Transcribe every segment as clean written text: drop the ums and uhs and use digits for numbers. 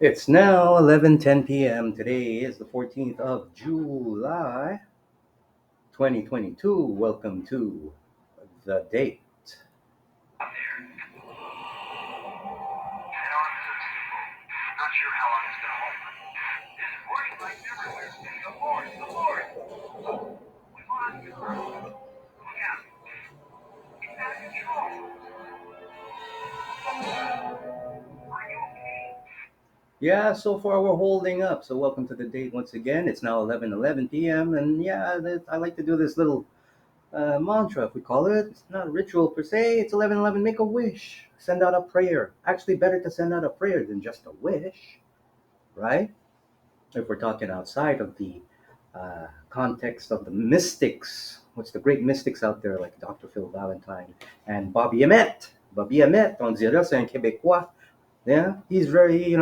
It's now 11:10 p.m. Today is the 14th of July, 2022. Welcome to the date. Yeah, so far we're holding up. So welcome to the date once again. It's now 11:11 p.m. and yeah, I like to do this little mantra, if we call it. It's not a ritual per se. It's 11:11. Make a wish. Send out a prayer. Actually, better to send out a prayer than just a wish, right? If we're talking outside of the context of the mystics, what's the great mystics out there like Dr. Phil Valentine and Bobby Emmett. Bobby Emmett, on dirait c'est un Québécois. Yeah, he's very,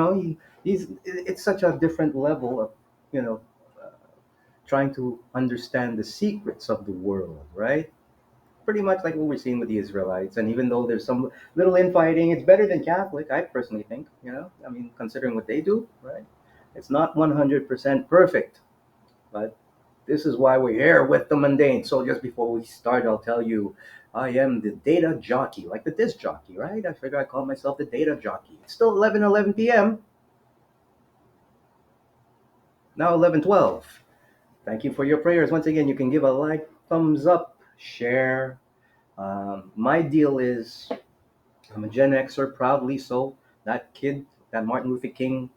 it's such a different level of, you know, uh, trying to understand the secrets of the world, right? Pretty much like what we're seeing with the Israelites. And even though there's some little infighting, it's better than Catholic, I personally think, I mean, considering what they do, right? It's not 100% perfect, but this is why we're here with the mundane. So just before we start, I'll tell you, I am the data jockey, like the disc jockey, right? I figure I call myself the data jockey. It's still 11:11 p.m. Now 11:12. Thank you for your prayers. Once again, you can give a like, thumbs up, share. My deal is I'm a Gen Xer, proudly so. That kid, that Martin Luther King,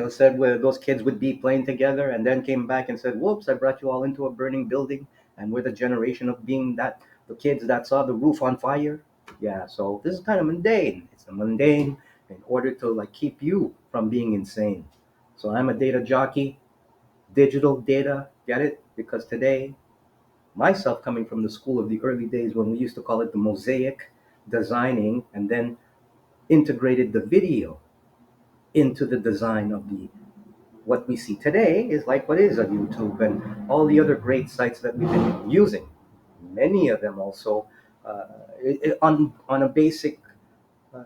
said where those kids would be playing together, and then came back and said, "Whoops, I brought you all into a burning building, and we're the generation of being the kids that saw the roof on fire." Yeah, so this is kind of mundane. It's a mundane in order to like keep you from being insane. So I'm a data jockey, digital data, get it? Because today, myself coming from the school of the early days when we used to call it the mosaic designing, and then integrated the video into the design of the what we see today is like what is a YouTube and all the other great sites that we've been using. Many of them also on a basic uh,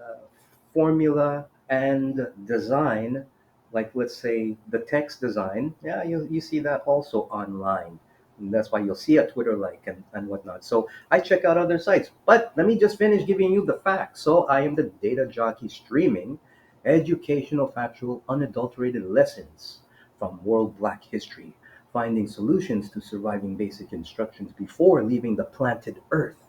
formula and design, like let's say the text design. Yeah, you see that also online. And that's why you'll see a Twitter like and whatnot. So I check out other sites. But let me just finish giving you the facts. So I am the data jockey streaming educational, factual, unadulterated lessons from world Black history, finding solutions to surviving basic instructions before leaving the planted earth.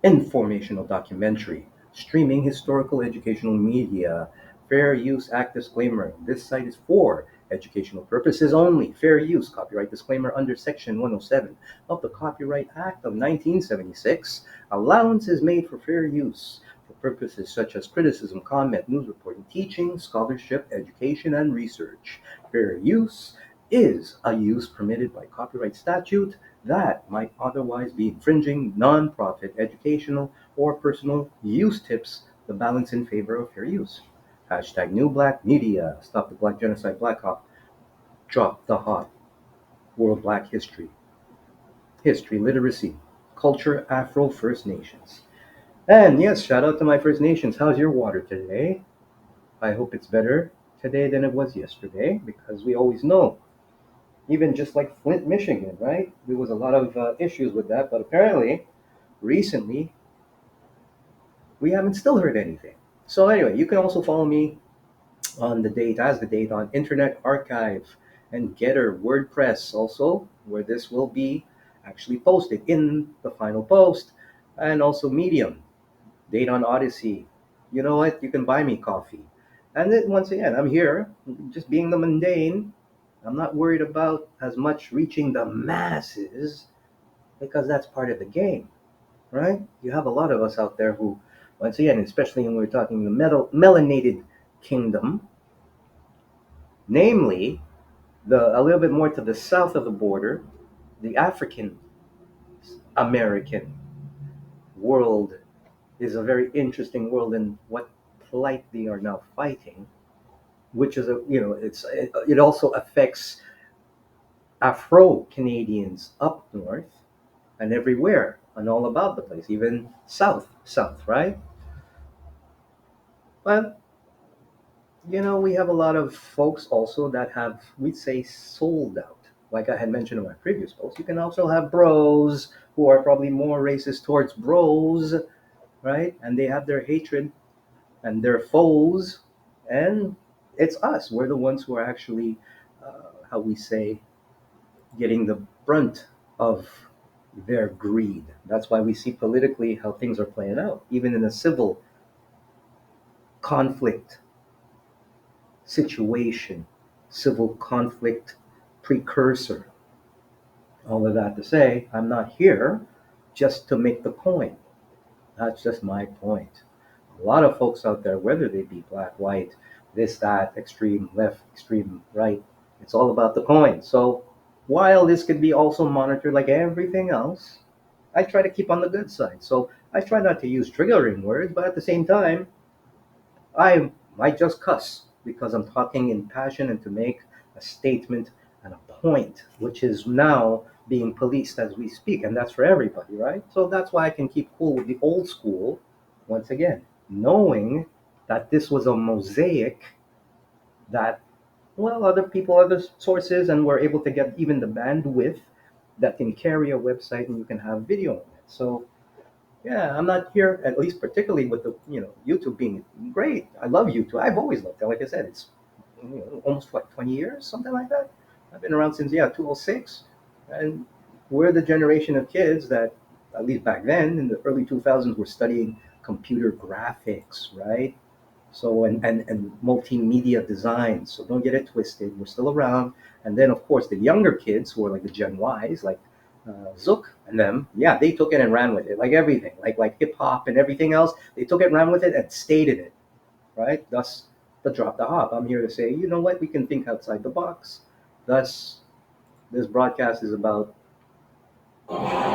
Informational documentary, streaming historical educational media, fair use act disclaimer. This site is for educational purposes only. Fair use, copyright disclaimer under Section 107 of the Copyright Act of 1976. Allowance is made for fair use for purposes such as criticism, comment, news reporting, teaching, scholarship, education, and research. Fair use is a use permitted by copyright statute that might otherwise be infringing non-profit educational or personal use tips the balance in favor of fair use. Hashtag New Black Media, Stop the Black Genocide, Black Hop, Drop the Hop, World Black History, History Literacy, Culture Afro First Nations. And yes, shout out to my First Nations. How's your water today? I hope it's better today than it was yesterday because we always know, even just like Flint, Michigan, right? There was a lot of issues with that, but apparently recently we haven't still heard anything. So anyway, you can also follow me on the date as the date on Internet Archive and Getter WordPress also, where this will be actually posted in the final post, and also Medium, date on Odyssey. You know what? You can buy me coffee. And then once again, I'm here just being the mundane. I'm not worried about as much reaching the masses because that's part of the game, right? You have a lot of us out there who, once again, especially when we're talking the melanated kingdom, namely a little bit more to the south of the border, the African American world is a very interesting world and what plight they are now fighting, which is it also affects Afro Canadians up north and everywhere and all about the place, even south, right? Well, We have a lot of folks also that have, we'd say, sold out. Like I had mentioned in my previous post, you can also have bros who are probably more racist towards bros, right? And they have their hatred and their foes. And it's us. We're the ones who are actually, how we say, getting the brunt of their greed. That's why we see politically how things are playing out, even in a civil conflict situation, civil conflict precursor. All of that to say, I'm not here just to make the point. That's just my point. A lot of folks out there, whether they be black, white, this, that, extreme left, extreme right, it's all about the coin. So while this could be also monitored like everything else, I try to keep on the good side. So I try not to use triggering words, but at the same time, I might just cuss because I'm talking in passion and to make a statement and a point, which is now being policed as we speak. And that's for everybody, right? So that's why I can keep cool with the old school, once again, knowing that this was a mosaic that, well, other people, other sources, and we're able to get even the bandwidth that can carry a website and you can have video on it. So yeah, I'm not here, at least particularly with the YouTube being great. I love YouTube. I've always loved it. Like I said, it's almost what 20 years, something like that. I've been around since 2006, and we're the generation of kids that, at least back then in the early 2000s, were studying computer graphics, right? So and multimedia design. So don't get it twisted. We're still around. And then of course the younger kids who are like the Gen Ys, like Zook and them, yeah, they took it and ran with it, like everything, like hip hop and everything else. They took it, ran with it, and stayed in it, right? Thus the drop the hop. I'm here to say, you know what, we can think outside the box. Thus, this broadcast is about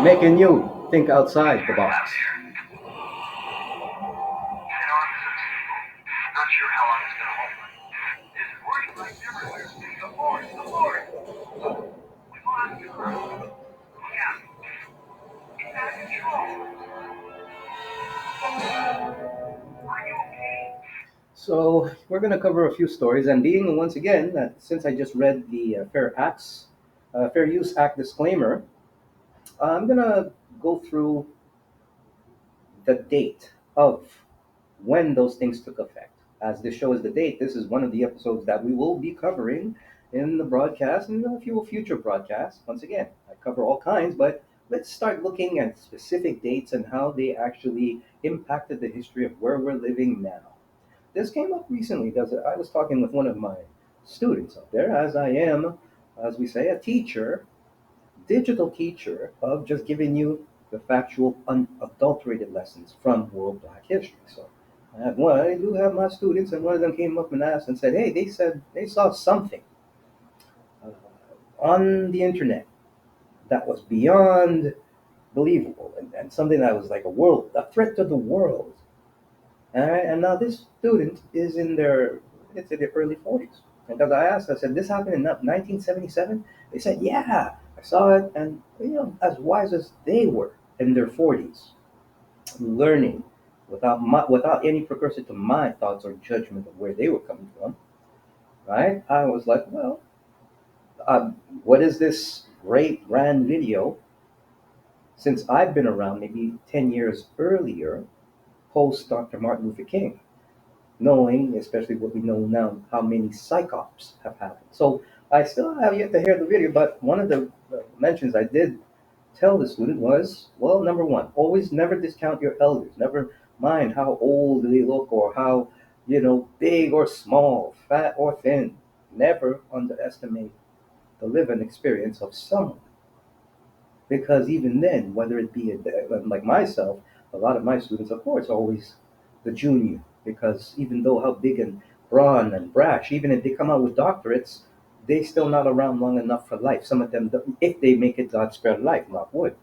making you think outside the box. So we're going to cover a few stories, and being once again that since I just read the Fair Use Act disclaimer, I'm going to go through the date of when those things took effect. As this shows the date, this is one of the episodes that we will be covering in the broadcast and a few future broadcasts. Once again, I cover all kinds, but let's start looking at specific dates and how they actually impacted the history of where we're living now. This came up recently because I was talking with one of my students out there, as I am, as we say, a teacher, digital teacher of just giving you the factual, unadulterated lessons from world Black history. So I do have my students, and one of them came up and asked and said, "Hey, they said they saw something uh, on the internet that was beyond believable, and something that was like a threat to the world." All right, and now this student is it's in their early 40s. And because I asked, I said, "This happened in 1977?" They said, "Yeah, I saw it." And, as wise as they were in their 40s, learning without any precursor to my thoughts or judgment of where they were coming from, right? I was like, well, what is this great grand video? Since I've been around maybe 10 years earlier, post Dr. Martin Luther King, knowing, especially what we know now, how many psychops have happened. So I still have yet to hear the video, but one of the mentions I did tell the student was, well, number one, always never discount your elders. Never mind how old they look or how, big or small, fat or thin. Never underestimate the living experience of someone. Because even then, whether it be like myself, a lot of my students, of course, are always the junior. Because even though how big and brawn and brash, even if they come out with doctorates, they still not around long enough for life. Some of them, if they make it, God spare life, not would.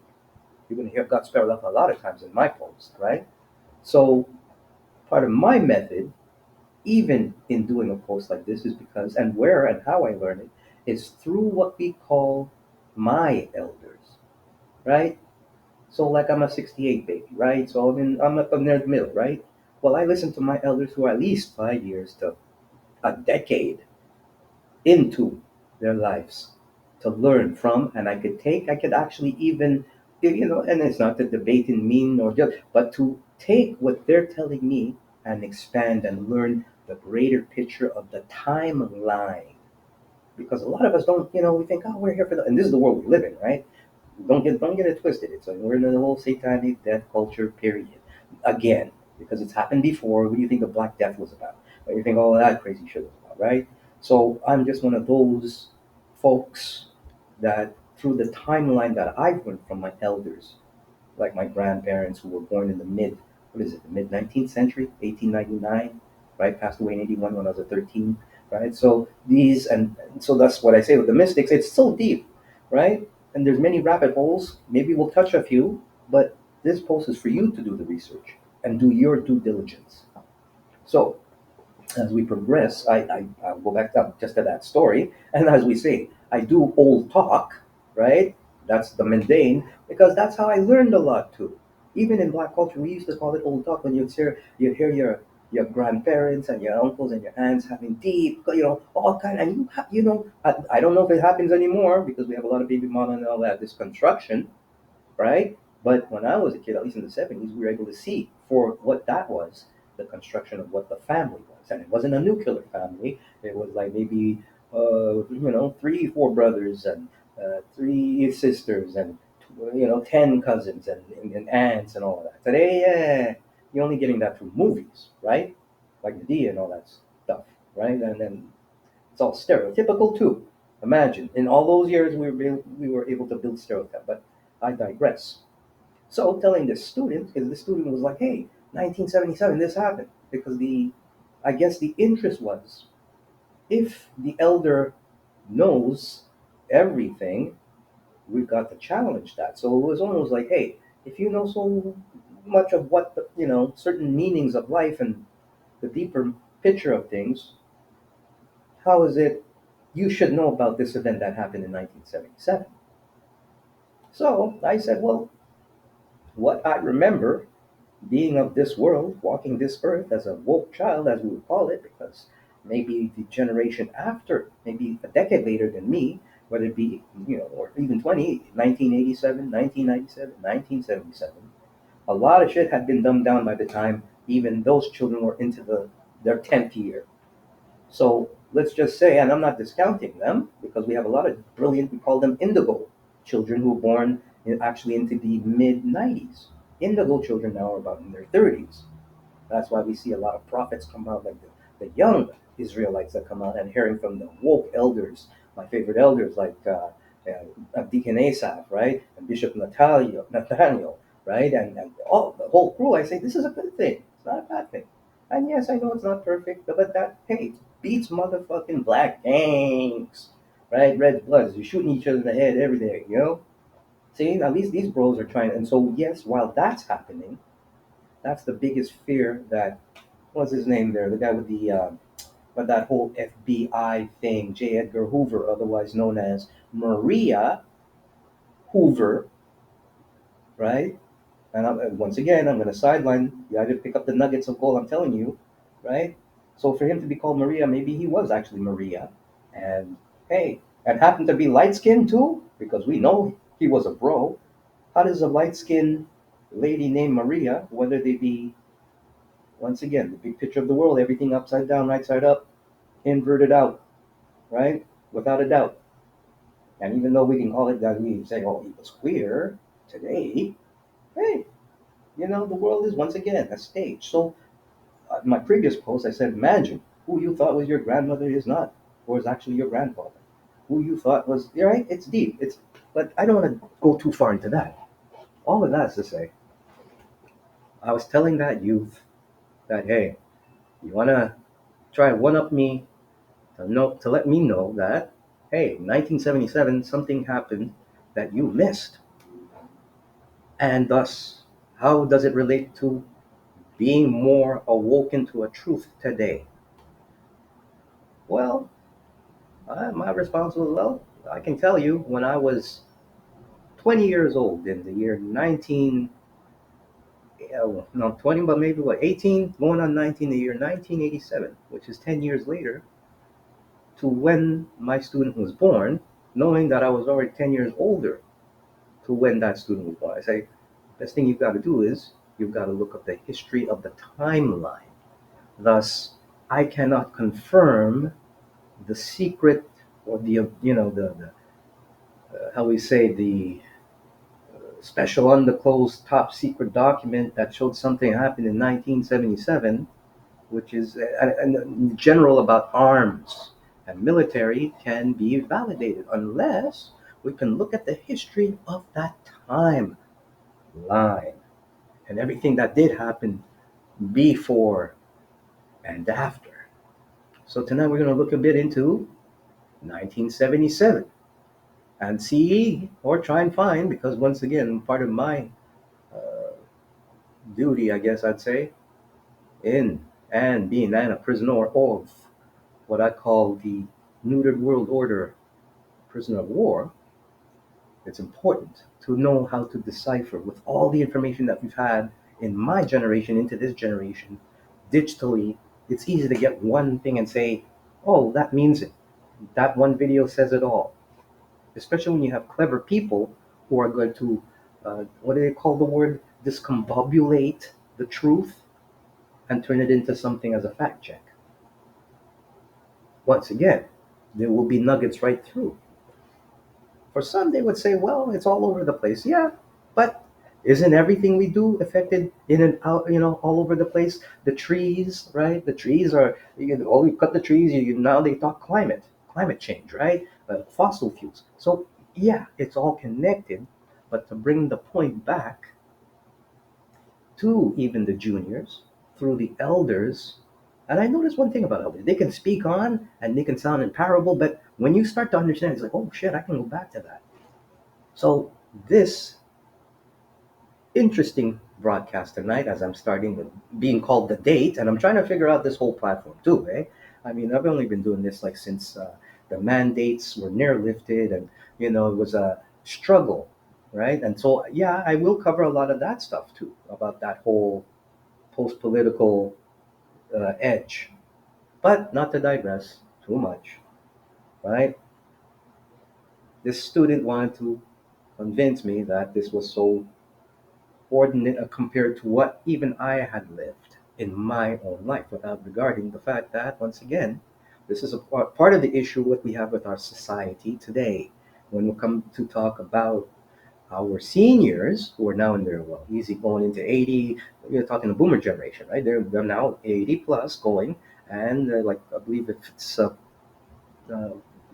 You're going to hear God spare life a lot of times in my post, right? So part of my method, even in doing a post like this, is because, and where and how I learn it, is through what we call my elders, right? So like I'm a 68 baby, right? So I'm up in the middle, right? Well, I listen to my elders who are at least 5 years to a decade into their lives to learn from, and I could actually even, and it's not to debate in mean or just, but to take what they're telling me and expand and learn the greater picture of the timeline. Because a lot of us don't, we think, oh, we're here for the, and this is the world we live in, right? Don't get it twisted. It's like we're in the whole satanic death culture period again, because it's happened before. What do you think the Black Death was about? What do you think all of that crazy shit was about, right? So I'm just one of those folks that through the timeline that I've learned from my elders, like my grandparents who were born in the what is it, the mid 19th century, 1899, right? Passed away in 81 when I was 13, right? So so that's what I say with the mystics. It's so deep, right? And there's many rabbit holes. Maybe we'll touch a few, but this post is for you to do the research and do your due diligence. So as we progress, I'll go back up just to that story. And as we say, I do old talk, right? That's the mundane, because that's how I learned a lot too. Even in Black culture, we used to call it old talk when you'd hear your grandparents and your uncles and your aunts having deep, all kind. And I don't know if it happens anymore because we have a lot of baby mama and all that, this construction, right? But when I was a kid, at least in the 70s, we were able to see for what that was, the construction of what the family was. And it wasn't a nuclear family. It was like maybe, 3, 4 brothers and 3 sisters and, 10 cousins and aunts and all of that. Today, yeah, you're only getting that through movies, right? Like Medea and all that stuff, right? And then it's all stereotypical too. Imagine in all those years we were able to build stereotype. But I digress. So telling this student, because the student was like, "Hey, 1977, this happened," because I guess the interest was, if the elder knows everything, we've got to challenge that. So it was almost like, "Hey, if you know so much of what certain meanings of life and the deeper picture of things, how is it you should know about this event that happened in 1977?" So I said, "Well, what I remember being of this world, walking this earth as a woke child, as we would call it, because maybe the generation after, maybe a decade later than me, whether it be, or even 1987, 1997, 1977, a lot of shit had been dumbed down by the time even those children were into their 10th year. So let's just say, and I'm not discounting them, because we have a lot of brilliant, we call them indigo children who were born actually into the mid 90s. Indigo children now are about in their 30s. That's why we see a lot of prophets come out, like the young Israelites that come out, and hearing from the woke elders, my favorite elders like Deacon Asaph, right, and Bishop Nathaniel, right, and all the whole crew. I say this is a good thing. It's not a bad thing. And yes, I know it's not perfect, but that, hey, it beats motherfucking black gangs, right? Red bloods, you're shooting each other in the head every day, See, at least these bros are trying. And so yes, while that's happening, that's the biggest fear that, what's his name there? The guy with that whole FBI thing, J. Edgar Hoover, otherwise known as Maria Hoover, right? And once again, I'm going to sideline. You either pick up the nuggets of gold I'm telling you, right? So for him to be called Maria, maybe he was actually Maria. And hey, and happened to be light skinned too, because we know he was a bro. How does a light skinned lady named Maria, whether they be, once again, the big picture of the world, everything upside down, right side up, inverted out, right? Without a doubt. And even though we can call it that, we say, oh, he was queer today, hey, the world is once again a stage. So, my previous post, I said, imagine who you thought was your grandmother is not, or is actually your grandfather. Who you thought was, you're right, it's deep. But I don't want to go too far into that. All of that is to say, I was telling that youth that, hey, you want to try one up me to let me know that, hey, 1977, something happened that you missed. And thus, how does it relate to being more awoken to a truth today? Well, my response was, well, I can tell you when I was 20 years old in the year 1980, no 20, but maybe what 18, going on 19, the year 1987, which is 10 years later to when my student was born, knowing that I was already 10 years older to when that student was born. I say, best thing you've got to do is you've got to look up the history of the timeline. Thus, I cannot confirm the secret or the how we say the special undisclosed top secret document that showed something happened in 1977, which is and in general about arms and military can be validated unless we can look at the history of that timeline and everything that did happen before and after. So tonight we're going to look a bit into 1977 and see or try and find, because once again, part of my uh, duty, I guess I'd say, in and being a prisoner of what I call the neutered world order prisoner of war, it's important to know how to decipher with all the information that we've had in my generation into this generation digitally. It's easy to get one thing and say, oh, that means it. That one video says it all. Especially when you have clever people who are going to, what do they call the word? Discombobulate the truth and turn it into something as a fact check. Once again, there will be nuggets right through. For some, they would say, well, it's all over the place. Yeah, but isn't everything we do affected in and out, all over the place? The trees, right? The trees are, oh, you cut the trees, now they talk climate change, right? Fossil fuels. So, yeah, it's all connected, but to bring the point back to even the juniors through the elders. And I noticed one thing about elders. They can speak on and they can sound in parable, but when you start to understand, it's like, oh shit, I can go back to that. So this interesting broadcast tonight, as I'm starting with being called the date, and I'm trying to figure out this whole platform too, eh? I mean, I've only been doing this like since the mandates were near lifted, and it was a struggle, right? And so, yeah, I will cover a lot of that stuff too, about that whole post-political edge. But not to digress too much, right? This student wanted to convince me that this was so ordinate compared to what even I had lived in my own life, without regarding the fact that, once again, this is a part of the issue what we have with our society today. When we come to talk about our seniors who are now in their, well, easy going into 80, you're talking the boomer generation, right? They're now 80 plus going, and like I believe if it's uh,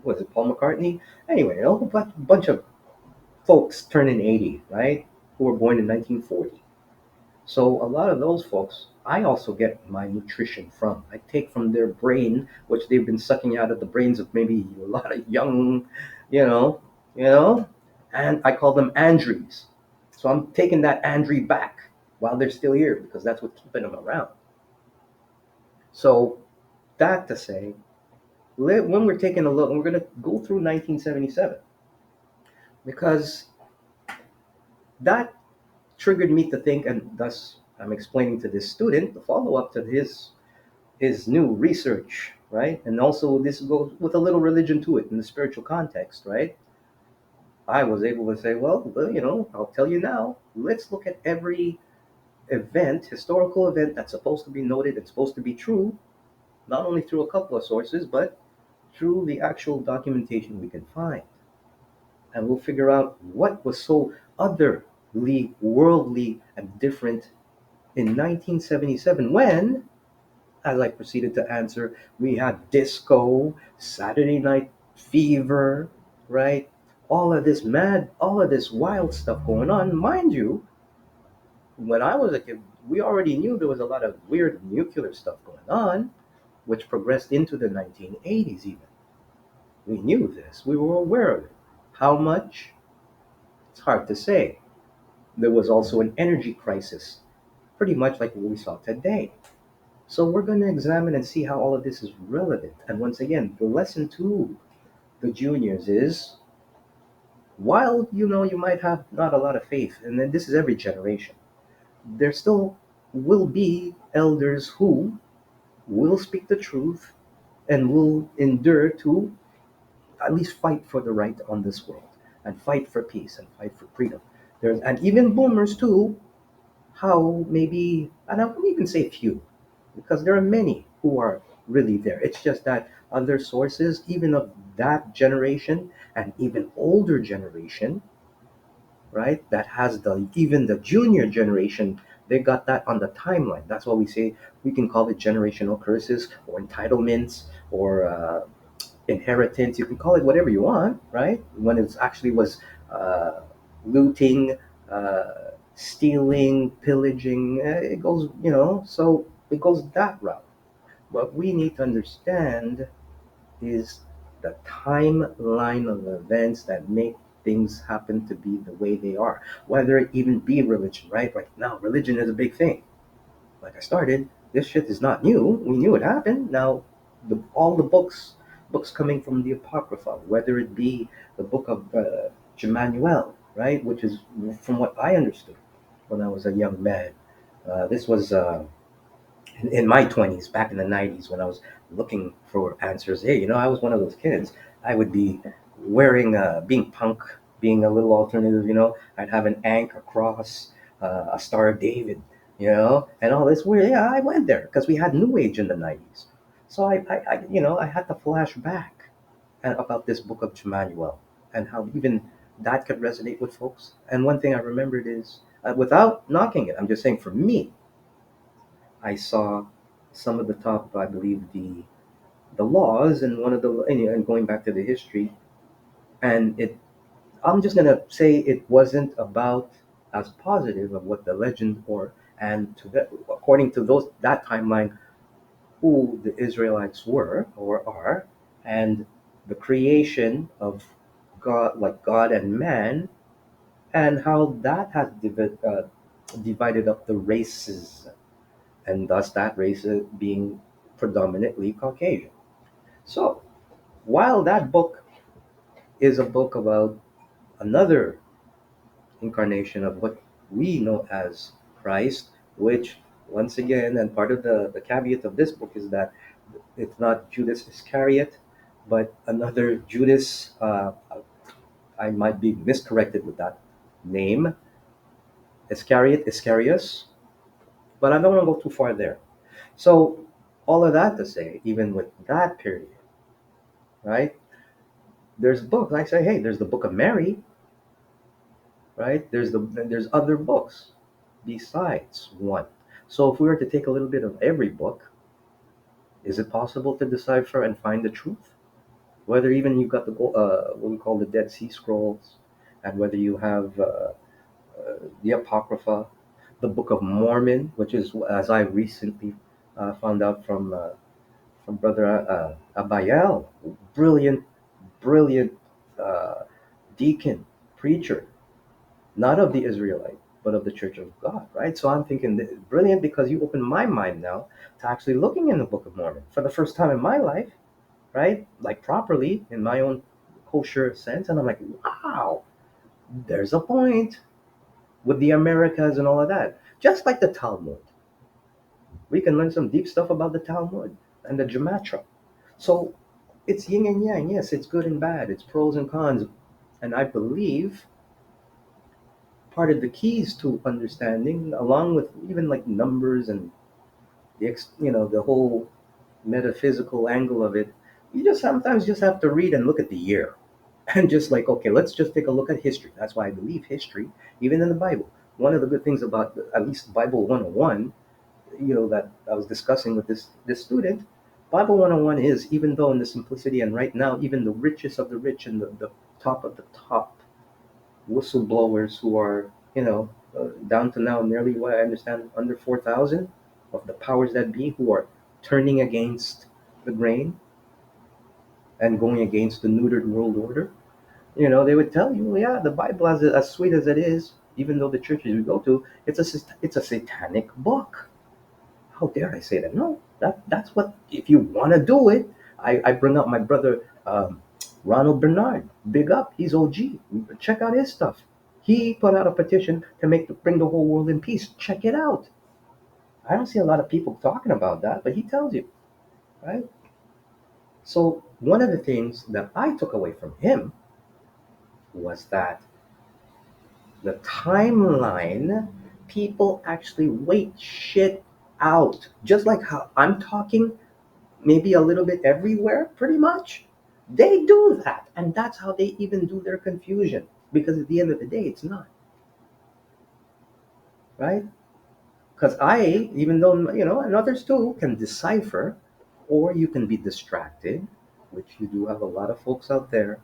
was it Paul McCartney? Anyway, a whole bunch of folks turning 80, right? Who were born in 1940. So a lot of those folks, I also get my nutrition from. I take from their brain, which they've been sucking out of the brains of maybe a lot of young, you know, you know, and I call them Andries. So I'm taking that Andry back while they're still here because that's what's keeping them around. So that to say, when we're taking a look, and we're going to go through 1977 because that triggered me to think, and thus I'm explaining to this student the follow up to his new research, right? And also this goes with a little religion to it in the spiritual context, right? I was able to say, well, I'll tell you now. Let's look at every event, historical event that's supposed to be noted and supposed to be true, not only through a couple of sources, but through the actual documentation we can find. And we'll figure out what was so otherly, worldly, and different in 1977 when, as I proceeded to answer, we had disco, Saturday Night Fever, right? All of this wild stuff going on. Mind you, when I was a kid, we already knew there was a lot of weird nuclear stuff going on, which progressed into the 1980s even. We knew this. We were aware of it. How much? It's hard to say. There was also an energy crisis, pretty much like what we saw today. So we're going to examine and see how all of this is relevant. And once again, the lesson to the juniors is, while you might have not a lot of faith, and then this is every generation, there still will be elders who will speak the truth and will endure to at least fight for the right on this world and fight for peace and fight for freedom. There's and even boomers too, how maybe, and I wouldn't even say few, because there are many who are really there. It's just that other sources, even of that generation and even older generation, right, that has the even the junior generation, they got that on the timeline. That's why we say we can call it generational curses or entitlements or inheritance. You can call it whatever you want, right? When it actually was uh, looting, stealing, pillaging, it goes, so it goes that route. What we need to understand is the timeline of events that make things happen to be the way they are, whether it even be religion, right? Right now, religion is a big thing. Like I started, this shit is not new. We knew it happened. Now, all the books coming from the Apocrypha, whether it be the book of Emmanuel, right, which is from what I understood when I was a young man. This was in my 20s, back in the 90s, when I was looking for answers. Hey, I was one of those kids. I would be wearing, being punk, being a little alternative. I'd have an ankh, a cross, a Star of David, and all this weird. Yeah, I went there because we had New Age in the 90s. So I had to flash back about this book of Emmanuel and how even that could resonate with folks. And one thing I remembered is, without knocking it, I'm just saying for me, I saw some of the top, I believe, the laws and one of the and going back to the history, and it. I'm just gonna say it wasn't about as positive of what the legend or and to the, according to those that timeline, who the Israelites were or are, and the creation of God, like God and man, and how that has divided up the races, and thus that race being predominantly Caucasian. So, while that book is a book about another incarnation of what we know as Christ, which, once again, and part of the caveat of this book is that it's not Judas Iscariot, but another Judas. I might be miscorrected with that name, Iscariot, Iscarius, but I don't want to go too far there. So, all of that to say, even with that period, right? There's books. I say, hey, there's the Book of Mary, right? There's other books besides one. So if we were to take a little bit of every book, is it possible to decipher and find the truth? Whether even you've got what we call the Dead Sea Scrolls, and whether you have the Apocrypha, the Book of Mormon, which is, as I recently found out from Brother Abayel, brilliant, brilliant uh, deacon, preacher, not of the Israelite, but of the Church of God, right? So I'm thinking, brilliant, because you open my mind now to actually looking in the Book of Mormon for the first time in my life, right? Like properly in my own kosher sense. And I'm like, wow, there's a point with the Americas and all of that. Just like the Talmud. We can learn some deep stuff about the Talmud and the Gematria. So it's yin and yang. Yes, it's good and bad. It's pros and cons. And I believe part of the keys to understanding, along with even like numbers and the whole metaphysical angle of it, you just sometimes just have to read and look at the year, and just like, okay, let's just take a look at history. That's why I believe history, even in the Bible. One of the good things about at least Bible 101, that I was discussing with this student, Bible 101 is, even though in the simplicity and right now, even the richest of the rich and the top of the top whistleblowers who are, down to now nearly what I understand under 4,000 of the powers that be who are turning against the grain and going against the neutered world order. They would tell you, yeah, the Bible, as sweet as it is, even though the churches we go to, it's a satanic book. How dare I say that? No, that's what, if you want to do it. I bring up my brother Ronald Bernard. Big up, he's OG. Check out his stuff. He put out a petition to bring the whole world in peace. Check it out. I don't see a lot of people talking about that, but he tells you, right? So one of the things that I took away from him was that the timeline, people actually wait shit out. Just like how I'm talking, maybe a little bit everywhere, pretty much. They do that. And that's how they even do their confusion. Because at the end of the day, it's not, right? Because I, even though, and others too, can decipher, or you can be distracted, which you do have a lot of folks out there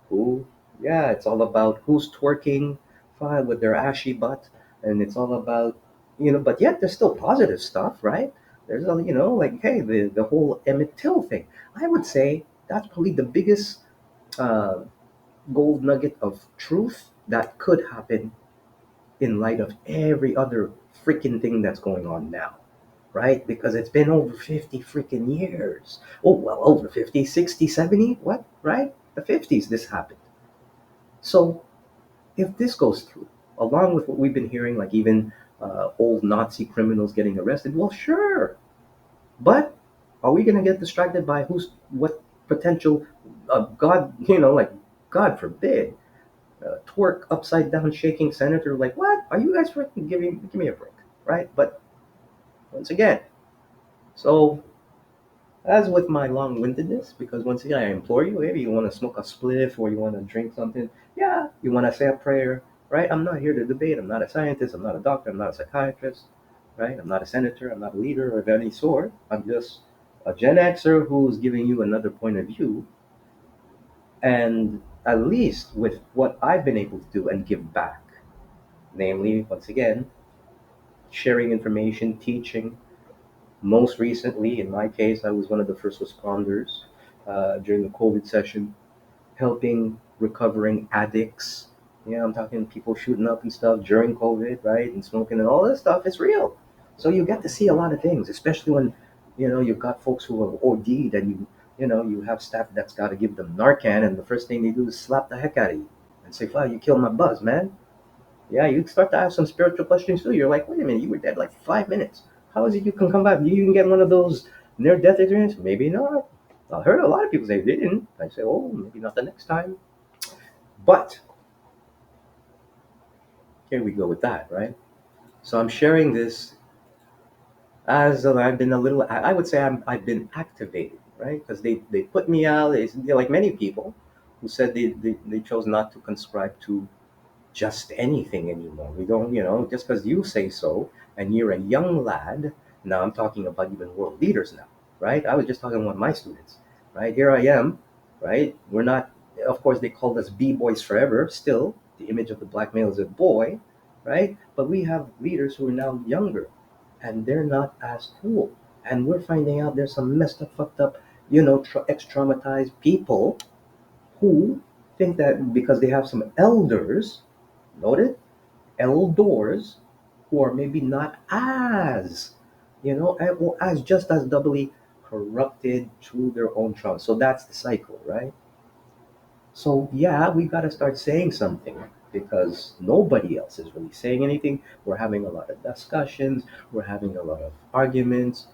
who, yeah, it's all about who's twerking fine with their ashy butt, and it's all about, but yet there's still positive stuff, right? There's a, like, hey, the whole Emmett Till thing. I would say that's probably the biggest uh, gold nugget of truth that could happen in light of every other freaking thing that's going on now, right? Because it's been over 50 freaking years. Oh, well, over 50, 60, 70, what, right? The 50s this happened. So if this goes through, along with what we've been hearing, like even old Nazi criminals getting arrested, well, sure. But are we going to get distracted by what potential, God, like, God forbid, twerk upside down shaking senator? Like, what? Are you guys freaking give me a break, right? But once again, so as with my long-windedness, because once again, I implore you, maybe you want to smoke a spliff or you want to drink something. Yeah, you want to say a prayer, right? I'm not here to debate. I'm not a scientist. I'm not a doctor. I'm not a psychiatrist, right? I'm not a senator. I'm not a leader of any sort. I'm just a Gen Xer who's giving you another point of view. And at least with what I've been able to do and give back, namely, once again, sharing information, teaching. Most recently, in my case, I was one of the first responders during the COVID session, helping recovering addicts. Yeah, I'm talking people shooting up and stuff during COVID, right? And smoking and all this stuff. It's real. So you get to see a lot of things, especially when, you've got folks who have OD'd and you have staff that's got to give them Narcan, and the first thing they do is slap the heck out of you and say, "Wow, you killed my buzz, man." Yeah, you start to ask some spiritual questions too. You're like, wait a minute, you were dead like 5 minutes. How is it you can come back? Do you even get one of those near death experience? Maybe not. I heard a lot of people say they didn't. I say, oh, maybe not the next time. But here we go with that, right? So I'm sharing this as I've been a little, I would say I've been activated, right? Because they put me out, they're like many people who said they chose not to conscribe to just anything anymore. We don't, just because you say so and you're a young lad. Now I'm talking about even world leaders now, right? I was just talking about my students, right? Here I am, right? We're not, of course, they called us B-boys forever. Still, the image of the black male is a boy, right? But we have leaders who are now younger and they're not as cool. And we're finding out there's some messed up, fucked up, ex-traumatized people who think that because they have some elders, noted, elders, who are maybe not as, or as just as doubly corrupted through their own trauma. So that's the cycle, right? So yeah, we got to start saying something because nobody else is really saying anything. We're having a lot of discussions. We're having a lot of arguments.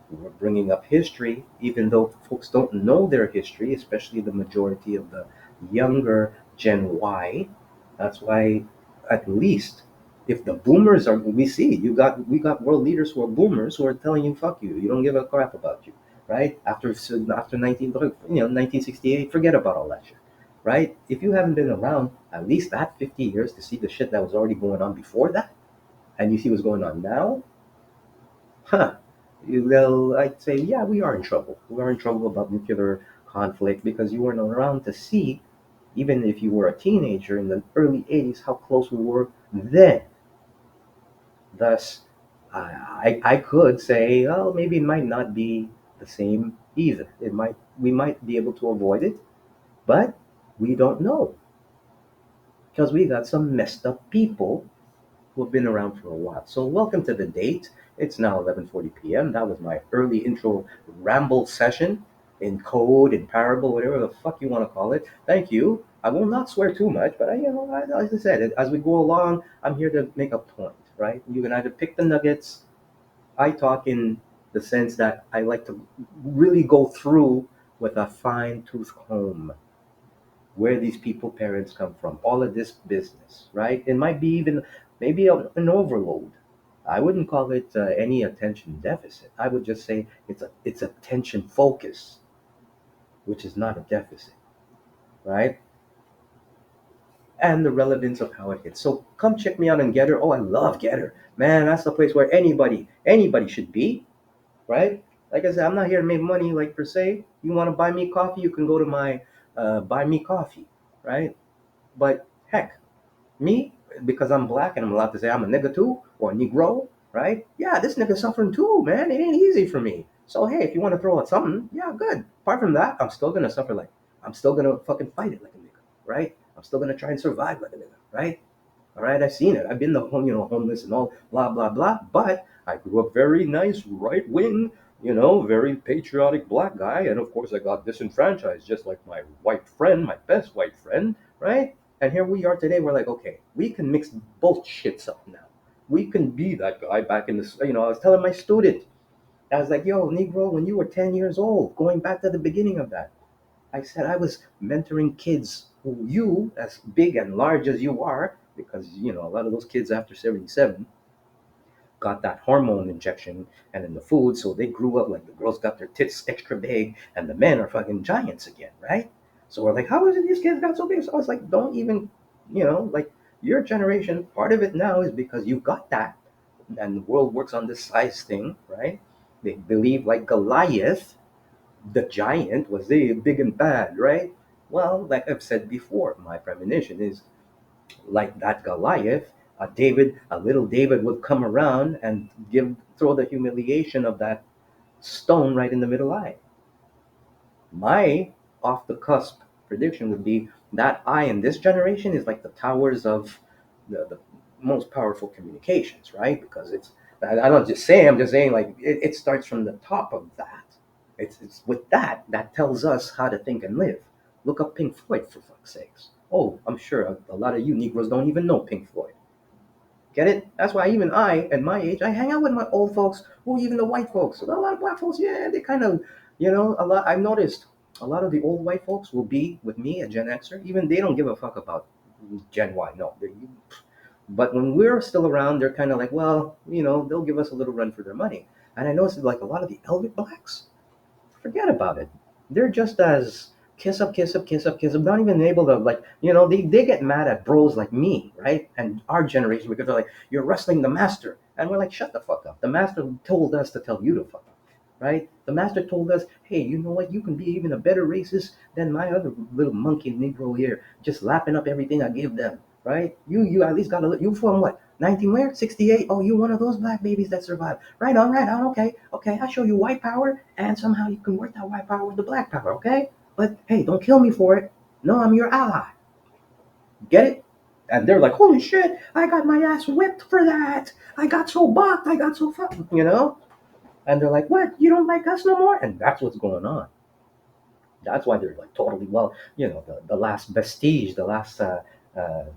We're bringing up history, even though folks don't know their history, especially the majority of the younger Gen Y. That's why, at least, if the boomers are, we got world leaders who are boomers who are telling you, "Fuck you, you don't give a crap about you," right? After 1968, forget about all that shit, right? If you haven't been around at least that 50 years to see the shit that was already going on before that, and you see what's going on now, huh? Well, I'd say, yeah, we are in trouble. We are in trouble about nuclear conflict because you weren't around to see, even if you were a teenager in the early 80s, how close we were then. Thus, I could say, oh, maybe it might not be the same either. We might be able to avoid it, but we don't know because we got some messed up people who have been around for a while. So welcome to the date. It's now 11:40 p.m. That was my early intro ramble session in code, in parable, whatever the fuck you want to call it. Thank you. I will not swear too much, but as I said, as we go along, I'm here to make a point, right? You can either pick the nuggets. I talk in the sense that I like to really go through with a fine tooth comb where these people parents come from, all of this business, right? It might be even maybe an overload. I wouldn't call it any attention deficit. I would just say it's attention focus, which is not a deficit, right? And the relevance of how it hits. So come check me out on Getter. Oh, I love Getter. Man, that's the place where anybody should be, right? Like I said, I'm not here to make money, like per se. You want to buy me coffee, you can go to my buy me coffee, right? But heck, me, because I'm black and I'm allowed to say I'm a nigga too, or a Negro, right? Yeah, this nigga suffering too, man. It ain't easy for me. So hey, if you want to throw out something, yeah, good. Apart from that, I'm still gonna suffer like I'm still gonna fucking fight it like a nigga, right? I'm still gonna try and survive like a nigga, right? All right, I've seen it. I've been the homeless and all blah blah blah. But I grew up very nice, right wing, very patriotic black guy, and of course I got disenfranchised just like my white friend, my best white friend, right? And here we are today. We're like, okay, we can mix both shits up now. We can be that guy back in the. I was telling my student, I was like, yo, Negro, when you were 10 years old, going back to the beginning of that, I said I was mentoring kids who you, as big and large as you are, because a lot of those kids after 77 got that hormone injection and in the food, so they grew up like the girls got their tits extra big and the men are fucking giants again, right? So we're like, how is it these kids got so big? So I was like, don't even, like your generation, part of it now is because you got that, and the world works on this size thing, right? They believe like Goliath the giant was the big and bad, right? Well, like I've said before, my premonition is like that Goliath, a little David would come around and throw the humiliation of that stone right in the middle eye. My off the cusp prediction would be that eye in this generation is like the towers of the most powerful communications, right? Because I'm not just saying, I'm just saying like it starts from the top of that. It's with that tells us how to think and live. Look up Pink Floyd for fuck's sakes. Oh, I'm sure a lot of you Negroes don't even know Pink Floyd. Get it? That's why even I, at my age, I hang out with my old folks, or even the white folks. A lot of black folks, yeah, they kind of, a lot. I've noticed a lot of the old white folks will be with me at Gen Xer. Even they don't give a fuck about Gen Y. No, but when we're still around, they're kind of like, well, they'll give us a little run for their money. And I noticed like a lot of the elder blacks, forget about it. They're just as kiss up, kiss up, kiss up, kiss up. Not even able to like, they get mad at bros like me, right? And our generation because they're like, you're wrestling the master. And we're like, shut the fuck up. The master told us to tell you to fuck up. Right? The master told us, hey, you know what? You can be even a better racist than my other little monkey Negro here, just lapping up everything I give them. Right? You at least got to you from what? 19 where? 68? Oh, you one of those black babies that survived. Right on, okay. Okay, I'll show you white power, and somehow you can work that white power with the black power, okay? But hey, don't kill me for it. No, I'm your ally. Get it? And they're like, holy shit, I got my ass whipped for that. I got so bucked, I got so fucked. And they're like, what? You don't like us no more? And that's what's going on. That's why they're like totally well, the last vestige, the last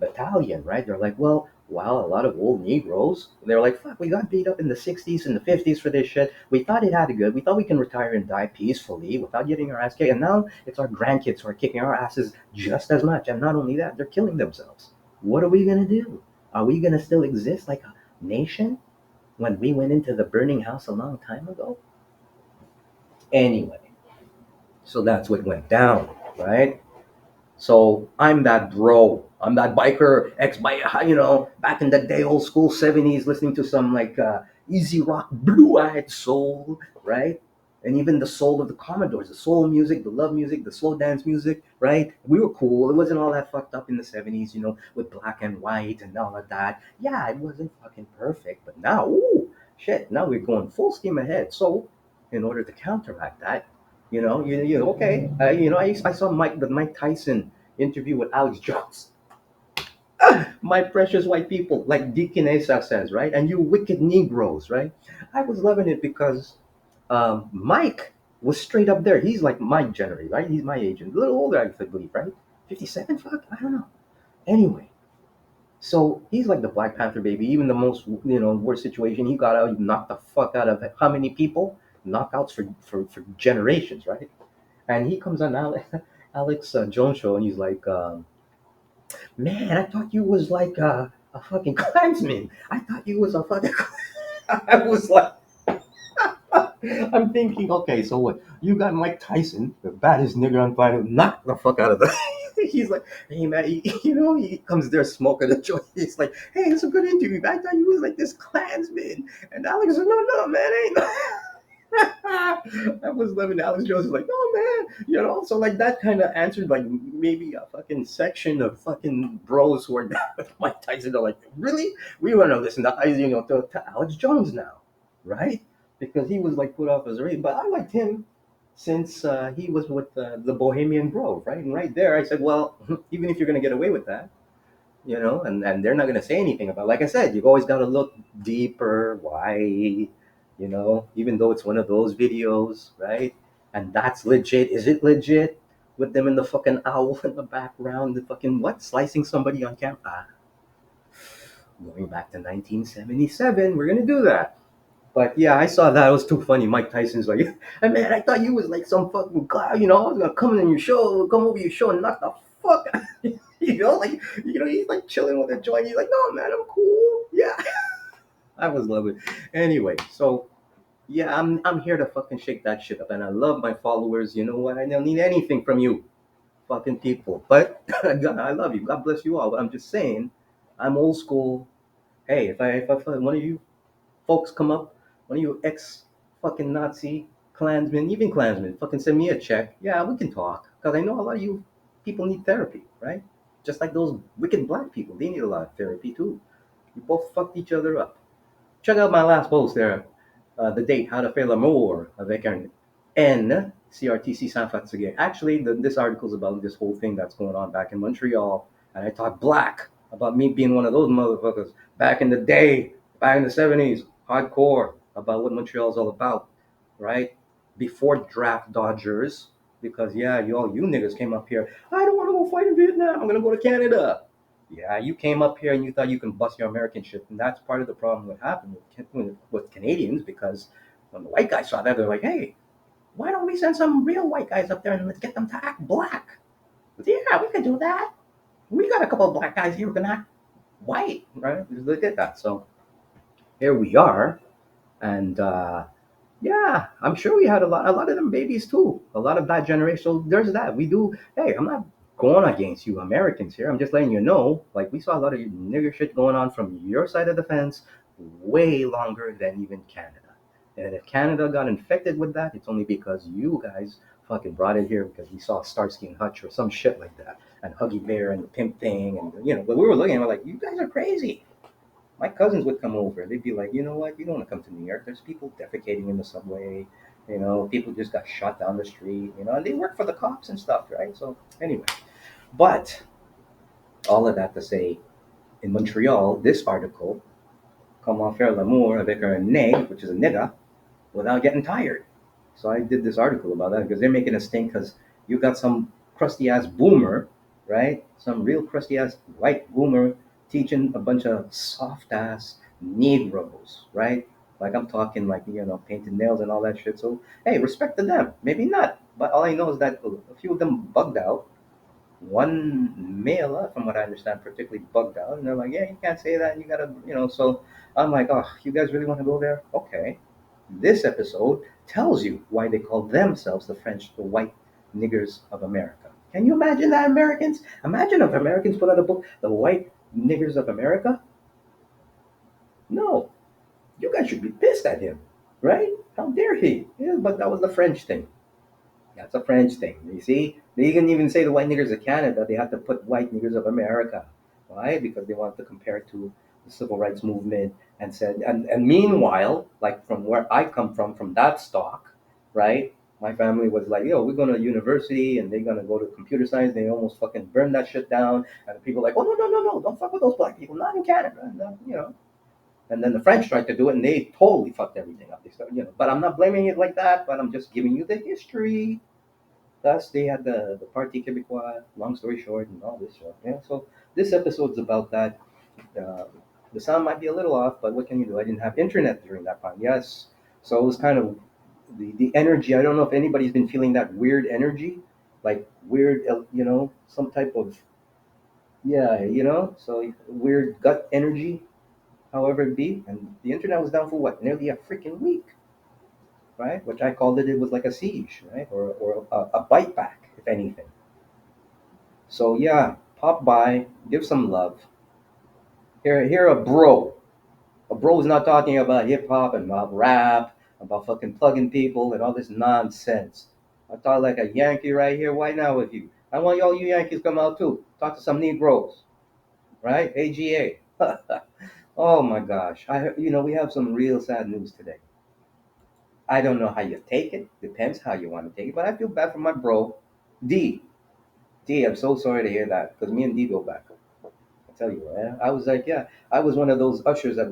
battalion, right? They're like, well, a lot of old Negroes. They're like, fuck, we got beat up in the '60s and the '50s for this shit. We thought it had it good. We thought we can retire and die peacefully without getting our ass kicked. And now it's our grandkids who are kicking our asses just as much. And not only that, they're killing themselves. What are we gonna do? Are we gonna still exist like a nation when we went into the burning house a long time ago? Anyway, so that's what went down, right? So I'm that bro. I'm that biker, ex biker, back in the day, old school '70s, listening to some like easy rock, blue eyed soul, right? And even the soul of the Commodores, the soul music, the love music, the slow dance music, right? We were cool. It wasn't all that fucked up in the '70s, with black and white and all of that. Yeah, it wasn't fucking perfect. But now, ooh, shit, now we're going full steam ahead. So, in order to counteract that, okay, I saw the Mike Tyson interview with Alex Jones. My precious white people, like Deacon Asa says, right? And you wicked Negroes, right? I was loving it because Mike was straight up there. He's like my generation, right? He's my age, and a little older, I believe, right? 57? Fuck, I don't know. Anyway, so he's like the Black Panther baby. Even the most, worst situation, he got out, he knocked the fuck out of how many people? Knockouts for generations, right? And he comes on Alex Jones show, and he's like, man, I thought you was like a fucking Klansman. I thought you was a fucking. I was like, I'm thinking, okay, so what? You got Mike Tyson, the baddest nigger on planet, knock the fuck out of the. He's like, hey man, he comes there smoking a joint. He's like, hey, it's a good interview. I thought you was like this Klansman, and Alex said, no, man, ain't. I was loving Alex Jones is like, no man, so like that kind of answered like maybe a fucking section of fucking bros who are down with Mike Tyson. They're like, really? We want to listen to to Alex Jones now, right? Because he was like put off as a race. But I liked him since he was with the Bohemian Grove, right? And right there, I said, well, even if you're gonna get away with that, and they're not gonna say anything about. Like I said, you've always got to look deeper. Why? Even though it's one of those videos, right? And that's legit. Is it legit? With them in the fucking owl in the background, the fucking what? Slicing somebody on camera. Going back to 1977, we're gonna do that. But yeah, I saw that. It was too funny. Mike Tyson's like, hey man, I thought you was like some fucking guy. I was gonna come in your show, come over your show and knock the fuck out. Like, he's like chilling with a joint. He's like, no man, I'm cool. Yeah, I was loving it. Anyway, so yeah, I'm here to fucking shake that shit up, and I love my followers. You know what? I don't need anything from you, fucking people. But God, I love you. God bless you all. But I'm just saying, I'm old school. Hey, if one of you folks come up, one of you ex fucking Nazi Klansmen, even Klansmen, fucking send me a check. Yeah, we can talk. Because I know a lot of you people need therapy, right? Just like those wicked black people. They need a lot of therapy too. We both fucked each other up. Check out my last post there. The date, how to faire l'amour avec un N, CRTC sans fatigue. Actually, this article is about this whole thing that's going on back in Montreal. And I talk black about me being one of those motherfuckers back in the day, back in the 70s, hardcore about what Montreal is all about, right? Before draft Dodgers, because yeah, you niggas came up here. I don't want to go fight in Vietnam. I'm gonna go to Canada. Yeah, you came up here and you thought you can bust your American shit, and that's part of the problem that happened with Canadians because when the white guys saw that, they're like, "Hey, why don't we send some real white guys up there and let's get them to act black?" But yeah, we can do that. We got a couple of black guys here who can act white, right? Just look at that. So here we are, and yeah, I'm sure we had a lot of them babies too. A lot of that generation. So there's that. We do. Hey, I'm not going against you Americans here. I'm just letting you know. Like we saw a lot of nigger shit going on from your side of the fence, way longer than even Canada. And if Canada got infected with that, it's only because you guys fucking brought it here because we saw Starsky and Hutch or some shit like that, and Huggy Bear and the pimp thing, and But we were looking, and we're like, you guys are crazy. My cousins would come over. They'd be like, you know what? You don't want to come to New York. There's people defecating in the subway. People just got shot down the street. And they work for the cops and stuff, right? So anyway, but all of that to say, in Montreal, this article, "Comment faire l'amour avec un nègre," which is a nigga, without getting tired. So I did this article about that because they're making a stink because you got some crusty ass boomer, right? Some real crusty ass white boomer teaching a bunch of soft ass Negroes, right? Like I'm talking like painted nails and all that shit. So hey, respect to them. Maybe not, but all I know is that a few of them bugged out. One male, from what I understand, particularly bugged out, and they're like, "Yeah, you can't say that. You gotta." So I'm like, "Oh, you guys really want to go there? Okay." This episode tells you why they call themselves the French, the white niggers of America. Can you imagine that, Americans? Imagine if Americans put out a book, The White Niggers of America? No. You guys should be pissed at him, right? How dare he? Yeah, but that was the French thing. That's a French thing. You see? They didn't even say the white niggers of Canada. They had to put white niggers of America. Why? Because they wanted to compare it to the civil rights movement and said, and meanwhile, like from where I come from that stock, right? My family was like, yo, we're going to university and they're going to go to computer science. They almost fucking burned that shit down. And people like, oh, no, no, no, no, don't fuck with those black people. Not in Canada. And. And then the French tried to do it and they totally fucked everything up. They started. But I'm not blaming it like that, but I'm just giving you the history. Thus, they had the Parti Québécois, long story short, and all this shit. Yeah, so this episode's about that. Uh, the sound might be a little off, but what can you do? I didn't have internet during that time. Yes, so it was kind of the energy. I don't know if anybody's been feeling that weird energy, like weird, some type of yeah, so weird gut energy, however it be. And the internet was down for what, nearly a freaking week, right? Which I called it. It was like a siege, right, or a bite back, if anything. So yeah, pop by, give some love. Here, a bro. A bro's not talking about hip hop and about rap, about fucking plugging people and all this nonsense. I talk like a Yankee right here. Why not with you? I want all you Yankees come out too. Talk to some Negroes, right? AGA. Oh my gosh. We have some real sad news today. I don't know how you take it. Depends how you want to take it. But I feel bad for my bro, D. D, I'm so sorry to hear that because me and D go back. I tell you, man. I was like, yeah, I was one of those ushers at uh,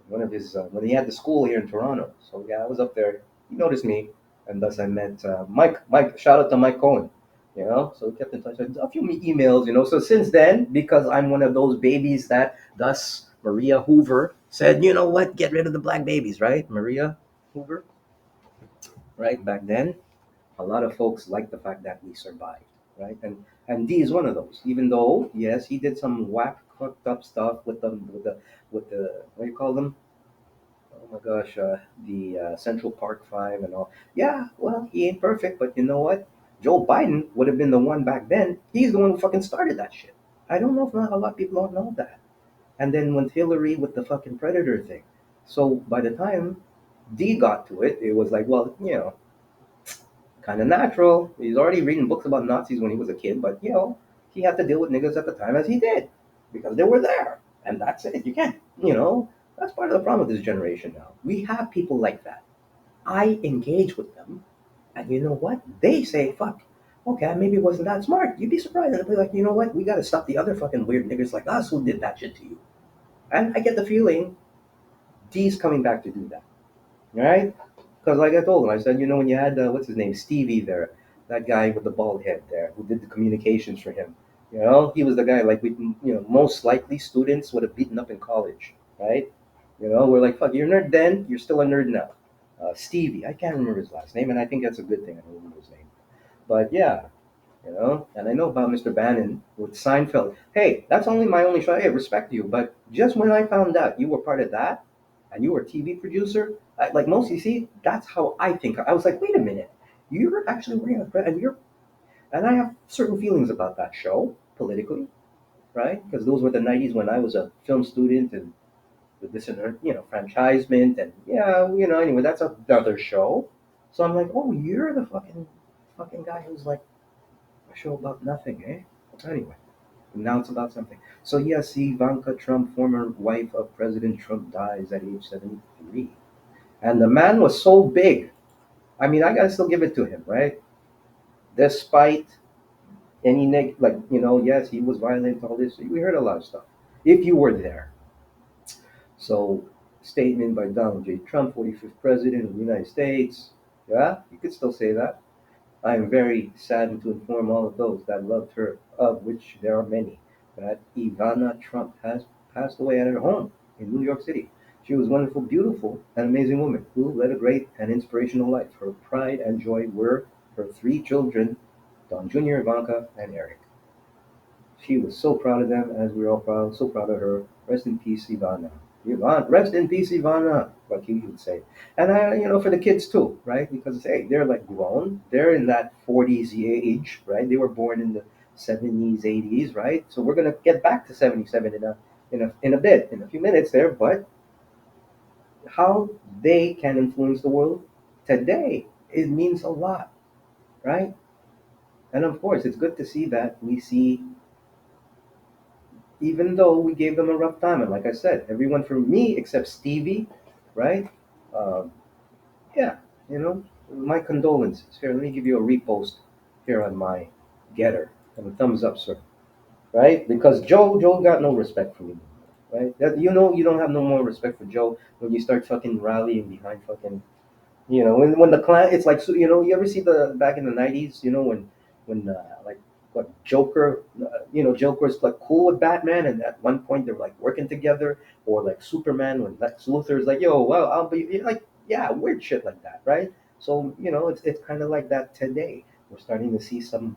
when he had the school here in Toronto. So yeah, I was up there. He noticed me, and thus I met Mike. Mike, shout out to Mike Cohen. So we kept in touch. A few emails. So since then, because I'm one of those babies that thus Maria Hoover said, you know what, get rid of the black babies, right? Maria Hoover, right? Back then, a lot of folks like the fact that we survived, right? And D is one of those. Even though, yes, he did some whack, fucked up stuff with the what do you call them? Oh my gosh, the Central Park Five and all. Yeah, well, he ain't perfect, but you know what? Joe Biden would have been the one back then. He's the one who fucking started that shit. I don't know if not a lot of people don't know that. And then when Hillary with the fucking predator thing. So by the time D got to it, it was like, well, kind of natural. He's already reading books about Nazis when he was a kid, but he had to deal with niggas at the time as he did because they were there, and that's it. You can't, that's part of the problem with this generation now. We have people like that. I engage with them, and you know what? They say, "Fuck." Okay, maybe it wasn't that smart. You'd be surprised. And they'll be like, you know what? We got to stop the other fucking weird niggas like us who did that shit to you. And I get the feeling D's coming back to do that. Right? Because like I told him, I said, when you had what's his name, Stevie there, that guy with the bald head there, who did the communications for him. He was the guy like most likely students would have beaten up in college, right? We're like, fuck, you're a nerd then, you're still a nerd now. Stevie, I can't remember his last name, and I think that's a good thing. I don't remember his name, but yeah, and I know about Mr. Bannon with Seinfeld. Hey, that's my only show. Hey, respect you, but just when I found out you were part of that, and you were a TV producer, like most, you see, that's how I think. I was like, wait a minute, you're actually wearing a and I have certain feelings about that show politically, right? Because those were the '90s when I was a film student and with this and franchisement and yeah, anyway, that's another show. So I'm like, oh, you're the fucking guy who's like a show about nothing, eh? Anyway, now it's about something. So yes, Ivanka Trump, former wife of President Trump, dies at age 73. And the man was so big. I mean, I gotta still give it to him, right? Despite any yes, he was violent, all this. We heard a lot of stuff. If you were there. So, statement by Donald J. Trump, 45th President of the United States. Yeah, you could still say that. I am very saddened to inform all of those that loved her, of which there are many, that Ivana Trump has passed away at her home in New York City. She was a wonderful, beautiful, and amazing woman who led a great and inspirational life. Her pride and joy were her three children, Don Jr., Ivanka, and Eric. She was so proud of them, as we're all proud, so proud of her. Rest in peace, Ivana. Rest in peace, Ivana, like he would say. And for the kids too, right? Because hey, they're like grown. They're in that 40s age, right? They were born in the 70s, 80s, right? So we're gonna get back to 77 in a bit, in a few minutes there. But how they can influence the world today, it means a lot, right? And of course, it's good to see that we see even though we gave them a rough time. And like I said, everyone from me except Stevie, right? Um, yeah, my condolences. Here, let me give you a repost here on my getter and a thumbs up, sir. Right? Because Joe got no respect from me, right? That you don't have no more respect for Joe when you start fucking rallying behind fucking When the Klan, it's like, so, you ever see the back in the '90s, when like what Joker, Joker's like cool with Batman, and at one point they're like working together, or like Superman when Lex Luthor's like, yo, well, I'll be like, yeah, weird shit like that, right? So it's kind of like that today. We're starting to see some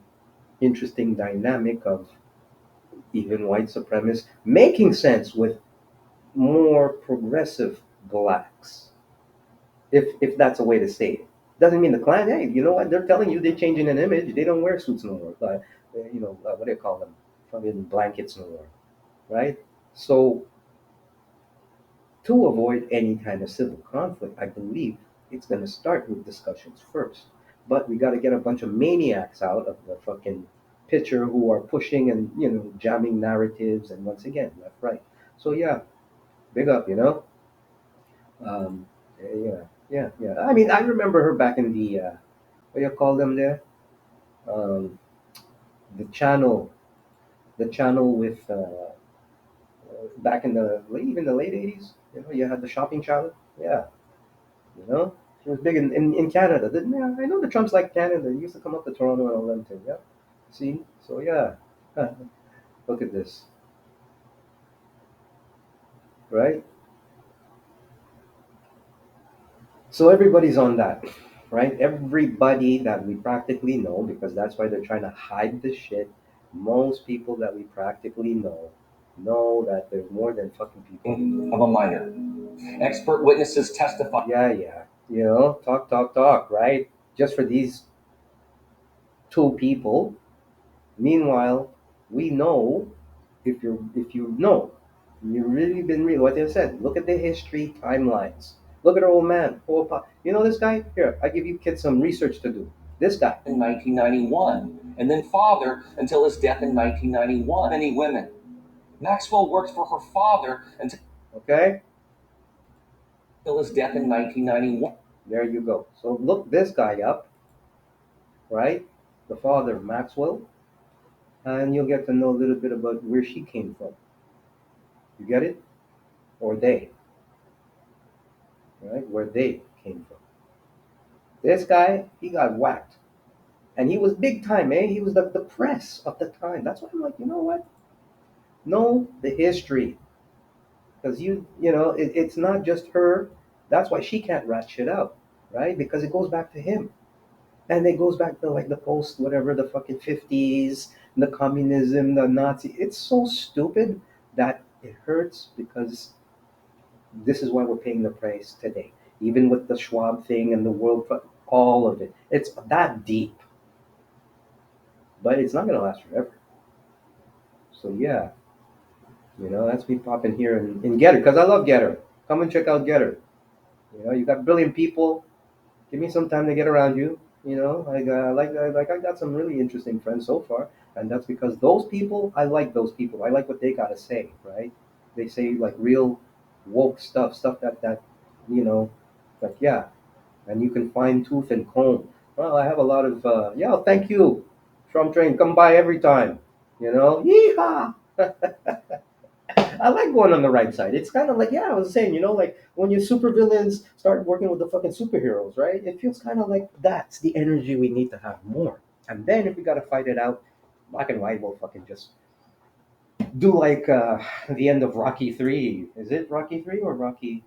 interesting dynamic of even white supremacists making sense with more progressive blacks, if that's a way to say it. Doesn't mean the Klan. Hey, you know what? They're telling you they're changing an image. They don't wear suits no more. What do you call them? Fucking blankets no more, right? So to avoid any kind of civil conflict, I believe it's going to start with discussions first. But we got to get a bunch of maniacs out of the fucking picture who are pushing and jamming narratives, and once again left right. So yeah, big up, Um, yeah, yeah. I mean, I remember her back in the what do you call them there? Um, the channel, with back in even the late '80s. You had the shopping channel. Yeah, she was big in Canada, didn't yeah? I know the Trumps like Canada. They used to come up to Toronto and all them too. Yeah, see, so yeah, look at this, right? So everybody's on that, right? Everybody that we practically know, because that's why they're trying to hide the shit. Most people that we practically know that there's more than fucking people. Of a minor. Expert witnesses testify. Yeah, yeah. Talk, talk, talk, right? Just for these two people. Meanwhile, we know, if you know, you've really been real. What they said. Look at the history timelines. Look at our old man. This guy? Here, I give you kids some research to do. This guy. In 1991, and then father until his death in 1991. Many women. Maxwell worked for her father until okay, his death in 1991. There you go. So look this guy up, right? The father, Maxwell, and you'll get to know a little bit about where she came from. You get it? Or they, right? Where they came from. This guy, he got whacked. And he was big time, eh? He was the press of the time. That's why I'm like, you know what? Know the history. Because it's not just her. That's why she can't rat shit out, right? Because it goes back to him. And it goes back to like the post, whatever, the fucking 50s, the communism, the Nazi. It's so stupid that it hurts because this is why we're paying the price today. Even with the Schwab thing and the all of it. It's that deep, but it's not going to last forever. So, yeah, that's me popping here in Getter because I love Getter. Come and check out Getter. You got brilliant people. Give me some time to get around you. I got some really interesting friends so far, and that's because those people, I like those people. I like what they got to say, right? They say like real woke stuff that you know, like yeah, and you can fine tooth and comb. Well, I have a lot of yeah. Thank you, Trump train. Come by every time. Yeehaw! I like going on the right side. It's kind of like yeah, I was saying, like when you supervillains start working with the fucking superheroes, right? It feels kind of like that's the energy we need to have more. And then if we gotta fight it out, black and white will fucking just do like the end of Rocky Three. Is it Rocky Three or Rocky?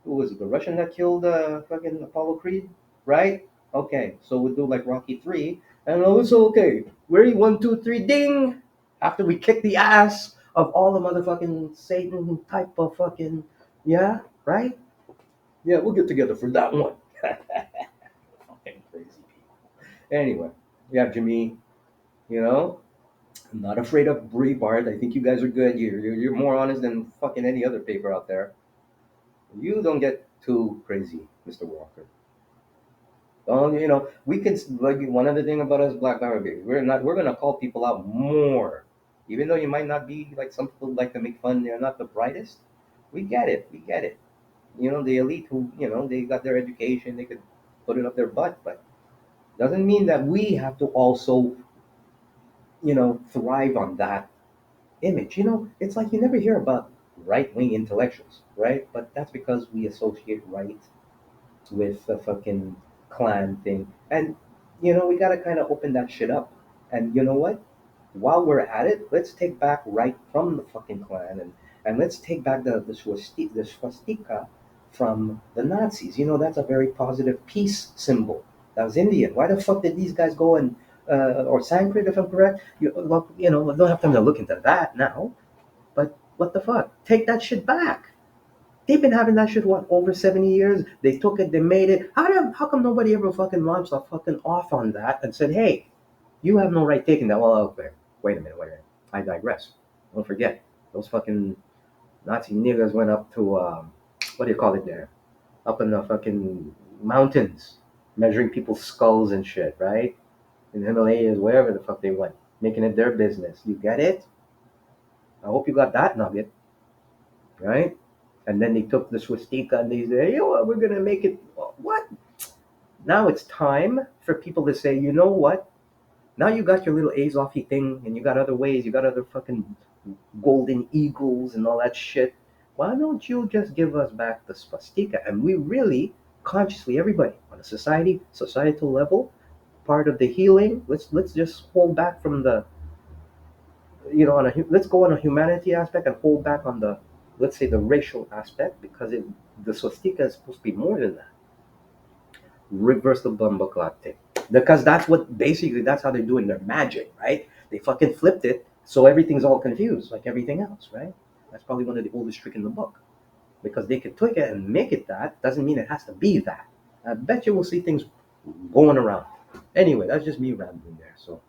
Who was it? The Russian that killed fucking Apollo Creed, right? Okay, so we'll do like Rocky Three, and also okay, ready? One, two, three, ding! After we kick the ass of all the motherfucking Satan type of fucking yeah, right? Yeah, we'll get together for that one. Fucking crazy people. Anyway, yeah, Jimmy, you know, I'm not afraid of Breitbart. I think you guys are good. You're more honest than fucking any other paper out there. You don't get too crazy, Mr. Walker. We can like one other thing about us black Arabics. We're gonna call people out more, even though you might not be like some people like to make fun. They're not the brightest. We get it. We get it. The elite who they got their education, they could put it up their butt, but doesn't mean that we have to also thrive on that image. It's like you never hear about right wing intellectuals, right? But that's because we associate right with the fucking clan thing. And we gotta kind of open that shit up. And you know what? While we're at it, let's take back right from the fucking clan, and let's take back the swastika from the Nazis. That's a very positive peace symbol. That was Indian. Why the fuck did these guys go and or Sanskrit, if I'm correct? Look, I don't have time to look into that now. But what the fuck? Take that shit back. They've been having that shit what over 70 years. They took it, they made it. How come nobody ever fucking launched a fucking off on that and said, hey, you have no right taking that? Well, okay, wait a minute. I digress. Don't forget, those fucking Nazi niggas went up to what do you call it there? Up in the fucking mountains, measuring people's skulls and shit, right? In the Himalayas, wherever the fuck they went, making it their business. You get it? I hope you got that nugget, right? And then they took the swastika and they said, you know what, we're gonna make it what? Now it's time for people to say, you know what? Now you got your little Azoffy thing and you got other ways, you got other fucking golden eagles and all that shit. Why don't you just give us back the swastika? And we really consciously, everybody on a societal level, part of the healing. Let's just hold back from the let's go on a humanity aspect and hold back on the, let's say, the racial aspect, because the swastika is supposed to be more than that. Reverse the bumbaklate, because that's how they're doing their magic, right? They fucking flipped it so everything's all confused like everything else, right? That's probably one of the oldest trick in the book, because they could take it and make it that doesn't mean it has to be that. I bet you we'll see things going around. Anyway, that's just me rambling there. So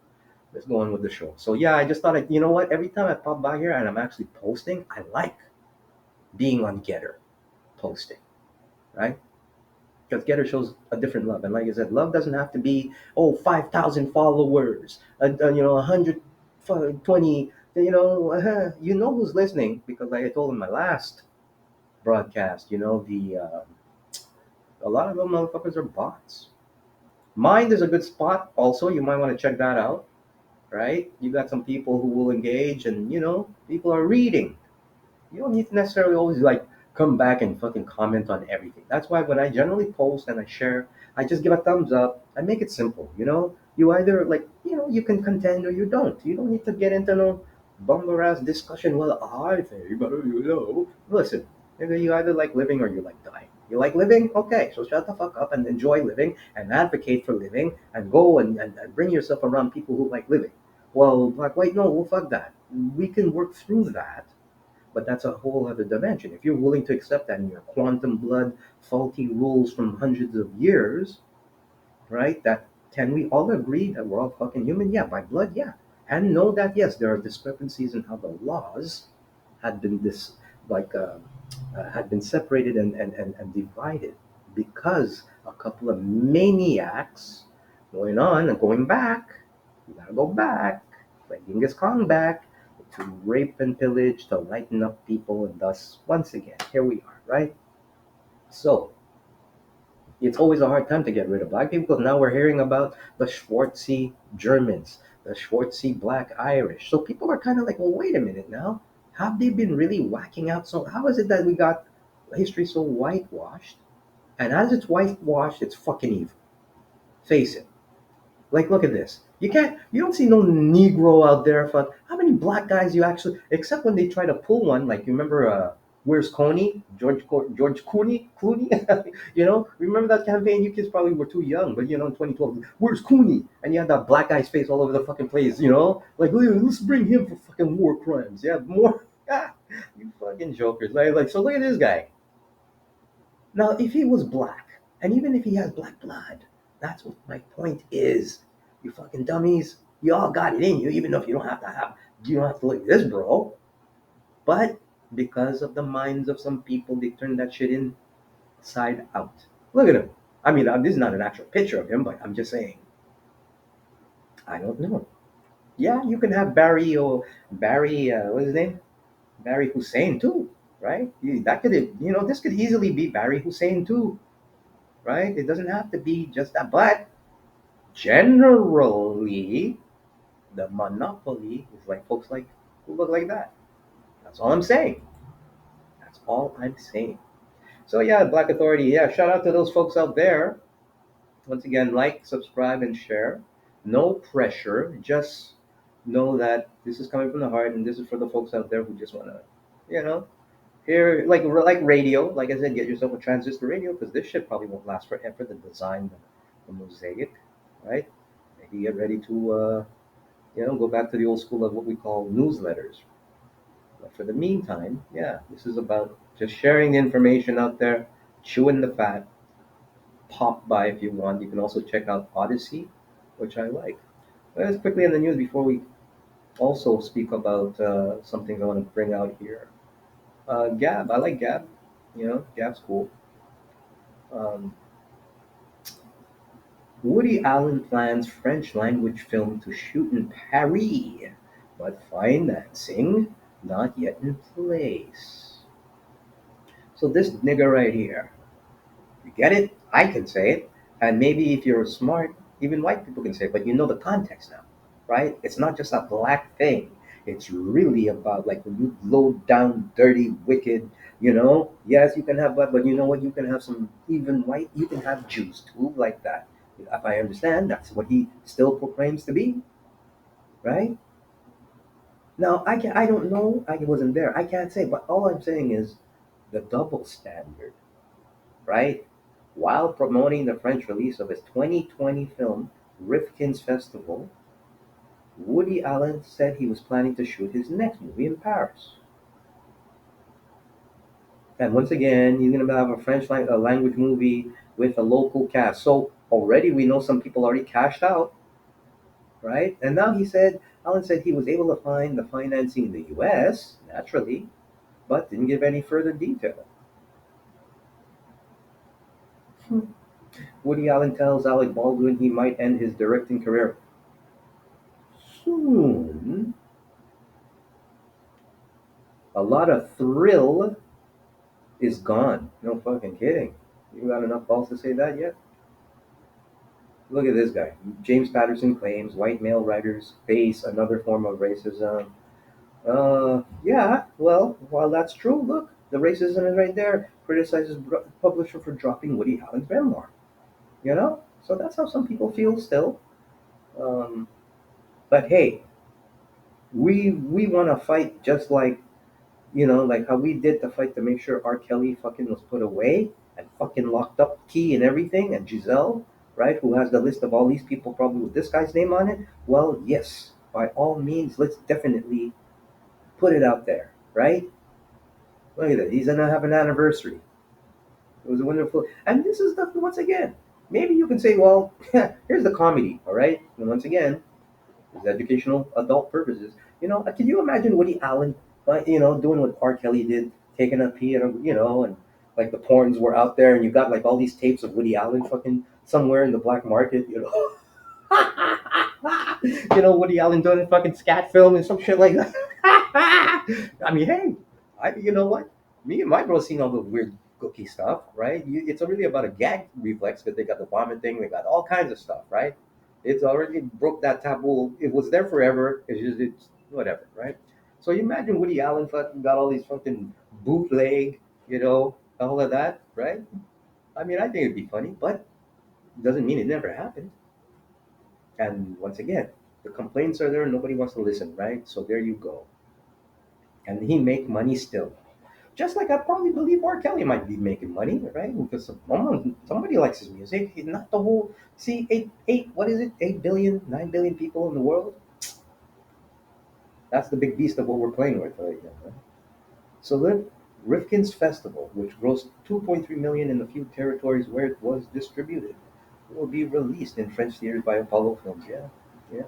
let's go on with the show. So yeah, I just thought, you know what? Every time I pop by here and I'm actually posting, I like being on Getter posting, right? Because Getter shows a different love, and like I said, love doesn't have to be 5,000 followers, 120. You know who's listening, because like I told in my last broadcast, a lot of them motherfuckers are bots. Mind is a good spot. Also, you might want to check that out, right? You got some people who will engage, and people are reading. You don't need to necessarily always like come back and fucking comment on everything. That's why when I generally post and I share, I just give a thumbs up. I make it simple. You either like, you can contend or you don't. You don't need to get into no bummer ass discussion. Well, I think, but listen, nigga, you either like living or you like dying. You like living? Okay, so shut the fuck up and enjoy living and advocate for living and go and bring yourself around people who like living. Well, like, wait, no, well, fuck that. We can work through that, but that's a whole other dimension. If you're willing to accept that in your quantum blood faulty rules from hundreds of years, right? That can we all agree that we're all fucking human? Yeah, by blood, yeah. And know that yes, there are discrepancies in how the laws had been had been separated and divided, because a couple of maniacs going on and going back. You gotta go back, like Genghis Khan back, to rape and pillage, to lighten up people, and thus once again here we are, right? So it's always a hard time to get rid of black people, because now we're hearing about the Schwartzy Germans, the Schwartzy Black Irish. So people are kind of like, well, wait a minute now. Have they been really whacking out? So how is it that we got history so whitewashed? And as it's whitewashed, it's fucking evil. Face it. Like, look at this. You don't see no Negro out there. Fuck. How many black guys you actually, except when they try to pull one, like, you remember, Where's Coney? George Clooney? Remember that campaign? You kids probably were too young, but in 2012, where's Cooney? And you had that black guy's face all over the fucking place, Like, let's bring him for fucking war crimes. Yeah, more. You fucking jokers. Like, so look at this guy. Now, if he was black, and even if he has black blood, that's what my point is. You fucking dummies, you all got it in you, even though you don't have to look like this, bro. But because of the minds of some people, they turn that shit inside out. Look at him. I mean, this is not an actual picture of him, but I'm just saying. I don't know. Yeah, you can have Barry, what's his name? Barry Hussein too, right? That could, this could easily be Barry Hussein too, right? It doesn't have to be just that. But generally, the monopoly is like folks like who look like that. That's all I'm saying. That's all I'm saying. So yeah, Black Authority. Yeah, shout out to those folks out there. Once again, like, subscribe, and share. No pressure. Just know that this is coming from the heart, and this is for the folks out there who just wanna, you know, hear like radio. Like I said, get yourself a transistor radio because this shit probably won't last forever. The design, the mosaic, right? Maybe get ready to, go back to the old school of what we call newsletters. But for the meantime, yeah, this is about just sharing the information out there, chewing the fat. Pop by if you want. You can also check out Odyssey, which I like. Let's quickly in the news before we also speak about something I want to bring out here. Gab, I like Gab. Gab's cool. Um, Woody Allen plans French language film to shoot in Paris, but financing not yet in place. So this nigga right here, you get it? I can say it. And maybe if you're smart, even white people can say it, but you know the context now, right? It's not just a black thing. It's really about like when you low down, dirty, wicked, yes, you can have black, but you know what? You can have some even white, you can have Jews too, like that. If I understand, that's what he still proclaims to be, right? Now, I don't know. I wasn't there. I can't say, but all I'm saying is the double standard, right? While promoting the French release of his 2020 film Rifkin's Festival, Woody Allen said he was planning to shoot his next movie in Paris. And once again, he's going to have a French language movie with a local cast. So already we know some people already cashed out, right? And now Allen said he was able to find the financing in the US, naturally, but didn't give any further detail. Woody Allen tells Alec Baldwin he might end his directing career soon. A lot of thrill is gone. No fucking kidding. You got enough balls to say that yet? Look at this guy. James Patterson claims white male writers face another form of racism. Yeah, well, while that's true, look, the racism is right there. Criticizes publisher for dropping Woody Allen's memoir. So that's how some people feel still. Um, but hey, we want to fight just like like how we did the fight to make sure R. Kelly fucking was put away and fucking locked up, Key and everything, and Giselle, right, who has the list of all these people probably with this guy's name on it. Well, yes, by all means, let's definitely put it out there, right? Look at that. He's gonna have an anniversary. It was a wonderful, and this is the once again. Maybe you can say, well, here's the comedy, all right? And once again, it's educational, adult purposes. Can you imagine Woody Allen, doing what R. Kelly did, taking a pee, and like the porns were out there, and you got like all these tapes of Woody Allen fucking somewhere in the black market, Woody Allen doing a fucking scat film and some shit like that. I mean, hey, you know what? Me and my bro seen all the weird cookie stuff, right? It's really about a gag reflex because they got the vomit thing, they got all kinds of stuff, right? It's already broke that taboo. It was there forever. It's whatever, right? So you imagine Woody Allen fucking got all these fucking bootleg, all of that, right? I mean, I think it'd be funny, but it doesn't mean it never happened. And once again, the complaints are there. Nobody wants to listen, right? So there you go. And he make money still. Just like I probably believe R. Kelly might be making money, right? Because somebody likes his music. Not the whole. See, what is it? 8 billion, 9 billion people in the world. That's the big beast of what we're playing with right now. Right? So then, Rifkin's Festival, which grossed 2.3 million in the few territories where it was distributed, will be released in French theaters by Apollo Films. Yeah, yeah.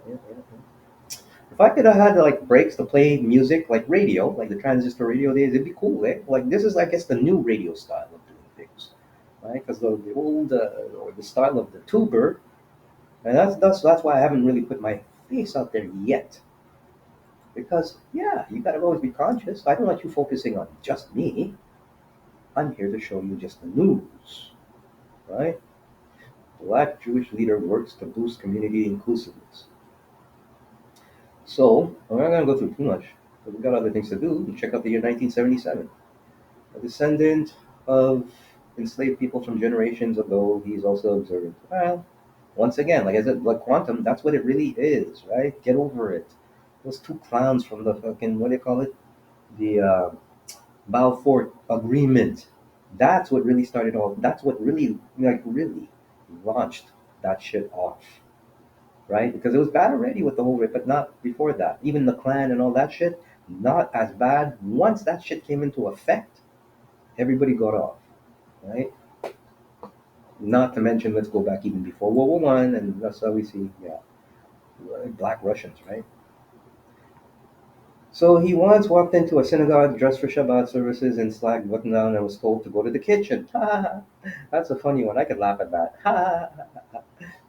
If I could have had like breaks to play music like radio, like the transistor radio days, it'd be cool, eh? Like this is, I guess, the new radio style of doing things, right? Because the old or the style of the tuber, and that's why I haven't really put my face out there yet. Because yeah, you gotta always be conscious. I don't want you focusing on just me. I'm here to show you just the news, right? Black Jewish leader works to boost community inclusiveness. So we're not gonna go through too much. But we got other things to do. Check out the year 1977. A descendant of enslaved people from generations ago. He's also observed. Well, once again, like I said, like quantum, that's what it really is, right? Get over it. Those two clowns from the fucking, what do you call it? The Balfour Agreement. That's what really started all. That's what really, like, really launched that shit off, right? Because it was bad already with the whole rape, but not before that. Even the Klan and all that shit, not as bad. Once that shit came into effect, everybody got off, right? Not to mention, let's go back even before World War I, and that's how we see, yeah, Black Russians, right? So he once walked into a synagogue dressed for Shabbat services in slack button down and was told to go to the kitchen. That's a funny one. I could laugh at that.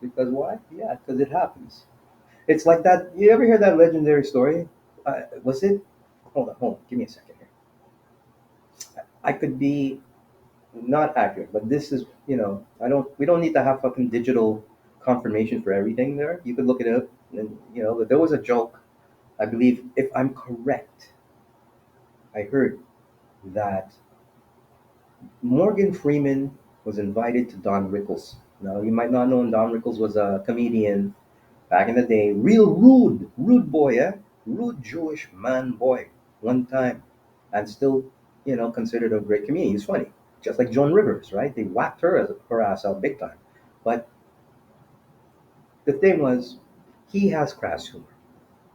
Because why? Yeah, because it happens. It's like that. You ever hear that legendary story? Was it? Hold on. Give me a second here. I could be not accurate, but this is, I don't. We don't need to have fucking digital confirmation for everything. There, you could look it up, and there was a joke. I believe, if I'm correct, I heard that Morgan Freeman was invited to Don Rickles. Now, you might not know him. Don Rickles was a comedian back in the day. Real rude boy, eh? Rude Jewish man boy, one time. And still, considered a great comedian. He's funny. Just like Joan Rivers, right? They whacked her ass out big time. But the thing was, he has crass humor.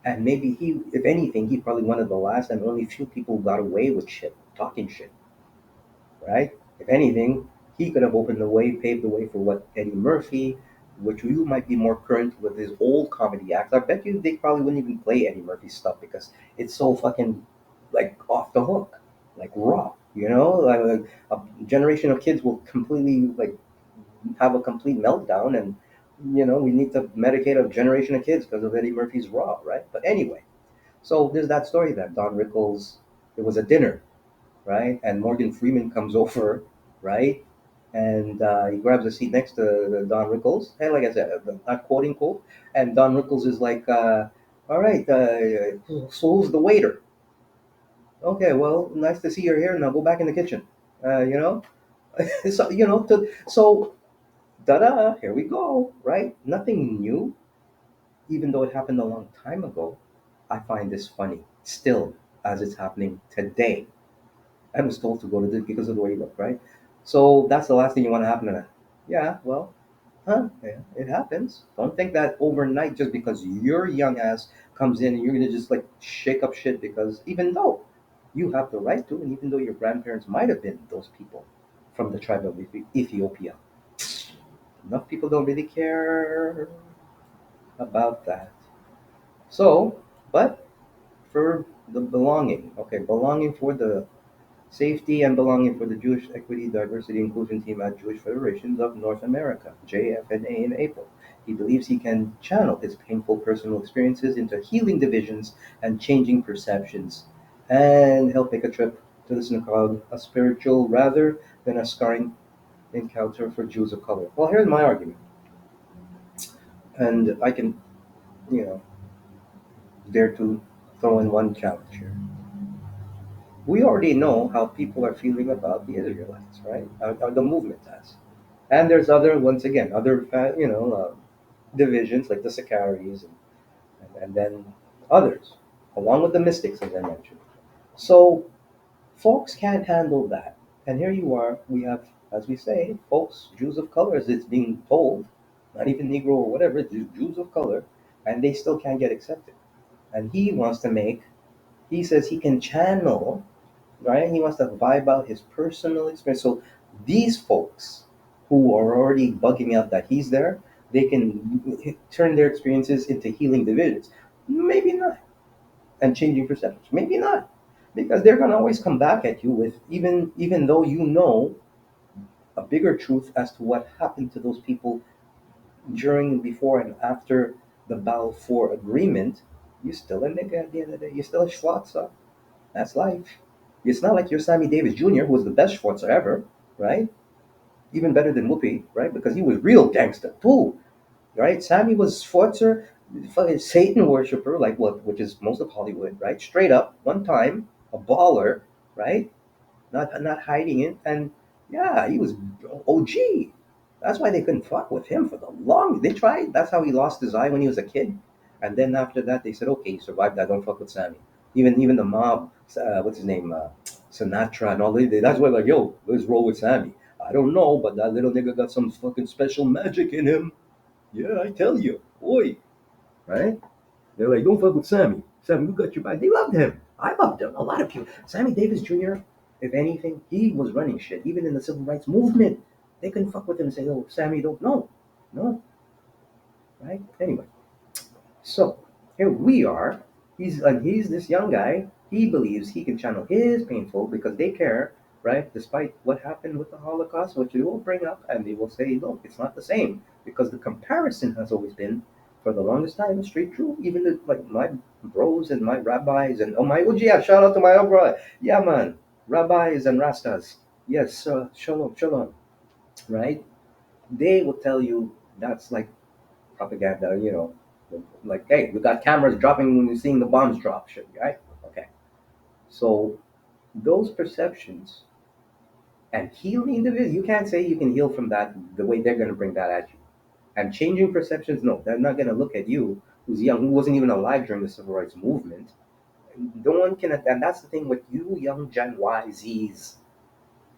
And maybe he, if anything, he probably one of the last and only few people who got away with shit, talking shit, right? If anything, he could have opened the way, paved the way for what Eddie Murphy, which you might be more current with his old comedy acts. I bet you they probably wouldn't even play Eddie Murphy stuff because it's so fucking like off the hook, like raw. Like a generation of kids will completely like have a complete meltdown, and we need to medicate a generation of kids because of Eddie Murphy's raw, right? But anyway, so there's that story that Don Rickles. It was a dinner, right? And Morgan Freeman comes over, right? And he grabs a seat next to Don Rickles. And like I said, not quoting quote. And Don Rickles is like, all right, so who's the waiter? Okay, well, nice to see you're here. Now go back in the kitchen. Uh, you know, so da-da, here we go, right? Nothing new, even though it happened a long time ago. I find this funny still as it's happening today. I was told to go to this because of the way he looked, right? So that's the last thing you want to happen to that. Yeah, well, yeah, it happens. Don't think that overnight just because your young ass comes in and you're gonna just like shake up shit because even though you have the right to, and even though your grandparents might have been those people from the tribe of Ethiopia, enough people don't really care about that. So, but for the belonging, okay, belonging for the safety and belonging for the Jewish Equity, Diversity, Inclusion Team at Jewish Federations of North America, JFNA, in April. He believes he can channel his painful personal experiences into healing divisions and changing perceptions, and help make a trip to the synagogue a spiritual rather than a scarring encounter for Jews of color. Well, here's my argument, and I can, you know, dare to throw in one challenge here. We already know how people are feeling about the Israelites, right? How the movement has. And there's other, once again, other, divisions like the Sicari's and then others, along with the mystics, as I mentioned. So folks can't handle that. And here you are, we have, as we say, folks, Jews of color, as it's being told, not even Negro or whatever, Jews of color, and they still can't get accepted. And he wants to make, he says he can channel, right? He wants to vibe out his personal experience. So these folks who are already bugging out that he's there, they can turn their experiences into healing divisions. Maybe not. And changing perceptions. Maybe not. Because they're gonna always come back at you with even though you know a bigger truth as to what happened to those people during, before, and after the Balfour Agreement, you're still a nigga at the end of the day. You're still a schwarzer. That's life. It's not like you're Sammy Davis Jr., who was the best Schwarzer ever, right? Even better than Whoopi, right? Because he was real gangster too, right? Sammy was Schwarzer, fucking Satan worshiper, like what, which is most of Hollywood, right? Straight up, one time, a baller, right? Not hiding it, and Yeah, he was OG. That's why they couldn't fuck with him for the long. They tried. That's how he lost his eye when he was a kid. And then after that, they said, "Okay, you survived that. Don't fuck with Sammy." Even the mob, what's his name, Sinatra, and all they. That's why like, yo, let's roll with Sammy. I don't know, but that little nigga got some fucking special magic in him. Yeah, I tell you, boy. Right? They're like, don't fuck with Sammy. Sammy, we got your back. They loved him. I loved him. A lot of people. Sammy Davis Jr., if anything, he was running shit. Even in the civil rights movement, they couldn't fuck with him and say, oh, Sammy, don't. No. No. Right? Anyway. So, here we are. He's this young guy. He believes he can channel his painful because they care, right? Despite what happened with the Holocaust, which they will bring up and they will say, look, it's not the same because the comparison has always been, for the longest time, straight true. Even like my bros and my rabbis and oh my, oh yeah, shout out to my bro, yeah man, rabbis and rastas, yes, shalom, shalom, right? They will tell you that's like propaganda, like, hey, we got cameras dropping when you're seeing the bombs drop, shit, right? Okay. So those perceptions and healing individuals, you can't say you can heal from that the way they're going to bring that at you. And changing perceptions, no, they're not going to look at you, who's young, who wasn't even alive during the civil rights movement. No one can, and that's the thing with you, young Gen Y Zs.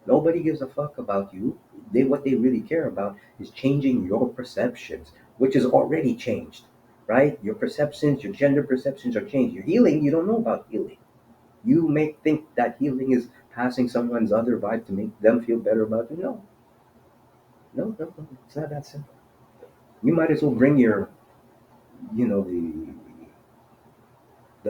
Nobody gives a fuck about you. What they really care about is changing your perceptions, which is already changed, right? Your perceptions, your gender perceptions are changed. Your healing, you don't know about healing. You may think that healing is passing someone's other vibe to make them feel better about you. No, no, no, no. It's not that simple. You might as well bring your, the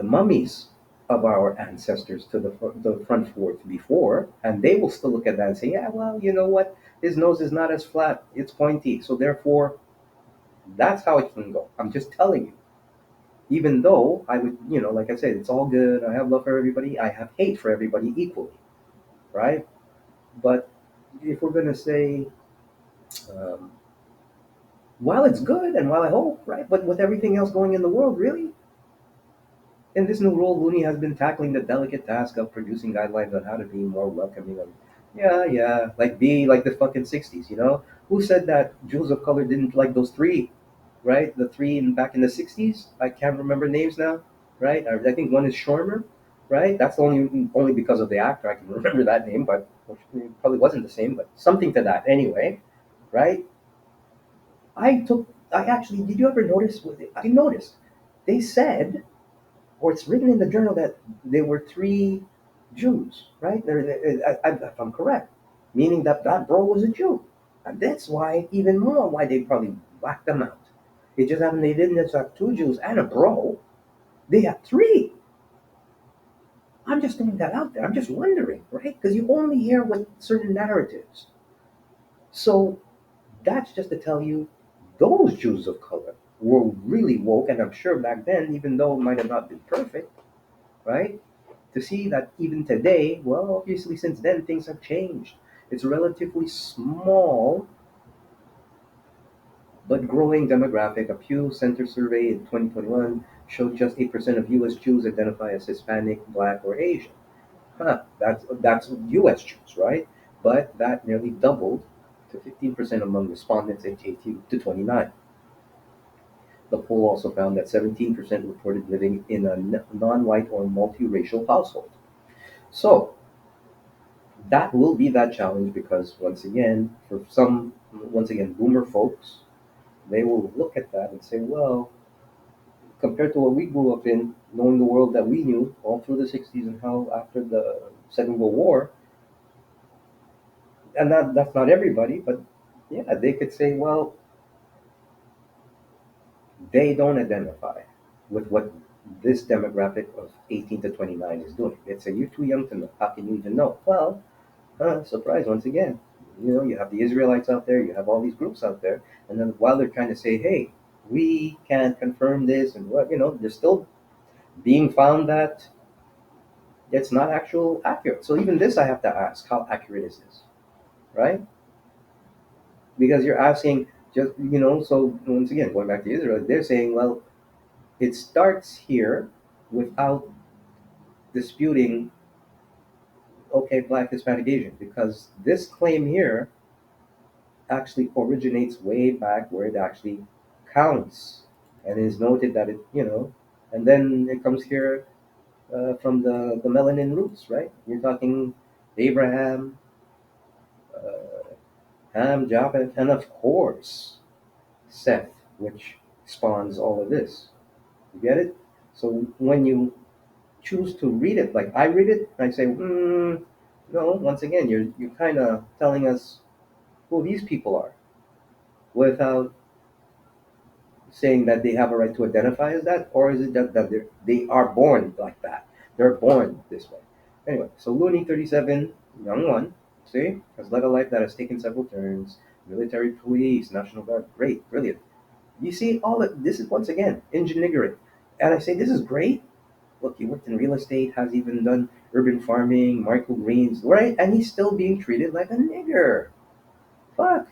mummies of our ancestors to the front fort before, and they will still look at that and say, yeah, well, you know what? His nose is not as flat; it's pointy. So therefore, that's how it can go. I'm just telling you. Even though I would, like I said, it's all good. I have love for everybody. I have hate for everybody equally, right? But if we're gonna say, um, while it's good and while I hope, right? But with everything else going in the world, really, in this new role, Looney has been tackling the delicate task of producing guidelines on how to be more welcoming. Yeah, yeah, like be like the fucking '60s, you know? Who said that Jews of color didn't like those three, right? The three back in the '60s. I can't remember names now, right? I think one is Schormer, right? That's only because of the actor I can remember that name, but it probably wasn't the same, but something to that anyway, right? I actually, did you ever notice? I noticed they said, or it's written in the journal that there were three Jews, right? If I'm correct, meaning that that bro was a Jew, and that's why even more why they probably whacked them out. It just happened they didn't just have two Jews and a bro; they had three. I'm just throwing that out there. I'm just wondering, right? Because you only hear with certain narratives. So that's just to tell you, those Jews of color were really woke, and I'm sure back then, even though it might have not been perfect, right? To see that even today, well, obviously since then things have changed. It's a relatively small but growing demographic. A Pew Center survey in 2021 showed just 8% of U.S. Jews identify as Hispanic, Black, or Asian. Huh, that's U.S. Jews, right? But that nearly doubled to 15% among respondents aged 18 to 29. The poll also found that 17% reported living in a non-white or multiracial household. So that will be that challenge because once again, boomer folks, they will look at that and say, well, compared to what we grew up in, knowing the world that we knew all through the '60s and how after the Second World War, and that's not everybody, but yeah, they could say, well, they don't identify with what this demographic of 18 to 29 is doing. They'd say, you're too young to know. How can you even know? Well, surprise once again. You have the Israelites out there, you have all these groups out there, and then while they're trying to say, hey, we can't confirm this, and what, they're still being found that it's not actual accurate. So even this, I have to ask, how accurate is this, right? Because you're asking, just so once again, going back to Israel, they're saying, well, it starts here without disputing Okay, Black, Hispanic, Asian, because this claim here actually originates way back where it actually counts, and it is noted that and then it comes here from the melanin roots, right? You're talking Abraham, uh, Ham, Japheth, and of course Seth, which spawns all of this. You get it? So when you choose to read it, like I read it, I say, no. Once again, you're kind of telling us who these people are without saying that they have a right to identify as that, or is it that they are born like that? They're born this way. Anyway, so Looney 37, young one, see, has led a life that has taken several turns. Military, police, National Guard, great, brilliant. You see, all of this is once again engineering, and I say this is great. Look, he worked in real estate, has even done urban farming, microgreens, right? And he's still being treated like a nigger. Fuck.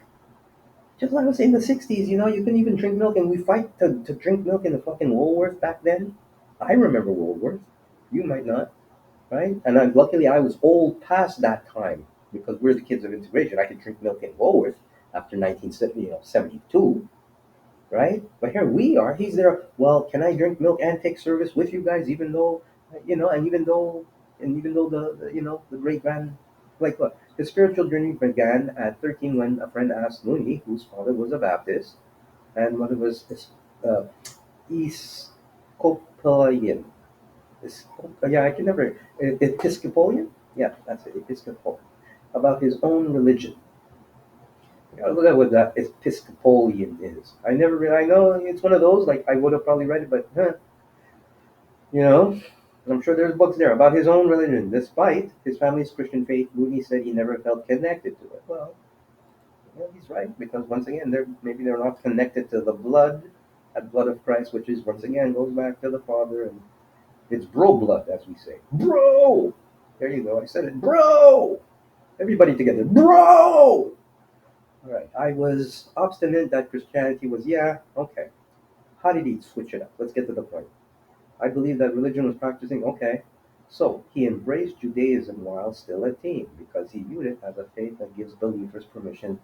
Just like I was saying in the 60s, you couldn't even drink milk, and we fight to drink milk in the fucking Woolworth back then. I remember Woolworth. You might not, right? And luckily, I was old past that time because we're the kids of integration. I could drink milk in Woolworth after 1972, right? But here we are. He's there. Well, can I drink milk and take service with you guys, even though, and even though the great grand, like what? His spiritual journey began at 13 when a friend asked Looney, whose father was a Baptist and mother was uh, Episcopalian. Yeah, I can never. Episcopalian? Yeah, that's it. Episcopal. About his own religion. You gotta look at what that Episcopalian is. I never really, I know it's one of those, like, I would have probably read it, but, you know, I'm sure there's books there about his own religion. Despite his family's Christian faith, Mooney said he never felt connected to it. Well, yeah, he's right, because once again, maybe they're not connected to the blood, that blood of Christ, which is, once again, goes back to the Father, and it's bro blood, as we say. Bro! There you go, I said it. Bro! Everybody together. Bro! All right. I was obstinate that Christianity was, yeah, okay. How did he switch it up? Let's get to the point. I believe that religion was practicing, okay. So he embraced Judaism while still a teen because he viewed it as a faith that gives believers permission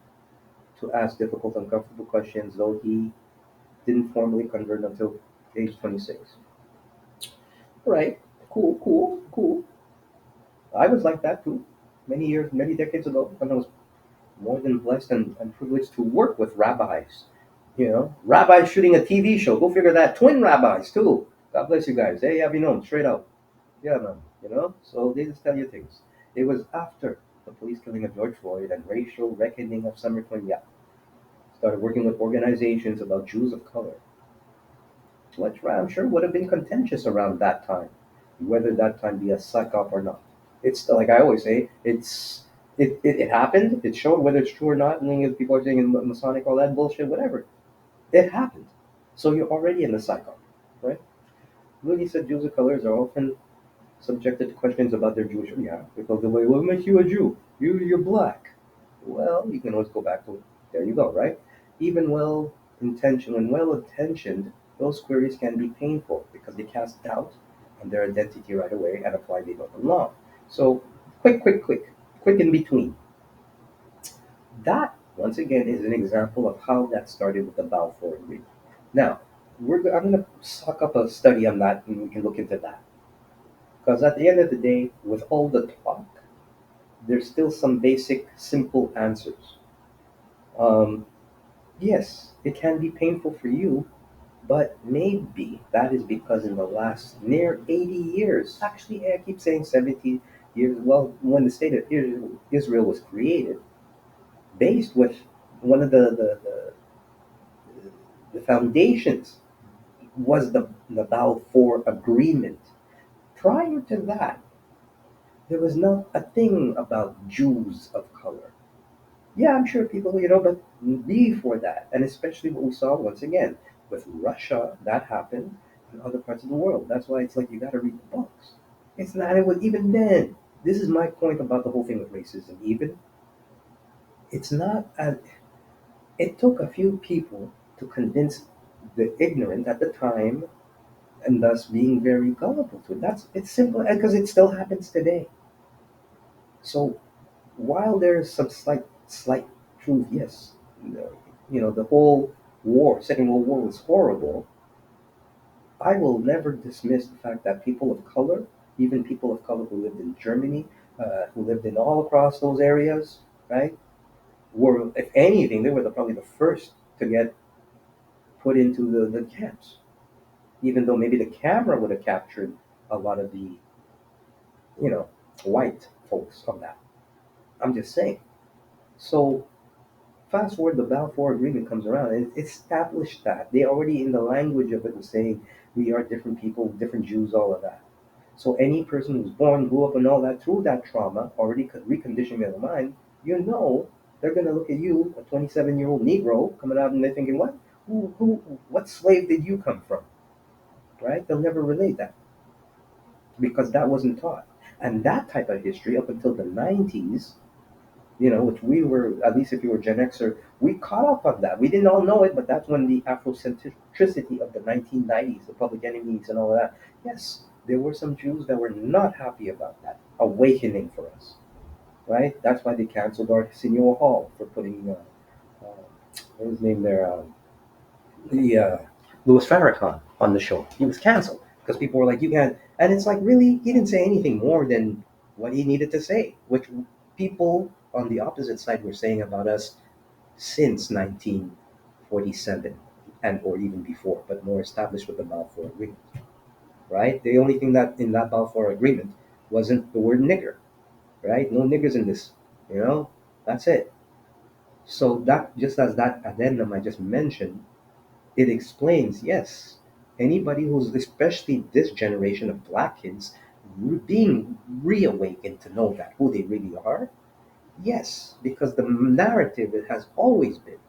to ask difficult, uncomfortable questions, though he didn't formally convert until age 26. All right. Cool, cool, cool. I was like that too. Many years, many decades ago, when I was more than blessed and privileged to work with rabbis. Rabbis shooting a TV show. Go figure that. Twin rabbis too. God bless you guys. Hey, have you known? Straight up. Yeah, man. So they just tell you things. It was after the police killing of George Floyd and racial reckoning of Summer 20. Yeah, started working with organizations about Jews of color, which I'm sure would have been contentious around that time, whether that time be a suck up or not. It's still, like I always say, it happened. It showed whether it's true or not. And then people are saying in Masonic, all that bullshit, whatever. It happened. So you're already in the cycle, right? Looney said Jews of colors are often subjected to questions about their Jewish. Yeah, because the way, what makes you a Jew? You're black. Well, you can always go back to it. There you go, right? Even when well intentioned, those queries can be painful because they cast doubt on their identity right away and apply they don't belong. So quick in between. That, once again, is an example of how that started with the Balfour Agreement. Now, I'm going to suck up a study on that and we can look into that. Because at the end of the day, with all the talk, there's still some basic, simple answers. Um, yes, it can be painful for you, but maybe that is because in the last near 80 years, actually, I keep saying 70 years, well, when the state of Israel was created, based with one of the foundations was the Balfour Agreement. Prior to that, there was not a thing about Jews of color. Yeah, I'm sure people, but before that, and especially what we saw once again with Russia, that happened in other parts of the world. That's why it's like you got to read the books. It's not, it was even then. This is my point about the whole thing with racism. Even it's not as it took a few people to convince the ignorant at the time, and thus being very gullible to it. It's simple because it still happens today. So while there's some slight truth, yes, the whole war, Second World War was horrible. I will never dismiss the fact that people of color, even people of color who lived in Germany, who lived in all across those areas, right, were, if anything, they were probably the first to get put into the camps. Even though maybe the camera would have captured a lot of the, you know, white folks on that. I'm just saying. So fast forward, the Balfour Agreement comes around and it established that. They already, in the language of it, was saying we are different people, different Jews, all of that. So any person who's born, grew up, and all that through that trauma, already reconditioning their mind, they're going to look at you, a 27-year-old Negro, coming out and they're thinking, what slave did you come from? Right? They'll never relate that because that wasn't taught. And that type of history up until the 90s, which we were, at least if you were Gen Xer, we caught up on that. We didn't all know it, but that's when the Afrocentricity of the 1990s, the Public Enemies and all of that. Yes, there were some Jews that were not happy about that awakening for us, right? That's why they canceled Arsenio Hall for putting, what was his name there? The Louis Farrakhan on the show. He was canceled because people were like, "You can't." And it's like, really, he didn't say anything more than what he needed to say, which people on the opposite side were saying about us since 1947 and or even before, but more established with the Balfour Agreement. Right? The only thing that in that Balfour Agreement wasn't the word nigger. Right? No niggers in this. That's it. So that, just as that addendum I just mentioned, it explains, yes, anybody who's, especially this generation of black kids, being reawakened to know that who they really are. Yes, because the narrative, it has always been,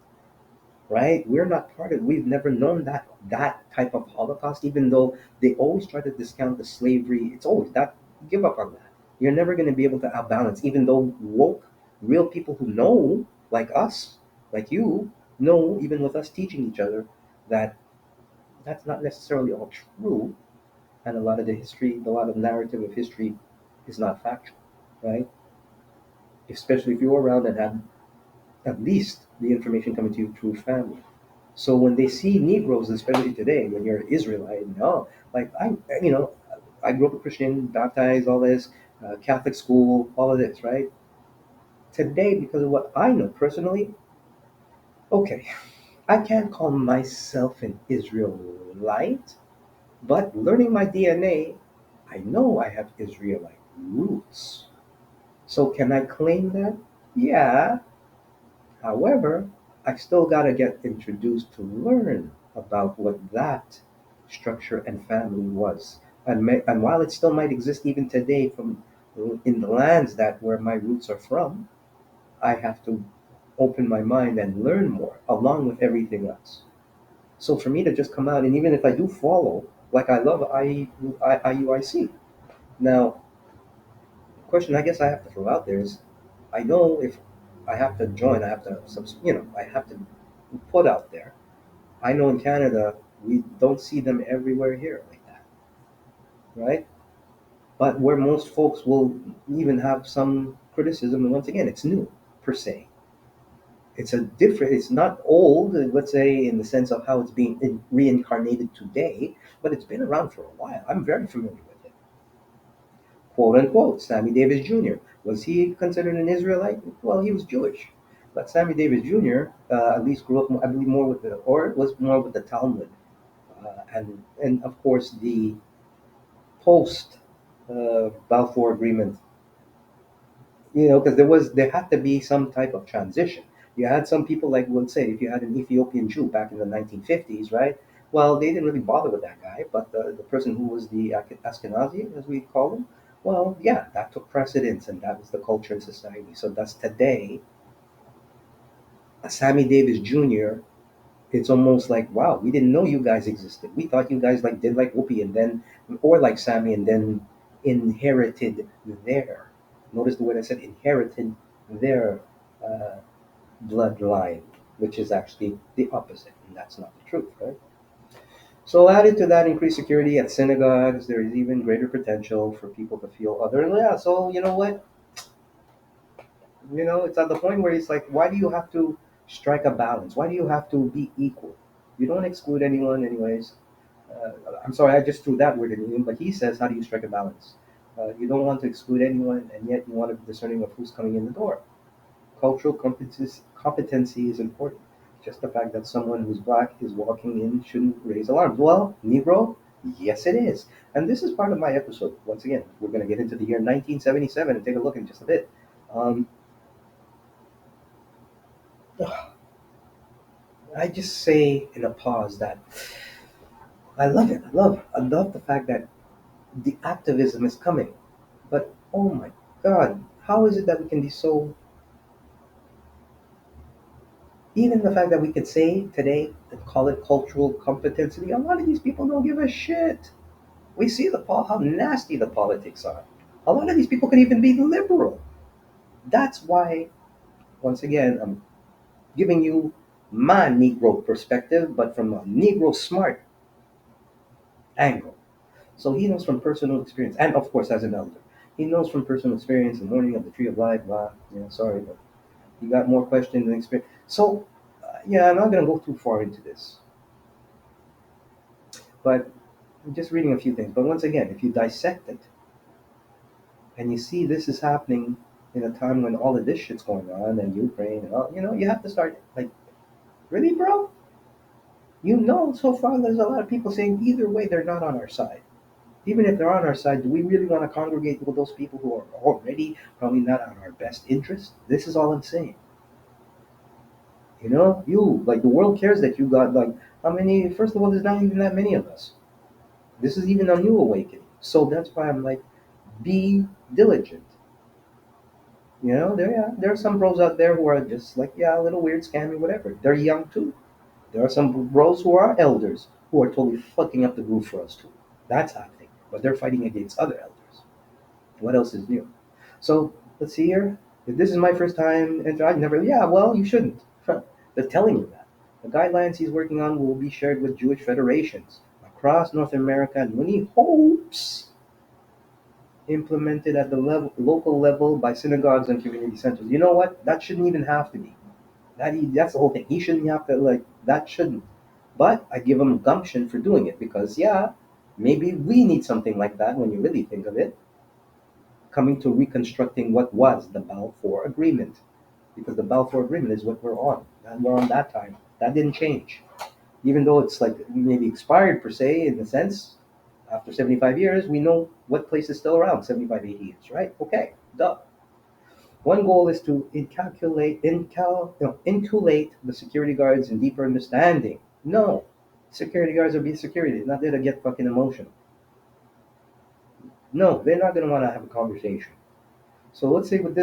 right? We're not part of, we've never known that type of Holocaust, even though they always try to discount the slavery. It's always that, give up on that. You're never going to be able to outbalance, even though woke, real people who know, like us, like you, know, even with us teaching each other, that that's not necessarily all true, and a lot of narrative of history is not factual, right? Especially if you're around and have at least the information coming to you through family. So when they see Negroes, especially today, when you're Israelite, no, like I grew up a Christian, baptized, all this, Catholic school, all of this, right? Today, because of what I know personally, okay, I can't call myself an Israelite. But learning my DNA, I know I have Israelite roots. So can I claim that? Yeah. However, I still got to get introduced to learn about what that structure and family was. And while it still might exist even today from in the lands that where my roots are from, I have to open my mind and learn more along with everything else. So for me to just come out, and even if I do follow, like I love IUIC. Now, the question I guess I have to throw out there is, I know if I have to join, I have to, I have to put out there. I know in Canada, we don't see them everywhere here like that, right? But where most folks will even have some criticism, and once again, it's new per se. It's not old, let's say, in the sense of how it's being reincarnated today, but it's been around for a while. I'm very familiar with it. Quote unquote, Sammy Davis Jr. Was he considered an Israelite? Well, he was Jewish. But Sammy Davis Jr. At least grew up, I believe, more with or was more with the Talmud. And of course, the post Balfour Agreement, because there had to be some type of transition. You had some people, like, let's say, if you had an Ethiopian Jew back in the 1950s, right? Well, they didn't really bother with that guy, but the person who was the Ashkenazi, as we call them, well, yeah, that took precedence, and that was the culture in society. So that's today, a Sammy Davis Jr., it's almost like, wow, we didn't know you guys existed. We thought you guys like did like Whoopi and then, or like Sammy and then inherited their. Notice the word I said, inherited their uh, bloodline, which is actually the opposite, and that's not the truth, right? So added to that, increased security at synagogues, there is even greater potential for people to feel other. Yeah, so you know what? It's at the point where it's like, why do you have to strike a balance? Why do you have to be equal? You don't exclude anyone, anyways. I'm sorry, I just threw that word in you, but he says, how do you strike a balance? You don't want to exclude anyone, and yet you want to be discerning of who's coming in the door. Cultural competency is important. Just the fact that someone who's black is walking in shouldn't raise alarms. Well, Negro, yes, it is. And this is part of my episode. Once again, we're going to get into the year 1977 and take a look in just a bit. Um, I just say in a pause that I love it. I love the fact that the activism is coming. But oh my God, how is it that we can be so? Even the fact that we could say today and call it cultural competency, a lot of these people don't give a shit. We see how nasty the politics are. A lot of these people could even be liberal. That's why, once again, I'm giving you my Negro perspective, but from a Negro smart angle. So he knows from personal experience, and of course, as an elder, he knows from personal experience the morning of the tree of life. Blah. Sorry, but you got more questions than experience. So, yeah, I'm not going to go too far into this, but I'm just reading a few things. But once again, if you dissect it and you see this is happening in a time when all of this shit's going on and Ukraine and all, you have to start like, really, bro? So far there's a lot of people saying either way they're not on our side. Even if they're on our side, do we really want to congregate with those people who are already probably not on our best interest? This is all I'm saying. Like the world cares that you got like how many? First of all, there's not even that many of us. This is even a new awakening. So that's why I'm like, be diligent. There are some bros out there who are just like, yeah, a little weird, scammy, whatever. They're young too. There are some bros who are elders who are totally fucking up the groove for us too. That's happening, but they're fighting against other elders. What else is new? So let's see here. If this is my first time, and I've never, yeah, well, you shouldn't. They're telling you that. The guidelines he's working on will be shared with Jewish federations across North America, and when he hopes implemented at the local level by synagogues and community centers. You know what? That shouldn't even have to be. That's the whole thing. He shouldn't have to like that shouldn't. But I give him gumption for doing it because yeah, maybe we need something like that when you really think of it. Coming to reconstructing what was the Balfour Agreement, because the Balfour Agreement is what we're on, and we're on that time. That didn't change, even though it's like maybe expired per se in the sense. After 75 years, we know what place is still around 75, 80 years, right? Okay, duh. One goal is to inculate the security guards in deeper understanding. No, security guards are being security. They're not there to get fucking emotional. No, they're not going to want to have a conversation. So let's say with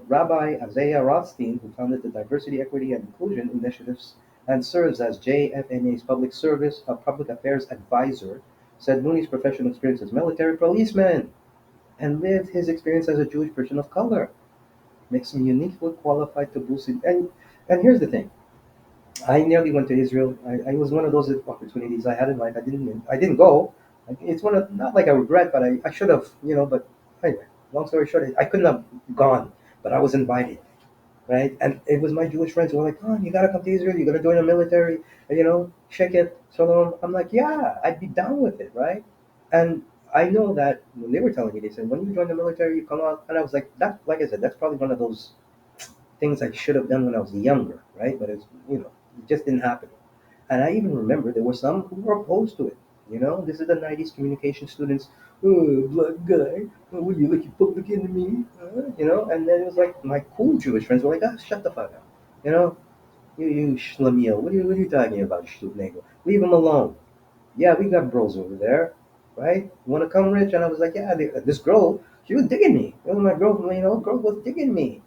Rabbi Isaiah Rothstein, who founded the Diversity, Equity, and Inclusion Initiatives and serves as JFNA's public affairs advisor, said Mooney's professional experience as military policeman and lived his experience as a Jewish person of color makes him uniquely qualified to boost it. And here's the thing: I nearly went to Israel. I was one of those opportunities I had in life. I didn't go. It's one of not like I regret, but I should have. But anyway, long story short, I couldn't have gone, but I was invited, right? And it was my Jewish friends who were like, "Oh, you gotta come to Israel. You gotta join the military. And, check it." So I'm like, "Yeah, I'd be down with it, right?" And I know that when they were telling me, they said, "When you join the military, you come out," and I was like, "That, like I said, that's probably one of those things I should have done when I was younger, right?" But it just didn't happen. And I even remember there were some who were opposed to it. This is the 90s communication students. Oh, black guy, would you like your public enemy? And then it was like my cool Jewish friends were like, ah, shut the fuck up. You know, you schlemiel, what are you talking about, Negro? Leave him alone. Yeah, we got bros over there, right? You want to come, Rich? And I was like, yeah, this girl, she was digging me. It was my girl, girl was digging me.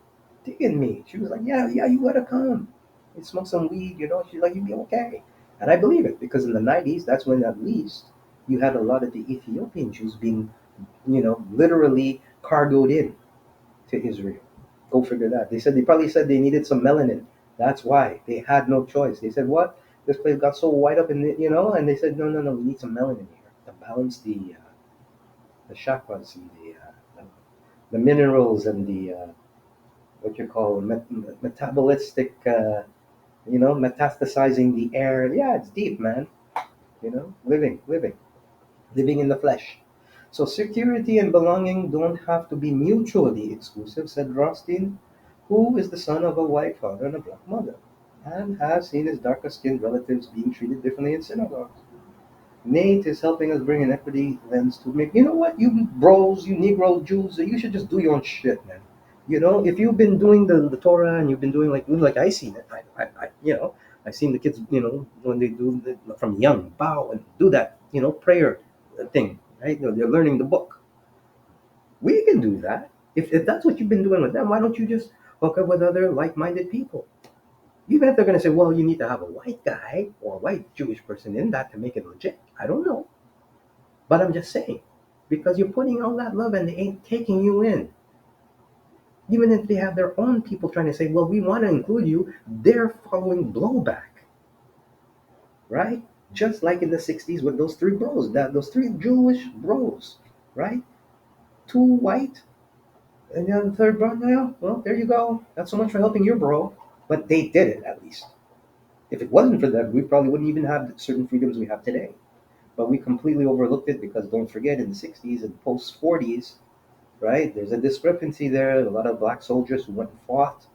She was like, yeah, yeah, you gotta come. And smoke some weed, She's like, you'll be okay. And I believe it because in the 90s, that's when at least you had a lot of the Ethiopian Jews being, literally cargoed in to Israel. Go figure that. They probably said they needed some melanin. That's why they had no choice. They said, "What? This place got so white up in and they said, "No, no, no. We need some melanin here to balance the chakras and the minerals and the what you call metabolistic, metastasizing the air. Yeah, it's deep, man. Living in the flesh. So security and belonging don't have to be mutually exclusive, said Rothstein, who is the son of a white father and a black mother, and has seen his darker skinned relatives being treated differently in synagogues. Nate is helping us bring an equity lens to make. You know what, you bros, you Negro Jews, you should just do your own shit, man. If you've been doing the Torah and you've been doing like I seen it, I seen the kids, when they do from young bow and do that, prayer thing, right? They're learning the book. We can do that. If that's what you've been doing with them, why don't you just hook up with other like-minded people? Even if they're going to say, well, you need to have a white guy or a white Jewish person in that to make it legit. I don't know. But I'm just saying, because you're putting all that love and they ain't taking you in. Even if they have their own people trying to say, well, we want to include you, they're following blowback, right? Just like in the 60s with those three bros, those three Jewish bros, right? Two white, and then the third bro, yeah, well, there you go. Not so much for helping your bro, but they did it at least. If it wasn't for them, we probably wouldn't even have certain freedoms we have today. But we completely overlooked it because don't forget, in the 60s and post 40s, right? There's a discrepancy there. A lot of black soldiers who went and fought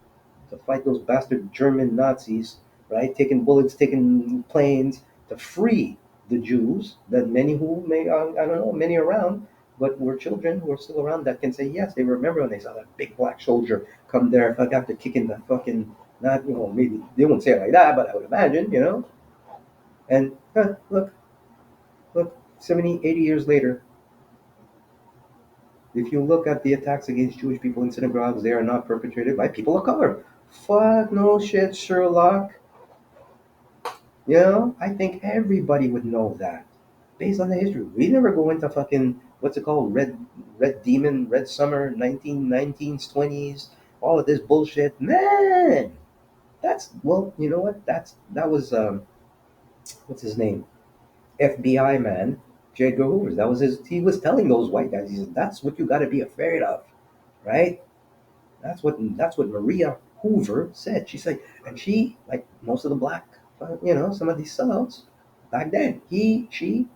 to fight those bastard German Nazis, right? Taking bullets, taking planes to free the Jews. That many who may, I don't know, many around, but were children who are still around that can say yes, they remember when they saw that big black soldier come there, after kicking the fucking, not, maybe they won't say it like that, but I would imagine. And look, 70, 80 years later, if you look at the attacks against Jewish people in synagogues, they are not perpetrated by people of color. Fuck no shit, Sherlock. I think everybody would know that based on the history. We never go into fucking what's it called, Red Demon, Red Summer, 1919s, 20s, all of this bullshit. Man, that's well, you know what? That was what's his name? FBI man, J. Edgar Hoover. That was his. He was telling those white guys. He said, "That's what you got to be afraid of, right?" That's what Maria Hoover said. She said, and she, like most of the black, some of these sellouts back then, she,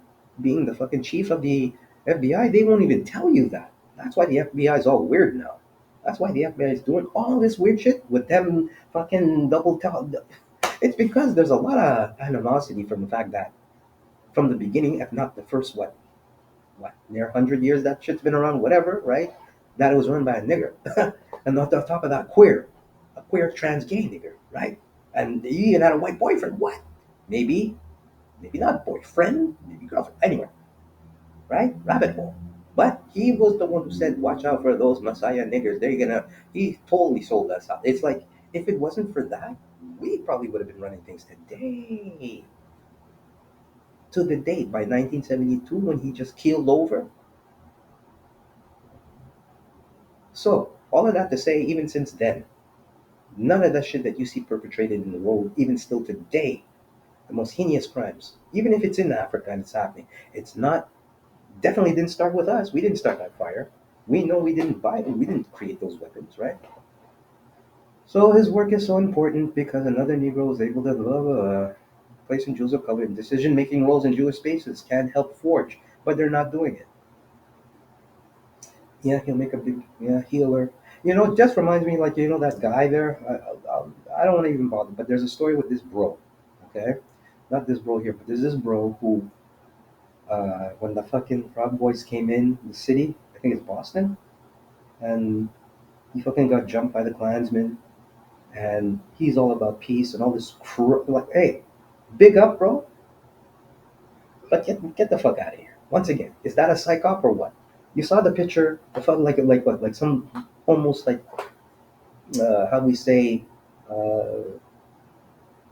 being the fucking chief of the FBI, they won't even tell you that. That's why the FBI is all weird now. That's why the FBI is doing all this weird shit with them fucking double tell. It's because there's a lot of animosity from the fact that from the beginning, if not the first near 100 years that shit's been around, whatever, right? That it was run by a nigger. And on top of that, a queer trans gay nigger, right? And you even had a white boyfriend. What? Maybe, maybe not boyfriend, maybe girlfriend. Anyway, right? Rabbit hole. But he was the one who said, "Watch out for those Messiah niggers. They're gonna." He totally sold us out. It's like if it wasn't for that, we probably would have been running things today. To the date, by 1972, when he just keeled over. So all of that to say, even since then, none of that shit that you see perpetrated in the world, even still today, the most heinous crimes, even if it's in Africa and it's happening, it's not, definitely didn't start with us. We didn't start that fire. We know we didn't buy them. We didn't create those weapons, right? So his work is so important because another Negro is able to love place in Jews of color in decision-making roles in Jewish spaces can help forge, but they're not doing it. Yeah, he'll make a big healer. It just reminds me, like, that guy there. I don't want to even bother, but there's a story with this bro. Okay, not this bro here, but there's this bro who, when the fucking Proud Boys came in the city, I think it's Boston, and he fucking got jumped by the Klansmen, and he's all about peace and all this. Like, hey, big up, bro, but get the fuck out of here. Once again, is that a psyop or what? You saw the picture. It felt like what, like some almost like how we say uh,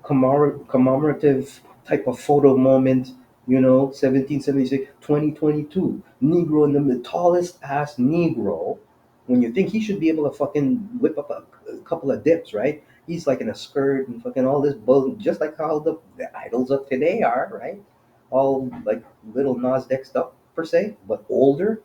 commemorative type of photo moment. 1776, 2022, Negro in the tallest ass Negro. When you think he should be able to fucking whip up a couple of dips, right? He's like in a skirt and fucking all this bull, just like how the idols of today are, right? All like little Nas Deck stuff per se, but older,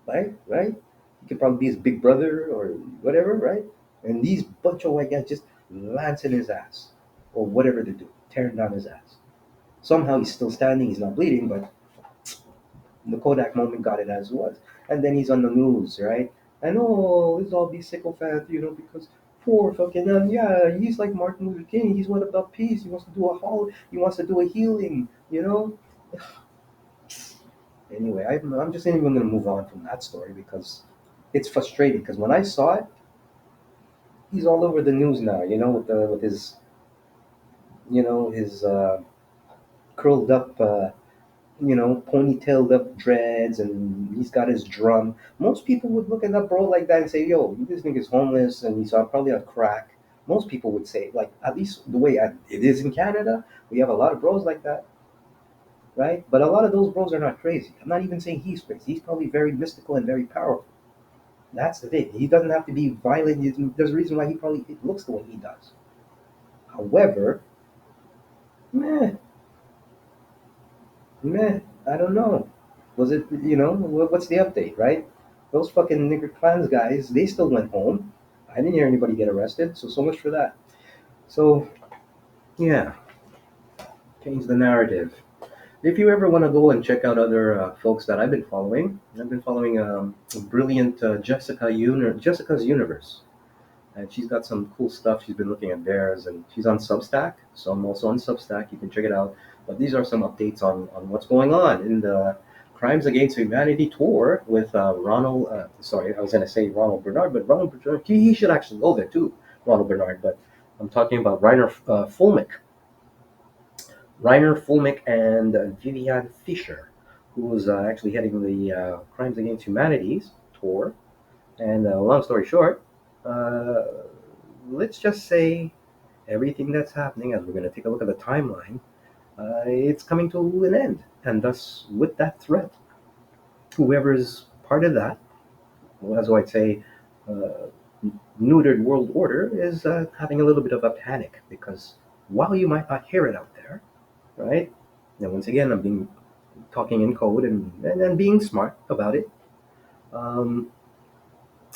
right? Right? He could probably be his big brother or whatever, right? And these bunch of white guys just lancing his ass, or whatever they do, tearing down his ass. Somehow he's still standing, he's not bleeding, but the Kodak moment got it as it was. And then he's on the news, right? And oh, let's all be sycophant, because poor fucking yeah, he's like Martin Luther King. He's one about peace. He wants to do he wants to do a healing. Anyway, I'm just not even gonna move on from that story because it's frustrating. Because when I saw it, he's all over the news now. With his his curled up. Ponytailed up dreads, and he's got his drum. Most people would look at that bro like that and say, "Yo, this nigga's homeless and he's probably on crack." Most people would say, like, at least the way it is in Canada, we have a lot of bros like that, right? But a lot of those bros are not crazy. I'm not even saying he's crazy. He's probably very mystical and very powerful. That's the thing. He doesn't have to be violent. There's a reason why he probably looks the way he does. However, meh, meh, I don't know. Was it, what's the update, right? Those fucking nigger clans guys, they still went home. I didn't hear anybody get arrested, so much for that. So, yeah, change the narrative. If you ever want to go and check out other folks that I've been following brilliant Jessica's Universe. And she's got some cool stuff. She's been looking at bears, and she's on Substack. So I'm also on Substack. You can check it out. But these are some updates on what's going on in the Crimes Against Humanity tour with Ronald. Sorry, I was going to say Ronald Bernard, but Ronald Bernard, he should actually go there too, Ronald Bernard. But I'm talking about Reiner Fulmick and Vivian Fisher, who's actually heading the Crimes Against Humanities tour. And long story short, uh, let's just say everything that's happening, as we're going to take a look at the timeline, it's coming to an end. And thus, with that threat, whoever's part of that, well, as I'd say, uh, neutered world order, is having a little bit of a panic because while you might not hear it out there, right? Now, once again, I'm being talking in code and being smart about it. Um,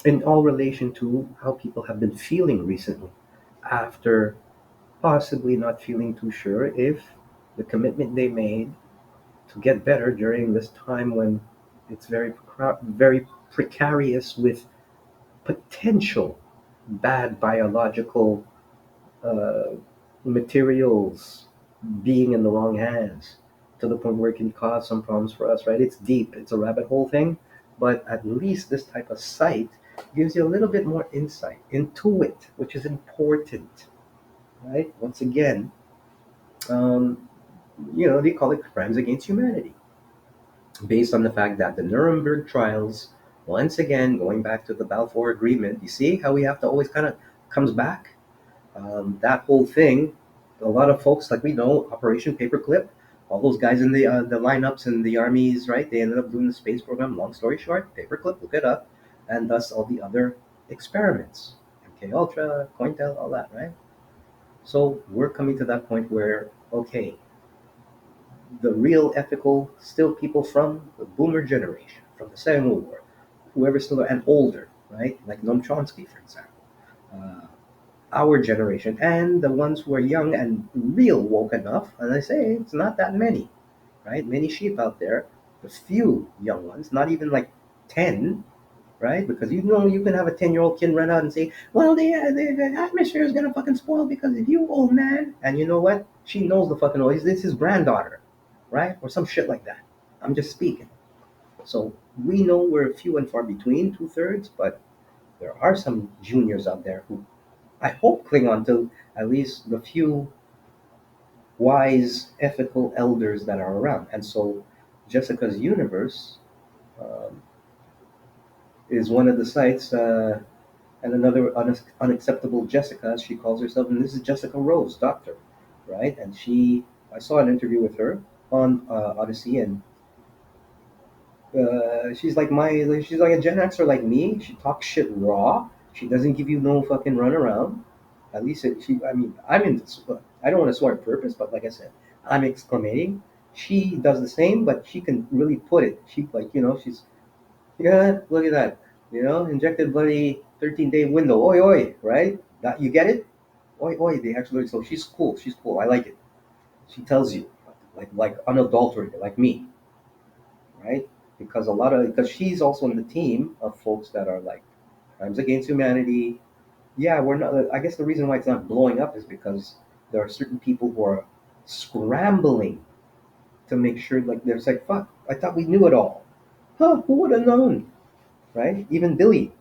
in all relation to how people have been feeling recently after possibly not feeling too sure if the commitment they made to get better during this time when it's very precarious with potential bad biological uh, materials being in the wrong hands to the point where it can cause some problems for us, right? It's deep, it's a rabbit hole thing, but at least this type of site gives you a little bit more insight into it, which is important, right? Once again, um, they call it crimes against humanity based on the fact that the Nuremberg trials, once again, going back to the Balfour Agreement, you see how we have to always kind of comes back. That whole thing, a lot of folks like we know, Operation Paperclip, all those guys in the lineups in the armies, right? They ended up doing the space program. Long story short, Paperclip, look it up, and thus all the other experiments, MK Ultra, Cointel, all that, right? So we're coming to that point where okay, the real ethical still people from the boomer generation, from the Second World War, whoever's still and older, right? Like Noam Chomsky, for example. Uh, our generation and the ones who are young and real woke enough, and I say it's not that many, right? Many sheep out there, the few young ones, not even like 10, right? Because you can have a 10-year-old kid run out and say, well, the atmosphere is gonna fucking spoil because of you, old man. And you know what? She knows the fucking noise. This is his granddaughter, right? Or some shit like that. I'm just speaking. So we know we're few and far between, 2/3, but there are some juniors out there who I hope cling on to at least the few wise, ethical elders that are around. And so Jessica's Universe um, is one of the sites, and another unacceptable Jessica, as she calls herself, and this is Jessica Rose, doctor, right? And I saw an interview with her on Odyssey, and she's like a Gen Xer like me. She talks shit raw. She doesn't give you no fucking runaround. At least I mean, I'm in this. I don't want to swear on purpose, but like I said, I'm exclamating. She does the same, but she can really put it. She's yeah, look at that. Injected bloody 13-day window. Oi, oi, right? That you get it? Oi, oi. They actually. So she's cool. She's cool. I like it. She tells you, like unadulterated, like me, right? Because she's also in the team of folks that are like crimes against humanity. Yeah, we're not. I guess the reason why it's not blowing up is because there are certain people who are scrambling to make sure, like, there's like, fuck, I thought we knew it all. Huh? Who would have known? Right? Even Billy,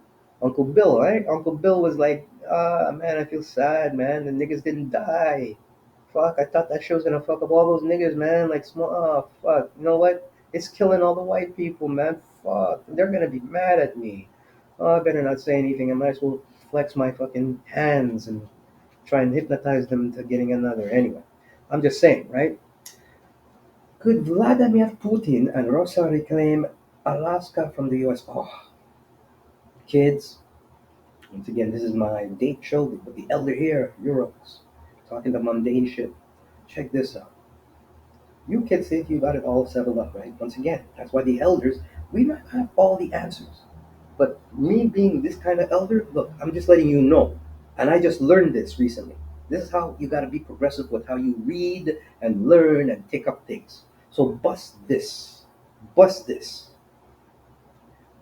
Uncle Bill, right? Uncle Bill was like, man, I feel sad, man. The niggas didn't die. Fuck, I thought that show was gonna fuck up all those niggas, man. Like, small, oh, fuck. You know what? It's killing all the white people, man. Fuck. They're gonna be mad at me. Oh, I better not say anything. I might as well flex my fucking hands and try and hypnotize them into getting another. Anyway, I'm just saying, right? Could Vladimir Putin and Russia reclaim Alaska from the US? Oh, kids, once again, this is my date show, but the elder here, Euros, talking the mundane shit. Check this out. You kids think you got it all settled up, right? Once again, that's why the elders, we might have all the answers. But me being this kind of elder, look, I'm just letting you know. And I just learned this recently. This is how you got to be progressive with how you read and learn and take up things. So bust this. Bust this.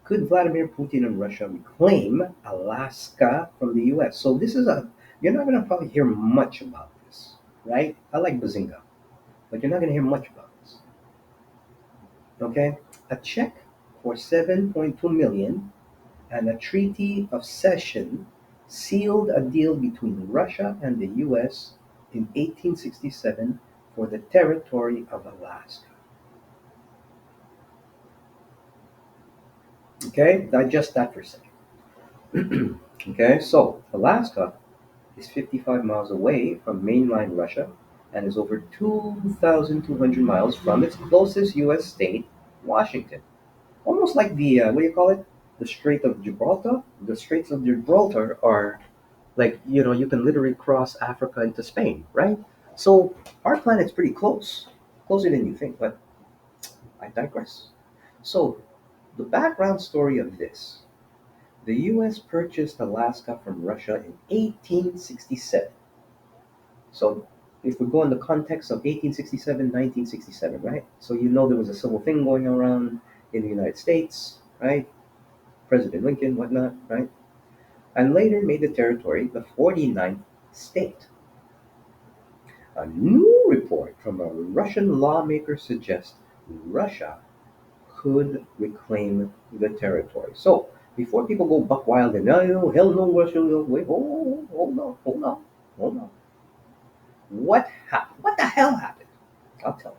Could Vladimir Putin and Russia reclaim Alaska from the US? So this is you're not going to probably hear much about this, right? I like Bazinga, but you're not going to hear much about this, okay? A check for 7.2 million and a treaty of cession sealed a deal between Russia and the US in 1867 for the territory of Alaska. Okay, digest that for a second. Okay, so Alaska is 55 miles away from mainland Russia and is over 2,200 miles from its closest U.S. state, Washington. Almost like the, what do you call it? The Strait of Gibraltar? The Straits of Gibraltar are like, you can literally cross Africa into Spain, right? So our planet's pretty close, closer than you think, but I digress. So the background story of this: the US purchased Alaska from Russia in 1867. So if we go in the context of 1867, 1967, right? So there was a civil thing going around in the United States, right? President Lincoln, whatnot, right? And later made the territory the 49th state. A new report from a Russian lawmaker suggests Russia could reclaim the territory. So before people go buck wild and no, hell no, Russia will wait. Hold on, hold on, hold on. What happened? What the hell happened? I'll tell you.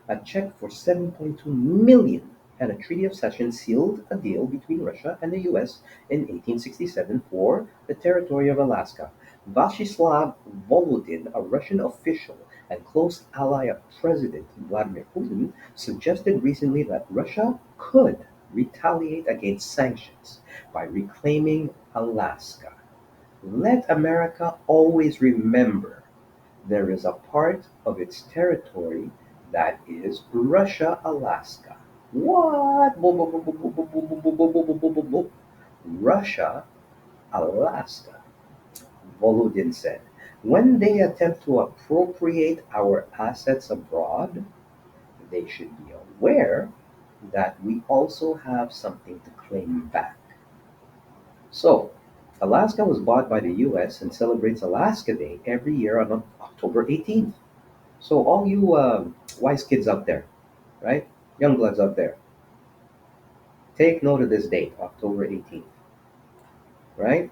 A check for 7.2 million and a treaty of cession sealed a deal between Russia and the US in 1867 for the territory of Alaska. Vyacheslav Volodin, a Russian official and close ally of President Vladimir Putin, suggested recently that Russia could retaliate against sanctions by reclaiming Alaska. Let America always remember there is a part of its territory that is Russia, Alaska. What? Russia, Alaska, Volodin said. When they attempt to appropriate our assets abroad, they should be aware that we also have something to claim back. So, Alaska was bought by the US and celebrates Alaska Day every year on October 18th. So, all you wise kids out there, right? Young bloods out there, take note of this date, October 18th, right?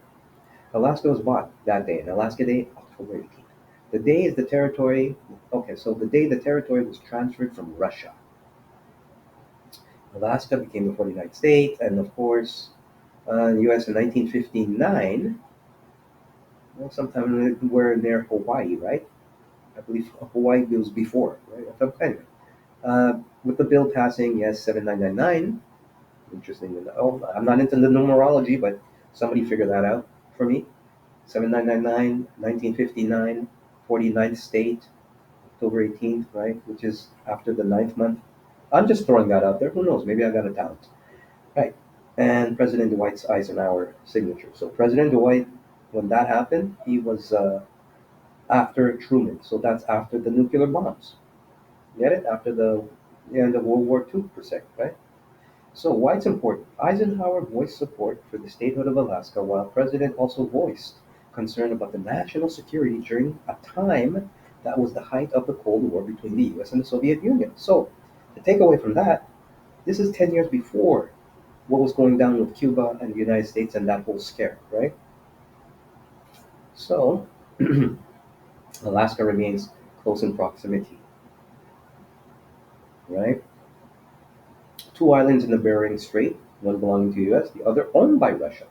Alaska was bought that day, and Alaska Day, October 18th. The day is the territory. Okay, so the day the territory was transferred from Russia. Alaska became the 49th state, and of course, U.S. in 1959. Well, sometime we're near Hawaii, right? I believe Hawaii was before, right? Anyway, with the bill passing, yes, 7999. Interesting. Oh, I'm not into the numerology, but somebody figure that out for me. 7999, 1959, 49th state, October 18th, right? Which is after the ninth month. I'm just throwing that out there. Who knows? Maybe I got a talent. Right. and President Dwight Eisenhower signature. So President Dwight, when that happened, he was after Truman. So that's after the nuclear bombs. Get it? After the end of World War II, per se, right? So why it's important? Eisenhower voiced support for the statehood of Alaska, while President also voiced concern about the national security during a time that was the height of the Cold War between the U.S. and the Soviet Union. So the takeaway from that, this is 10 years before what was going down with Cuba and the United States and that whole scare, right? So Alaska remains close in proximity, right? Two islands in the Bering Strait, one belonging to the U.S., the other owned by Russia.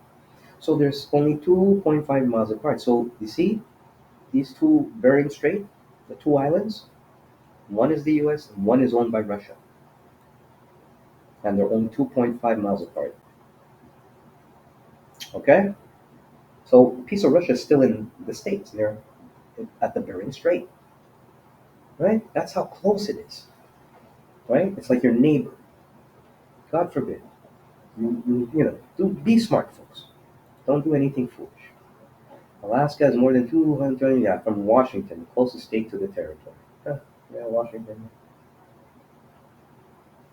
So there's only 2.5 miles apart. So you see these two Bering Strait, the two islands, one is the U.S. and one is owned by Russia, and they're only 2.5 miles apart. Okay, so a piece of Russia is still in the states. They're at the Bering Strait, right? That's how close it is, right? It's like your neighbor. God forbid do be smart, folks. Don't do anything foolish. Alaska is more than 200, yeah, from Washington, the closest state to the territory. Huh, yeah, Washington.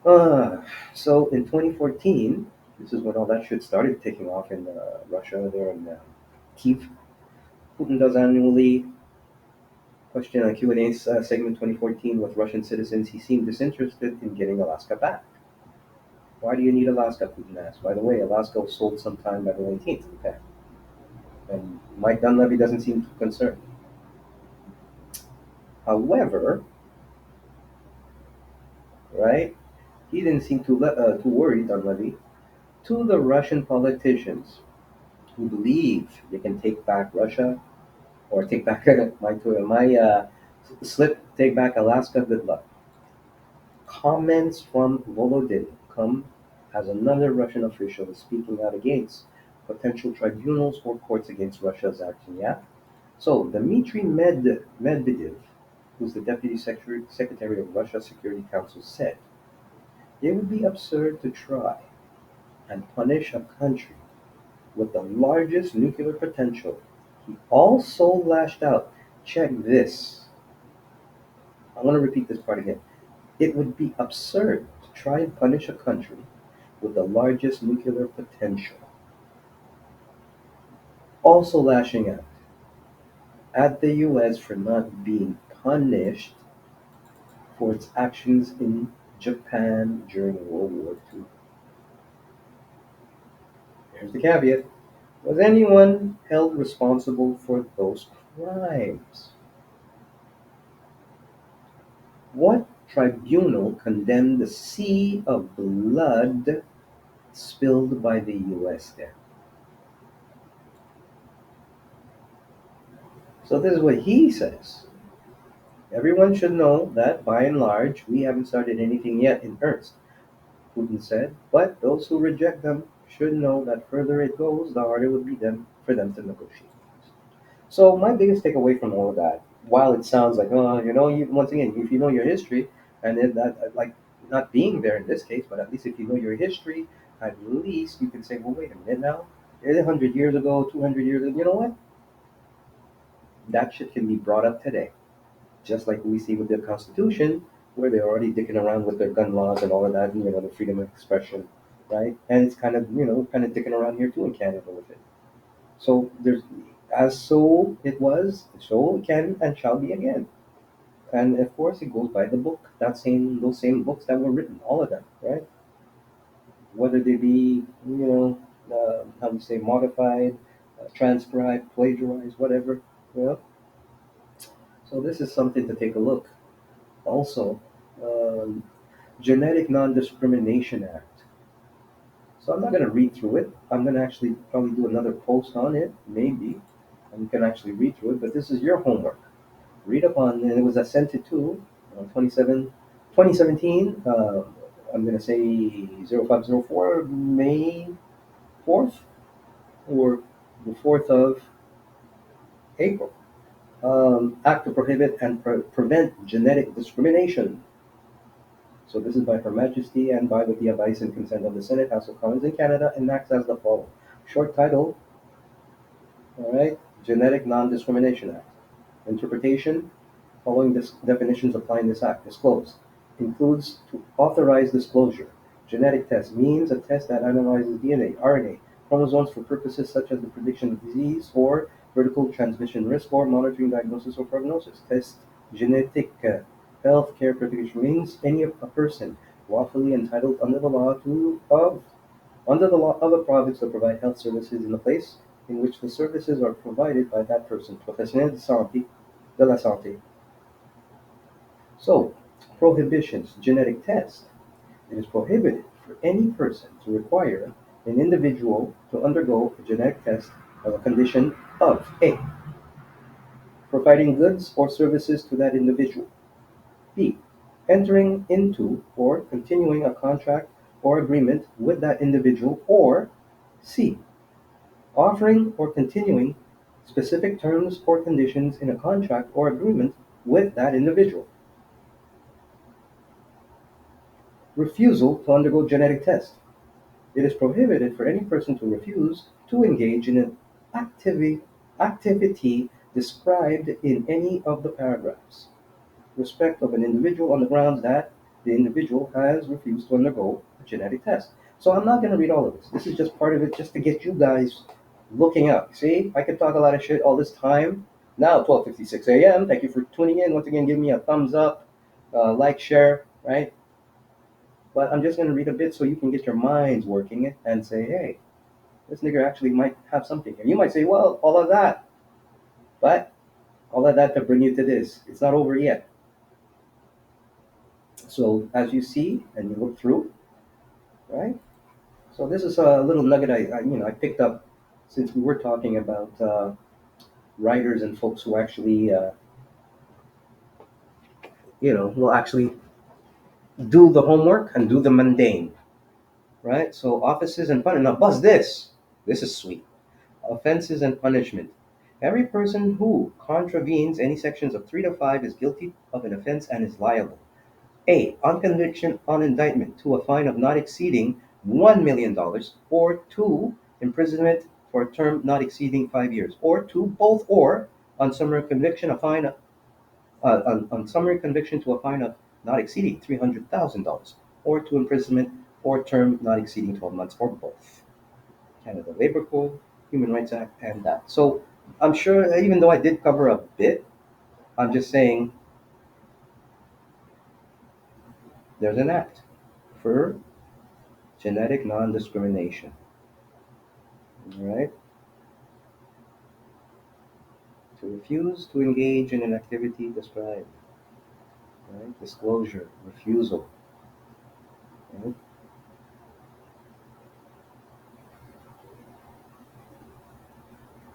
Uh, so in 2014, this is when all that shit started taking off in Russia there in Kiev. Putin does annually question and Q&A segment 2014 with Russian citizens. He seemed disinterested in getting Alaska back. Why do you need Alaska? Putin asked. By the way, Alaska was sold sometime by the 19th. Okay. And Mike Dunleavy doesn't seem too concerned. However, right, he didn't seem too worried, Dunleavy. To the Russian politicians who believe they can take back Russia or take back my slip, take back Alaska. Good luck. Comments from Volodin come as another Russian official is speaking out against potential tribunals or courts against Russia's action. Yeah. So Dmitry Medvedev, who's the deputy secretary of Russia's Security Council, said it would be absurd to try and punish a country with the largest nuclear potential. He also lashed out. Check this. I want to repeat this part again. It would be absurd to try and punish a country with the largest nuclear potential. Also lashing out at the US for not being punished for its actions in Japan during World War II. Here's the caveat. Was anyone held responsible for those crimes? What tribunal condemned the sea of blood spilled by the US there? So this is what he says. Everyone should know that, by and large, we haven't started anything yet in earnest, Putin said, but those who reject them should know that further it goes, the harder it would be for them to negotiate. So my biggest takeaway from all of that, while it sounds like, once again, if you know your history, and then that, like, not being there in this case, but at least if you know your history, at least you can say, well, wait a minute now, 100 years ago, 200 years ago, you know what? That shit can be brought up today. Just like we see with the Constitution, where they're already dicking around with their gun laws and all of that, and, the freedom of expression, right? And it's kind of dicking around here too in Canada with it. So there's, as so it was, so it can and shall be again. And of course, it goes by the book. Those same books that were written, all of them, right? Whether they be, how do you say, modified, transcribed, plagiarized, whatever. You know. So this is something to take a look. Also, um, Genetic Non-Discrimination Act. So I'm not going to read through it. I'm going to actually probably do another post on it, maybe, and you can actually read through it. But this is your homework. Read up on, and it was sent it to 2017. I'm going to say 0504, May 4th, or the 4th of April. Act to prohibit and prevent genetic discrimination. So this is by Her Majesty and by with the advice and consent of the Senate, House of Commons in Canada, enacts as the following. Short title, all right, Genetic Non-Discrimination Act. Interpretation, following this definitions applying this act. Disclose includes to authorize disclosure. Genetic test means a test that analyzes DNA, RNA, chromosomes for purposes such as the prediction of disease or vertical transmission risk or monitoring diagnosis or prognosis. Test genetic health care certification means any a person lawfully entitled under the law of a province to provide health services in the place in which the services are provided by that person. Professionnel de la santé. So, prohibitions, genetic test. It is prohibited for any person to require an individual to undergo a genetic test of a condition of A. Providing goods or services to that individual. B. Entering into or continuing a contract or agreement with that individual. Or C. Offering or continuing specific terms or conditions in a contract or agreement with that individual. Refusal to undergo genetic test. It is prohibited for any person to refuse to engage in an activity described in any of the paragraphs. Respect of an individual on the grounds that the individual has refused to undergo a genetic test. So I'm not going to read all of this. This is just part of it just to get you guys looking up. See, I could talk a lot of shit all this time. Now 12:56 a.m. Thank you for tuning in. Once again, give me a thumbs up, like, share, right? But I'm just going to read a bit so you can get your minds working and say, hey, this nigger actually might have something here. You might say, well, all of that. But all of that to bring you to this. It's not over yet. So as you see and you look through, right? So this is a little nugget I picked up since we were talking about writers and folks who actually will actually do the homework and do the mundane, right? So offices and punishment. Now buzz this. This is sweet. Offenses and punishment. Every person who contravenes any sections of 3 to 5 is guilty of an offense and is liable. A. On conviction on indictment to a fine of not exceeding $1 million, or 2. Imprisonment for a term not exceeding 5 years, or 2. Both, or on summary conviction on summary conviction to a fine of not exceeding $300,000, or 2. Imprisonment or term not exceeding 12 months, or both. Canada Labor Code, Human Rights Act, and that. So I'm sure, even though I did cover a bit, I'm just saying there's an act for genetic non-discrimination. All right? To refuse to engage in an activity described. Right? Disclosure, refusal. Right?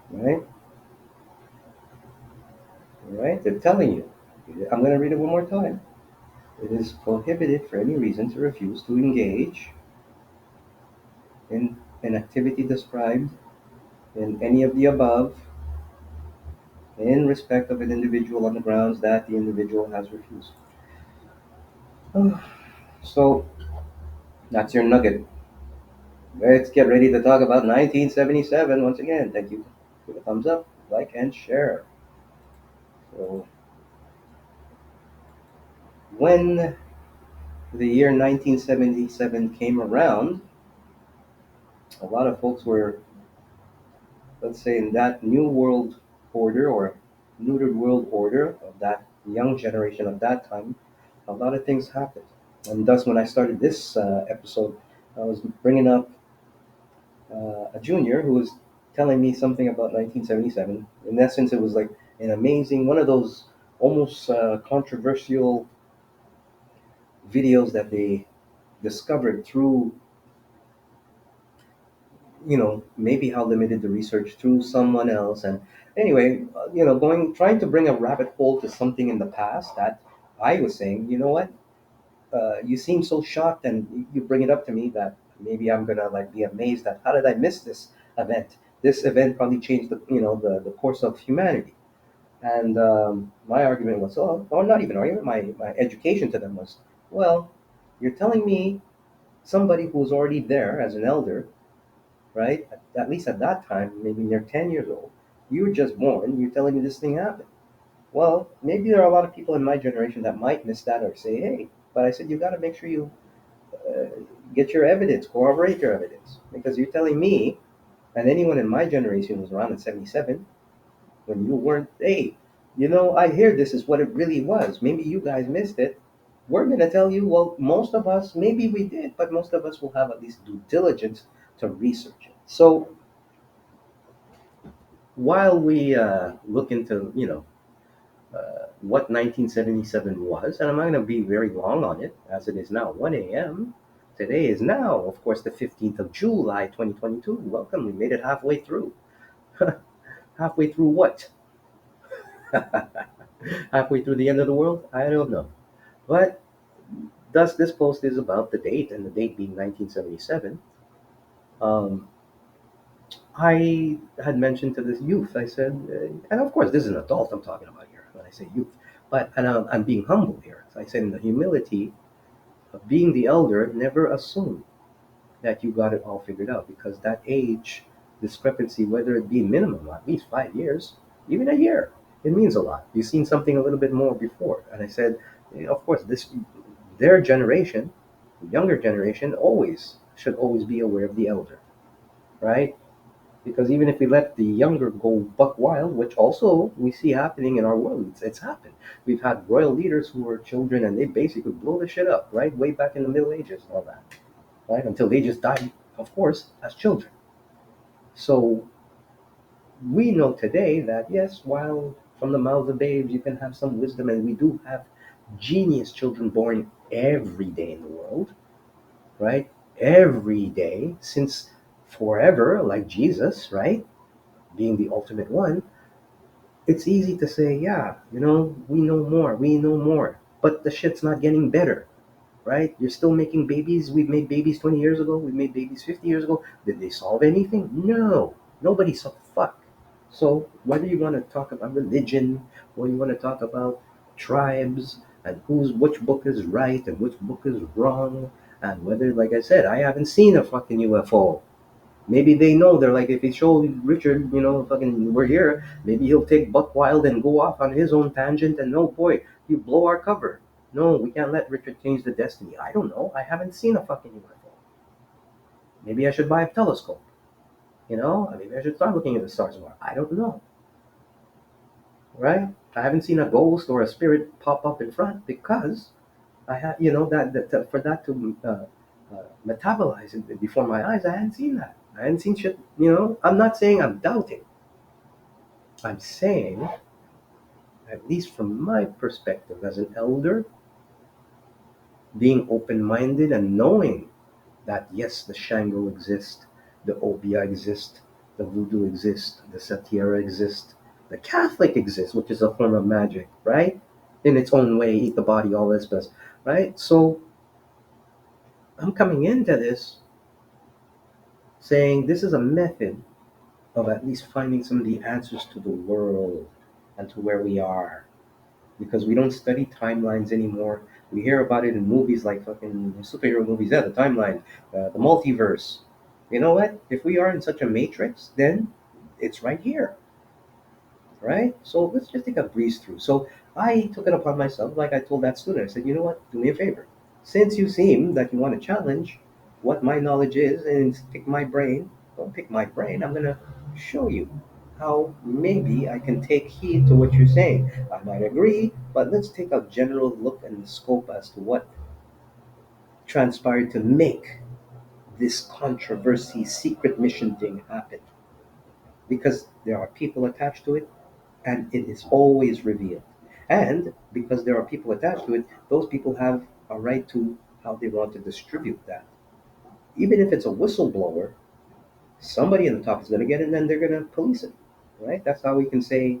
Right? Right? They're telling you. I'm going to read it one more time. It is prohibited for any reason to refuse to engage in an activity described in any of the above in respect of an individual on the grounds that the individual has refused. So that's your nugget. Let's get ready to talk about 1977 once again. Thank you. Give a thumbs up, like, and share. So when the year 1977 came around, a lot of folks were, let's say, in that new world order or neutered world order of that young generation of that time. A lot of things happened. And thus, when I started this episode, I was bringing up a junior who was telling me something about 1977. In essence, it was like an amazing, one of those almost controversial videos that they discovered through, maybe how limited the research through someone else. And anyway, trying to bring a rabbit hole to something in the past that I was saying, you know what? You seem so shocked, and you bring it up to me that maybe I'm gonna like be amazed at how did I miss this event? This event probably changed the course of humanity. And my argument was, or not even argument, my education to them was, well, You're telling me somebody who's already there as an elder, right? At least at that time, maybe near 10 years old, you were just born, you're telling me this thing happened. Well, maybe there are a lot of people in my generation that might miss that or say, hey, but I said, you got to make sure you uh, get your evidence, corroborate your evidence. Because you're telling me, and anyone in my generation was around in 77, when you weren't, hey, I hear this is what it really was. Maybe you guys missed it. We're going to tell you, well, most of us, maybe we did, but most of us will have at least due diligence to research it. So while we look into, what 1977 was, and I'm not going to be very long on it, as it is now 1 a.m. Today is now, of course, the 15th of July, 2022. Welcome, we made it halfway through. Halfway through what? Halfway through the end of the world? I don't know. But thus, this post is about the date, and the date being 1977. Um, I had mentioned to this youth, I said, and of course, this is an adult I'm talking about here when I say youth, but and I'm being humble here. So I said, in the humility of being the elder, never assume that you got it all figured out, because that age discrepancy, whether it be minimum, at least 5 years, even a year, it means a lot. You've seen something a little bit more before. And I said, of course, their generation, the younger generation, always should always be aware of the elder, right? Because even if we let the younger go buck wild, which also we see happening in our world, it's happened. We've had royal leaders who were children and they basically blow the shit up, right? Way back in the Middle Ages and all that, right? Until they just died, of course, as children. So we know today that, yes, while from the mouths of babes you can have some wisdom, and we do have genius children born every day in the world, right? Every day, since forever, like Jesus, right? Being the ultimate one, it's easy to say, yeah, we know more, but the shit's not getting better, right? You're still making babies. We made babies 20 years ago. We made babies 50 years ago. Did they solve anything? No. Nobody saw fuck. So whether you want to talk about religion or you want to talk about tribes and which book is right and which book is wrong, and whether, like I said, I haven't seen a fucking UFO. Maybe they know, they're like, if we show Richard, fucking we're here, maybe he'll take Buck Wild and go off on his own tangent, and no, boy, you blow our cover. No, we can't let Richard change the destiny. I don't know. I haven't seen a fucking UFO. Maybe I should buy a telescope. Maybe I should start looking at the stars more. I don't know, right? I haven't seen a ghost or a spirit pop up in front because I had, that for that to metabolize it before my eyes. I hadn't seen that. I hadn't seen shit. I'm not saying I'm doubting. I'm saying, at least from my perspective as an elder, being open-minded and knowing that yes, the Shango exists, the Obia exists, the Voodoo exists, the Satira exists, the Catholic exists, which is a form of magic, right? In its own way, eat the body, all this stuff, right? So I'm coming into this saying this is a method of at least finding some of the answers to the world and to where we are. Because we don't study timelines anymore. We hear about it in movies like fucking superhero movies. Yeah, the timeline, the multiverse. You know what? If we are in such a matrix, then it's right here, right? So let's just take a breeze through. So I took it upon myself, like I told that student. I said, you know what? Do me a favor. Since you seem that you want to challenge what my knowledge is and pick my brain, don't pick my brain. I'm gonna show you how maybe I can take heed to what you're saying. I might agree, but let's take a general look and scope as to what transpired to make this controversy secret mission thing happen. Because there are people attached to it, and it is always revealed. And because there are people attached to it, those people have a right to how they want to distribute that. Even if it's a whistleblower, somebody in the top is going to get it, and then they're going to police it, right? That's how we can say,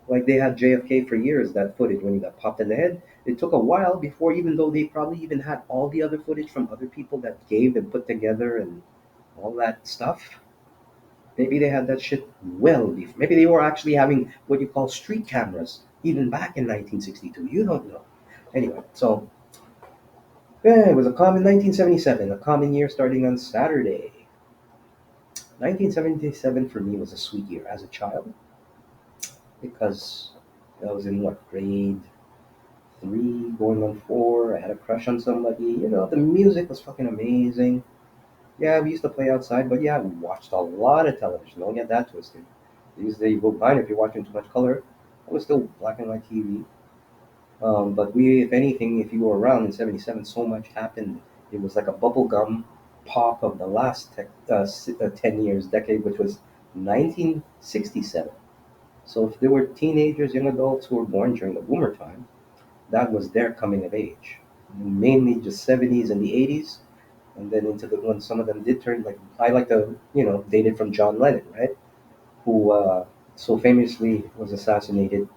like they had JFK for years, that footage when he got popped in the head. It took a while before, even though they probably even had all the other footage from other people that gave and put together and all that stuff. Maybe they had that shit well before. Maybe they were actually having what you call street cameras even back in 1962. You don't know. Anyway, so Yeah, it was a common 1977, a common year starting on Saturday. 1977 for me was a sweet year as a child because I was in what, grade three, going on four. I had a crush on somebody. The music was fucking amazing. Yeah, we used to play outside, but yeah, we watched a lot of television. Don't get that twisted. These days, you go blind if you're watching too much color. It was still black and white TV. But if anything, if you were around in '77, so much happened. It was like a bubblegum pop of the last 10 years, decade, which was 1967. So if there were teenagers, young adults who were born during the boomer time, that was their coming of age. Mainly just '70s and the '80s, and then into the when some of them did turn, like I like to date it from John Lennon, right? Who so famously was assassinated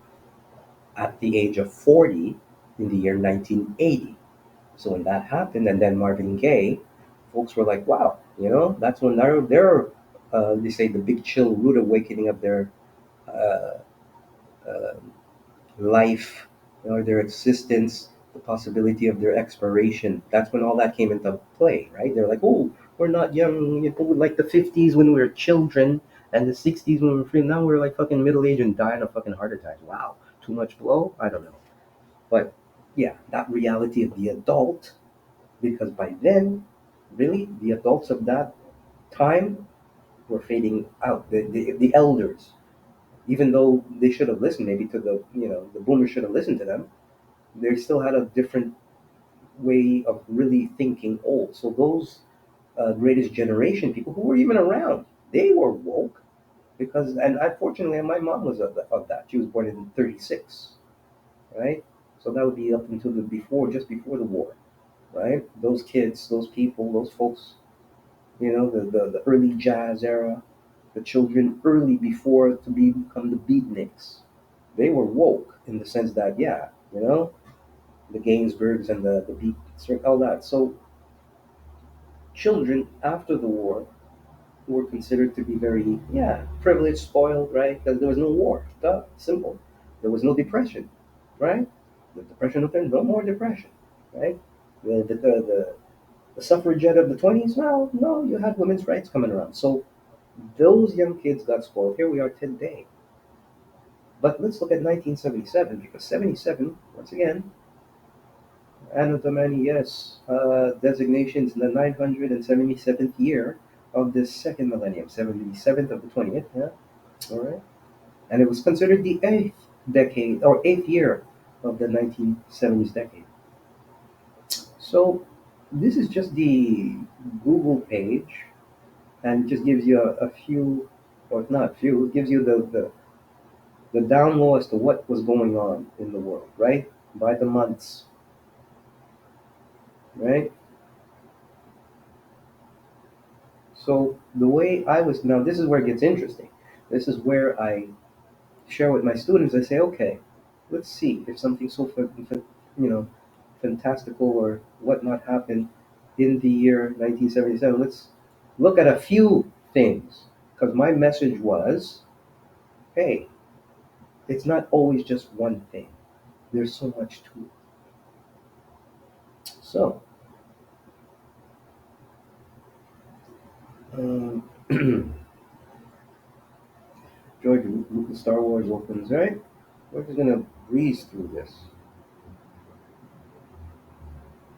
at the age of 40 in the year 1980. So when that happened, and then Marvin Gaye, folks were like, wow, that's when they say the big chill rude awakening of their uh, uh, life or their existence, the possibility of their expiration. That's when all that came into play, right? They're like, oh, we're not young, like the '50s when we were children and the '60s when we were free. Now we're like fucking middle age and dying of fucking heart attacks. Wow, too much blow? I don't know. But yeah, that reality of the adult, because by then, really, the adults of that time were fading out. The elders, even though they should have listened maybe to the boomers should have listened to them, they still had a different way of really thinking old. So those greatest generation people who were even around, they were woke because, and unfortunately, my mom was of that. She was born in '36, right? So that would be up until just before the war, right? Those kids, those people, those folks, the early jazz era, the children early before to become the beatniks, they were woke in the sense that, yeah, the Gainsbourgs and the beats, all that. So children after the war were considered to be very, yeah, privileged, spoiled, right? Because there was no war. Duh, simple. There was no depression, right? The depression of there, no more depression, right? The suffragette of the '20s, well, no, you had women's rights coming around. So those young kids got spoiled. Here we are today. But let's look at 1977, because '77, once again, Anno Domini, yes, designations in the 977th year of the second millennium, 77th of the 20th, yeah, all right. And it was considered the eighth decade, or eighth year of the 1970s decade. So this is just the Google page, and it just gives you a few, or not few, it gives you the down low as to what was going on in the world, right? By the months, right? So the way I was now, this is where it gets interesting. This is where I share with my students. I say, okay, let's see if something so you know fantastical or whatnot happened in the year 1977. Let's look at a few things because my message was, hey, it's not always just one thing. There's so much to it. So, um, George Lucas Star Wars opens, right? We're just gonna breeze through this,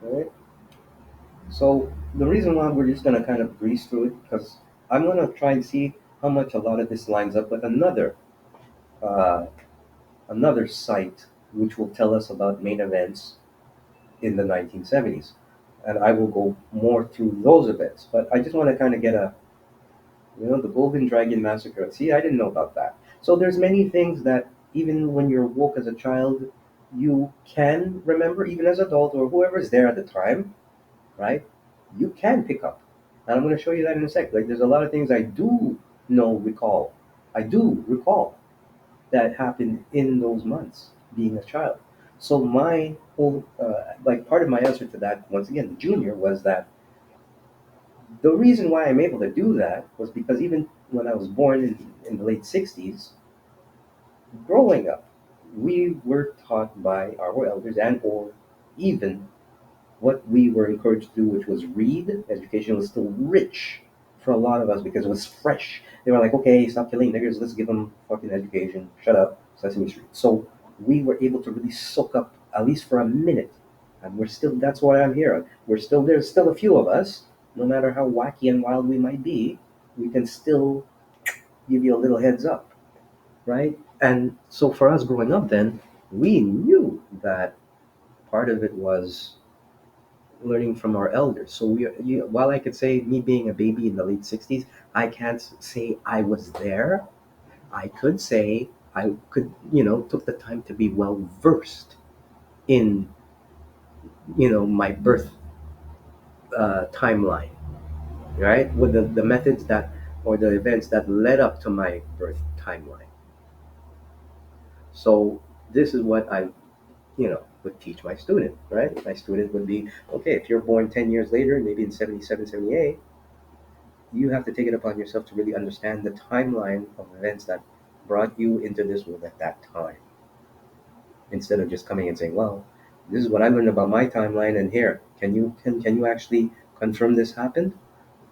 right? So the reason why we're just gonna kind of breeze through it because I'm gonna try and see how much a lot of this lines up with uh, another site which will tell us about main events in the 1970s, and I will go more through those events. But I just want to kind of get the Golden Dragon Massacre. See, I didn't know about that. So there's many things that even when you're woke as a child, you can remember, even as an adult or whoever's there at the time, right? You can pick up. And I'm going to show you that in a sec. Like, there's a lot of things I do recall. I do recall that happened in those months being a child. So my whole, like, part of my answer to that, once again, the junior, was that the reason why I'm able to do that was because even when I was born in the late '60s, growing up, we were taught by our elders and or even what we were encouraged to do, which was read. Education was still rich for a lot of us because it was fresh. They were like, okay, stop killing niggers, let's give them fucking education. Shut up, Sesame Street. So we were able to really soak up, at least for a minute. And we're still, that's why I'm here. We're still, there's still a few of us, no matter how wacky and wild we might be, we can still give you a little heads up, right? And so for us growing up then, we knew that part of it was learning from our elders. So while I could say me being a baby in the late 60s, I can't say I was there. I could say I could, took the time to be well versed in, my birth timeline, right? With the methods that, or the events that led up to my birth timeline. So this is what I, would teach my student, right? My student would be, okay, if you're born 10 years later, maybe in 77, 78, you have to take it upon yourself to really understand the timeline of events that brought you into this world at that time, instead of just coming and saying, well, this is what I learned about my timeline, and here, can you actually confirm this happened?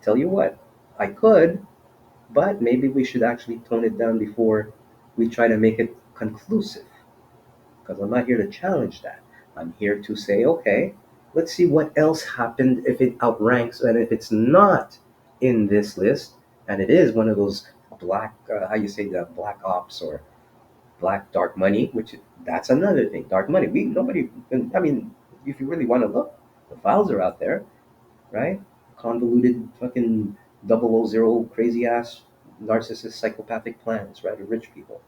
Tell you what, I could, but maybe we should actually tone it down before we try to make it conclusive, because I'm not here to challenge that. I'm here to say, okay, let's see what else happened if it outranks, and if it's not in this list, and it is one of those black, how you say, the black ops or black dark money, which that's another thing. Dark money. We nobody. I mean, if you really want to look, the files are out there, right? Convoluted fucking 000 crazy ass narcissist psychopathic plans, right? Of rich people.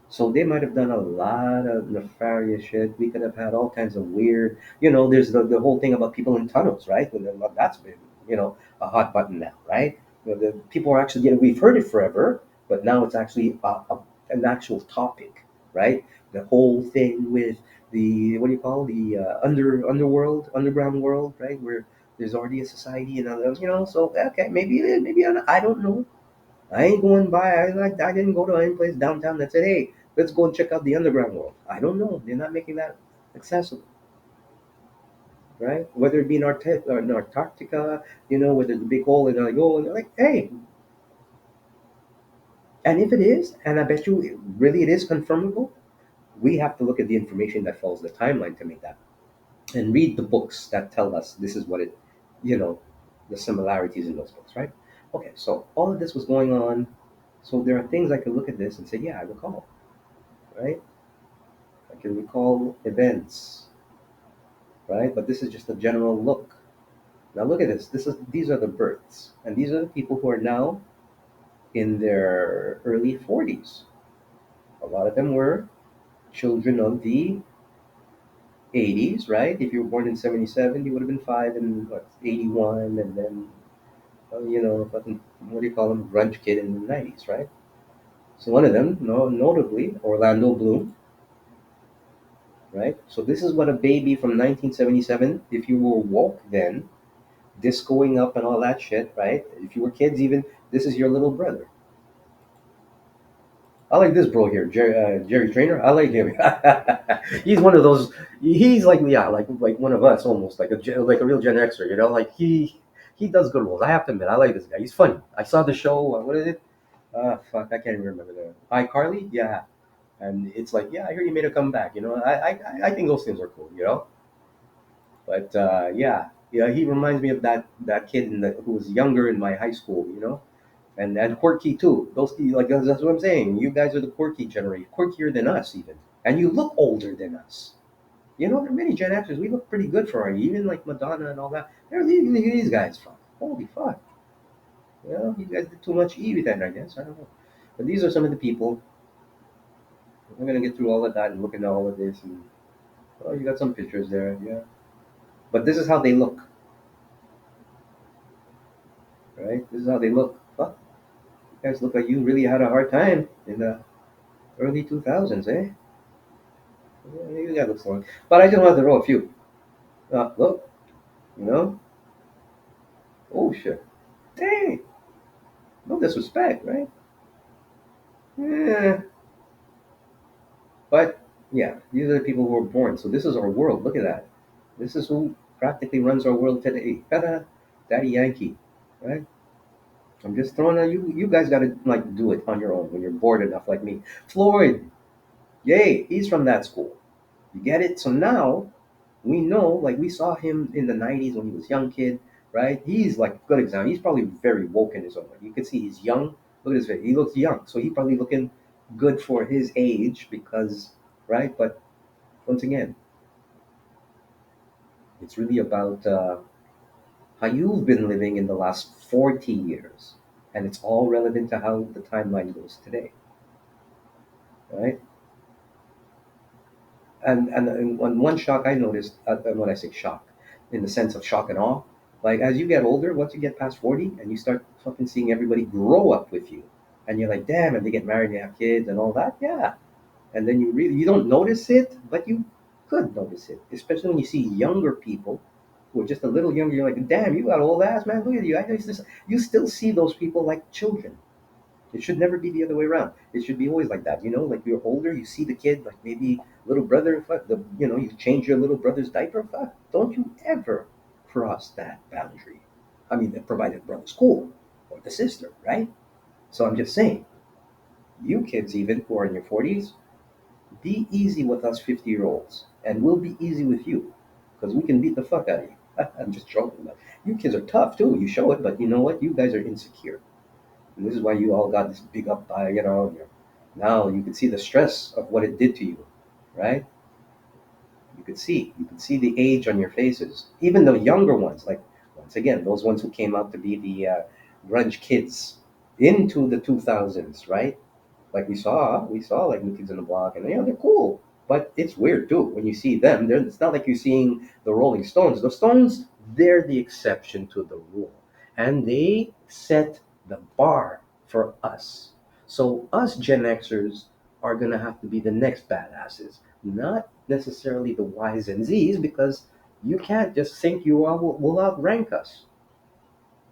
So they might have done a lot of nefarious shit. We could have had all kinds of weird, there's the whole thing about people in tunnels, right? And then, well, that's been, a hot button now, right? The people are actually getting, we've heard it forever, but now it's actually an actual topic, right? The whole thing with the, what do you call, the underground world, right? Where there's already a society and others, so, okay, maybe, I don't know. I ain't going by. I didn't go to any place downtown that said, "Hey, let's go and check out the underground world." I don't know. They're not making that accessible, right? Whether it be in Antarctica, whether the big hole, and they're like, oh, and they're like, hey, and if it is, and I bet you, really, it is confirmable. We have to look at the information that follows the timeline to make that, and read the books that tell us this is what it, you know, the similarities in those books, right? Okay, so all of this was going on. So there are things I can look at this and say, yeah, I recall, right? I can recall events, right? But this is just a general look. Now look at this. These are the births, and these are the people who are now in their early 40s. A lot of them were children of the 80s, right? If you were born in 77, you would have been five in what, 81, and then fucking, what do you call them, grunge kid in the 90s, right? So one of them, no, notably Orlando Bloom, right? So this is what a baby from 1977, if you were woke then, discoing up and all that shit, right? If you were kids, even, this is your little brother. I like this bro here, Jerry Trainer. I like him. He's one of those. He's like, yeah, like one of us almost, like a real Gen Xer. Like he does good roles. I have to admit, I like this guy. He's funny. I saw the show. What is it? Fuck, I can't even remember the iCarly. Yeah, and it's like, yeah, I hear you made a comeback. I think those things are cool. But yeah, yeah, he reminds me of that kid who was younger in my high school. And quirky too. Those, like, that's what I'm saying. You guys are the quirky generation, quirkier than us even, and you look older than us. There are many Gen Xers. We look pretty good for our, even like Madonna and all that. These guys, fuck, holy fuck. You guys did too much Evie then, I guess. I don't know. But these are some of the people. I'm gonna get through all of that and look at all of this, and oh, you got some pictures there, yeah. But this is how they look, right? This is how they look. Fuck, you guys look like you really had a hard time in the early 2000s, eh? Yeah, you got looks like. But I just wanted to throw a few. Look, you know. Oh shit. Dang. No disrespect, right? Yeah. But yeah, these are the people who were born. So this is our world. Look at that. This is who. practically runs our world today. Daddy Yankee, right? I'm just throwing at you. You guys got to like do it on your own when you're bored enough, like me. Floyd, yay, he's from that school. You get it? So now we know, like we saw him in the '90s when he was a young kid, right? He's like a good example. He's probably very woke in his own way. You can see he's young. Look at his face. He looks young, so he's probably looking good for his age because, right? But once again, it's really about how you've been living in the last 40 years, and it's all relevant to how the timeline goes today, right? And one shock I noticed, and when I say shock, in the sense of shock and awe, like as you get older, once you get past 40, and you start fucking seeing everybody grow up with you, and you're like, damn, and they get married, and they have kids, and all that, yeah. And then you don't notice it, but you could notice it, especially when you see younger people who are just a little younger. You're like, damn, you got old ass, man. Look at you. I know you still see those people like children. It should never be the other way around. It should be always like that. Like you're older, you see the kid, like maybe little brother, fuck, you change your little brother's diaper, fuck. Don't you ever cross that boundary. I mean, provided the brother's cool or the sister, right? So I'm just saying, you kids, even who are in your 40s, be easy with us 50-year-olds, and we'll be easy with you because we can beat the fuck out of you. I'm just joking. You kids are tough too. You show it, but you know what? You guys are insecure. And this is why you all got this big up by, now you can see the stress of what it did to you, right? You could see the age on your faces. Even the younger ones, like once again, those ones who came out to be the grunge kids into the 2000s, right? Like we saw like New Kids on the Block, and they're cool. But it's weird too when you see them. It's not like you're seeing the Rolling Stones. The Stones, they're the exception to the rule, and they set the bar for us. So us Gen Xers are gonna have to be the next badasses, not necessarily the Ys and Zs, because you can't just think you all will outrank us,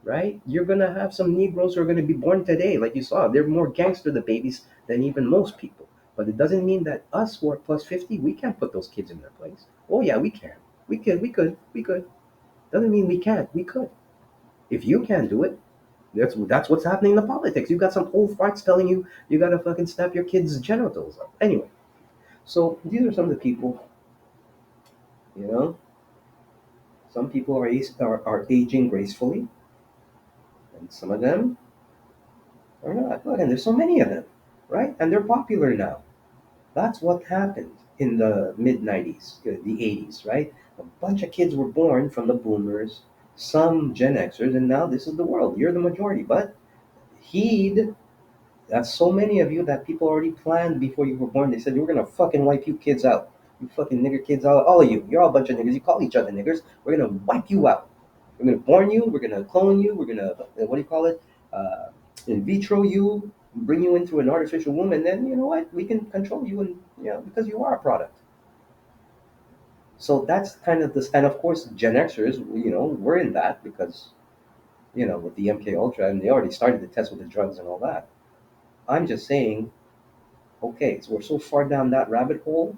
right? You're gonna have some Negroes who are gonna be born today, like you saw. They're more gangster, the babies, than even most people. But it doesn't mean that us who are plus 50, we can't put those kids in their place. Oh yeah, we can. We could. Doesn't mean we can't. We could. If you can't do it, that's what's happening in the politics. You got some old farts telling you you gotta fucking snap your kids' genitals up. Anyway, so these are some of the people, you know. Some people are aging gracefully, and some of them are not. Look, and there's so many of them, right? And they're popular now. That's what happened in the mid '90s, the '80s, right? A bunch of kids were born from the boomers, some Gen Xers, and now this is the world. You're the majority. But heed, that's so many of you that people already planned before you were born. They said, we're going to fucking wipe you kids out. You fucking nigger kids out. All of you. You're all a bunch of niggers. You call each other niggers. We're going to wipe you out. We're going to born you. We're going to clone you. We're going to, what do you call it? In vitro you, bring you into an artificial womb, and then you know what? We can control you, and because you are a product. So that's kind of this, and of course, Gen Xers, we're in that because with the MK Ultra, and they already started the test with the drugs and all that. I'm just saying, okay, so we're so far down that rabbit hole.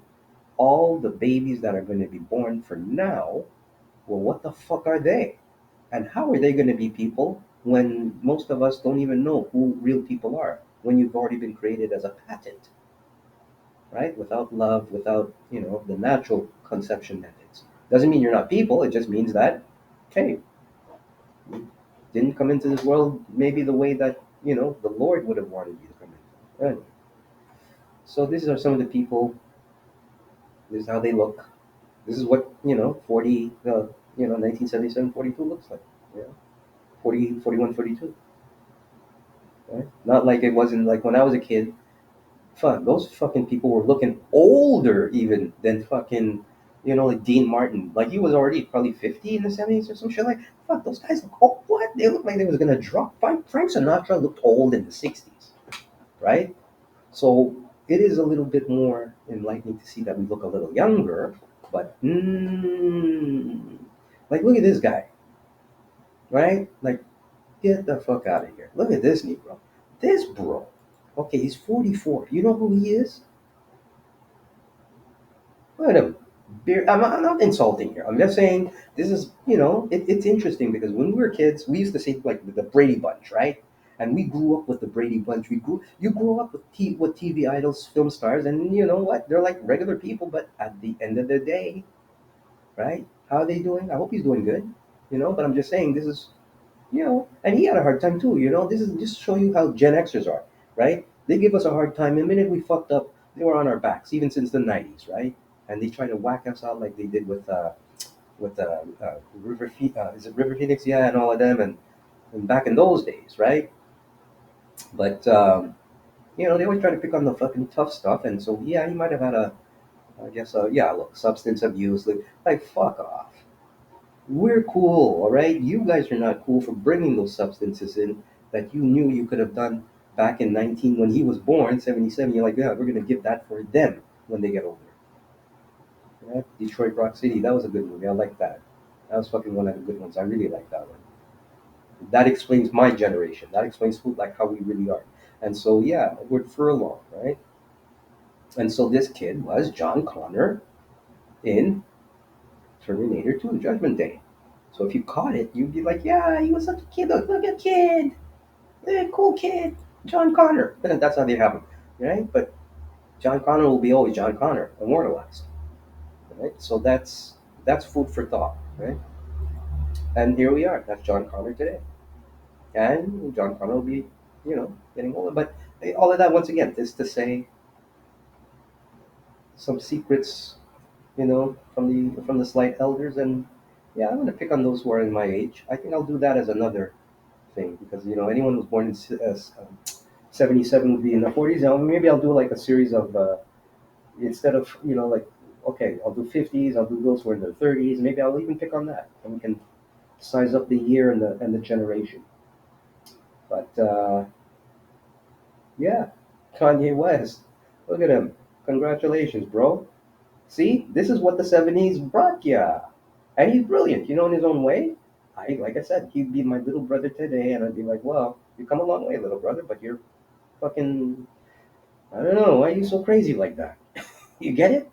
All the babies that are going to be born for now, well, what the fuck are they? And how are they going to be people when most of us don't even know who real people are? When you've already been created as a patent, right? Without love, without, the natural conception methods. Doesn't mean you're not people. It just means that, okay, you didn't come into this world maybe the way that, the Lord would have wanted you to come in. Anyway, so these are some of the people. This is how they look. This is what, 1977, 42 looks like. Yeah. 40, 41, 42. Right? Not like it wasn't like when I was a kid. Fuck, those fucking people were looking older even than fucking, like Dean Martin. Like he was already probably 50 in the '70s or some shit. Like, fuck, those guys look old. What? They look like they was gonna drop. Frank Sinatra looked old in the '60s, right? So it is a little bit more enlightening to see that we look a little younger. But like, look at this guy, right? Like, get the fuck out of here. Look at this Negro. This bro. Okay, he's 44. You know who he is? Look at him. I'm not insulting here. I'm just saying this is, it's interesting because when we were kids, we used to say like the Brady Bunch, right? And we grew up with the Brady Bunch. You grew up with TV idols, film stars, and you know what? They're like regular people, but at the end of the day, right? How are they doing? I hope he's doing good, But I'm just saying this is, and he had a hard time too, This is just show you how Gen Xers are, right? They give us a hard time. The minute we fucked up, they were on our backs, even since the '90s, right? And they try to whack us out like they did with is it River Phoenix? Yeah, and all of them, and back in those days, right? But they always try to pick on the fucking tough stuff, and so yeah, he might have had I guess, yeah, look, substance abuse, like fuck off. We're cool, all right? You guys are not cool for bringing those substances in that you knew you could have done back in 19 when he was born, 77. You're like, yeah, we're gonna give that for them when they get older. Right? Detroit Rock City, that was a good movie. I like that. That was fucking one of the good ones. I really like that one. That explains my generation. That explains who, like how we really are. And so yeah, Edward Furlong, right? And so this kid was John Connor in Terminator 2, Judgment Day. So if you caught it, you'd be like, yeah, he was such a kid. Look at kid. Cool kid. John Connor. That's how they have him, right? But John Connor will be always John Connor, immortalized, right? So that's food for thought, right? And here we are. That's John Connor today. And John Connor will be, getting older. But all of that, once again, is to say some secrets, from the slight elders. And yeah, I'm going to pick on those who are in my age. I think I'll do that as another thing because anyone who's born in 77 would be in the 40s. Now maybe I'll do like a series of instead of like, okay, I'll do 50s, I'll do those who are in their 30s. Maybe I'll even pick on that, and we can size up the year and the generation. But yeah, Kanye West, look at him. Congratulations, bro. See, this is what the '70s brought ya, and he's brilliant, in his own way. Like I said, he'd be my little brother today, and I'd be like, well, you come a long way, little brother, but you're fucking. I don't know. Why are you so crazy like that? You get it?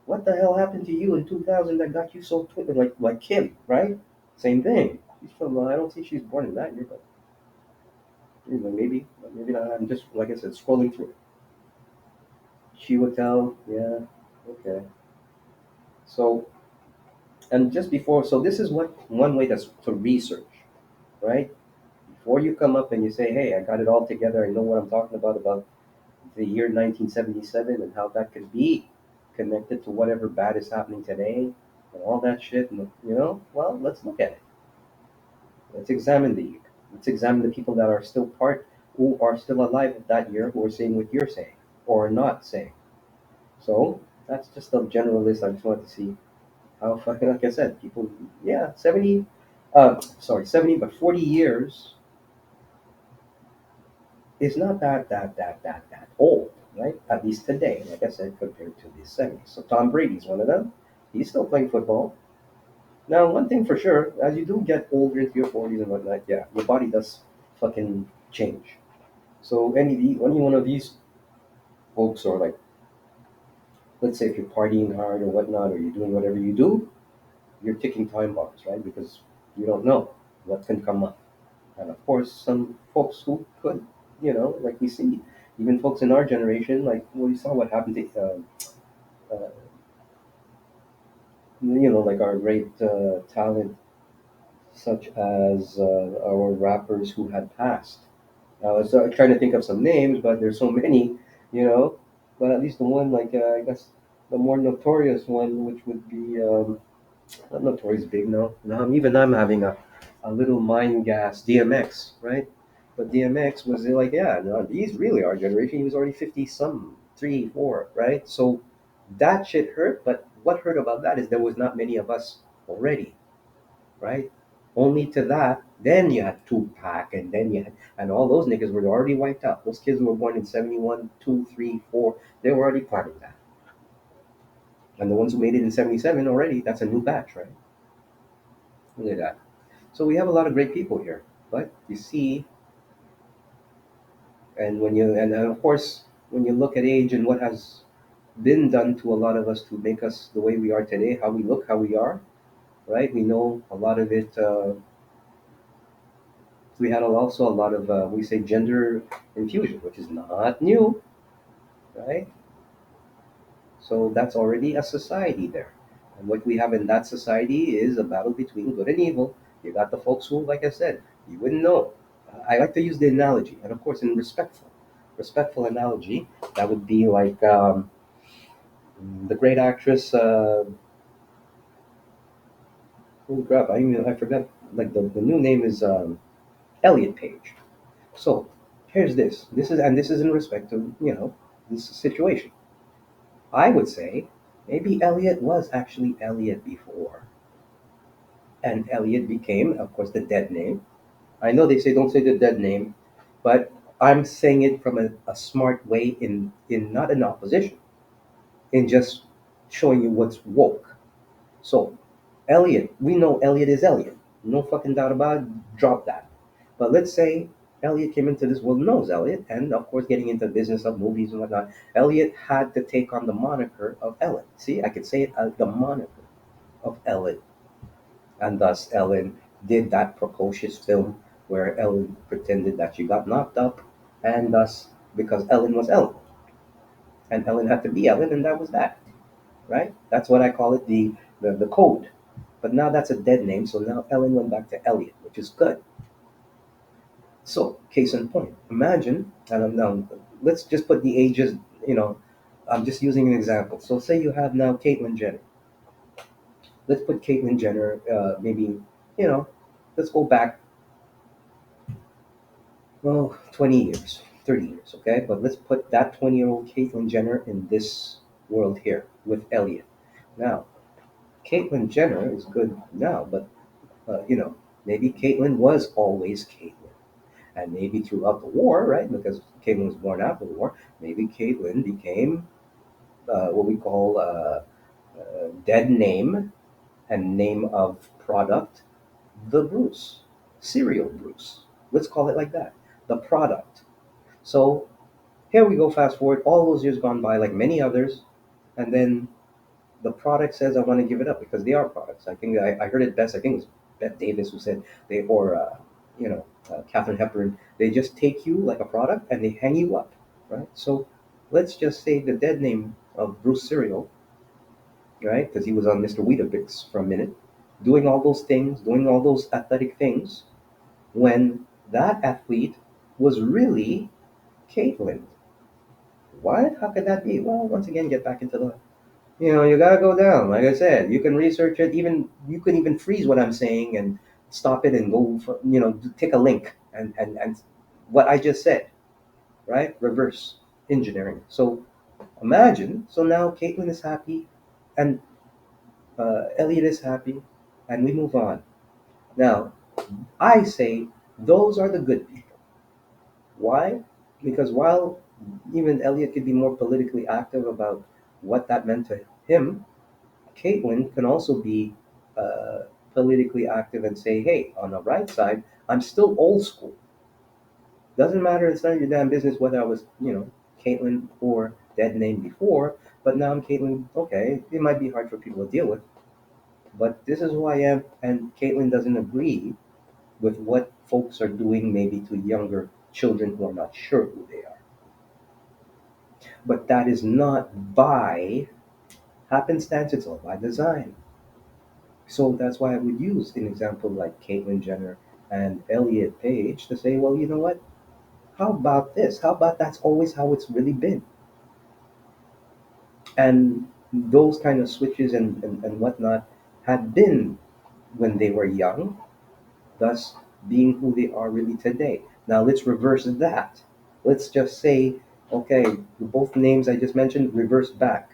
What the hell happened to you in 2000 that got you so twisted? Like Kim, right? Same thing. She's from. I don't think she's born in that year, but maybe not. I'm just like I said, scrolling through it. She would tell. Yeah. Okay. So and just before, so this is what one way to research, right? Before you come up and you say, "Hey, I got it all together. I know what I'm talking about the year 1977 and how that could be connected to whatever bad is happening today and all that shit." And well, let's look at it. Let's examine the year. Let's examine the people that are still who are still alive at that year, who are saying what you're saying or not saying. So that's just a general list. I just wanted to see how fucking, like I said, people, yeah, 70, sorry, 70, but 40 years is not that old, right? At least today, like I said, compared to the '70s. So Tom Brady's one of them. He's still playing football. Now, one thing for sure, as you do get older into your 40s and whatnot, yeah, your body does fucking change. So any one of these folks, or like, let's say if you're partying hard or whatnot, or you're doing whatever you do, you're ticking time bombs, right? Because you don't know what can come up. And of course, some folks who could, like we see, even folks in our generation, like we saw what happened to, like our great talent, such as our rappers who had passed. I was trying to think of some names, but there's so many, you know. But at least the one, like I guess, the more notorious one, which would be not notorious big, no. No, even I'm having a little mind gas. DMX, right? But DMX was like, yeah, no, he's really our generation. He was already 50 some, three, four, right? So that shit hurt. But what hurt about that is there was not many of us already, right? Only to that, then you had Tupac, and then you had, and all those niggas were already wiped out. Those kids who were born in 71, 2, 3, 4, they were already planning that. And the ones who made it in 77 already, that's a new batch, right? Look at that. So we have a lot of great people here. But you see, and of course, when you look at age and what has been done to a lot of us to make us the way we are today, how we look, how we are, right? We know a lot of it. We had also a lot of, we say, gender infusion, which is not new, right? So that's already a society there. And what we have in that society is a battle between good and evil. You got the folks who, like I said, you wouldn't know. I like to use the analogy, and of course, in respectful analogy, that would be like the great actress. Holy crap! I forgot. Like the new name is Elliot Page. So here's this. This is in respect to this situation. I would say maybe Elliot was actually Elliot before, and Elliot became, of course, the dead name. I know they say don't say the dead name, but I'm saying it from a smart way, in not an opposition, in just showing you what's woke. So Elliot, we know Elliot is Elliot. No fucking doubt about it. Drop that. But let's say Elliot came into this world, knows Elliot, and of course, getting into the business of movies and whatnot, Elliot had to take on the moniker of Ellen. See, I could say it as the moniker of Ellen. And thus, Ellen did that precocious film where Ellen pretended that she got knocked up, and thus, because Ellen was Ellen, and Ellen had to be Ellen, and that was that, right? That's what I call it, the code. But now that's a dead name, so now Ellen went back to Elliot, which is good. So, case in point, imagine, and now let's just put the ages, you know, I'm just using an example. So, say you have now Caitlyn Jenner. Let's put Caitlyn Jenner, maybe, you know, let's go back, well, 20 years, 30 years, okay? But let's put that 20-year-old Caitlyn Jenner in this world here with Elliot. Now, Caitlyn Jenner is good now, but, maybe Caitlyn was always Caitlyn. And maybe throughout the war, right? Because Caitlyn was born after the war, maybe Caitlyn became what we call dead name and name of product, the Bruce, cereal Bruce. Let's call it like that, the product. So here we go, fast forward all those years gone by, like many others, and then the product says, I want to give it up because they are products. I think I heard it best. I think it was Bette Davis who said or Katharine Hepburn, they just take you like a product and they hang you up, right? So let's just say the dead name of Bruce Serial, right? Because he was on Mr. Weetabix for a minute, doing all those things, doing all those athletic things, when that athlete was really Caitlyn. What? How could that be? Well, once again, get back into the you gotta go down. Like I said, you can research it. Even you can even freeze what I'm saying and stop it and go for, take a link and what I just said, right? Reverse engineering. So imagine. So now Caitlin is happy, and Elliot is happy, and we move on. Now I say those are the good people. Why? Because while even Elliot could be more politically active about what that meant to him, Caitlin can also be uh, politically active and say, hey, on the right side, I'm still old school. Doesn't matter, it's none of your damn business whether I was, Caitlin or dead name before, but now I'm Caitlin. Okay, it might be hard for people to deal with, but this is who I am, and Caitlin doesn't agree with what folks are doing, maybe to younger children who are not sure who they are. But that is not by happenstance, it's all by design. So that's why I would use an example like Caitlyn Jenner and Elliot Page to say, well, you know what? How about this? How about that's always how it's really been? And those kind of switches and whatnot had been when they were young, thus being who they are really today. Now let's reverse that. Let's just say, okay, both names I just mentioned reverse back.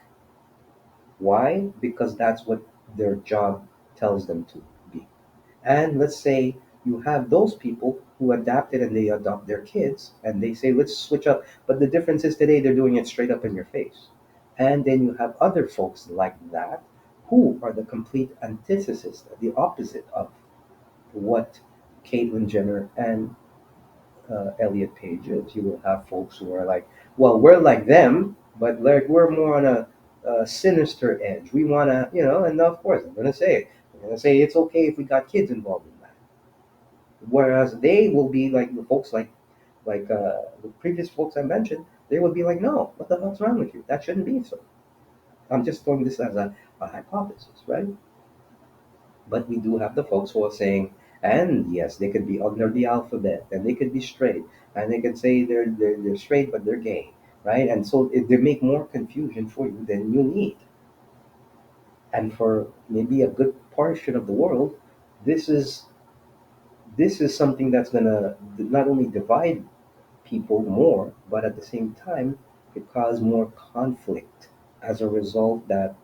Why? Because that's what their job tells them to be. And let's say you have those people who adapted and they adopt their kids and they say, let's switch up. But the difference is today they're doing it straight up in your face. And then you have other folks like that who are the complete antithesis, the opposite of what Caitlyn Jenner and Elliot Page is. You will have folks who are like, well, we're like them, but like we're more on a sinister edge. We want to, and of course, I'm going to say it. I'm going to say it's okay if we got kids involved in that. Whereas they will be like the folks like the previous folks I mentioned, they would be like, no, what the hell's wrong with you? That shouldn't be so. I'm just throwing this as a hypothesis, right? But we do have the folks who are saying, and yes, they could be under the alphabet, and they could be straight, and they could say they're straight, but they're gay, right? And so they make more confusion for you than you need. And for maybe a good portion of the world, this is this is something that's gonna not only divide people more, but at the same time, it cause more conflict as a result that,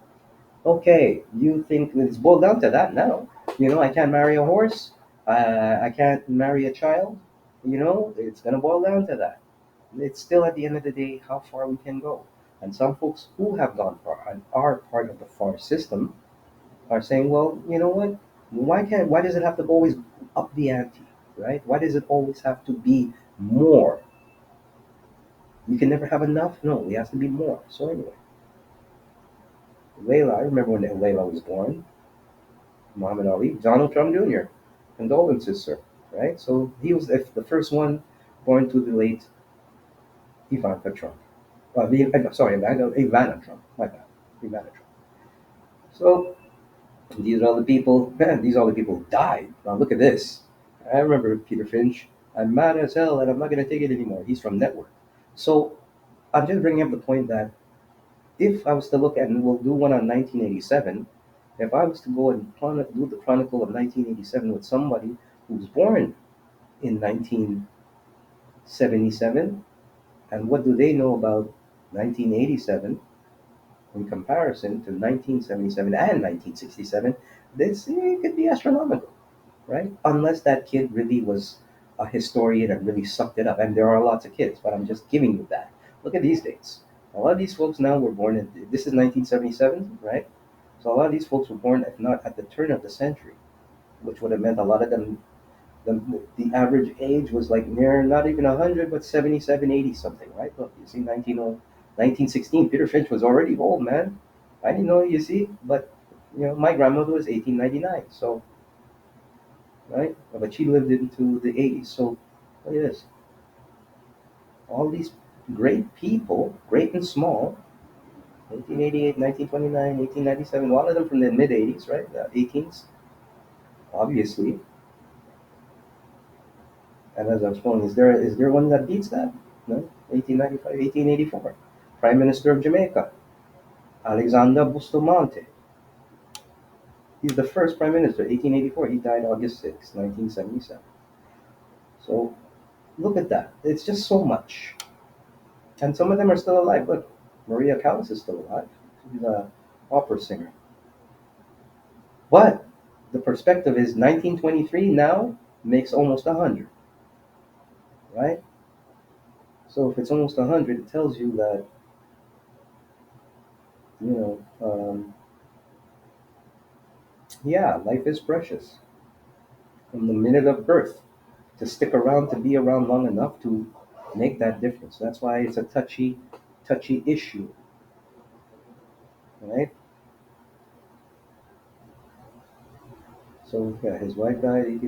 okay, you think it's boiled down to that now. I can't marry a horse. I can't marry a child. It's going to boil down to that. It's still at the end of the day how far we can go. And some folks who have gone far and are part of the far system are saying, well, you know what? Why does it have to always up the ante, right? Why does it always have to be more? You can never have enough. No, it has to be more. So anyway, Layla, I remember when Layla was born. Muhammad Ali, Donald Trump Jr. Condolences, sir. Right? So he was the first one born to the late Ivanka Trump. Sorry, Ivana Trump. My bad. Ivana Trump. So these are all the people, man, these are all the people who died. Now look at this. I remember Peter Finch. I'm mad as hell and I'm not going to take it anymore. He's from Network. So I'm just bringing up the point that if I was to look at, and we'll do one on 1987, if I was to go and do the Chronicle of 1987 with somebody who was born in 1977, and what do they know about 1987 in comparison to 1977 and 1967, this could be astronomical, right? Unless that kid really was a historian and really sucked it up. And there are lots of kids, but I'm just giving you that. Look at these dates. A lot of these folks now were born in, this is 1977, right? So a lot of these folks were born, if not at the turn of the century, which would have meant a lot of them, the average age was like near not even 100, but 77, 80 something, right? Look, you see 1916, Peter Finch was already old, man. I didn't know, you see, but my grandmother was 1899, so right? But she lived into the 80s. So look at this. All these great people, great and small, 1888, 1929, 1897, a lot of them from the mid 80s, right? The 18s, obviously. And as I was saying, is there one that beats that? No? 1895, 1884. Prime Minister of Jamaica, Alexander Bustamante. He's the first Prime Minister, 1884. He died August 6, 1977. So look at that. It's just so much. And some of them are still alive. Look, Maria Callas is still alive. She's an opera singer. But the perspective is 1923 now makes almost 100, right? So if it's almost 100, it tells you that, you know, yeah, life is precious from the minute of birth. To stick around, to be around long enough to make that difference. That's why it's a touchy issue, right? So yeah, his wife died.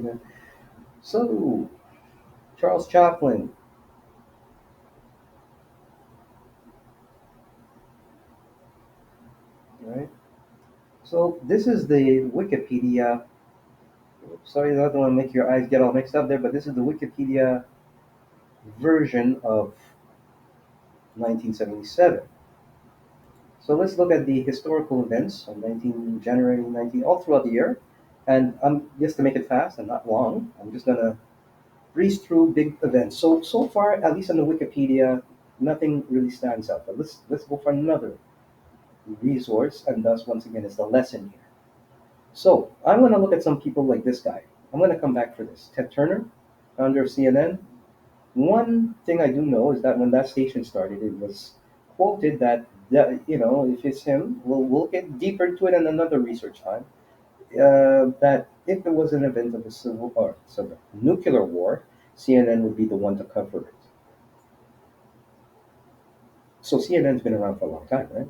So Charles Chaplin, right? So this is the Wikipedia. Sorry, I don't want to make your eyes get all mixed up there, but this is the Wikipedia version of 1977. So let's look at the historical events on January 19, all throughout the year. And just to make it fast and not long, I'm just gonna breeze through big events. So far, at least on the Wikipedia, nothing really stands out. But let's go for another resource, and thus once again is the lesson here. So I'm gonna look at some people like this guy. I'm gonna come back for this. Ted Turner, founder of CNN. One thing I do know is that when that station started, it was quoted that if it's him, we'll get deeper into it in another research time. That if there was an event of a nuclear war, CNN would be the one to cover it. So CNN's been around for a long time, right?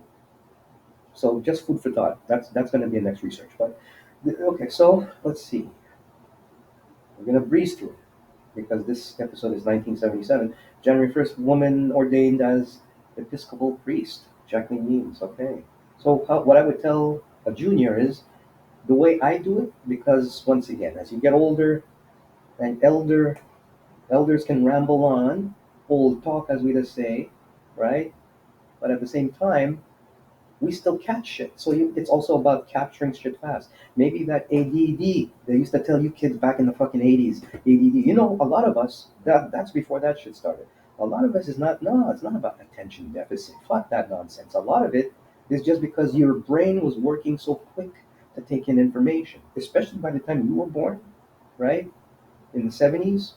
So just food for thought. That's going to be a next research. But okay, so let's see. We're going to breeze through because this episode is 1977. January 1st, woman ordained as Episcopal priest. Jacqueline Means. Okay. So what I would tell a junior is the way I do it, because once again, as you get older and elders can ramble on, old talk, as we just say, right? But at the same time, we still catch shit. So it's also about capturing shit fast. Maybe that ADD they used to tell you kids back in the fucking 80s. ADD. You know, a lot of us that's before that shit started. A lot of us is not. No, it's not about attention deficit. Fuck that nonsense. A lot of it is just because your brain was working so quick to take in information, especially by the time you were born, right? In the 70s,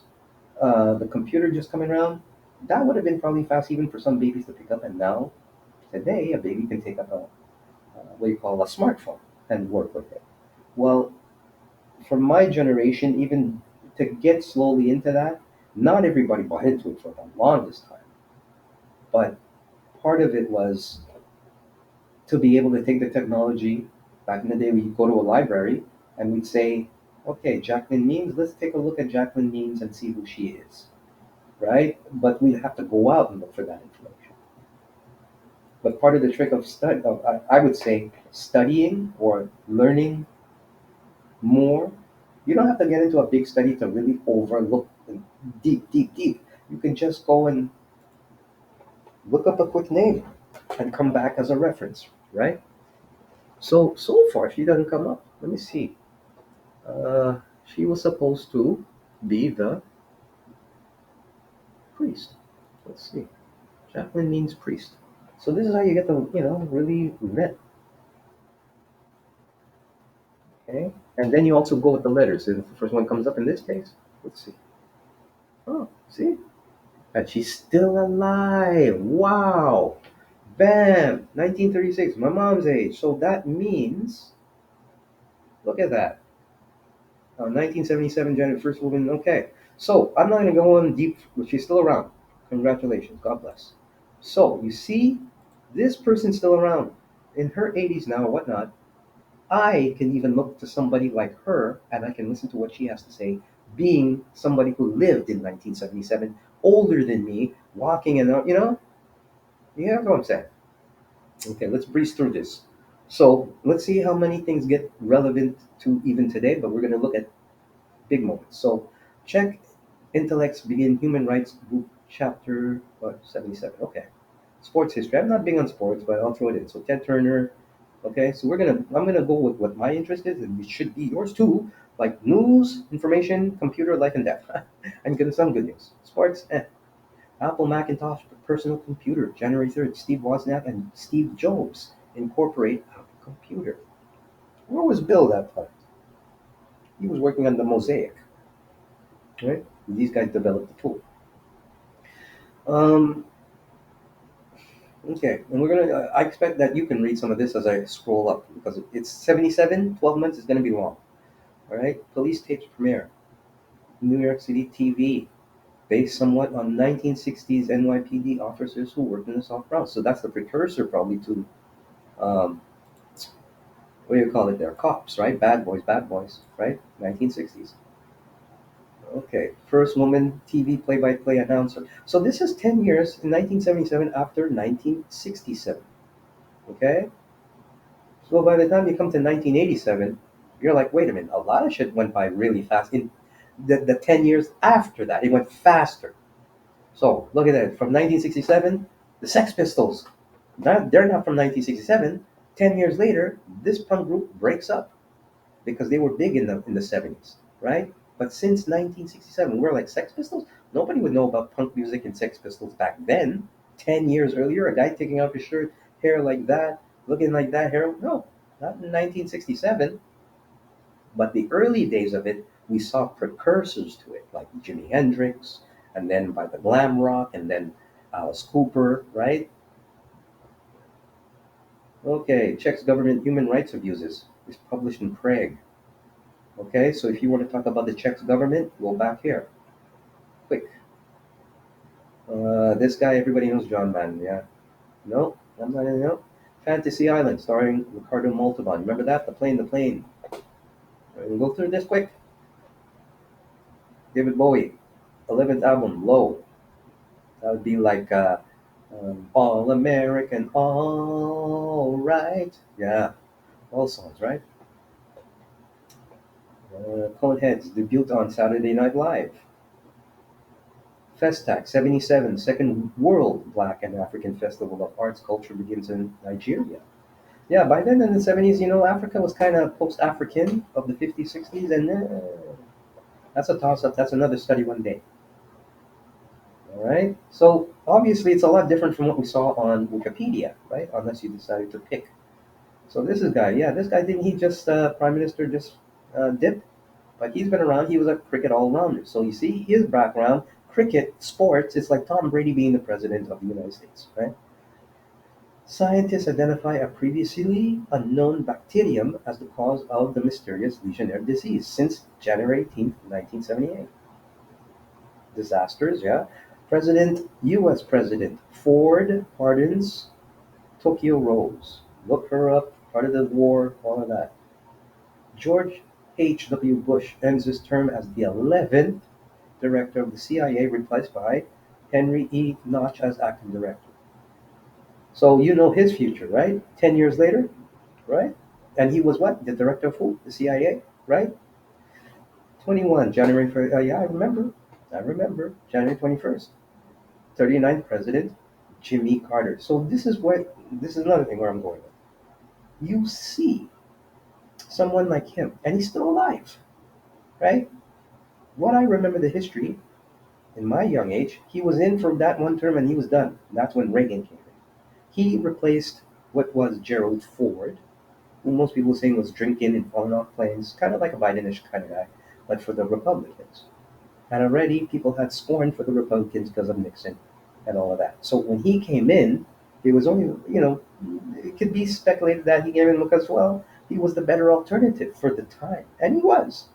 the computer just coming around. That would have been probably fast even for some babies to pick up, and now today a baby can take up a what you call a smartphone and work with it. Well, for my generation, even to get slowly into that, not everybody bought into it for the longest time. But part of it was to be able to take the technology. Back in the day, we'd go to a library and we'd say, okay, Jacqueline Means, let's take a look at Jacqueline Means and see who she is, right? But we'd have to go out and look for that information. But part of the trick of I would say, studying or learning more. You don't have to get into a big study to really overlook deep, deep, deep. You can just go and look up a quick name and come back as a reference, right? So far she doesn't come up. Let me see. She was supposed to be the priest. Let's see. Jacqueline means priest. So this is how you get to really vet. Okay, and then you also go with the letters. And if the first one comes up in this case, let's see. Oh, see, and she's still alive. Wow. Bam! 1936, my mom's age. So that means, look at that. 1977, Janet, first woman. Okay. So I'm not going to go on deep, but she's still around. Congratulations. God bless. So you see, this person's still around. In her 80s now, or whatnot. I can even look to somebody like her and I can listen to what she has to say, being somebody who lived in 1977, older than me, walking and, you know what I'm saying? Okay, let's breeze through this. So let's see how many things get relevant to even today, but we're going to look at big moments. So check intellects begin human rights book chapter 77. Okay, sports history. I'm not big on sports, but I'll throw it in. So Ted Turner. Okay, so I'm gonna go with what my interest is, and it should be yours too. Like news, information, computer, life and death. I'm gonna some good news. Sports. Apple Macintosh personal computer, January 3rd. Steve Wozniak and Steve Jobs incorporate Apple Computer. Where was Bill that time? He was working on the Mosaic, right? These guys developed the tool. Um, okay, and we're gonna. I expect that you can read some of this as I scroll up because it's 77. 12 months is gonna be long. All right. Police tapes premiere. New York City TV, based somewhat on 1960s NYPD officers who worked in the South Bronx. So that's the precursor, probably, to um, what do you call it? There, cops, right? Bad boys, right? 1960s. Okay, first woman TV play-by-play announcer. So this is 10 years in 1977 after 1967. Okay, so by the time you come to 1987, you're like, wait a minute, a lot of shit went by really fast. In the 10 years after that, it went faster. So look at that. From 1967, the Sex Pistols. They're not from 1967. 10 years later, this punk group breaks up because they were big in the 70s, right? But since 1967, we're like Sex Pistols. Nobody would know about punk music and Sex Pistols back then. 10 years earlier, a guy taking off his shirt, hair like that, looking like that, hair. No, not in 1967. But the early days of it, we saw precursors to it, like Jimi Hendrix, and then by the glam rock, and then Alice Cooper, right? Okay, Czech's government human rights abuses is published in Prague. Okay, so if you want to talk about the Czech government, go back here. Quick. This guy, everybody knows John Madden, yeah. No, I'm not, no. Fantasy Island, starring Ricardo Montalban. Remember that? The plane, the plane. We'll go through this quick. David Bowie, 11th album, Low. That would be like All American, All Right. Yeah, all songs, right? Coneheads debuted on Saturday Night Live. Festac 77, second World Black and African Festival of Arts Culture begins in Nigeria. Yeah, by then in the 70s, Africa was kind of post-African of the 50s, 60s, and that's a toss-up. That's another study one day. All right. So obviously, it's a lot different from what we saw on Wikipedia, right? Unless you decided to pick. So this is guy. Yeah, this guy didn't he just prime minister just dip? But he's been around. He was a cricket all-rounder. So you see, his background, cricket, sports, it's like Tom Brady being the president of the United States, right? Scientists identify a previously unknown bacterium as the cause of the mysterious Legionnaire disease since January 18th, 1978. Disasters, yeah. U.S. President Ford pardons Tokyo Rose. Look her up, part of the war, all of that. George H.W. Bush ends his term as the 11th director of the CIA, replaced by Henry E. Notch as acting director. So you know his future, right? 10 years later, right? And he was what? The director of who? The CIA, right? 21, January 1st. Yeah, I remember. I remember. January 21st. 39th President, Jimmy Carter. So this is another thing where I'm going with. You see someone like him, and he's still alive, right? What I remember the history in my young age, he was in for that one term and he was done. That's when Reagan came in. He replaced what was Gerald Ford, who most people saying was drinking and falling off planes, kind of like a Bidenish kind of guy, but for the Republicans. And already people had scorn for the Republicans because of Nixon and all of that. So when he came in, it was only, it could be speculated that he came in because, well, he was the better alternative for the time. And he was.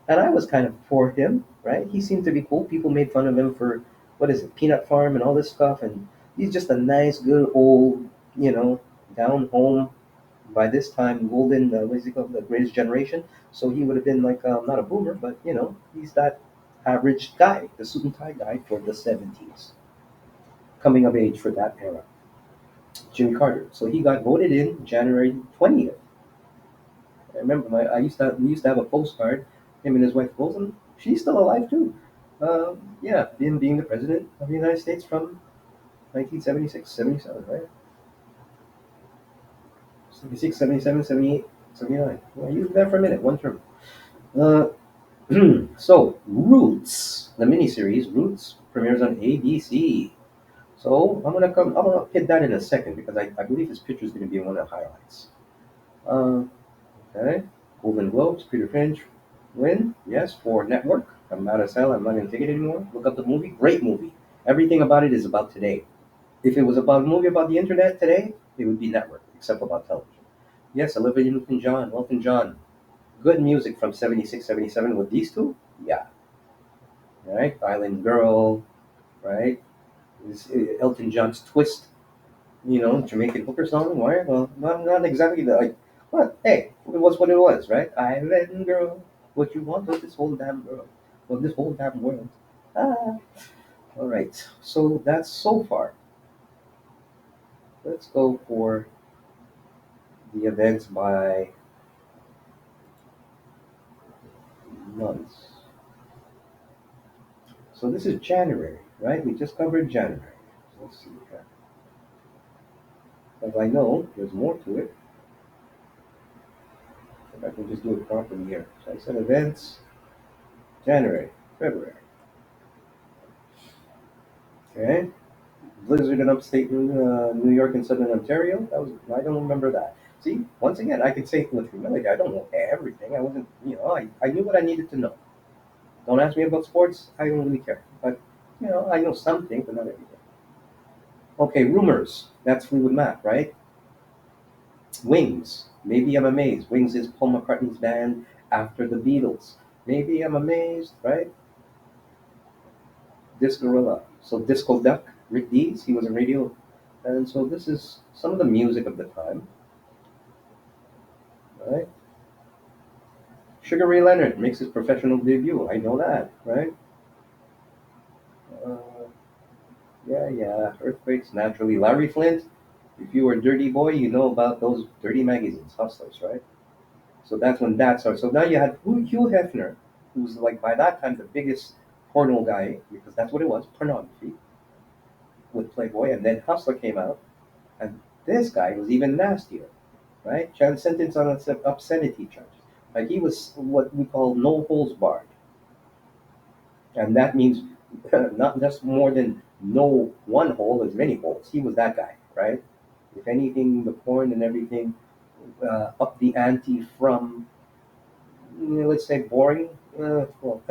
And I was kind of for him, right? He seemed to be cool. People made fun of him for, what is it, Peanut Farm and all this stuff. And he's just a nice, good old, down home, by this time, golden, what is he called, the greatest generation. So he would have been like, not a boomer, but, he's that average guy, the suit and tie guy for the 70s, coming of age for that era. Jimmy Carter. So he got voted in January 20th. I remember we used to have a postcard, him and his wife Wilson. She's still alive too. Yeah, being the president of the United States from 1976, 77, right? 76, 77, 78, 79. Yeah, he was there for a minute, one term. Uh, so, Roots, the miniseries Roots premieres on ABC. So I'm gonna hit that in a second because I believe his picture is gonna be one of the highlights. Uh, okay. Golden Globes, Peter Finch win, yes, for Network. I'm mad as hell. I'm not gonna take it anymore. Look up the movie. Great movie. Everything about it is about today. If it was about a movie about the internet today, it would be Network, except about television. Yes, Olivia Newton-John, Elton John. Good music from 76, 77 with these two. Yeah. All right. Island Girl. Right. Elton John's Twist. Jamaican hooker song. Why? Well, not exactly the like. What? Hey, it was what it was, right? Island girl, what you want of this whole damn girl, of this whole damn world. Ah. All right. So that's so far. Let's go for the events by months. So this is January, right? We just covered January. Let's see here. As I know, there's more to it. If I can just do it properly here. So I said events, January, February. Okay. Blizzard in upstate New York and southern Ontario. I don't remember that. See, once again, I can say with humility, I don't know everything. I wasn't, I knew what I needed to know. Don't ask me about sports. I don't really care. But, I know something, but not everything. Okay, rumors. That's Fleetwood Mac, right? Wings. Maybe I'm amazed. Wings is Paul McCartney's band after the Beatles. Maybe I'm amazed, right? Discorilla. So Disco Duck, Rick Dees, he was a radio And so this is some of the music of the time, right? Sugar Ray Leonard makes his professional debut. I know that, right? Uh, yeah, yeah. Earthquakes naturally. Larry Flint. If you were a dirty boy, you know about those dirty magazines, hustlers, right? So that's when that started. So now you had Hugh Hefner, who's like by that time the biggest porno guy because that's what it was, pornography with Playboy, and then Hustler came out, and this guy was even nastier, right? Sentenced on obscenity charges. Like he was what we call no holds barred, and that means not just more than no one hole as many holes. He was that guy, right? If anything, the porn and everything up the ante from let's say boring. Well,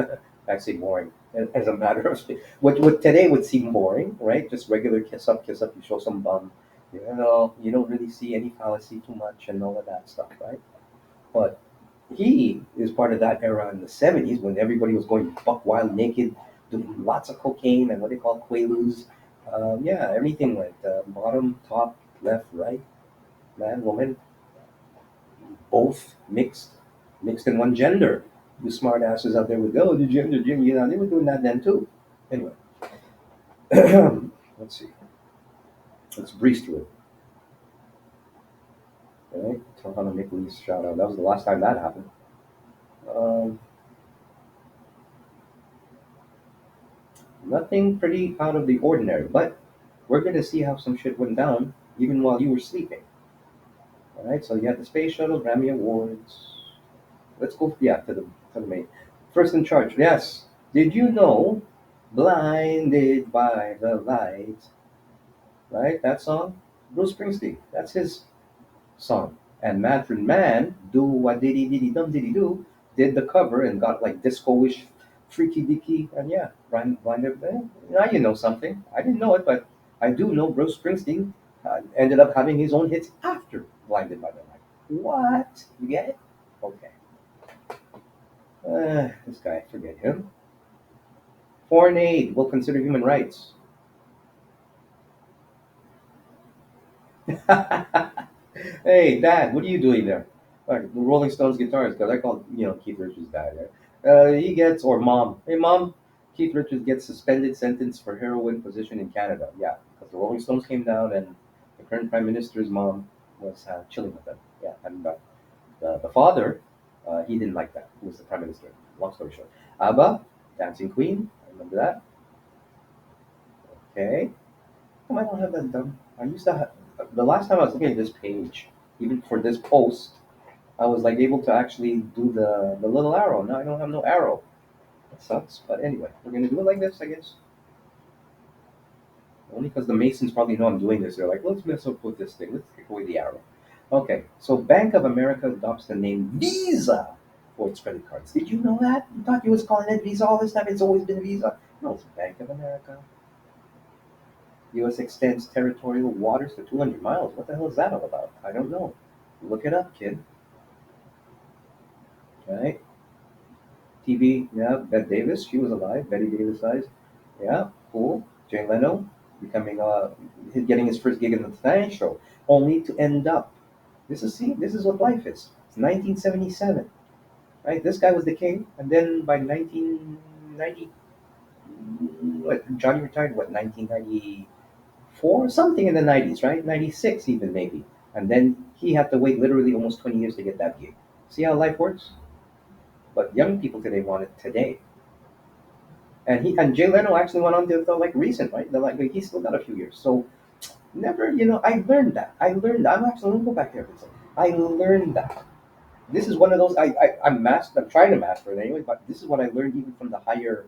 I say boring as a matter of what today would seem boring, right? Just regular kiss up. You show some bum. You don't really see any fallacy too much and all of that stuff, right? But he is part of that era in the '70s when everybody was going buck wild naked, doing lots of cocaine and what they call quaaludes. Yeah, everything went bottom, top, left, right, man, woman, both mixed in one gender. You smart asses out there with the gender, they were doing that then too. Anyway, let's see. Let's breeze through it. All right, tell how to make Lee's shout out. That was the last time that happened. Um, Nothing pretty out of the ordinary, but we're gonna see how some shit went down even while you were sleeping. All right, so you had the Space Shuttle Grammy Awards. Let's go, yeah, to the main. First in charge, yes. Did you know Blinded by the Light, right? That song? Bruce Springsteen. That's his song. And Manfred Mann, do what diddy diddy dum diddy do, did the cover and got like disco-ish, freaky dicky, and yeah, blinded. Now you know something. I didn't know it, but I do know Bruce Springsteen ended up having his own hits after Blinded by the Light. What? You get it? Okay. This guy, forget him. Foreign aid will consider human rights. Hey, Dad, what are you doing there? Like the Rolling Stones guitarist, because I call Keith Richards dad. Right? He gets or mom. Hey, mom, Keith Richards gets suspended sentence for heroin possession in Canada. Yeah, because the Rolling Stones came down and the current prime minister's mom was chilling with them. Yeah, and the father, he didn't like that. He was the prime minister. Long story short, ABBA, Dancing Queen. I remember that. Okay. Oh, I don't have that done. I used to have. The last time I was looking at this page, even for this post, I was like able to actually do the little arrow. Now I don't have no arrow. That sucks. But anyway, we're gonna do it like this, I guess. Only because the Masons probably know I'm doing this. They're like, let's mess up with this thing. Let's take away the arrow. Okay, so Bank of America adopts the name Visa for its credit cards. Did you know that? You thought you was calling it Visa all this time? It's always been Visa. No, it's Bank of America. U.S. extends territorial waters to 200 miles. What the hell is that all about? I don't know. Look it up, kid. All right. TV, yeah, Bette Davis, she was alive. Betty Davis eyes. Yeah, cool. Jay Leno becoming getting his first gig in the Tonight Show, only to end up. This is what life is. It's 1977, right? This guy was the king, and then by 1990, what Johnny retired? What 1994? Something in the 90s, right? 96 even maybe, and then he had to wait literally almost 20 years to get that gig. See how life works? But young people today want it today. And Jay Leno actually went on to the like recent, right? Like he's still got a few years. So never, I learned that. I learned that. I'm actually gonna go back there for a second. I learned that. This is one of those I'm trying to master it anyway, but this is what I learned even from the higher,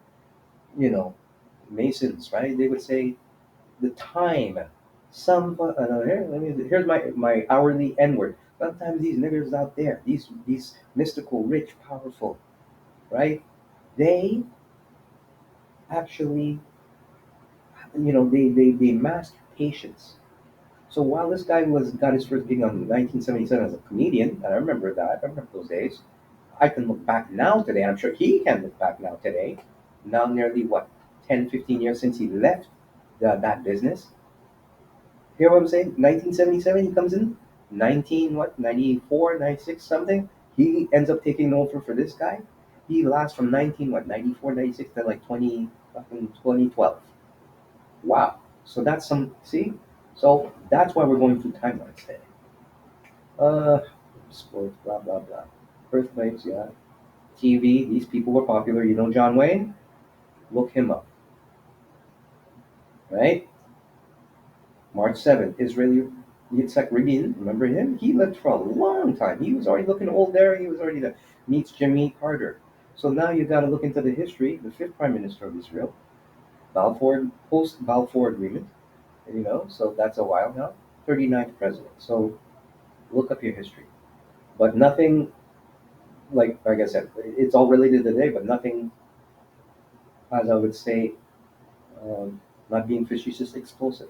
you know, Masons, right? They would say the time. Here's my hourly N word. Sometimes these niggers out there, these mystical, rich, powerful, right? They actually they master patience. So while this guy was got his first gig on 1977 as a comedian, and I remember that, I remember those days. I can look back now today, and I'm sure he can look back now today. Now nearly what 10, 15 years since he left that business. Hear what I'm saying? 1977, he comes in. 19, what, 94, 96, something. He ends up taking over for this guy. He lasts from 19, what, 94, 96 to like 20, fucking 2012. Wow. So that's some, see? So that's why we're going through timelines today. Uh, Sports, blah, blah, blah. Earthquakes, yeah. TV, these people were popular. You know John Wayne? Look him up, right? March 7th, Israeli Yitzhak Rabin, remember him? He lived for a long time. He was already looking old there. He was already there. Meets Jimmy Carter. So now you got to look into the history. The fifth prime minister of Israel, Balfour, post Balfour Agreement. So that's a while now. 39th president. So look up your history. But nothing like I said, it's all related today, but nothing, as I would say, um, not being facetious, explosive.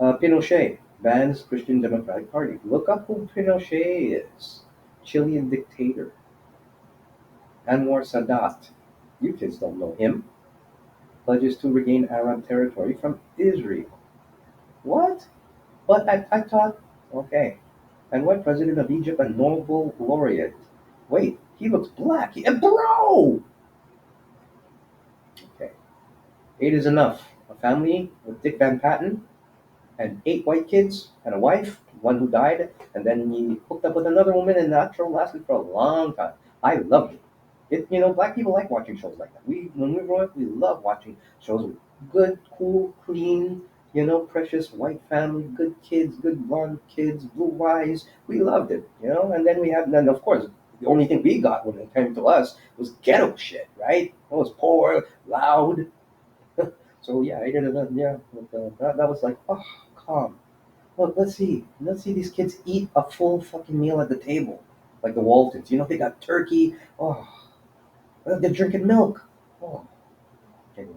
Pinochet bans Christian Democratic Party. Look up who Pinochet is. Chilean dictator. Anwar Sadat. You kids don't know him. Pledges to regain Arab territory from Israel. What? But I thought, okay. And what president of Egypt, a Nobel laureate? Wait, he looks black. Bro! Okay. Eight is enough. A family with Dick Van Patten and eight white kids and a wife, one who died, and then he hooked up with another woman, and that show lasted for a long time. I loved it. Black people like watching shows like that. When we grow up, we love watching shows with good, cool, clean, precious white family, good kids, good blonde kids, blue eyes. We loved it. And then of course, the only thing we got when it came to us was ghetto shit, right? It was poor, loud. So yeah, I did it. Yeah, that was like, oh, calm. Look, let's see these kids eat a full fucking meal at the table, like the Waltons. They got turkey. Oh, they're drinking milk. Oh, anyway.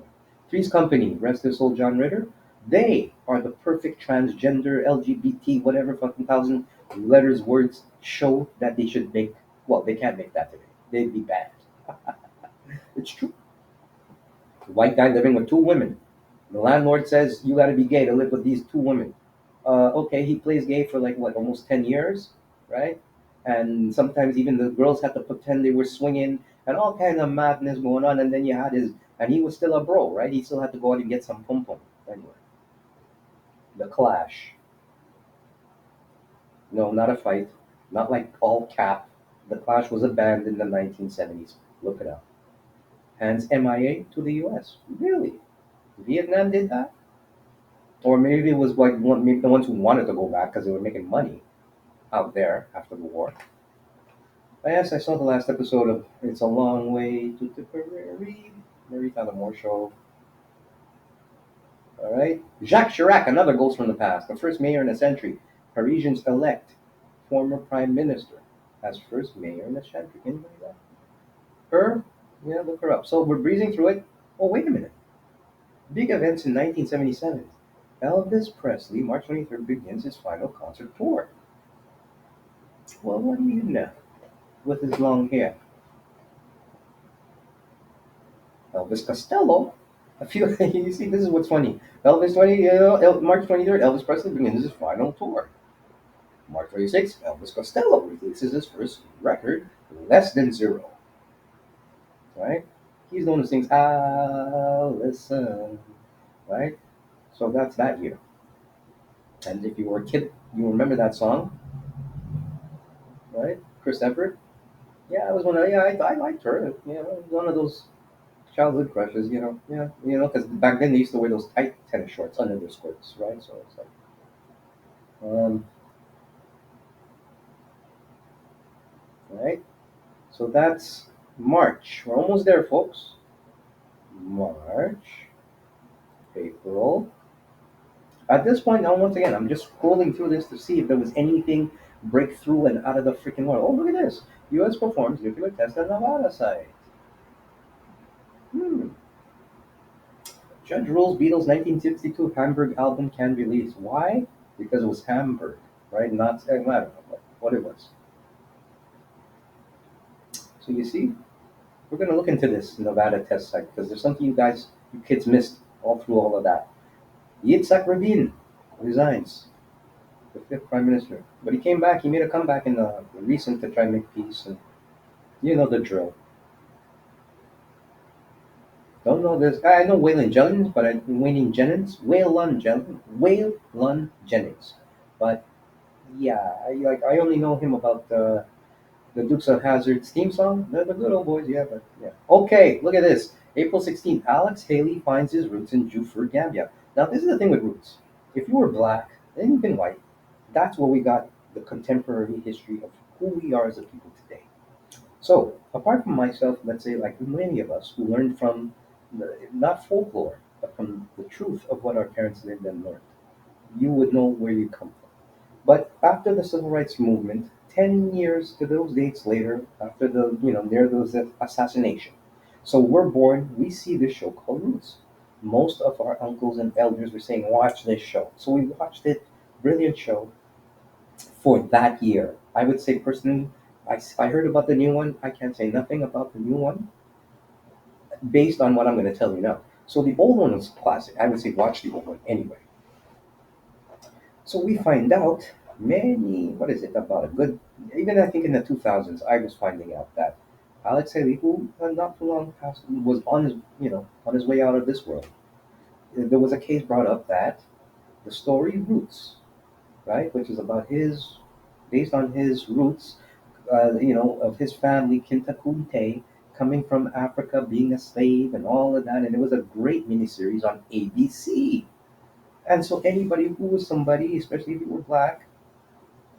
Three's Company, rest his soul, John Ritter. They are the perfect transgender, LGBT, whatever fucking thousand letters, words show that they should make. Well, they can't make that today. They'd be banned. It's true. A white guy living with two women. The landlord says you got to be gay to live with these two women. Okay, he plays gay for like what, almost 10 years, right? And sometimes even the girls had to pretend they were swinging and all kind of madness going on. And then you had and he was still a bro, right? He still had to go out and get some pum pum. Anyway, the Clash. No, not a fight, not like all cap. The Clash was a band in the 1970s. Look it up. Hands MIA to the U.S. Really? Vietnam did that? Or maybe it was like maybe the ones who wanted to go back because they were making money out there after the war. Yes, I saw the last episode of It's a Long Way to Tipperary. Mary Tyler Moore show. All right. Jacques Chirac, another ghost from the past, the first mayor in a century. Parisians elect former prime minister as first mayor in a century. Can you believe that? Her? Yeah, look her up. So we're breezing through it. Oh, wait a minute. Big events in 1977. Elvis Presley, March 23rd, begins his final concert tour. Well, what do you know? With his long hair. Elvis Costello. A few, you see, this is what's funny. March 23rd, Elvis Presley begins his final tour. March 26th, Elvis Costello releases his first record, Less Than Zero. Right? He's the one who sings Listen. Right? So that's that year. And if you were a kid, you remember that song, right? Chris Everett. Yeah, I was one of, yeah, I liked her. One of those childhood crushes. Because back then they used to wear those tight tennis shorts under their skirts, right? So it's like, um, right. So that's March. We're almost there, folks. March, April. At this point, now once again, I'm just scrolling through this to see if there was anything breakthrough and out of the freaking world. Oh, look at this. U.S. performs nuclear test at Nevada site. Hmm. Judge rules Beatles' 1962 Hamburg album can release. Why? Because it was Hamburg, right? Not, I don't know what it was. So you see, we're going to look into this Nevada test site because there's something you kids missed all through all of that. Yitzhak Rabin, resigns, the fifth prime minister. But he came back. He made a comeback in the recent to try and make peace, and you know the drill. Don't know this. I know Waylon Jennings, but Waylon Jennings. But yeah, I only know him about the Dukes of Hazzard's theme song. They're the good old boys, yeah, but yeah. Okay, look at this. April 16th, Alex Haley finds his roots in Jufurr, Gambia. Now, this is the thing with roots. If you were black and you've been white, that's where we got the contemporary history of who we are as a people today. So, apart from myself, let's say like many of us who learned from not folklore, but from the truth of what our parents lived and learned, you would know where you come from. But after the civil rights movement, 10 years to those dates later, after near those assassination. So we're born, we see this show called Roots. Most of our uncles and elders were saying, watch this show. So we watched it, brilliant show for that year. I would say personally, I heard about the new one. I can't say nothing about the new one based on what I'm going to tell you now. So the old one was classic. I would say watch the old one anyway. So we find out what is it, about a good, even I think in the 2000s, I was finding out that Alex Haley, who not too long past, was on his way out of this world. There was a case brought up that the story Roots, right, which is about based on his roots, of his family, Kinta Kunte, coming from Africa, being a slave and all of that. And it was a great miniseries on ABC. And so anybody who was somebody, especially if you were black,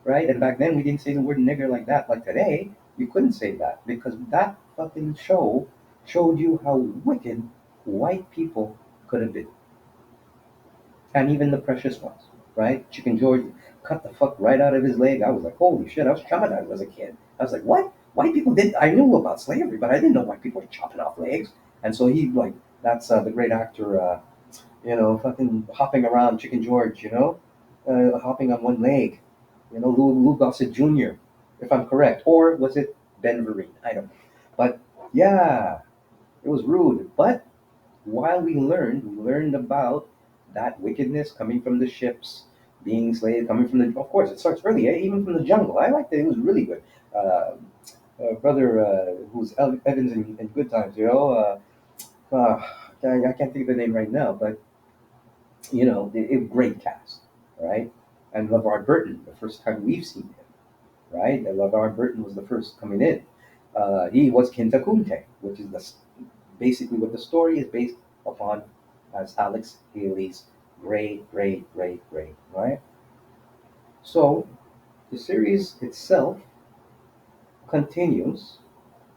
right? And back then we didn't say the word nigger like that. Like today, you couldn't say that because that fucking show showed you how wicked white people could have been. And even the precious ones, right? Chicken George cut the fuck right out of his leg. I was like, holy shit, I was traumatized as a kid. I was like, what? White people did I knew about slavery, but I didn't know white people were chopping off legs. And so he like that's the great actor fucking hopping around Chicken George, hopping on one leg. Lou Gossett Jr., if I'm correct. Or was it Ben Vereen? I don't know. But yeah, it was rude. But while we learned about that wickedness coming from the ships, being slaves, coming from of course, it starts early, even from the jungle. I liked it. It was really good. Brother, who's Evans in Good Times, I can't think of the name right now, but great cast, right? And LeVar Burton, the first time we've seen him, right? And LeVar Burton was the first coming in. He was Kinta Kunte, which is basically what the story is based upon as Alex Haley's great, right? So the series itself continues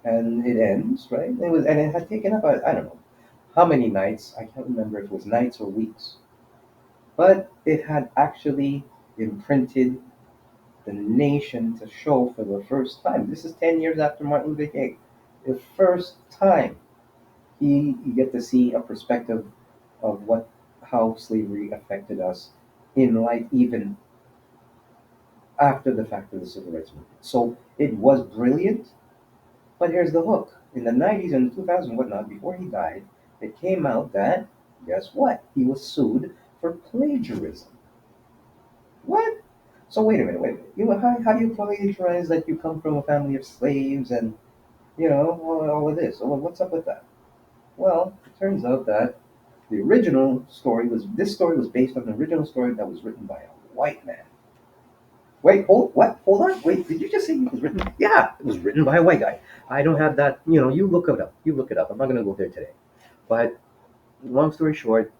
and it ends, right? And it had taken up I don't know how many nights. I can't remember if it was nights or weeks, but it had actually imprinted the nation to show for the first time. This is 10 years after Martin Luther King. The first time you get to see a perspective of how slavery affected us in light even after the fact of the civil rights movement. So it was brilliant, but here's the hook. In the 90s and 2000s, whatnot, before he died, it came out that, guess what? He was sued for plagiarism. What? So wait a minute. How do you plagiarize that you come from a family of slaves and all of this? Well, what's up with that? Well, it turns out that this story was based on the original story that was written by a white man. Wait, hold on. Wait, did you just say it was written? Yeah, it was written by a white guy. I don't have that. You look it up. You look it up. I'm not gonna go there today. But long story short,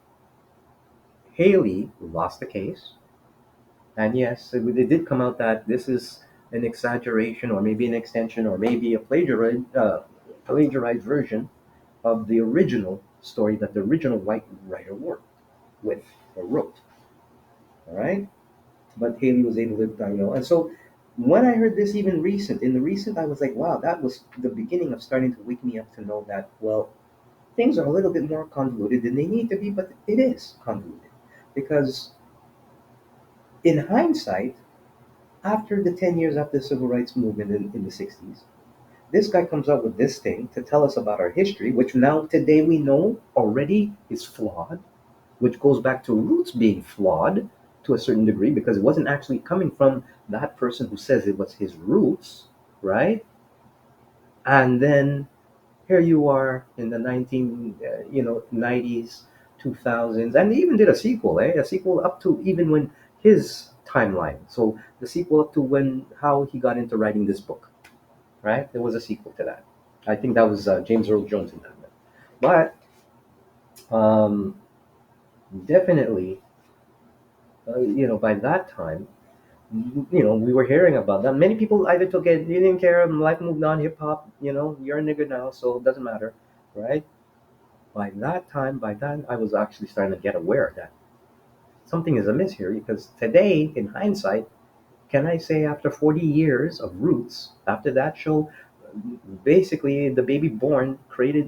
Haley lost the case. And yes, it did come out that this is an exaggeration, or maybe an extension, or maybe a plagiarized version of the original story that the original white writer worked with or wrote. All right, but Haley was able to, and so when I heard this, even in the recent, I was like, wow, that was the beginning of starting to wake me up to know that, well, things are a little bit more convoluted than they need to be, but it is convoluted because in hindsight, after the 10 years after the civil rights movement in the 60s, this guy comes up with this thing to tell us about our history, which now today we know already is flawed, which goes back to roots being flawed to a certain degree because it wasn't actually coming from that person who says it was his roots, right? And then here you are in the 90s, 2000s, and they even did a sequel, a sequel up to even when his timeline. So the sequel up to when how he got into writing this book, right? There was a sequel to that. I think that was James Earl Jones in that one. But definitely, by that time, we were hearing about that. Many people either took it, you didn't care, life moved on, hip hop, you're a nigger now, so it doesn't matter, right? By that time, by then, I was actually starting to get aware that something is amiss here because today, in hindsight, can I say after 40 years of Roots, after that show, basically the baby born created,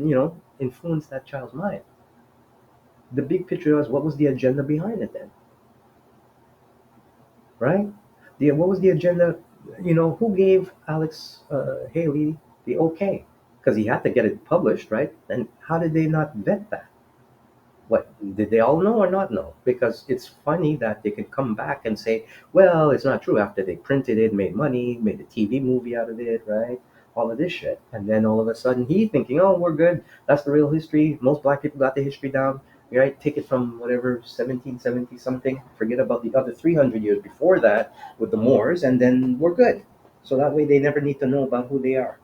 influenced that child's mind. The big picture was what was the agenda behind it then, right? What was the agenda? Who gave Alex Haley the okay? Because he had to get it published, right? And how did they not vet that? What did they all know or not know? Because it's funny that they can come back and say, well, it's not true after they printed it, made money, made a TV movie out of it, right? All of this shit. And then all of a sudden he thinking, oh, we're good. That's the real history. Most black people got the history down. Right? Take it from whatever 1770 something. Forget about the other 300 years before that with the Moors, and then we're good. So that way they never need to know about who they are.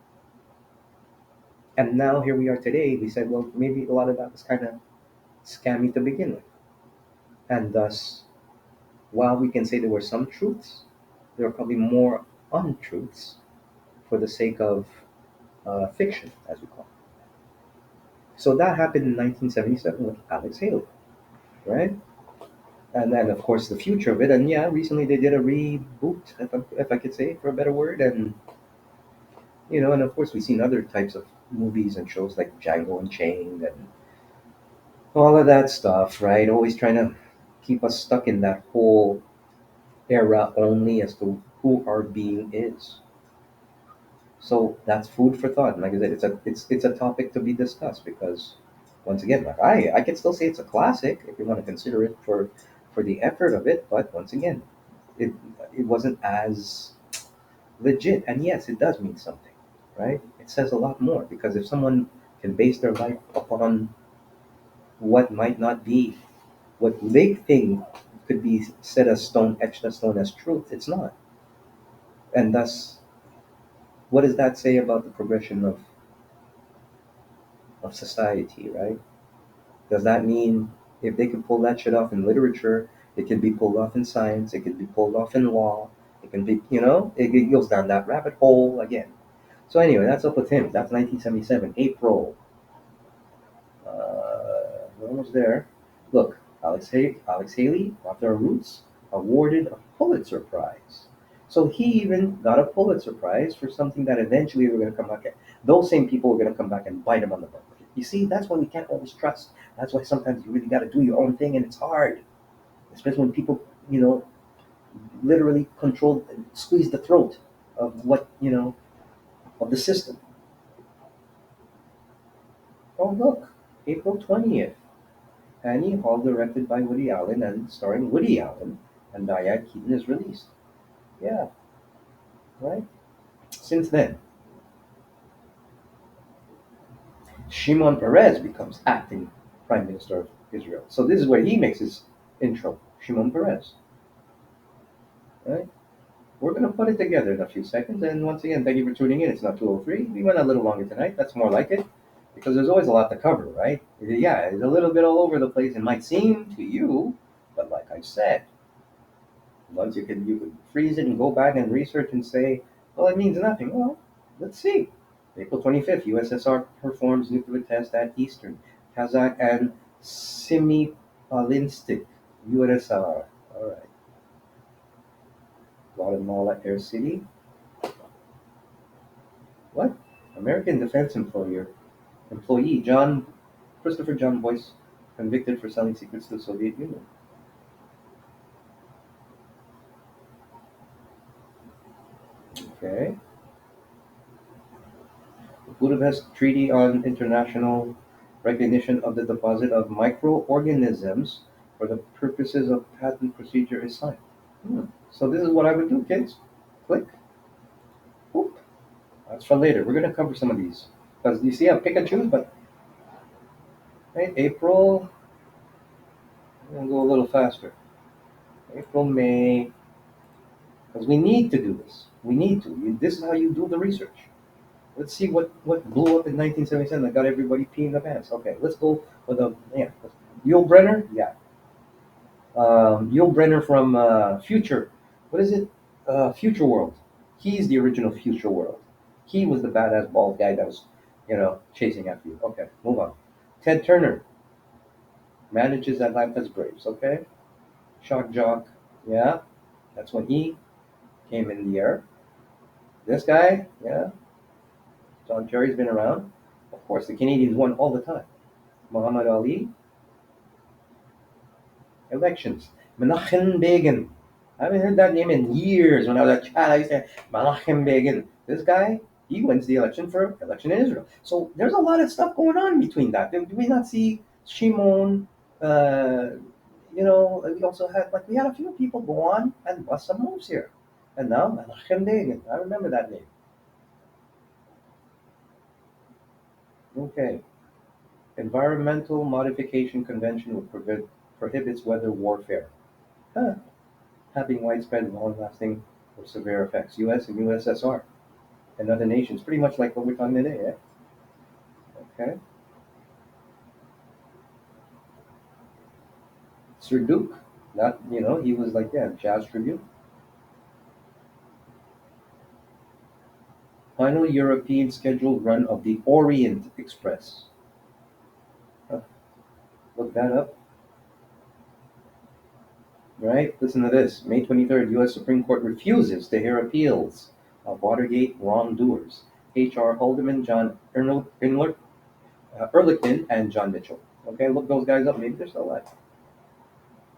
And now here we are today. We said, well, maybe a lot of that was kind of scammy to begin with. And thus, while we can say there were some truths, there are probably more untruths for the sake of fiction, as we call it. So that happened in 1977 with Alex Haley, right? And then, of course, the future of it. And yeah, recently they did a reboot, if I could say, for a better word. And, and of course, we've seen other types of movies and shows like Django Unchained and all of that stuff, right? Always trying to keep us stuck in that whole era only as to who our being is. So that's food for thought. And like I said, it's a topic to be discussed because once again, like I can still say it's a classic if you want to consider it for the effort of it, but once again, it it wasn't as legit. And yes, it does mean something, right? It says a lot more because if someone can base their life upon what might not be what they think could be set as stone, etched as stone as truth, it's not. And thus, what does that say about the progression of society, right? Does that mean if they could pull that shit off in literature, it can be pulled off in science, it can be pulled off in law, it can be, it goes down that rabbit hole again. So anyway, that's up with him. That's 1977, April. We're almost there. Look, Alex Haley, author of Roots, awarded a Pulitzer Prize. So he even got a Pulitzer Prize for something that eventually we're going to come back at. Those same people are going to come back and bite him on the butt. You see, that's why we can't always trust. That's why sometimes you really got to do your own thing, and it's hard, especially when people, literally control, squeeze the throat of of the system. Oh look, April 20th. Annie Hall, directed by Woody Allen and starring Woody Allen and Diane Keaton, is released. Yeah, right? Since then, Shimon Peres becomes acting Prime Minister of Israel. So this is where he makes his intro. Shimon Peres, right? We're going to put it together in a few seconds. And once again, thank you for tuning in. It's not 2:03. We went a little longer tonight. That's more like it because there's always a lot to cover, right? Yeah, it's a little bit all over the place. It might seem to you, but like I said, once you could freeze it and go back and research and say, well, it means nothing. Well, let's see. April 25th, USSR performs nuclear test at Eastern Kazakh and Semipalinsky, USSR. All right. Guatemala Air City. What? American defense employee Christopher John Boyce convicted for selling secrets to the Soviet Union. Okay. Budapest Treaty on International Recognition of the Deposit of Microorganisms for the purposes of patent procedure is signed. So this is what I would do, kids. Click. Whoop. That's for later. We're going to cover some of these. Because you see, I pick and choose, but right, April, I'm going to go a little faster. April, May, because we need to do this. We need to. This is how you do the research. Let's see what blew up in 1977 that got everybody peeing the pants. Okay, let's go with a, yeah. Yul Brynner? Yeah. Yul Brynner from Future. What is it? Future World. He's the original Future World. He was the badass bald guy that was, chasing after you. Okay, move on. Ted Turner manages Atlanta's Braves. Okay. Shock Jock. Yeah, that's when he came in the air. This guy, yeah, John Kerry's been around. Of course, the Canadians won all the time. Muhammad Ali, elections. Menachem Begin. I haven't heard that name in years. When I was a child, I used to say Menachem Begin. This guy, he wins the election for election in Israel. So there's a lot of stuff going on between that. Do we not see Shimon? We also had we had a few people go on and bust some moves here. And now Menachem Begin. I remember that name. Okay. Environmental Modification Convention prohibits weather warfare. Huh. Having widespread, long-lasting, or severe effects. U.S. and USSR and other nations. Pretty much like what we're talking today, yeah? Okay. Sir Duke, he was jazz tribute. Final European scheduled run of the Orient Express. Huh. Look that up. Right? Listen to this. May 23rd, U.S. Supreme Court refuses to hear appeals of Watergate wrongdoers. H.R. Haldeman, John Ehrlichman, and John Mitchell. Okay, look those guys up. Maybe they're still alive.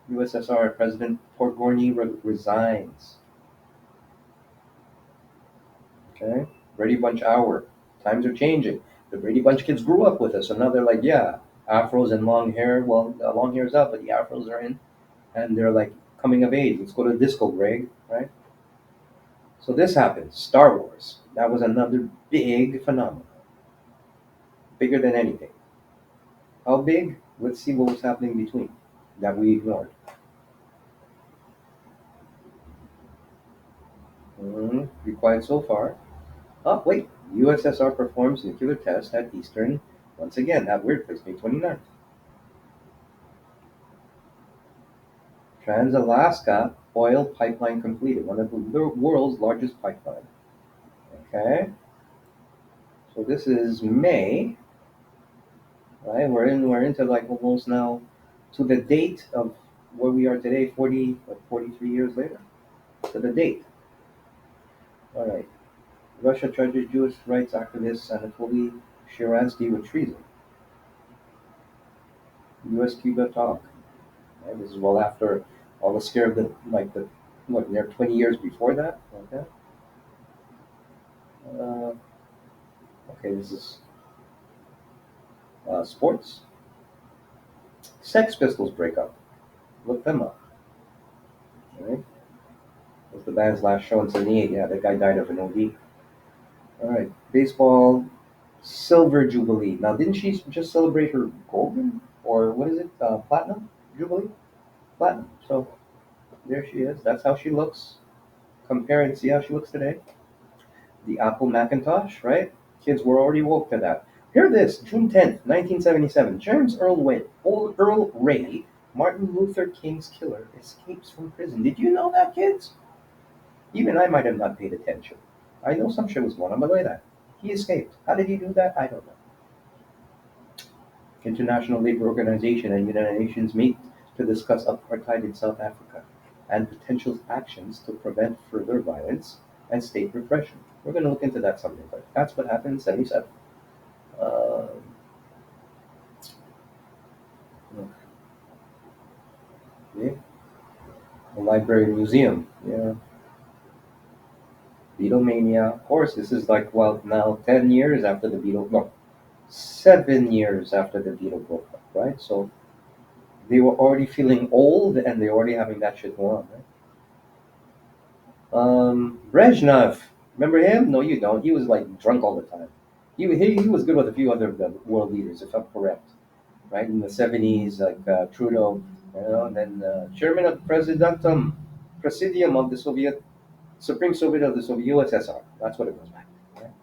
USSR President Podgorny resigns. Okay, Brady Bunch hour. Times are changing. The Brady Bunch kids grew up with us, so now they're like, yeah, afros and long hair. Well, long hair's up, but the afros are in, and they're like coming of age. Let's go to disco, Greg. Right. So this happened. Star Wars. That was another big phenomenon. Bigger than anything. How big? Let's see what was happening between that we ignored. Be quiet so far. Oh, wait. USSR performs nuclear test at Eastern. Once again, that weird place, May 29th. Trans-Alaska oil pipeline completed. One of the world's largest pipeline. Okay. So this is May. Right? We're into almost now to the date of where we are today, 43 years later. To the date. All right. Russia charges Jewish rights activist Anatoly Sharansky with treason. U.S.-Cuba talk. Right? This is well after all the scare of near 20 years before that. Okay. Okay, this is sports. Sex Pistols break up. Look them up. All right. It was the band's last show in 78. Yeah, that guy died of an OD. All right. Baseball. Silver Jubilee. Now, didn't she just celebrate her golden? Or what is it? Platinum Jubilee? Platinum. So there she is. That's how she looks. Compare and see how she looks today. The Apple Macintosh, right? Kids were already woke to that. Hear this. June 10th, 1977. James Earl Ray, Martin Luther King's killer, escapes from prison. Did you know that, kids? Even I might have not paid attention. I know some shit was going on, but look at that. He escaped. How did he do that? I don't know. International Labour Organization and United Nations meet to discuss apartheid in South Africa and potential actions to prevent further violence and state repression. We're going to look into that someday, but that's what happened in 77. Okay. The Library Museum. Yeah. Beatlemania. Of course, this is now 10 years after the Beatles. No, 7 years after the Beatles broke up, right? So They were already feeling old, and they already having that shit going on, right? Brezhnev, remember him? No, you don't. He was like drunk all the time. He was good with a few other world leaders, if I'm correct, right? In the '70s, like Trudeau, and then chairman of the Presidium of the Supreme Soviet of the Soviet USSR. That's what it was back then.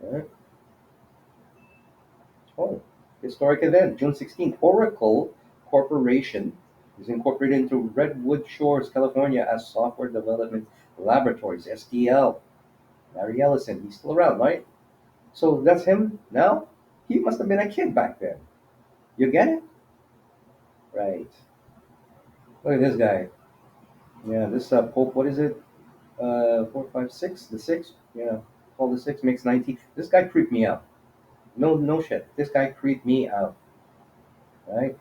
Right? Right? Oh, historic event, June 16th. Oracle Corporation is incorporated into Redwood Shores, California, as Software Development Laboratories (SDL). Larry Ellison, he's still around, right? So that's him now. He must have been a kid back then. You get it? Right. Look at this guy. Yeah, this Pope. What is it? 456. The six. Yeah, all the six makes 19. This guy creeped me out. No, no shit. This guy creeped me out. Right?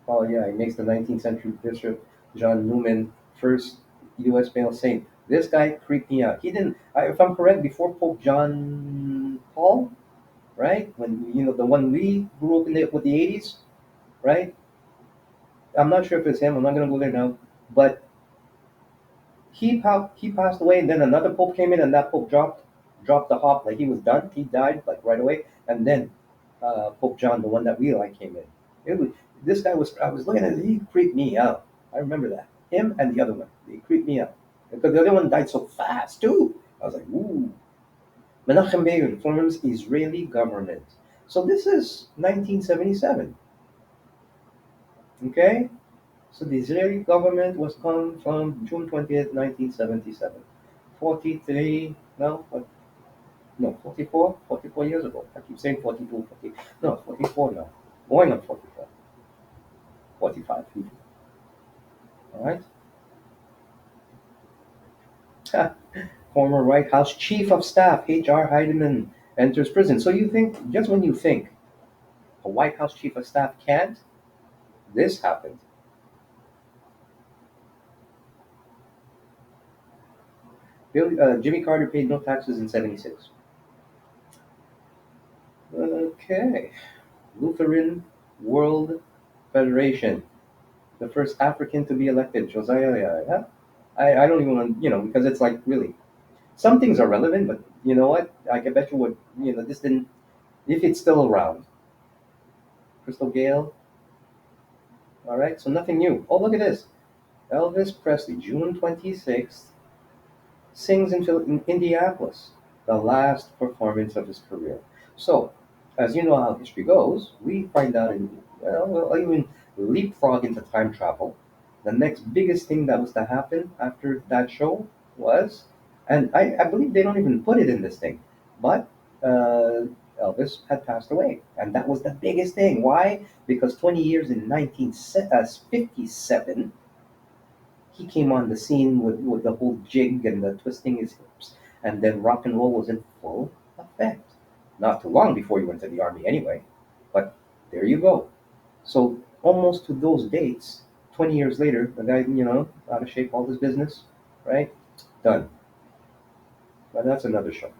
Oh yeah, he makes the 19th century Bishop John Newman first U.S. male saint. This guy creeped me out. He didn't. If I'm correct, before Pope John Paul, right? When the one we grew up in with the '80s, right? I'm not sure if it's him. I'm not gonna go there now. But he passed away, and then another pope came in, and that pope dropped the hop, like he was done. He died like right away, and then Pope John, the one that we like, came in. It was this guy was I was looking at it. He creeped me out. I remember that him and the other one. They creeped me out because the other one died so fast too. I was like, ooh. Menachem Begin forms Israeli government. So this is 1977. Okay. So the Israeli government was come from June 20th, 1977. 43, no, no, 44 years ago. I keep saying 42, 40, no, 44 now. Going on 44, 45 people. All right. Former White House Chief of Staff H.R. Heidemann enters prison. So you think, just when you think a White House Chief of Staff can't, this happened. Jimmy Carter paid no taxes in '76. Okay. Lutheran World Federation, the first African to be elected, Josiah. Yeah. I don't even want, because it's like really some things are relevant, but you know what? I can bet you what this didn't. If it's still around, Crystal Gale. All right, so nothing new. Oh, look at this. Elvis Presley, June 26th, sings in Indianapolis, the last performance of his career. So, as you know how history goes, we find out we'll even leapfrog into time travel. The next biggest thing that was to happen after that show was, and I believe they don't even put it in this thing, but uh, Elvis had passed away. And that was the biggest thing. Why? Because 20 years in 1957, he came on the scene with the whole jig and the twisting his hips, and then rock and roll was in full effect. Not too long before he went to the army anyway, but there you go. So almost to those dates, 20 years later, the guy, out of shape, all his business, right? Done. But that's another show.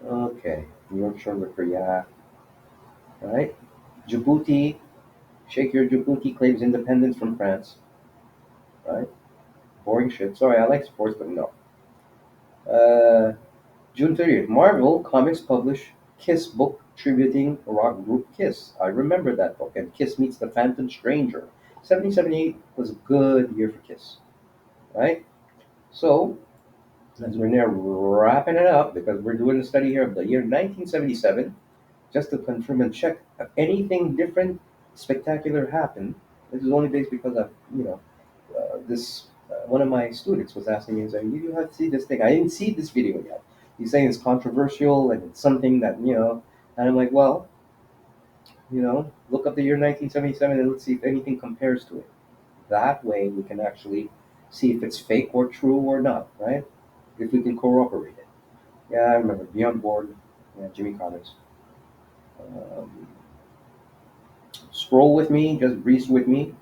Okay, New Yorkshire Ripper, yeah. All right. Djibouti, Sheikh your Djibouti claims independence from France, right? Boring shit. Sorry, I like sports, but no. Uh, June 30th, Marvel Comics publish Kiss book tributing rock group Kiss. I remember that book. And Kiss meets the Phantom Stranger. 1778 was a good year for Kiss, right? So, as we're now wrapping it up, because we're doing a study here of the year 1977, just to confirm and check if anything different, spectacular happened. This is only based because of, this one of my students was asking me, he's like, you have to see this thing. I didn't see this video yet. He's saying it's controversial and it's something that, and I'm like, well, look up the year 1977 and let's see if anything compares to it. That way we can actually see if it's fake or true or not, right? If we can corroborate it. Yeah, I remember. Be on board. Yeah, Jimmy Connors. Um, scroll with me, just breeze with me.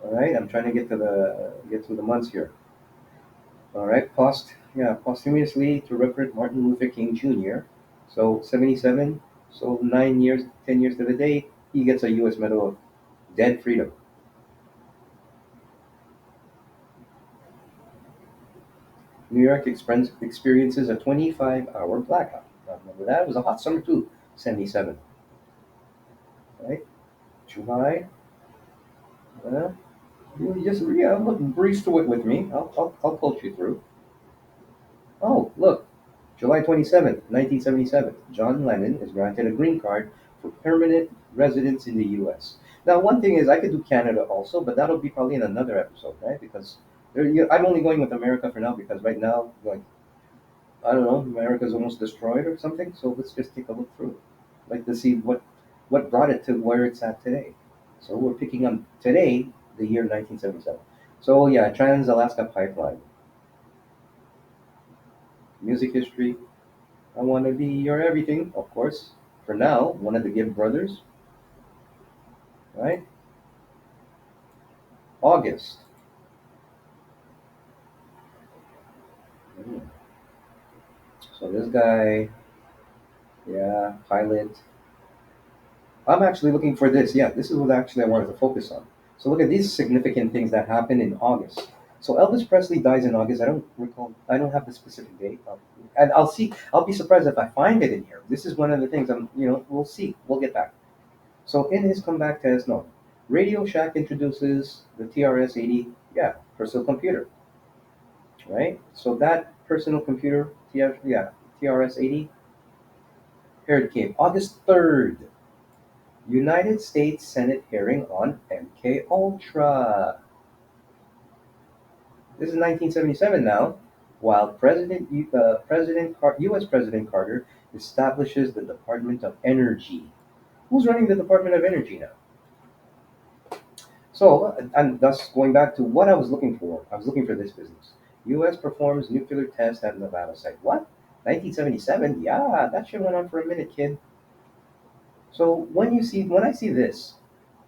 All right, I'm trying to get through the months here. All right, posthumously to Reverend Martin Luther King Jr. So 77. So 9 years, 10 years to the day, he gets a U.S. Medal of Dead Freedom. New York experiences a 25-hour blackout. Now, remember that? It was a hot summer too. 77. Right? July. Uh, you just look, breeze through it with me. I'll coach you through. Oh, look, July 27th, 1977. John Lennon is granted a green card for permanent residence in the U.S. Now, one thing is, I could do Canada also, but that'll be probably in another episode, right? Because I'm only going with America for now because right now, like, I don't know, America's almost destroyed or something. So let's just take a look through it, like to see what brought it to where it's at today. So we're picking on today, the year 1977. So yeah, Trans-Alaska Pipeline, music history. I want to be your everything, of course. For now, one of the Gibb brothers, right? August. Mm. So this guy, yeah, pilot. I'm actually looking for this. Yeah, this is what actually I wanted to focus on. So look at these significant things that happened in August. So Elvis Presley dies in August. I don't recall. I don't have the specific date. And I'll see. I'll be surprised if I find it in here. This is one of the things I'm. We'll see. We'll get back. So in his comeback test, no, Radio Shack introduces the TRS-80. Yeah, personal computer, right? So that personal computer, TRS-80. Here it came, August 3rd. United States Senate hearing on MK Ultra. This is 1977 now. While U.S. President Carter establishes the Department of Energy. Who's running the Department of Energy now? So, and thus going back to what I was looking for, I was looking for this business. U.S. performs nuclear test at Nevada site. What? 1977? Yeah, that shit went on for a minute, kid. So when I see this,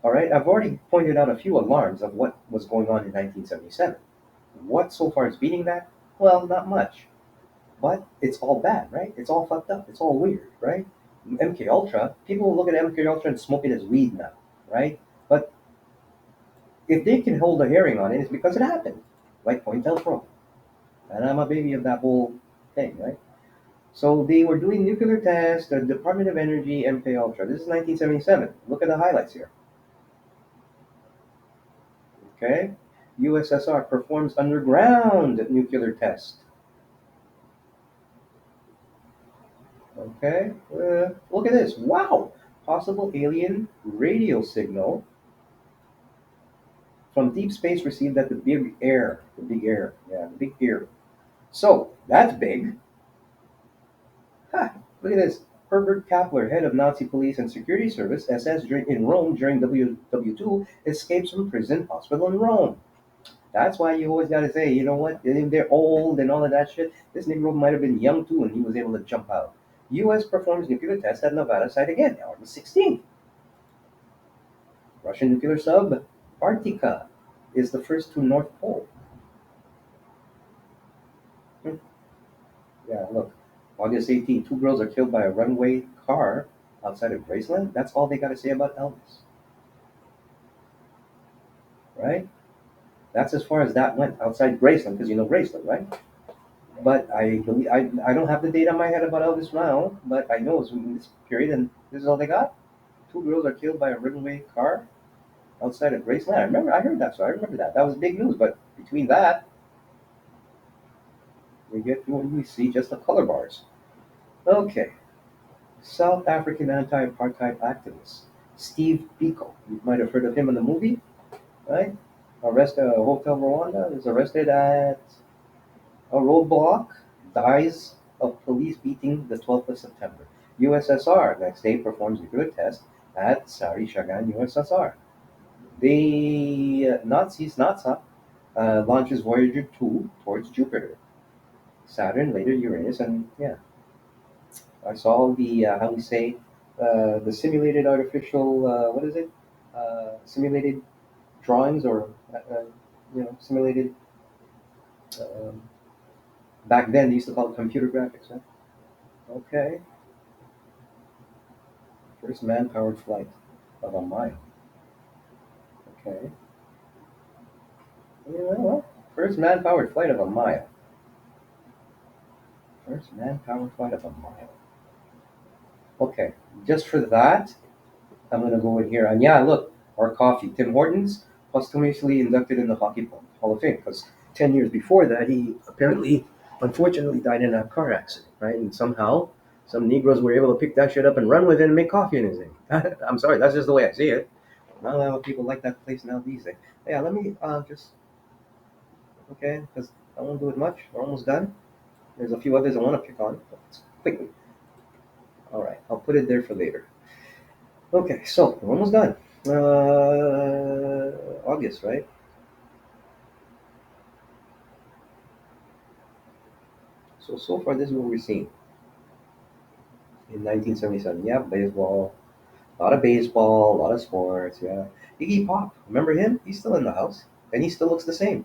all right, I've already pointed out a few alarms of what was going on in 1977. What so far is beating that? Well, not much, but it's all bad, right? It's all fucked up. It's all weird, right? MK Ultra. People look at MK Ultra and smoke it as weed now, right? But if they can hold a hearing on it, it's because it happened, like COINTELPRO. And I'm a baby of that whole thing, right? So they were doing nuclear tests, the Department of Energy, MK Ultra. This is 1977. Look at the highlights here. Okay, USSR performs underground nuclear test. Okay, look at this. Wow, possible alien radio signal from deep space received at the Big Air. The Big Air, yeah, the Big Ear. So that's big. Ha! Look at this. Herbert Kapler, head of Nazi police and security service (SS) in Rome during WW2, escapes from prison hospital in Rome. That's why you always got to say, you know what? If they're old and all of that shit, this Negro might have been young too, and he was able to jump out. U.S. performs nuclear test at Nevada site again, August 16th. Russian nuclear sub Arctica is the first to North Pole. Hmm. Yeah, look. August 18th, two girls are killed by a runway car outside of Graceland. That's all they got to say about Elvis, right? That's as far as that went outside Graceland, because you know Graceland, right? But I believe I don't have the data in my head about Elvis now, but I know it was in this period, and this is all they got. Two girls are killed by a runaway car outside of Graceland. I heard that, so I remember that. That was big news. But between that, we see just the color bars. Okay, South African anti-apartheid activist Steve Biko. You might have heard of him in the movie, right? Arrested Hotel Rwanda is arrested at a roadblock, dies of police beating the 12th of September. USSR next day performs nuclear test at Sari Shagan, USSR. The Nazis, NASA, launches Voyager 2 towards Jupiter. Saturn, later Uranus, and yeah, I saw the, how we say, the simulated artificial, what is it? Simulated drawings or, simulated, um, back then they used to call it computer graphics, right? Okay. First man-powered flight of a mile. Okay. Yeah, well, first man-powered flight of a mile. First man-powered flight of a mile. Okay. Just for that, I'm gonna go in here and yeah, look, our coffee, Tim Hortons, posthumously inducted in the Hockey Hall of Fame because 10 years before that, he apparently, unfortunately, died in a car accident, right? And somehow, some Negroes were able to pick that shit up and run with it and make coffee in his name. I'm sorry, that's just the way I see it. Not a lot of people like that place now these days. Yeah, let me just okay, because I won't do it much. We're almost done. There's a few others I want to pick on, but quickly. All right, I'll put it there for later. Okay, so we're almost done. August, right? So far, this is what we're seeing in 1977. Yeah, baseball, a lot of sports. Yeah, Iggy Pop. Remember him? He's still in the house, and he still looks the same.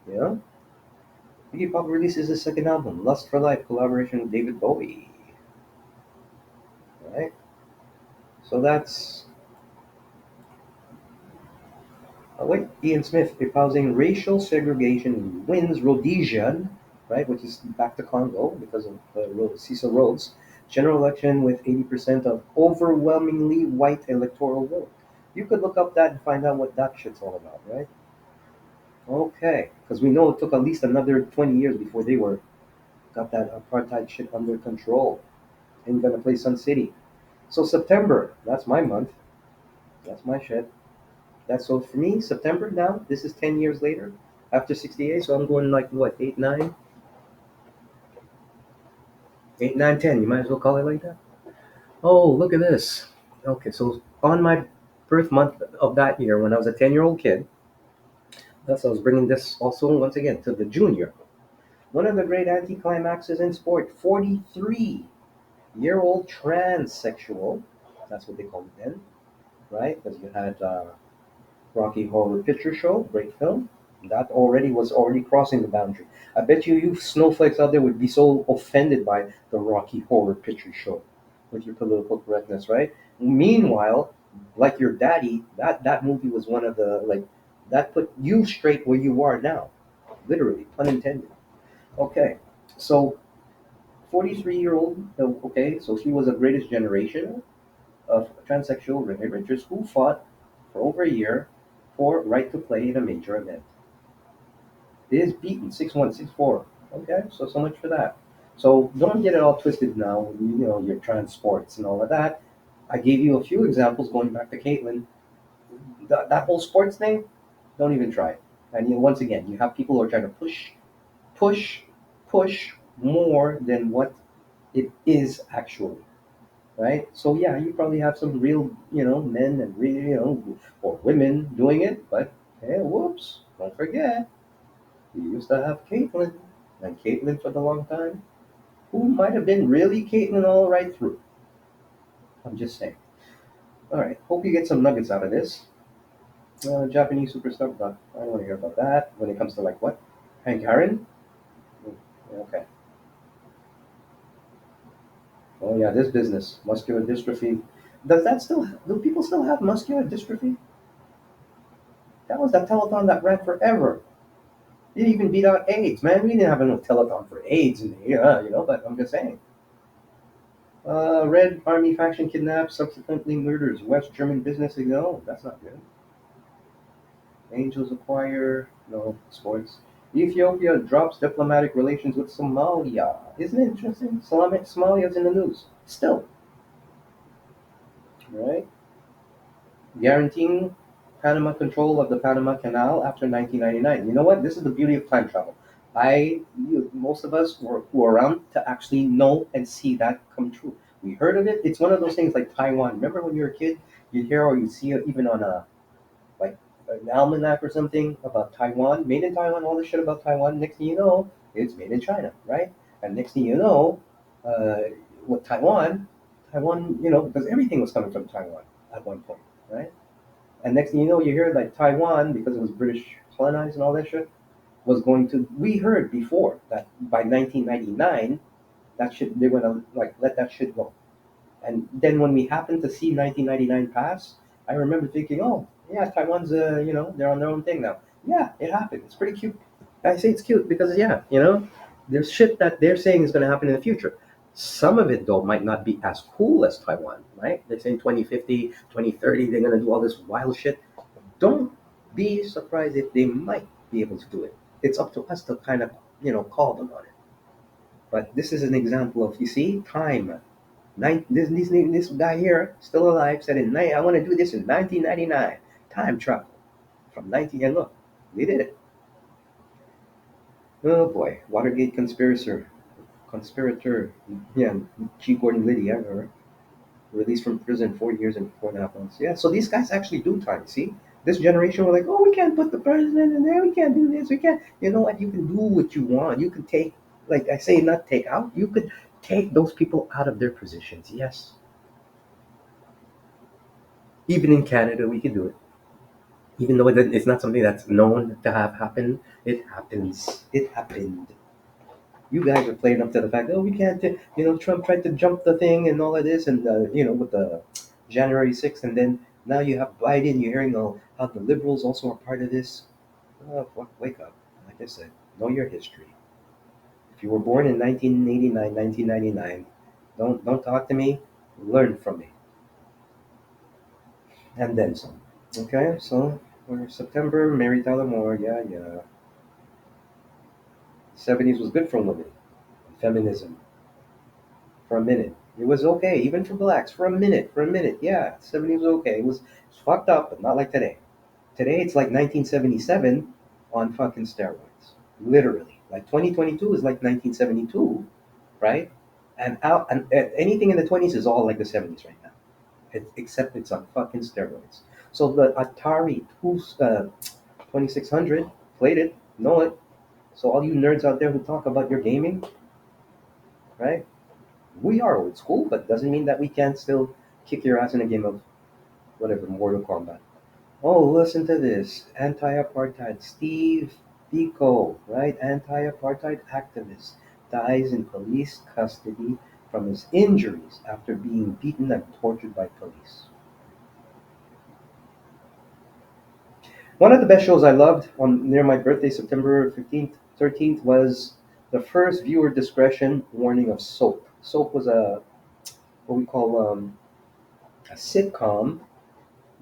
You know, Iggy Pop releases his second album, Lust for Life, collaboration with David Bowie. Right. So that's wait, Ian Smith espousing racial segregation wins Rhodesian, right, which is back to Congo because of Cecil Rhodes, general election with 80% of overwhelmingly white electoral vote. You could look up that and find out what that shit's all about, right? Okay, because we know it took at least another 20 years before they were got that apartheid shit under control. Ain't gonna play Sun City. So September, that's my month. That's my shit. That's so for me, September now, this is 10 years later, after 68, so I'm going like what, 8, 9? 8, 9, 10. You might as well call it like that. Oh, look at this. Okay, so on my birth month of that year, when I was a 10-year-old kid, thus I was bringing this also once again to the junior. One of the great anticlimaxes in sport, 43-year-old transsexual, that's what they called it then, right? Because you had Rocky Horror Picture Show, great film. That already was already crossing the boundary. I bet you snowflakes out there would be so offended by the Rocky Horror Picture Show with your political correctness, right? Meanwhile, like your daddy, that movie was one of the like that put you straight where you are now, literally, pun intended. Okay, so 43-year-old. Okay, so she was the greatest generation of transsexual Renee Richards who fought for over a year for right to play in a major event. Is beaten 6-1, 6-4. Okay, so much for that. So don't get it all twisted now. You know your trans sports and all of that. I gave you a few examples going back to Caitlin. That whole sports thing, don't even try it. And once again, you have people who are trying to push, push more than what it is actually. Right? So yeah, you probably have some real, men and real, or women doing it, but hey, whoops, don't forget, you used to have Caitlyn, and Caitlyn for the long time, who might have been really Caitlyn all right through. I'm just saying. All right, hope you get some nuggets out of this. Japanese superstar, but I don't want to hear about that. When it comes to like what, Hank Aaron? Okay. Oh yeah, this business, muscular dystrophy. Do people still have muscular dystrophy? That was that telethon that ran forever. It even beat out AIDS, man. We didn't have no telethon for AIDS in the year, but I'm just saying. Red Army faction kidnaps, subsequently murders West German business. No, that's not good. Angels acquire, no, sports. Ethiopia drops diplomatic relations with Somalia. Isn't it interesting? Somalia's in the news. Still, right? Guaranteeing Panama control of the Panama Canal after 1999. You know what? This is the beauty of time travel. Most of us were around to actually know and see that come true. We heard of it. It's one of those things like Taiwan. Remember when you were a kid, you'd hear or you'd see it even on a like an almanac or something about Taiwan, made in Taiwan, all this shit about Taiwan. Next thing you know, it's made in China, right? And next thing you know, with Taiwan, because everything was coming from Taiwan at one point, right? And next thing you know, you hear like Taiwan, because it was British colonized and all that shit, was going to. We heard before that by 1999, that shit they're gonna like let that shit go. And then when we happened to see 1999 pass, I remember thinking, oh, yeah, Taiwan's, they're on their own thing now. Yeah, it happened. It's pretty cute. I say it's cute because, yeah, there's shit that they're saying is going to happen in the future. Some of it, though, might not be as cool as Taiwan, right? They're saying 2050, 2030, they're going to do all this wild shit. Don't be surprised if they might be able to do it. It's up to us to kind of, call them on it. But this is an example of, you see, time. This guy here, still alive, said I want to do this in 1999. Time travel from 19, and look, they did it. Oh boy, Watergate conspirator, yeah, G. Gordon Liddy, I remember, released from prison 4 years and 4.5 months. Yeah, so these guys actually do time. See, this generation were like, oh, we can't put the president in there. We can't do this. We can't. You know what? You can do what you want. You can take, like I say, not take out. You could take those people out of their positions. Yes, even in Canada, we could do it. Even though it's not something that's known to have happened, it happens. It happened. You guys are playing up to the fact, oh, we can't, Trump tried to jump the thing and all of this, and, with the January 6th, and then now you have Biden, you're hearing how the liberals also are part of this. Oh, fuck, wake up. Like I said, know your history. If you were born in 1989, 1999, don't talk to me, learn from me. And then some. Okay, so we're September, Mary Tyler Moore, yeah, yeah. 70s was good for women. Feminism. For a minute. It was okay, even for blacks, for a minute, yeah. 70s was okay. It was fucked up, but not like today. Today it's like 1977 on fucking steroids. Literally. Like 2022 is like 1972, right? And anything in the 20s is all like the 70s right now. Except it's on fucking steroids. So the Atari 2600, played it, know it. So all you nerds out there who talk about your gaming, right? We are old school, but doesn't mean that we can't still kick your ass in a game of whatever, Mortal Kombat. Oh, listen to this. Anti-apartheid Steve Biko, right? Anti-apartheid activist dies in police custody from his injuries after being beaten and tortured by police. One of the best shows I loved on near my birthday, September 15th, 13th, was the first viewer discretion warning of Soap. Soap was what we call a sitcom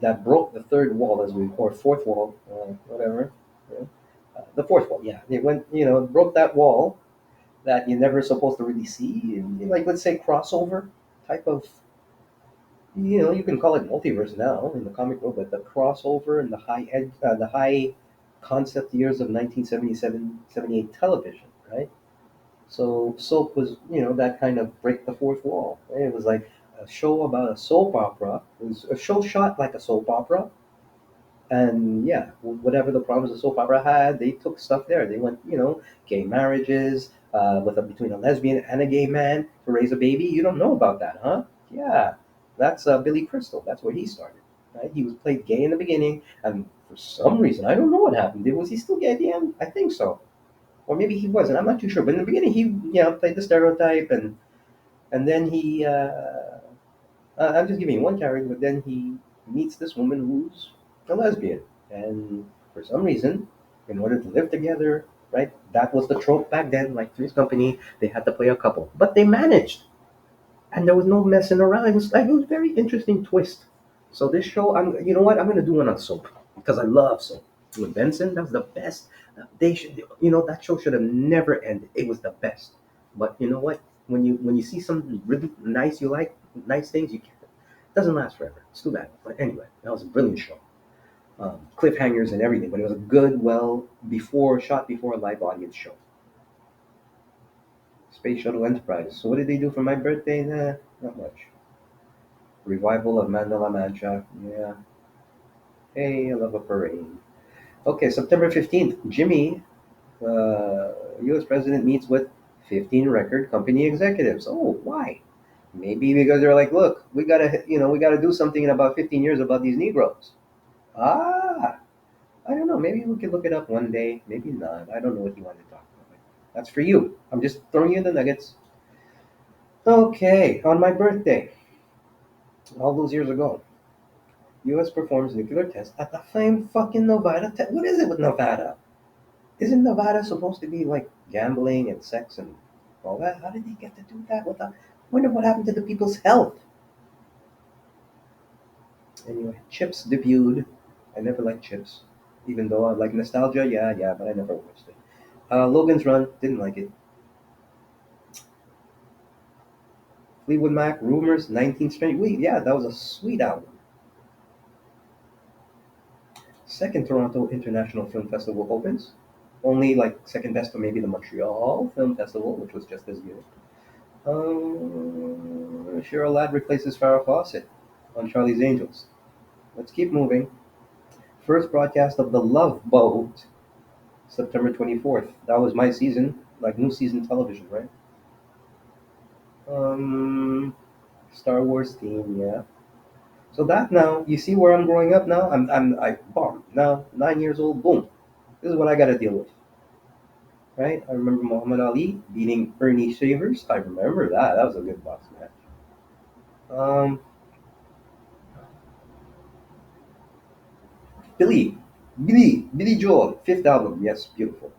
that broke the third wall, as we or fourth wall, whatever. Yeah. The fourth wall, yeah. It went, broke that wall that you're never supposed to really see. And, like, let's say crossover type of, you can call it multiverse now in the comic book, but the crossover and the high concept years of 1977, 78 television, right? So Soap was, that kind of break the fourth wall. It was like a show about a soap opera. It was a show shot like a soap opera, and yeah, whatever the problems the soap opera had, they took stuff there. They went, gay marriages between a lesbian and a gay man to raise a baby. You don't know about that, huh? Yeah, that's Billy Crystal. That's where he started. Right? He was played gay in the beginning, and for some reason, I don't know what happened. Was he still gay at the end? I think so, or maybe he wasn't. I'm not too sure. But in the beginning, he played the stereotype, and then he. I'm just giving you one character, but then he meets this woman who's a lesbian, and for some reason, in order to live together, right? That was the trope back then. Like Three's Company, they had to play a couple, but they managed, and there was no messing around. It was a very interesting twist. So this show, you know what? I'm gonna do one on Soap because I love Soap. With Benson, that was the best. They should, that show should have never ended. It was the best. But you know what? When you see something really nice, you like nice things, you can't. It doesn't last forever. It's too bad. But anyway, that was a brilliant show. Cliffhangers and everything, but it was a good, shot before a live audience show. Space Shuttle Enterprise. So what did they do for my birthday? Nah, not much. Revival of Mandala Mancha. Yeah. Hey, I love a parade. Okay, September 15th. Jimmy, U.S. president meets with 15 record company executives. Oh, why? Maybe because they're like, look, we gotta do something in about 15 years about these Negroes. Ah, I don't know. Maybe we could look it up one day. Maybe not. I don't know what you want to talk about. That's for you. I'm just throwing you the nuggets. Okay, on my birthday. all those years ago. U.S. performs nuclear tests at the same fucking Nevada. What is it with Nevada? Isn't Nevada supposed to be like gambling and sex and all that? How did he get to do that? What the? Wonder what happened to the people's health. Anyway, Chips debuted. I never liked Chips, even though I like nostalgia. Yeah, yeah, but I never watched it. Logan's Run, didn't like it. Fleetwood Mac, Rumors, 19th Street. Yeah, that was a sweet album. Second Toronto International Film Festival opens. Only like second best to maybe the Montreal Film Festival, which was just as good. Cheryl Ladd replaces Farrah Fawcett on Charlie's Angels. Let's keep moving. First broadcast of The Love Boat, September 24th. That was my season, like new season television, right? Um, Star Wars theme, yeah. So that now, you see where I'm growing up now? I bomb. Now, 9 years old, boom. This is what I gotta deal with, right? I remember Muhammad Ali beating Ernie Shavers. I remember that. That was a good box match. Um, Billy Joel, fifth album. Yes, beautiful.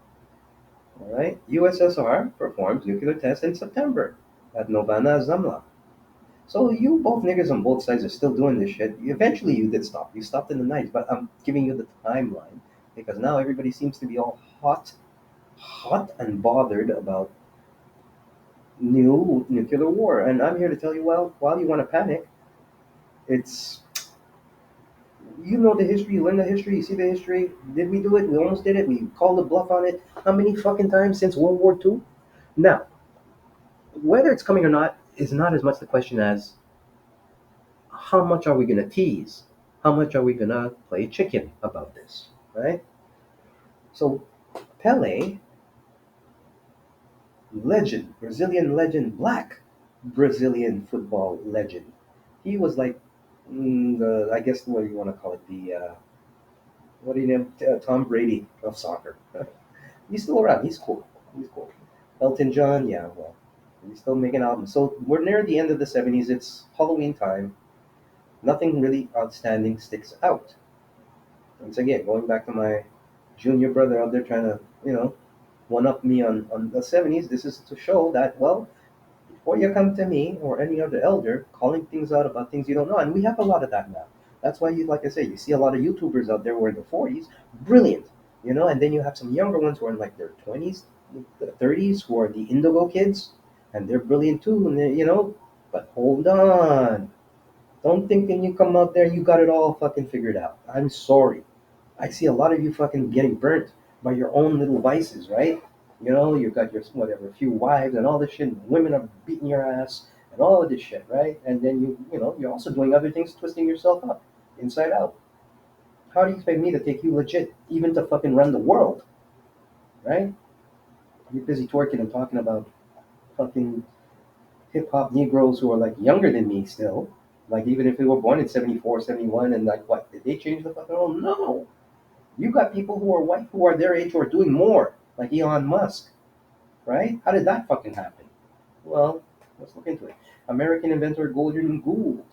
All right. USSR performs nuclear test in September at Novana Zamla. So you both niggas on both sides are still doing this shit. Eventually you did stop. You stopped in the 90s, but I'm giving you the timeline because now everybody seems to be all hot and bothered about new nuclear war. And I'm here to tell you, well, while you want to panic, it's you know the history, you learn the history, you see the history. Did we do it? We almost did it. We called the bluff on it. How many fucking times since World War II? Now, whether it's coming or not is not as much the question as how much are we going to tease? How much are we going to play chicken about this? Right? So, Pele, legend, Brazilian legend, black Brazilian football legend. He was like, I guess what do you want to call it? What do you name? Tom Brady of soccer. He's still around. He's cool. He's cool. Elton John, yeah, well, he's still making albums. So we're near the end of the 70s. It's Halloween time. Nothing really outstanding sticks out. Once again, going back to my junior brother out there trying to, one up me on the 70s, this is to show that, well, before you come to me or any other elder calling things out about things you don't know, and we have a lot of that now. That's why, like I say, you see a lot of YouTubers out there who are in their 40s, brilliant, and then you have some younger ones who are in like their 20s, 30s, who are the indigo kids, and they're brilliant too, and but hold on. Don't think when you come out there you got it all fucking figured out. I'm sorry. I see a lot of you fucking getting burnt by your own little vices, right? You got your whatever few wives and all this shit. And women are beating your ass and all of this shit, right? And then you're also doing other things, twisting yourself up inside out. How do you expect me to take you legit, even to fucking run the world, right? You're busy twerking and talking about fucking hip hop Negroes who are like younger than me still. Like even if they were born in 74, 71, and like what, did they change the fucking world? No. You got people who are white who are their age who are doing more, like Elon Musk, right? How did that fucking happen? Well, let's look into it. American inventor Gordon Gould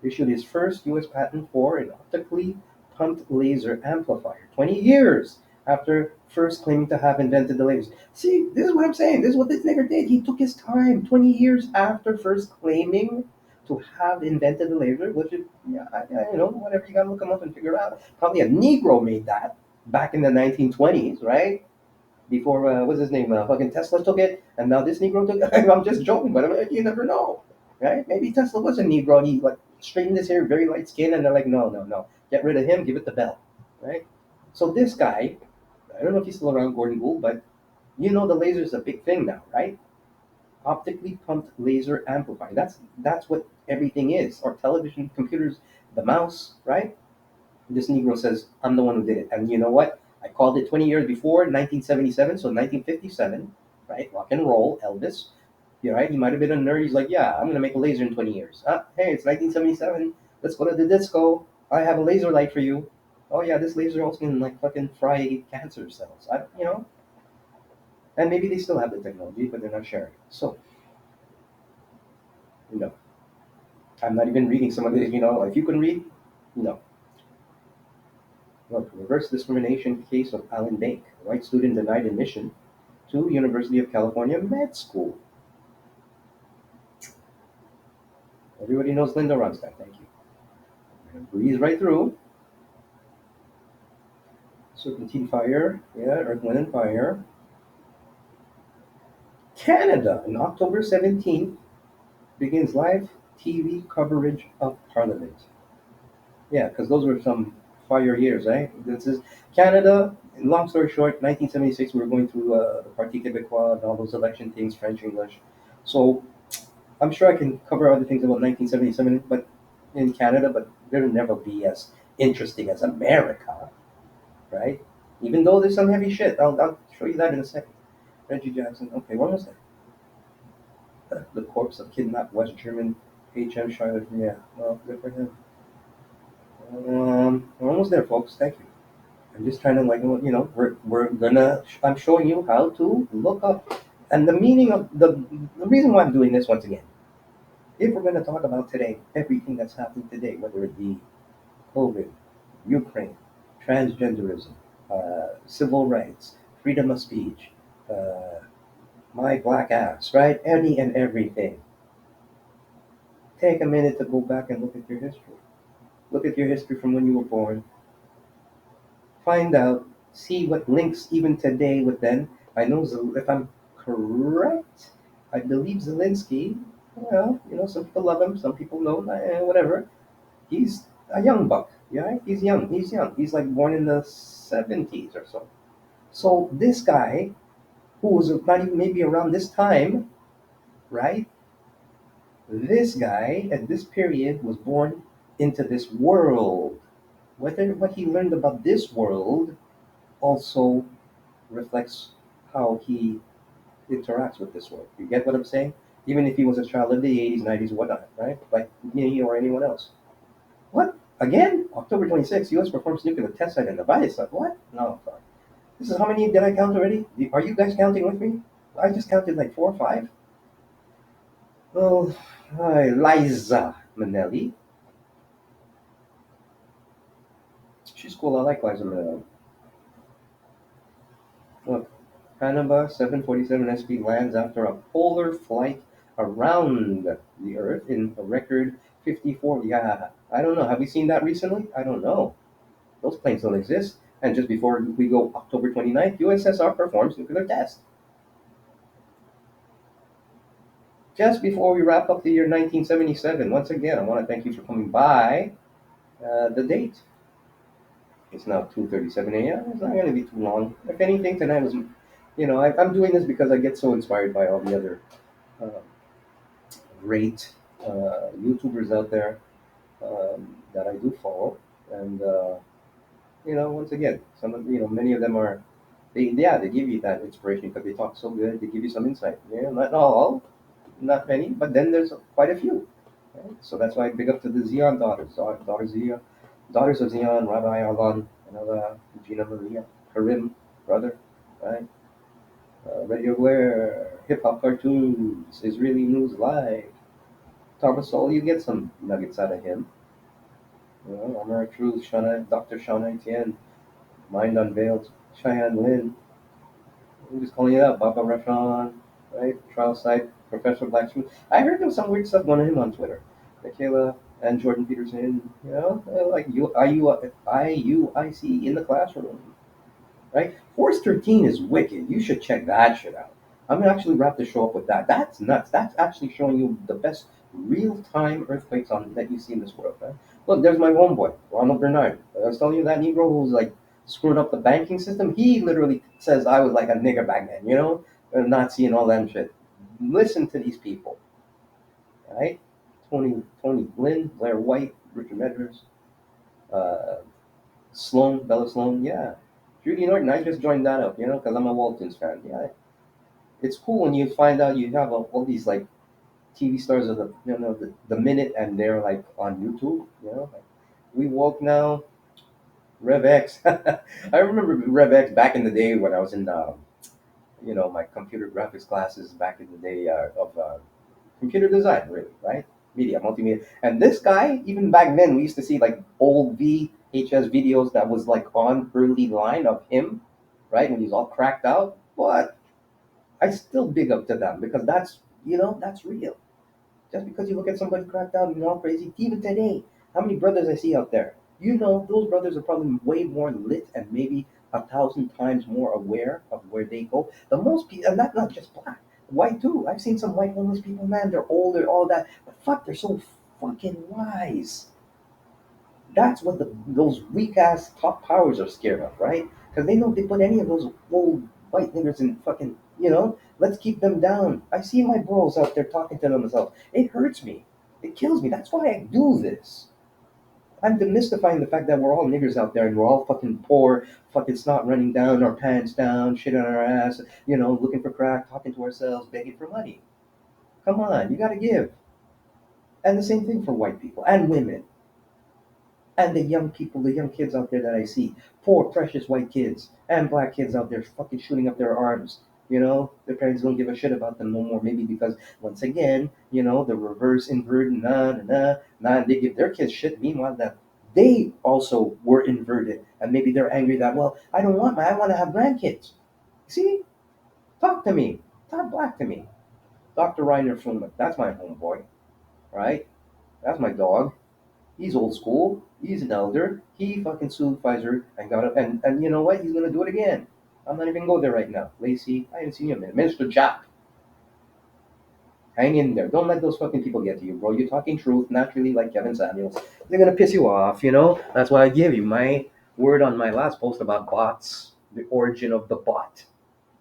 issued his first U.S. patent for an optically pumped laser amplifier 20 years after first claiming to have invented the laser. See, this is what I'm saying. This is what this nigger did. He took his time 20 years after first claiming to have invented the laser, which is, yeah, whatever, you gotta look him up and figure it out. Probably a Negro made that back in the 1920s, right? Before what's his name? Fucking Tesla took it, and now this Negro took it. I'm just joking, but I mean, you never know, right? Maybe Tesla was a Negro, and he like straightened his hair, very light skin, and they're like, no, no, no, get rid of him, give it to Bell, right? So this guy, I don't know if he's still around, Gordon Gould, but the laser is a big thing now, right? Optically pumped laser amplifier. That's what everything is. Or television, computers, the mouse, right? This Negro says, I'm the one who did it. And you know what? I called it 20 years before, 1977, so 1957, right? Rock and roll, Elvis. You're right. He might have been a nerd. He's like, yeah, I'm going to make a laser in 20 years. Hey, it's 1977. Let's go to the disco. I have a laser light for you. Oh, yeah, this laser also can, like, fucking fry cancer cells. And maybe they still have the technology, but they're not sharing it. So, you know, I'm not even reading some of the, if you can read, no. Look, reverse discrimination case of Alan Bank, white student denied admission to University of California Med School. Everybody knows Linda Ronstadt, thank you. I'm gonna breeze right through. Serpentine fire, yeah, Earth, Wind, and Fire. Canada, on October 17th, begins live TV coverage of Parliament. Yeah, because those were some fire years, right? This is Canada. Long story short, 1976, we were going through the Parti Québécois and all those election things, French, English. So I'm sure I can cover other things about 1977, but in Canada, but they'll never be as interesting as America, right? Even though there's some heavy shit. I'll show you that in a second. Reggie Jackson. Okay, what was that? The corpse of kidnapped West German HM Charlotte. Yeah, well, good for him. We're almost there, folks. Thank you. I'm just trying to we're gonna. I'm showing you how to look up and the meaning of the reason why I'm doing this once again. If we're gonna talk about today, everything that's happening today, whether it be COVID, Ukraine, transgenderism, civil rights, freedom of speech, uh, my black ass, right? Any and everything. Take a minute to go back and look at your history. Look at your history from when you were born. Find out, see what links even today with then. I know if I'm correct, I believe Zelensky. Well, some people love him, some people don't. Whatever. He's a young buck. Yeah, he's young. He's young. He's like born in the 70s or so. So this guy, who was not even maybe around this time, right? This guy at this period was born into this world. Whether what he learned about this world also reflects how he interacts with this world. You get what I'm saying? Even if he was a child of the 80s, 90s, whatnot, right? Like me or anyone else. What? Again? October 26th, U.S. performs nuclear test site in Nevada. Like, what? No, sorry. This is how many did I count already? Are you guys counting with me? I just counted like 4 or 5. Oh, Liza Minnelli. She's cool. I like Liza Minnelli. Look, Panama 747 SP lands after a polar flight around the Earth in a record 54. Yeah, I don't know. Have we seen that recently? I don't know. Those planes don't exist. And just before we go October 29th, USSR performs nuclear test. Just before we wrap up the year 1977, once again, I want to thank you for coming by. The date. It's now 2:37 a.m. It's not going to be too long. If anything, tonight was, I'm doing this because I get so inspired by all the other uh, great YouTubers out there that I do follow, and once again, some of many of them are, they give you that inspiration because they talk so good. They give you some insight. Yeah, not all, not many, but then there's quite a few. Right? So that's why I big up to the Zion daughters, daughter Zia, daughters of Zion, Rabbi Alon, Gina Maria, Karim, brother, right? Radio Glare, hip hop cartoons, Israeli news live. Thomas Sowell, you get some nuggets out of him. Amara Cruz, Dr. Shauna Etienne, Mind Unveiled, Cheyenne Lynn, I'm just calling it out, Baba Rashan, right? Trial Site, Professor Blacksmith. I heard there was some weird stuff going on him on Twitter. Michaela and Jordan Peterson, like IUIC in the classroom, right? Force 13 is wicked. You should check that shit out. I'm gonna actually wrap the show up with that. That's nuts. That's actually showing you the best real-time earthquakes on that you see in this world. Right? Look, there's my homeboy, Ronald Bernard. I was telling you that Negro who's like screwing up the banking system. He literally says I was like a nigger back then, a Nazi and all that shit. Listen to these people, right? Tony Lynn, Blair White, Richard Medvers, uh, Bella Sloan, yeah. Judy Norton, I just joined that up, because I'm a Waltons fan. Yeah, it's cool when you find out you have all these like TV stars of the minute, and they're like on YouTube. Like, we woke now. Rev X. I remember Rev X back in the day when I was in my computer graphics classes back in the day of computer design, really, right? media, multimedia. And this guy, even back then, we used to see like old VHS videos that was like on early line of him, right? When he's all cracked out. But I still big up to them because that's real. Just because you look at somebody cracked out and all crazy, even today, how many brothers I see out there? Those brothers are probably way more lit and maybe 1,000 times more aware of where they go. The most people, and that's not just black, white too. I've seen some white homeless people, man, they're older, all that, but fuck, they're so fucking wise. That's what those weak ass top powers are scared of, right? Because they know if they put any of those old white niggers in fucking, let's keep them down. I see my bros out there talking to themselves. It hurts me. It kills me. That's why I do this. I'm demystifying the fact that we're all niggers out there and we're all fucking poor, fucking snot running down our pants down, shit on our ass, looking for crack, talking to ourselves, begging for money. Come on, you gotta give. And the same thing for white people and women. And the young people, the young kids out there that I see, poor precious white kids and black kids out there fucking shooting up their arms. Their parents don't give a shit about them no more. Maybe because once again, the reverse inverted, and they give their kids shit. Meanwhile, that they also were inverted, and maybe they're angry that I don't want I want to have grandkids. See, talk to me, talk black to me. Dr. Reiner Fluman, that's my homeboy, right? That's my dog. He's old school. He's an elder. He fucking sued Pfizer and got it. And you know what? He's gonna do it again. I'm not even go there right now. Lacey, I haven't seen you in a minute. Minister Jack, hang in there. Don't let those fucking people get to you, bro. You're talking truth naturally, like Kevin Samuels. They're gonna piss you off. That's why I give you my word on my last post about bots, the origin of the bot.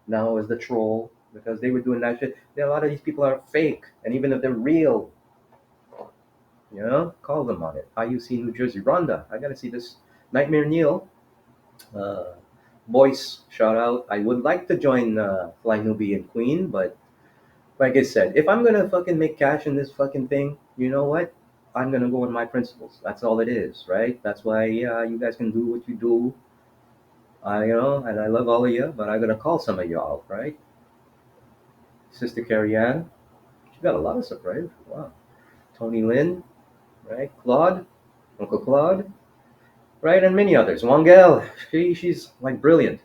Now is the troll because they were doing that shit. A lot of these people are fake, and even if they're real, call them on it. IUC New Jersey. Rhonda, I gotta see this. Nightmare Neil, uh, voice shout out. I would like to join Fly Newbie and Queen, but like I said, if I'm gonna fucking make cash in this fucking thing, you know what? I'm gonna go on my principles. That's all it is, right? That's why you guys can do what you do. And I love all of you, but I'm gonna call some of y'all, right? Sister Carrie Ann, she got a lot of surprise. Wow. Tony Lynn, right? Claude, Uncle Claude, right? And many others. Wangel, she's like brilliant.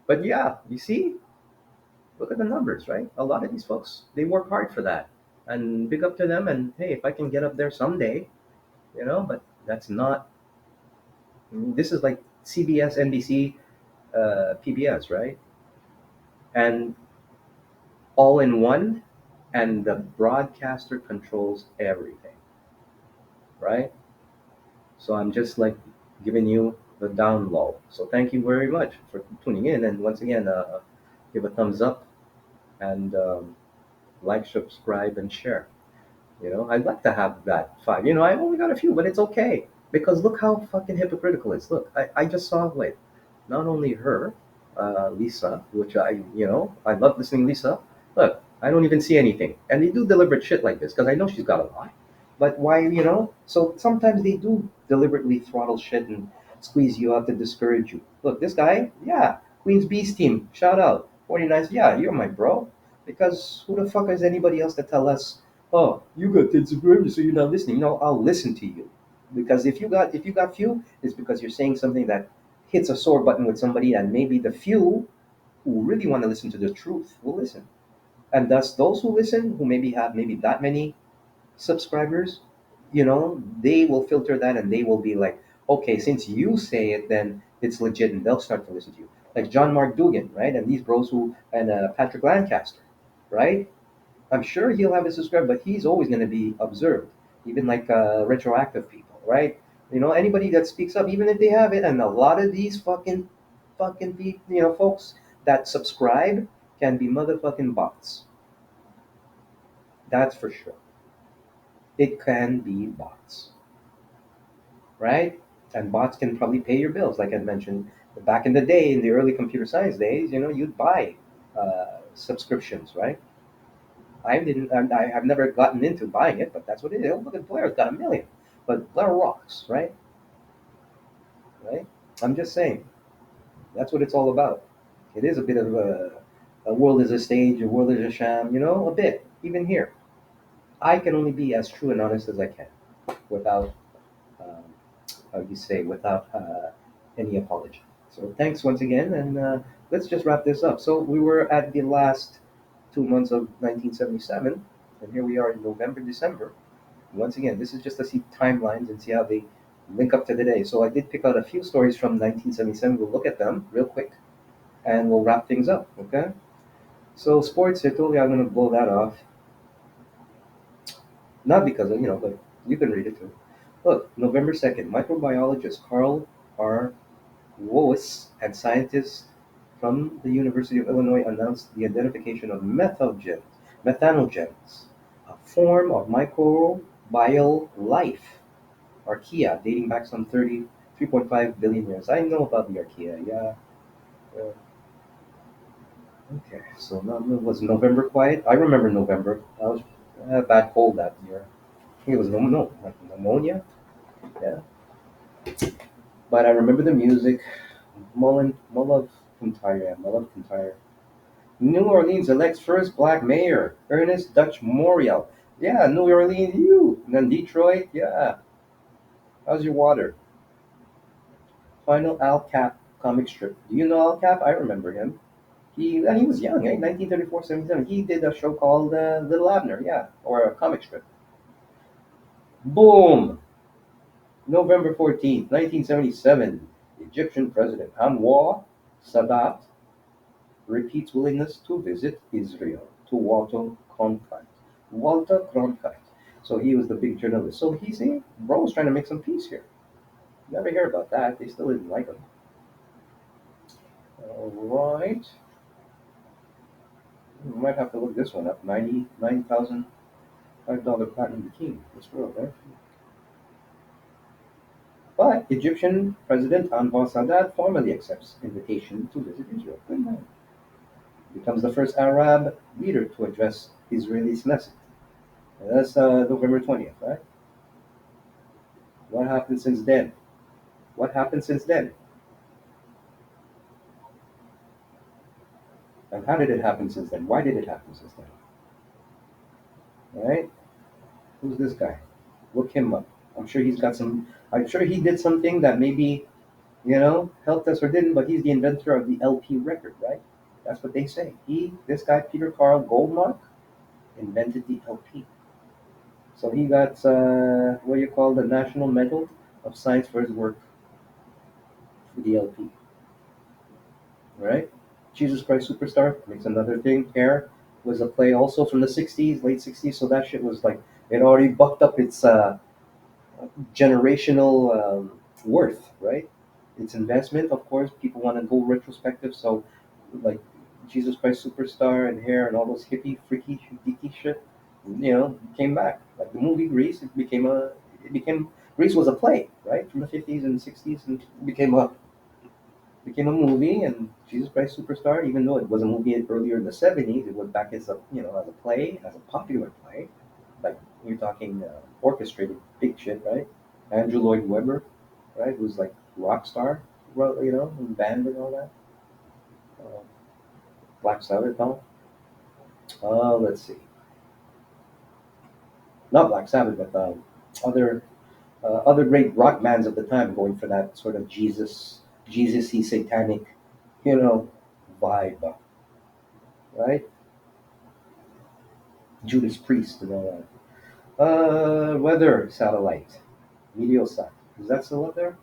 But yeah, you see, look at the numbers, right? A lot of these folks, they work hard for that. And big up to them. And hey, if I can get up there someday, but that's not, this is like CBS, NBC, PBS, right? And all in one, and the broadcaster controls everything, right? So I'm just like giving you the down low. So thank you very much for tuning in. And once again, give a thumbs up and like, subscribe, and share. I'd like to have that five. I've only got a few, but it's okay because look how fucking hypocritical it is. Look, I just saw like not only her, Lisa, which I love listening to Lisa. Look, I don't even see anything, and they do deliberate shit like this because I know she's got a lot. But why, So sometimes they do deliberately throttle shit and squeeze you out to discourage you. Look, this guy, yeah, Queen's Beast Team, shout out, 49. Yeah, you're my bro. Because who the fuck is anybody else to tell us, oh, you got 10 subscribers, so you're not listening? No, I'll listen to you. Because if you got few, it's because you're saying something that hits a sore button with somebody, and maybe the few who really want to listen to the truth will listen. And thus those who listen, who maybe have maybe that many subscribers, they will filter that and they will be like, okay, since you say it, then it's legit, and they'll start to listen to you. Like John Mark Dugan, right? And these bros and Patrick Lancaster, right? I'm sure he'll have a subscriber, but he's always going to be observed, even like retroactive people, right? Anybody that speaks up, even if they have it, and a lot of these fucking people, folks that subscribe can be motherfucking bots. That's for sure. It can be bots, right? And bots can probably pay your bills, like I mentioned back in the day, in the early computer science days. You'd buy subscriptions, right? I didn't. I've never gotten into buying it, but that's what it is. Oh, look at Blair's got a million, but Blair rocks, right? Right. I'm just saying that's what it's all about. It is a bit of a world is a stage, a world is a sham. A bit even here. I can only be as true and honest as I can without, um, how do you say, without any apology. So thanks once again, and let's just wrap this up. So we were at the last 2 months of 1977, and here we are in November, December. Once again, this is just to see timelines and see how they link up to today. So I did pick out a few stories from 1977. We'll look at them real quick, and we'll wrap things up. Okay. So sports, I told you I'm going to blow that off. Not because of, but you can read it too. Look, November 2nd, microbiologist Carl R. Woese and scientists from the University of Illinois announced the identification of methanogens, a form of microbial life, archaea, dating back some 33.5 billion years. I know about the archaea, yeah. Uh, okay, so now was November quiet? I remember November. I was I had a bad cold that year. I think it was like pneumonia. Yeah, but I remember the music. Mullav Kintyre, Mullav Kintyre. New Orleans elects first black mayor, Ernest Dutch Morial. Yeah, New Orleans, you. And then Detroit, yeah. How's your water? Final Al Cap comic strip. Do you know Al Cap? I remember him. He was young, eh? 1934, 77. He did a show called Little Abner, yeah, or a comic strip. Boom! November 14th, 1977. Egyptian President Anwar Sadat repeats willingness to visit Israel to Walter Cronkite. So he was the big journalist. So he see, bro was trying to make some peace here. Never hear about that. They still didn't like him. All right. We might have to look this one up. $99,005 platinum bikini. This world, right? But Egyptian President Anwar Sadat formally accepts invitation to visit Israel. Good man. Becomes the first Arab leader to address Israeli Knesset. And that's November 20th, right? What happened since then? What happened since then? And how did it happen since then? Why did it happen since then? All right? Who's this guy? Look him up. I'm sure he's got some. I'm sure he did something that maybe helped us or didn't. But he's the inventor of the LP record, right? That's what they say. This guy, Peter Carl Goldmark, invented the LP. So he got what you call the National Medal of Science for his work for the LP, right? Jesus Christ Superstar makes another thing. Hair was a play also from the '60s, late '60s. So that shit was like it already bucked up its generational worth, right? Its investment, of course. People want to go retrospective, so like Jesus Christ Superstar and Hair and all those hippie, freaky, geeky shit, came back. Like the movie Grease, it became Grease was a play, right, from the '50s and '60s, and it became a movie. And Jesus Christ Superstar, even though it was a movie earlier in the '70s, it was back as a play, as a popular play. Like you're talking orchestrated big shit, right? Andrew Lloyd Webber, right? Who's like rock star, well, in band and all that. Uh, Black Sabbath, no? Let's see. Not Black Sabbath, but other other great rock bands of the time going for that sort of Jesus-y satanic, you know, vibe, right? Judas Priest and all that. Weather satellite, Meteosat. Is that still up there?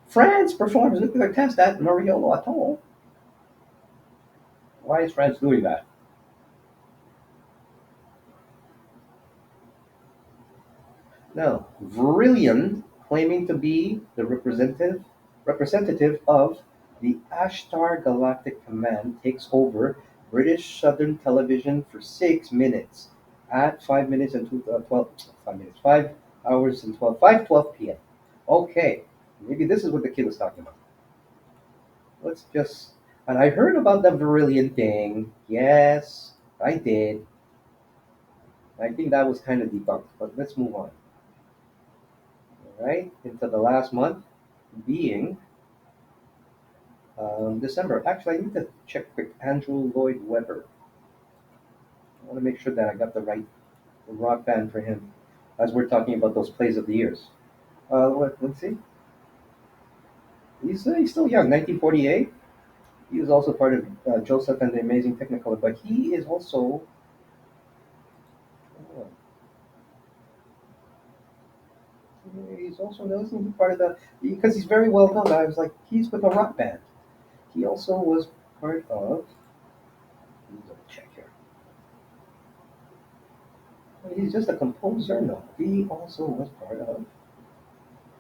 France performs nuclear test at Mariolo Atoll. Why is France doing that? Now, Vrillian, claiming to be the representative of the Ashtar Galactic Command, takes over British Southern Television for 6 minutes at 5 minutes and 12, 5 minutes, 5 hours and 5:12 p.m. Okay, maybe this is what the kid was talking about. Let's just. And I heard about the Vrillian thing. Yes, I did. I think that was kind of debunked, but let's move on. All right, into the last month being December. Actually, I need to check quick. Andrew Lloyd Webber. I want to make sure that I got the right. a rock band for him, as we're talking about those plays of the years. Let's see. He's still young, 1948. He was also part of Joseph and the Amazing Technicolor, but he is also uh, he's also known part of the because he's very well known. I was like, he's with a rock band. He also was part of. Let me double check here. He's just a composer. No, he also was part of.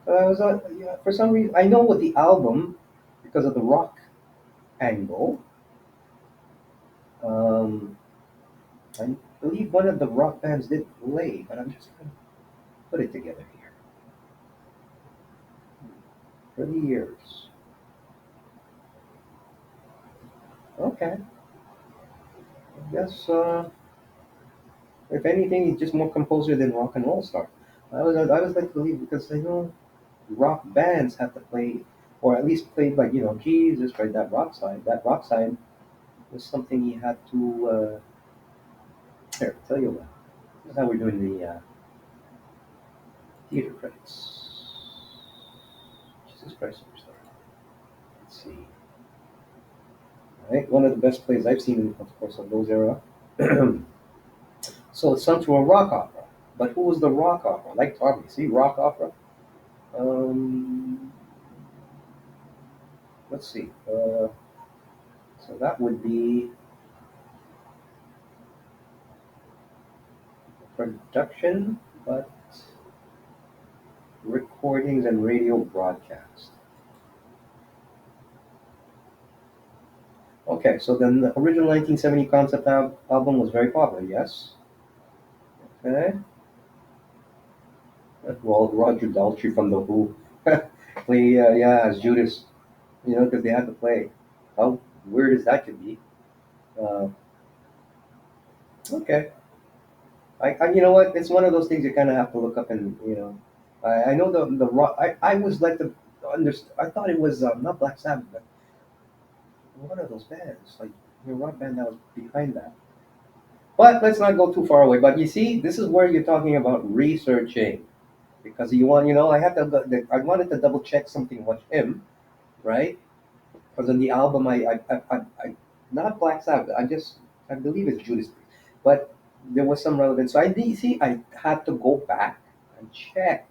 I was yeah, for some reason I know what the album because of the rock angle. Um, I believe one of the rock bands did play, but I'm just gonna put it together here for the years. Okay, I guess if anything, he's just more composer than rock and roll star. I was like to believe because I know rock bands have to play, or at least played like Jesus, right? That rock side. That rock side was something he had to. Here, tell you what. This is how we're doing the theater credits. Jesus Christ Superstar. Let's see. All right, one of the best plays I've seen, of course, of those era. So it's sung to a rock opera. But who was the rock opera? Like Tommy, see, rock opera. Um, let's see. So that would be production, but recordings and radio broadcast. Okay, so then the original 1970 concept album was very popular, yes? Okay. Well, Roger Daltrey from The Who play, yeah, as Judas, because they had to play. How weird as that could be. Uh, okay. You know what? It's one of those things you kind of have to look up and, I know the rock. I was like the I thought it was not Black Sabbath, but one of those bands, like rock band that was behind that. But let's not go too far away. But you see, this is where you're talking about researching because you want, I have to. I wanted to double check something with him, right? Because on the album, not Black Sabbath. I believe it's Judas Priest, but there was some relevance. So I had to go back and check.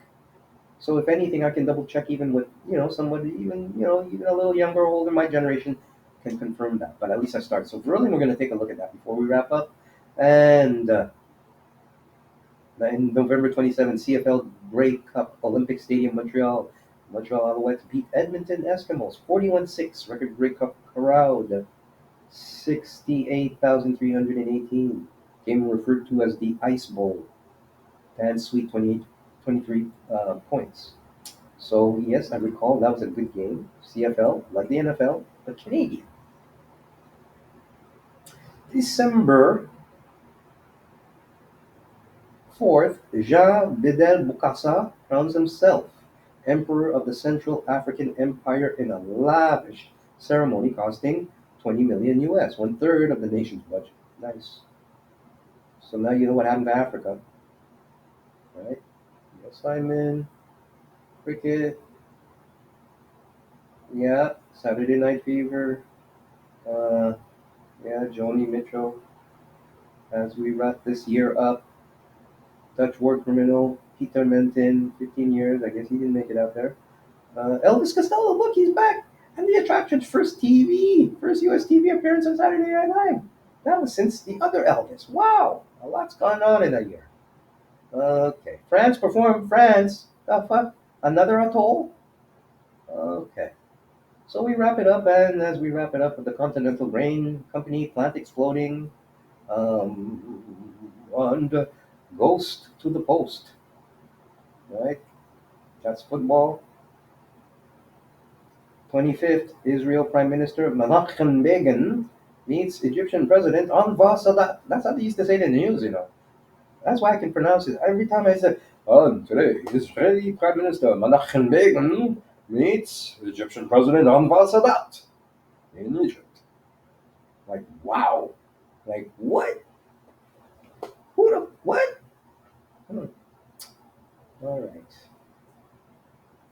So if anything, I can double check even with somebody even a little younger or older, my generation can confirm that. But at least I started. So really, we're going to take a look at that before we wrap up. And in November 27, CFL Grey Cup, Olympic Stadium, Montreal. Montreal Alouettes beat Edmonton Eskimos 41-6. Record Grey Cup crowd 68,318. Game referred to as the Ice Bowl. And sweet 23 points. So yes, I recall that was a good game. CFL, like the NFL, but Canadian. December 4th, Jean Bedel Bokassa crowns himself Emperor of the Central African Empire in a lavish ceremony costing 20 million US, one third of the nation's budget. Nice. So now you know what happened to Africa, right? Yes, Simon, cricket, yeah, Saturday Night Fever, uh, yeah, Joni Mitchell. As we wrap this year up, Dutch war criminal Peter Mentin, 15 years. I guess he didn't make it out there. Elvis Costello, look, he's back. And the attraction's first US TV appearance on Saturday Night Live. That was since the other Elvis. Wow, a lot's gone on in a year. Okay, France. The fuck? Another atoll? Okay. So we wrap it up, and as we wrap it up with the Continental Grain Company plant exploding, and Ghost to the Post, right? That's football. 25th, Israel Prime Minister Menachem Begin meets Egyptian President Anwar Sadat. That's how they used to say it in the news. That's why I can pronounce it. Every time I say, today, Israeli Prime Minister Menachem Begin meets Egyptian President Anwar Sadat in Egypt. Like, wow. Like, what? Who the, what? Hmm. All right.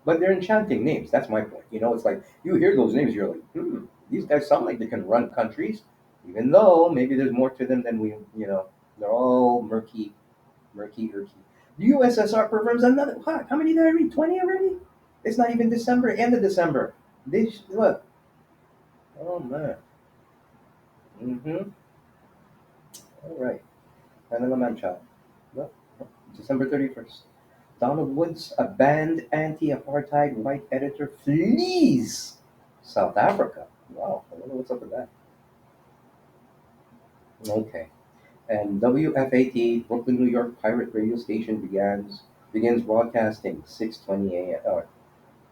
But they're enchanting names. That's my point. It's like you hear those names, you're like, these guys sound like they can run countries, even though maybe there's more to them than they're all murky, murky, murky. The USSR programs another. Fuck, how many did I read? 20 already? It's not even December. End of December. Look. Oh man. Mm-hmm. All right. Another man child. Look. December 31st. Donald Woods, a banned anti-apartheid white editor, flees South Africa. Wow, I wonder what's up with that. Okay. And WFAT, Brooklyn, New York pirate radio station begins broadcasting 6:20 a.m.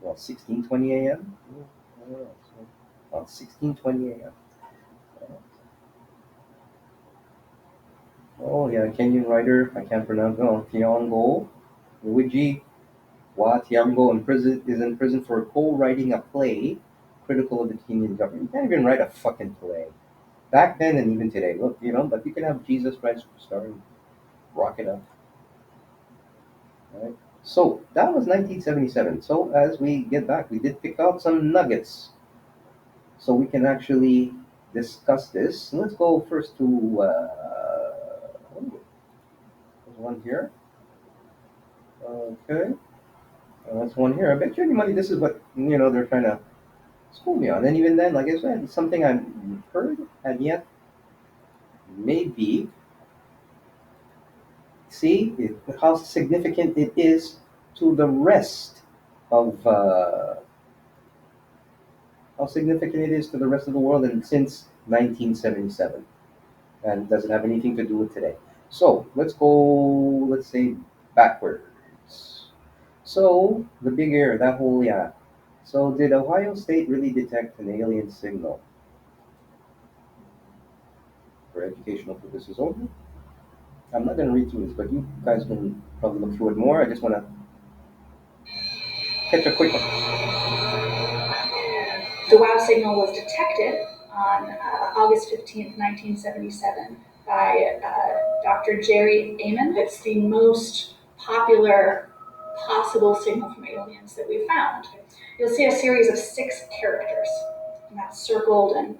Or 16:20 a.m. Well, 16:20 a.m. Oh yeah, Kenyan writer. I can't pronounce. No, Tiongo Luigi Wa Tiambo is in prison for co-writing a play critical of the Kenyan government. You can't even write a fucking play. Back then and even today, look, but you can have Jesus Christ Superstar and rock it up. Right? So that was 1977. So as we get back, we did pick out some nuggets, so we can actually discuss this. Let's go first to there's one here. Okay, that's one here. I bet you any money this is what they're trying to school me on. And even then, like I said, it's something I've heard and yet maybe see how significant it is to the rest of how significant it is to the rest of the world and since 1977. And does it have anything to do with today? So let's go, let's say, backwards. So the big air, that whole yeah. So did Ohio State really detect an alien signal for educational purposes only? I'm not going to read through this, but you guys can probably look through it more. I just want to catch a quick one. The WOW signal was detected on August 15th, 1977 by Dr. Jerry Amen. It's the most popular possible signal from aliens that we've found. You'll see a series of 6 characters, and that's circled and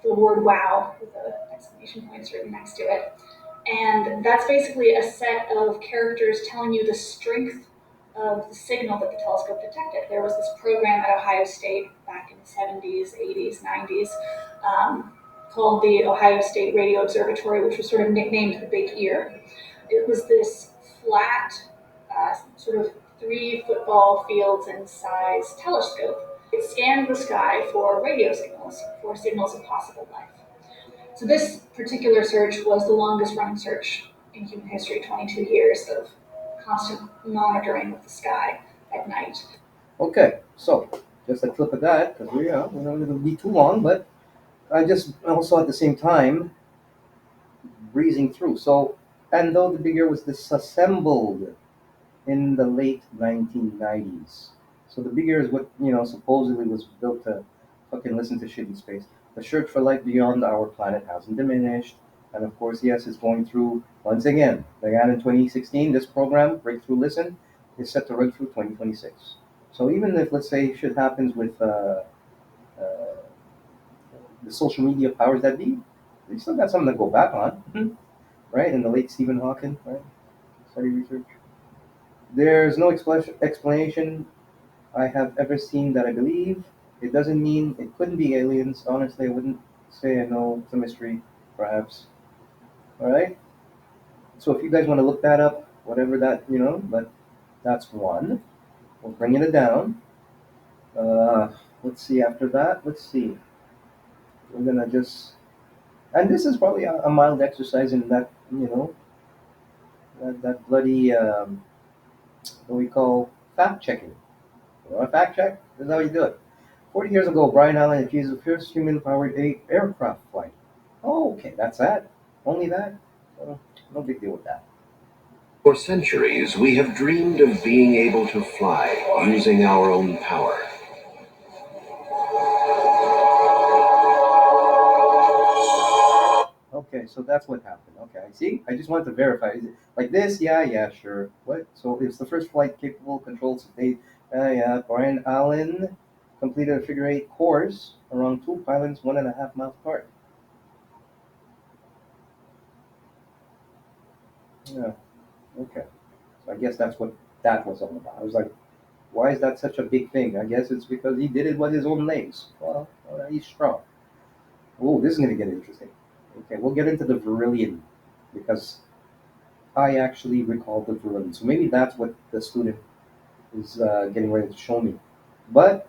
the word wow with the exclamation points written next to it. And that's basically a set of characters telling you the strength of the signal that the telescope detected. There was this program at Ohio State back in the 70s, 80s, 90s called the Ohio State Radio Observatory, which was sort of nicknamed the Big Ear. It was this flat, sort of 3 football fields in size telescope. It scanned the sky for radio signals, for signals of possible life. So this particular search was the longest running search in human history, 22 years of constant monitoring of the sky at night. Okay, so just a clip of that because we are, it'll be too long, but I just also at the same time breezing through. So, and though the big air was disassembled in the late 1990s. So the big air is what, supposedly was built to fucking listen to shit in space. The search for life beyond our planet hasn't diminished. And of course, yes, it's going through, once again, began in 2016. This program, Breakthrough Listen, is set to run through 2026. So even if, let's say, shit happens with the social media powers that be, they still got something to go back on, right? In the late Stephen Hawking, right? Study research. There's no explanation I have ever seen that I believe. It doesn't mean it couldn't be aliens. Honestly, I wouldn't say I know. It's a mystery, perhaps. All right. So if you guys want to look that up, whatever that but that's one. We're bringing it down. Uh, let's see. After that, let's see. We're gonna just, and this is probably a mild exercise in that that bloody what we call fact checking. You want a fact check? This is how you do it. 40 years ago, Brian Allen achieved the first human-powered aircraft flight. Oh, okay, that's that. Only that? No big deal with that. For centuries, we have dreamed of being able to fly using our own power. Okay, so that's what happened. Okay, I see. I just wanted to verify. Is it like this? Yeah, yeah, sure. What? So it's the first flight capable controlled state. Yeah, Brian Allen completed a figure eight course around two pylons, 1.5 miles apart. Yeah. Okay. So I guess that's what that was all about. I was like, why is that such a big thing? I guess it's because he did it with his own legs. Well, he's strong. Oh, this is going to get interesting. Okay, we'll get into the Virillion because I actually recall the Virillion. So maybe that's what the student is getting ready to show me. But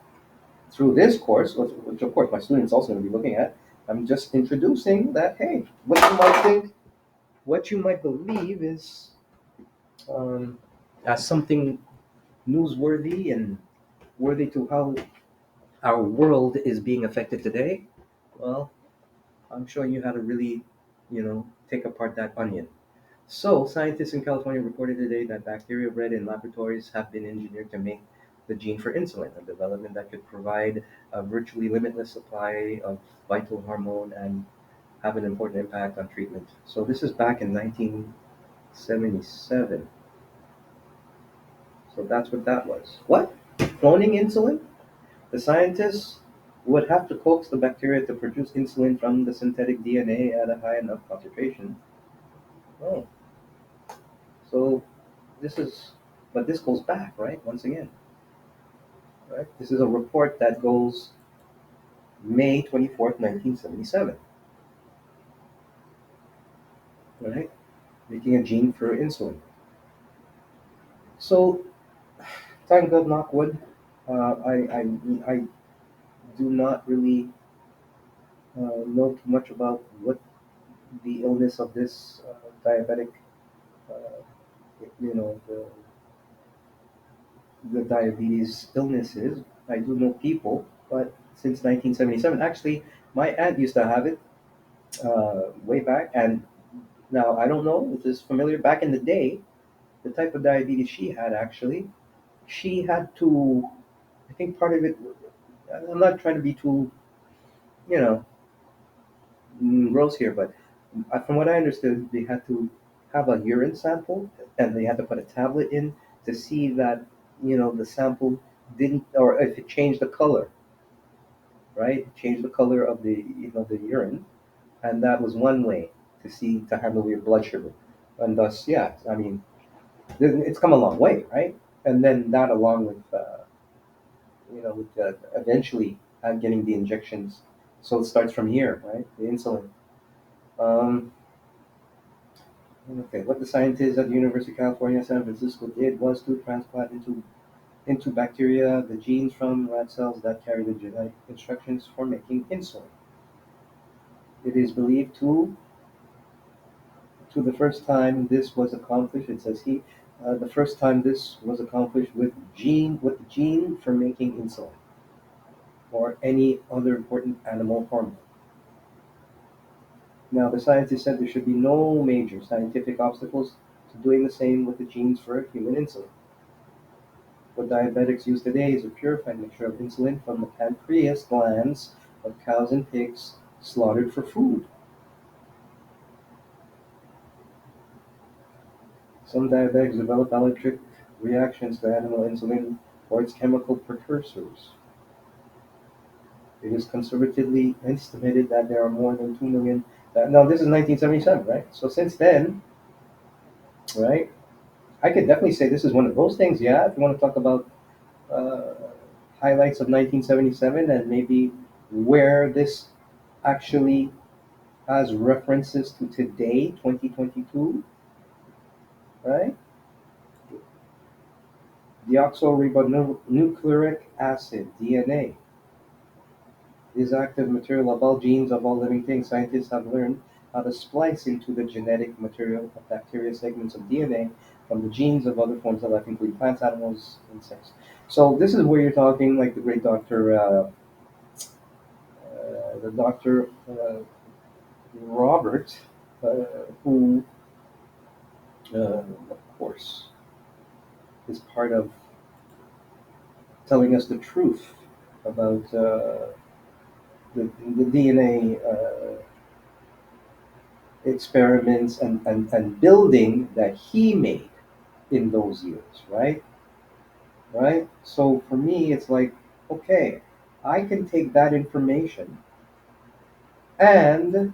through this course, which of course my student's also going to be looking at, I'm just introducing that, hey, what you might think, what you might believe is um, as something newsworthy and worthy to how our world is being affected today. Well, I'm showing you how to really, take apart that onion. So, scientists in California reported today that bacteria bred in laboratories have been engineered to make the gene for insulin, a development that could provide a virtually limitless supply of vital hormone and have an important impact on treatment. So, this is back in 1977. So, that's what that was. What? Cloning insulin? The scientists would have to coax the bacteria to produce insulin from the synthetic DNA at a high enough concentration. Oh, so this is, but this goes back, right? Once again, right? This is a report that goes May 24th, 1977, right? Making a gene for insulin. So, thank God, knock wood. I do not really know too much about what the illness of this diabetic, uh, the diabetes illness is. I do know people, but since 1977, actually, my aunt used to have it way back, and now I don't know if this is familiar. Back in the day, the type of diabetes she had actually, she had to. I think part of it. I'm not trying to be too, you know, gross here, but from what I understood, they had to have a urine sample, and they had to put a tablet in to see that the sample didn't, or if it changed the color, right? Change the color of the urine, and that was one way to handle your blood sugar, and thus, yeah, I mean, it's come a long way, right? And then that, along with eventually getting the injections, so it starts from here, right? The insulin. Um, okay, what the scientists at the University of California, San Francisco did was to transplant into bacteria the genes from rat cells that carry the genetic instructions for making insulin. It is believed to the first time this was accomplished, it says he, the first time this was accomplished with the gene for making insulin or any other important animal hormone. Now, the scientists said there should be no major scientific obstacles to doing the same with the genes for human insulin. What diabetics use today is a purified mixture of insulin from the pancreas glands of cows and pigs slaughtered for food. Some diabetics develop allergic reactions to animal insulin or its chemical precursors. It is conservatively estimated that there are more than 2 million. Now, this is 1977, right? So since then, right, I could definitely say this is one of those things, yeah, if you want to talk about uh, highlights of 1977 and maybe where this actually has references to today, 2022, right? Deoxyribonucleic acid, DNA, is active material of all genes of all living things. Scientists have learned how to splice into the genetic material of bacteria segments of DNA from the genes of other forms of life, including plants, animals, insects. So this is where you're talking like the great doctor, the doctor Robert, who, of course, is part of telling us the truth about the DNA experiments and building that he made in those years, right? Right? So for me, it's like, okay, I can take that information and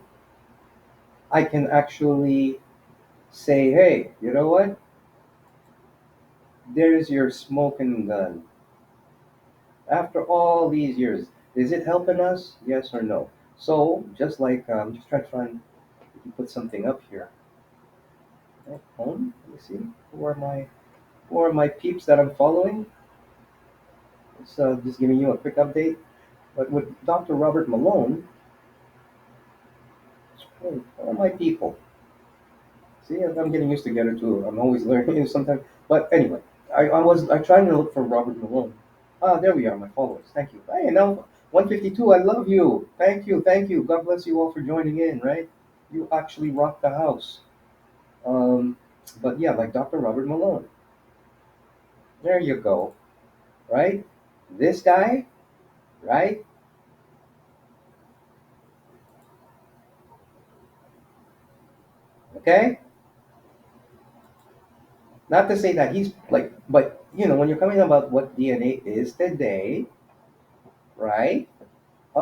I can actually say, hey, you know what? There's your smoking gun. After all these years, is it helping us? Yes or no? So just like just try to find if you put something up here. Oh, home. Let me see. Who are my peeps that I'm following? It's just giving you a quick update. But with Dr. Robert Malone, who are my people? See, I'm getting used to get it too. I'm always learning sometimes. But anyway, I trying to look for Robert Malone. Ah, there we are, my followers. Thank you. Hey, now 152. I love you. Thank you. God bless you all for joining in. Right? You actually rock the house. Um, but yeah, like Dr. Robert Malone. There you go. Right? This guy. Right? Okay. Not to say that he's like, but when you're coming about what DNA is today, right? Uh,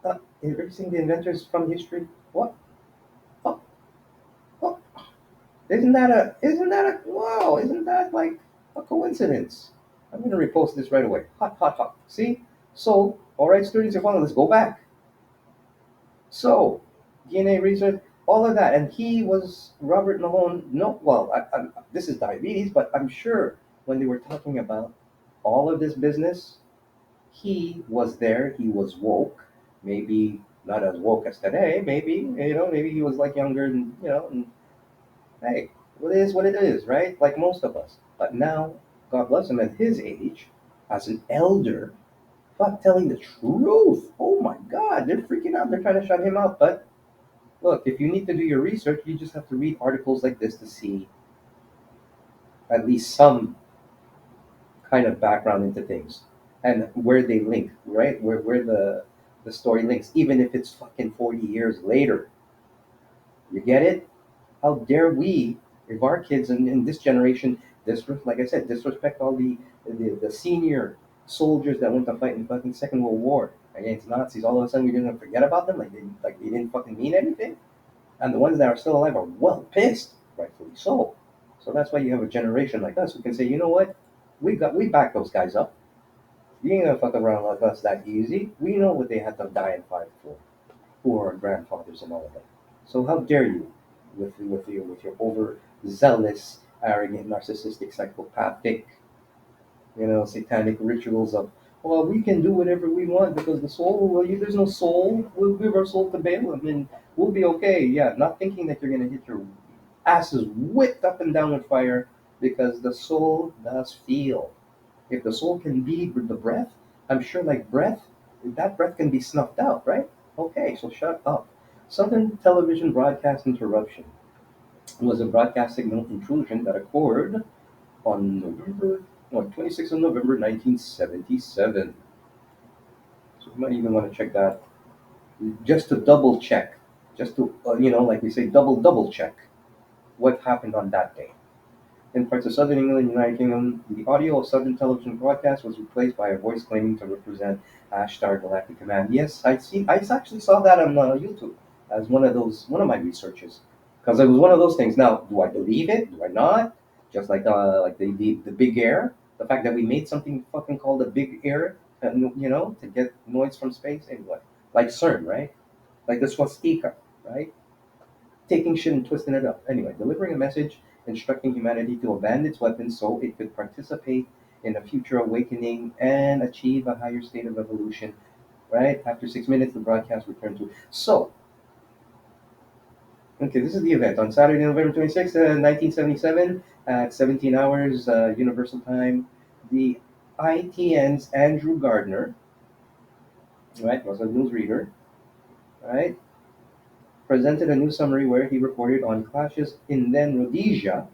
uh, erasing the inventors from history. What? Oh, oh. Isn't that a wow? Isn't that like a coincidence? I'm gonna repost this right away. Hot, hot, hot. See? So, all right, students, you're following. Let's go back. So, DNA research, all of that, and he was Robert Malone. No, well, this is diabetes, but I'm sure when they were talking about all of this business, he was there. He was woke. Maybe not as woke as today. Maybe he was like younger, and hey, what is what it is, right? Like most of us. But now, God bless him, at his age, as an elder, fuck, telling the truth. Oh my God, they're freaking out. They're trying to shut him out. But look, if you need to do your research, you just have to read articles like this to see at least some kind of background into things and where they link, right? Where the story links, even if it's fucking 40 years later. You get it? How dare we, if our kids in this generation, like I said, disrespect all the senior soldiers that went to fight in fucking Second World War against Nazis? All of a sudden, we didn't forget about them, like they didn't fucking mean anything. And the ones that are still alive are well pissed, rightfully so. So that's why you have a generation like us who can say, you know what, we back those guys up. You ain't gonna fuck around like us that easy. We know what they had to die and fight for, who are our grandfathers and all of that. So how dare you, with your overzealous, arrogant, narcissistic, psychopathic, satanic rituals of, well, we can do whatever we want because the soul, well, there's no soul. We'll give our soul to Balaam and we'll be okay. Yeah, not thinking that you're gonna hit your asses whipped up and down with fire because the soul does feel. If the soul can be with the breath, I'm sure like breath, that breath can be snuffed out, right? Okay, so shut up. Southern television broadcast interruption was a broadcast signal intrusion that occurred on 26th of November 1977. So you might even want to check that just to double check, just to, like we say, double check what happened on that day. In parts of Southern England, United Kingdom, the audio of Southern television broadcast was replaced by a voice claiming to represent Ashtar Galactic Command. Yes, I actually saw that on YouTube as one of my researches, because it was one of those things. Now, do I believe it? Do I not? Just like the big air, the fact that we made something fucking called a big air, to get noise from space. Anyway, like CERN, right? Like the swastika, right? Taking shit and twisting it up. Anyway, delivering a message instructing humanity to abandon its weapons so it could participate in a future awakening and achieve a higher state of evolution. Right? After 6 minutes, the broadcast returned to. So, okay, this is the event. On Saturday, November 26th, 1977, at 17 hours Universal Time, the ITN's Andrew Gardner, right, was a newsreader, right, presented a news summary where he reported on clashes in then Rhodesia.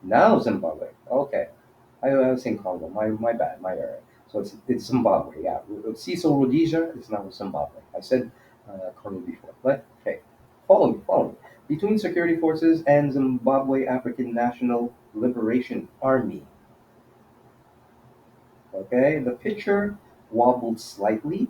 Now Zimbabwe. Okay. I was saying Congo. My bad. My error. So it's Zimbabwe. Yeah. Cecil Rhodesia is now Zimbabwe. I said Colonel before. But okay, follow me, follow me. Between security forces and Zimbabwe African National Liberation Army. Okay, the picture wobbled slightly,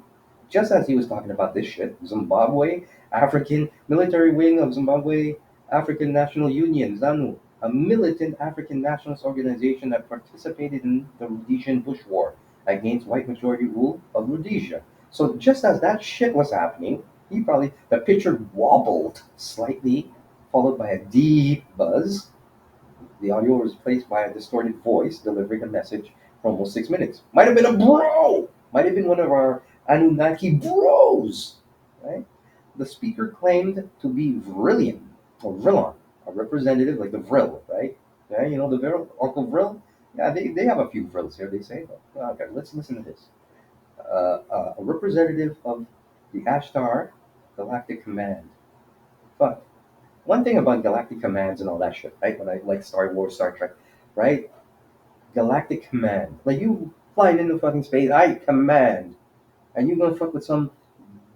just as he was talking about this shit. Zimbabwe African Military Wing of Zimbabwe African National Union, ZANU, a militant African nationalist organization that participated in the Rhodesian Bush War against white majority rule of Rhodesia. So just as that shit was happening, the picture wobbled slightly, followed by a deep buzz. The audio was replaced by a distorted voice delivering a message for almost 6 minutes. Might have been a bro! Might have been one of our Anunnaki bros! Right? The speaker claimed to be Vrillian, or Vrillon, a representative like the Vril, right? Yeah, you know the Vril, Uncle Vril? Yeah, they have a few Vrils here, they say. Okay, let's listen to this. A representative of the Ashtar Galactic Command. Fuck. One thing about galactic commands and all that shit, right? When I like Star Wars, Star Trek, right? Galactic command. Like you flying into fucking space, I command. And you gonna fuck with some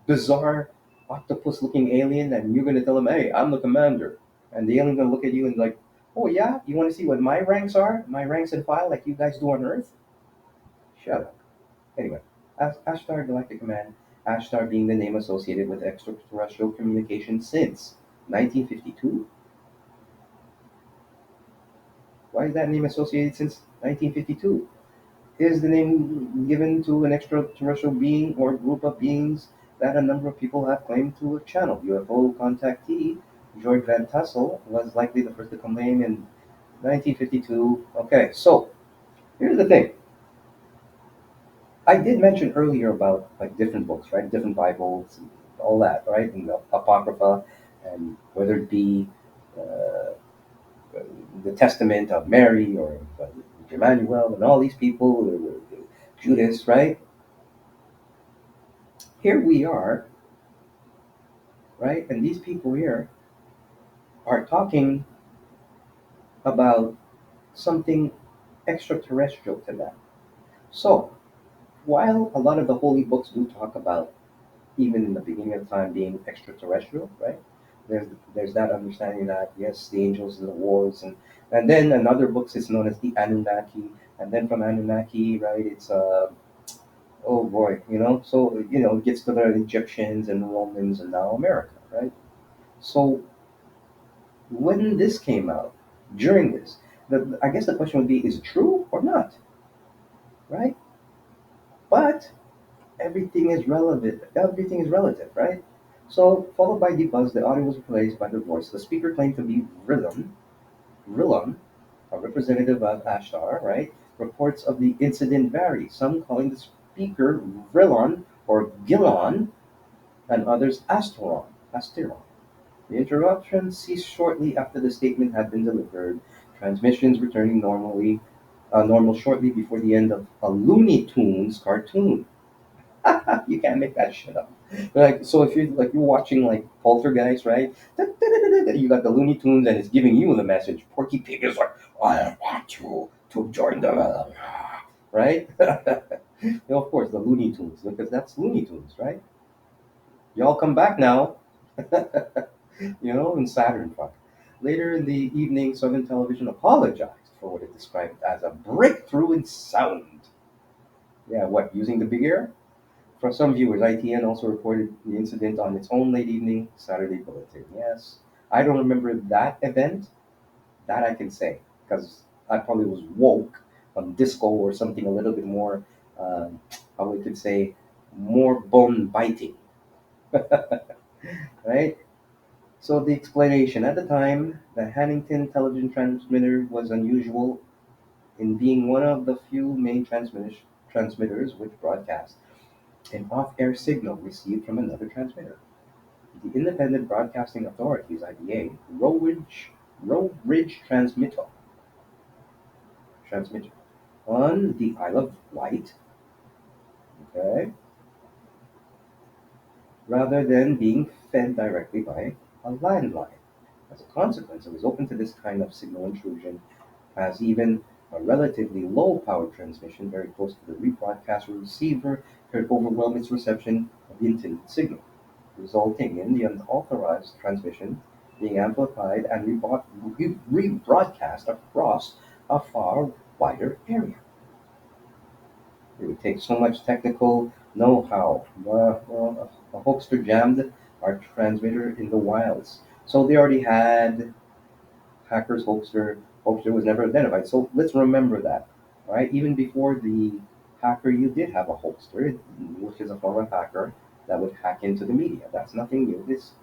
bizarre octopus looking alien and you're gonna tell him, hey, I'm the commander. And the alien gonna look at you and like, oh yeah, you wanna see what my ranks are? My ranks and file like you guys do on Earth? Shut up. Anyway, Ashtar Galactic Command, Ashtar being the name associated with extraterrestrial communication since 1952. Why is that name associated since 1952? Is the name given to an extraterrestrial being or group of beings that a number of people have claimed to have channeled? UFO contactee George Van Tassel was likely the first to claim in 1952. Okay, so here's the thing. I did mention earlier about like different books, right? Different Bibles and all that, right? And the Apocrypha, and whether it be uh, the Testament of Mary or Emmanuel and all these people, Judas, right? Here we are, right? And these people here are talking about something extraterrestrial to them. So, while a lot of the holy books do talk about, even in the beginning of time, being extraterrestrial, right? There's that understanding that yes, the angels and the wars, and then another books is known as the Anunnaki, and then from Anunnaki, right? It's oh boy, so it gets to the Egyptians and the Romans and now America, right? So when this came out, during this, I guess the question would be, is it true or not, right? But everything is relevant. Everything is relative, right? So followed by the buzz, the audio was replaced by the voice. The speaker claimed to be Rilon, a representative of Ashtar, right? Reports of the incident vary. Some calling the speaker Rilon or Gilon, and others Asteron. The interruption ceased shortly after the statement had been delivered, transmissions returning normal shortly before the end of a Looney Tunes cartoon. You can't make that shit up. Like, so if you're watching like Poltergeist, right? You got the Looney Tunes and it's giving you the message. Porky Pig is like, I want you to join the right? Of course, the Looney Tunes, because that's Looney Tunes, right? Y'all come back now. In Saturn, fuck. Later in the evening, Southern Television apologized for what it described as a breakthrough in sound. Yeah, what, using the big ear? For some viewers, ITN also reported the incident on its own late evening Saturday bulletin. Yes, I don't remember that event. That I can say, because I probably was woke on disco or something a little bit more, how we could say, more bone biting, right? So the explanation at the time, the Hannington television transmitter was unusual in being one of the few main transmitters which broadcast an off-air signal received from another transmitter. The Independent Broadcasting Authority's IBA Row Ridge transmitter on the Isle of Wight, okay, rather than being fed directly by a landline. As a consequence, it was open to this kind of signal intrusion, as even a relatively low power transmission very close to the rebroadcast receiver could overwhelm its reception of the intended signal. resulting in the unauthorized transmission being amplified and rebroadcast across a far wider area. It would take so much technical know-how. Well, a hoaxer jammed our transmitter in the wilds. So they already had hackers, hoaxer was never identified. So let's remember that, right? Even before the hacker, you did have a hoaxer, which is a form of hacker that would hack into the media. That's nothing new. It's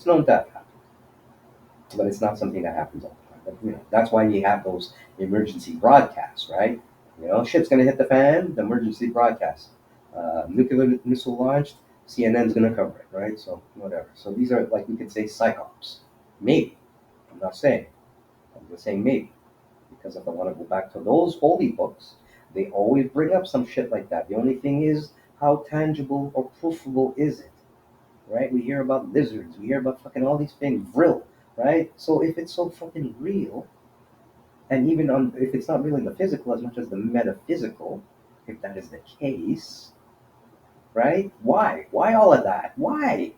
known that happens, but it's not something that happens all the time. But, that's why you have those emergency broadcasts, right? Shit's gonna hit the fan, the emergency broadcast. Nuclear missile launched, CNN's gonna cover it, right? So whatever. So these are, like, we could say, psychops. Maybe. I'm not saying. I'm just saying maybe. Because if I want to go back to those holy books, they always bring up some shit like that. The only thing is, how tangible or proofable is it? Right? We hear about lizards, we hear about fucking all these things, vril, right? So if it's so fucking real, and even if it's not really the physical as much as the metaphysical, if that is the case, right? Why? Why all of that? Why?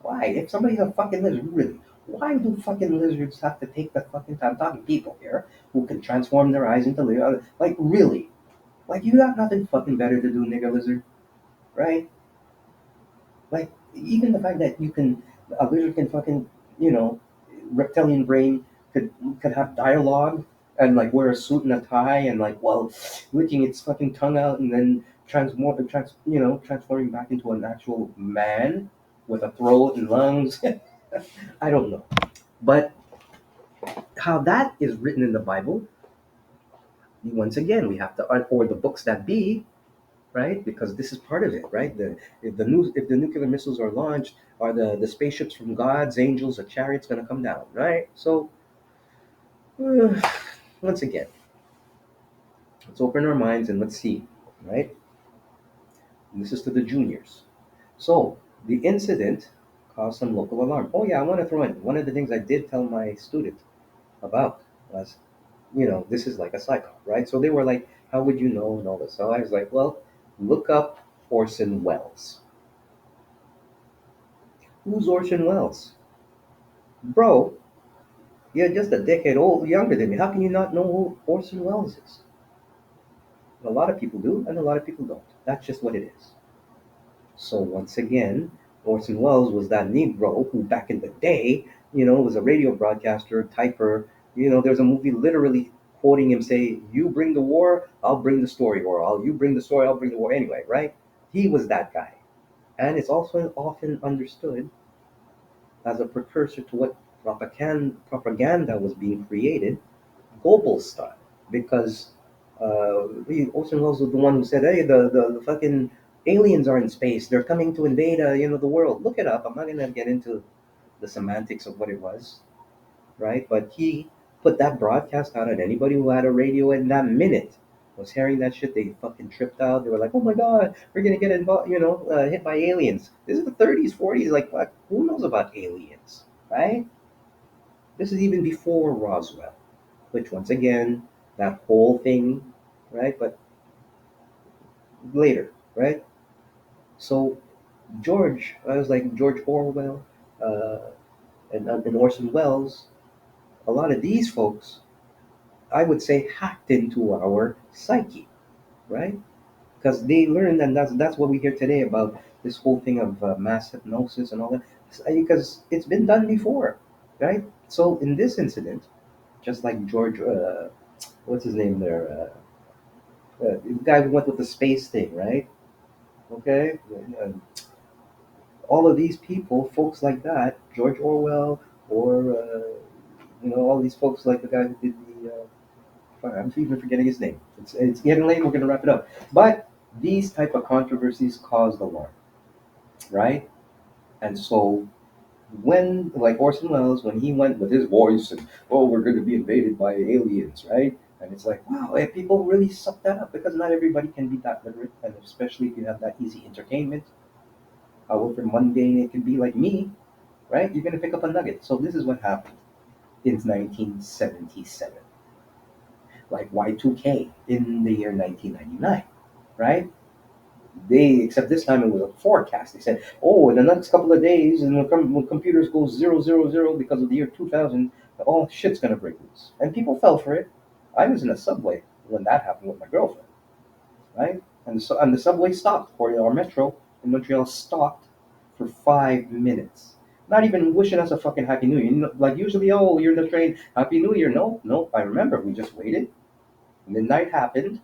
Why? If somebody's a fucking lizard, really, why do fucking lizards have to take the fucking time? I'm talking people here who can transform their eyes into lizards. Like, really? Like, you got nothing fucking better to do, nigga lizard, right? Like, even the fact that a lizard can fucking, you know, reptilian brain could have dialogue and like wear a suit and a tie and like, well, licking its fucking tongue out and then transforming back into an actual man with a throat and lungs. I don't know, but how that is written in the Bible, once again, we have to, or the books that be, right? Because this is part of it, right? If the nuclear missiles are launched, are the spaceships from God's angels or chariots going to come down, right? So once again, let's open our minds and let's see, right? And this is to the juniors. So the incident caused some local alarm. Oh yeah, I want to throw in one of the things I did tell my student about was, this is like a cycle, right? So they were like, how would you know and all this? So I was like, well, look up Orson Welles. Who's Orson Welles? Bro, you're just a decade younger than me. How can you not know who Orson Welles is? A lot of people do, and a lot of people don't. That's just what it is. So once again, Orson Welles was that Negro who, back in the day, was a radio broadcaster, typer. There's a movie literally quoting him say, "You bring the war, I'll bring the story," or "I'll you bring the story, I'll bring the war." Anyway, right? He was that guy, and it's also often understood as a precursor to what propaganda was being created, Goebbels style, because Orson Welles was the one who said, "Hey, the fucking aliens are in space. They're coming to invade, the world. Look it up." I'm not gonna get into the semantics of what it was, right? But he put that broadcast out, and anybody who had a radio in that minute was hearing that shit. They fucking tripped out. They were like, "Oh my god, we're gonna get involved, hit by aliens." This is the 30s, 40s. Like, what? Who knows about aliens, right? This is even before Roswell, which once again, that whole thing, right? But later, right? So I was like George Orwell, uh, and Orson Welles. A lot of these folks, I would say, hacked into our psyche, right? Because they learned, and that's what we hear today about this whole thing of mass hypnosis and all that, because it's been done before, right? So in this incident, just like George, what's his name there? The guy who went with the space thing, right? Okay, all of these people, folks like that, George Orwell, or all these folks like the guy who did the. I'm even forgetting his name. It's getting late. We're gonna wrap it up. But these type of controversies caused alarm, right? And so when, like Orson Welles, when he went with his voice and, oh, we're going to be invaded by aliens, right? And it's like, wow, people really suck that up, because not everybody can be that literate, and especially if you have that easy entertainment, however mundane it can be, like me, right? You're going to pick up a nugget. So this is what happened in 1977, like Y2K in the year 1999, right? Except this time it was a forecast. They said, oh, in the next couple of days, and when computers go 000 because of the year 2000, all shit's gonna break loose. And people fell for it. I was in a subway when that happened with my girlfriend, right? And the subway stopped, or our metro in Montreal stopped for 5 minutes. Not even wishing us a fucking happy new year. Like usually, oh, you're in the train, happy new year. No, no, I remember we just waited. Midnight happened,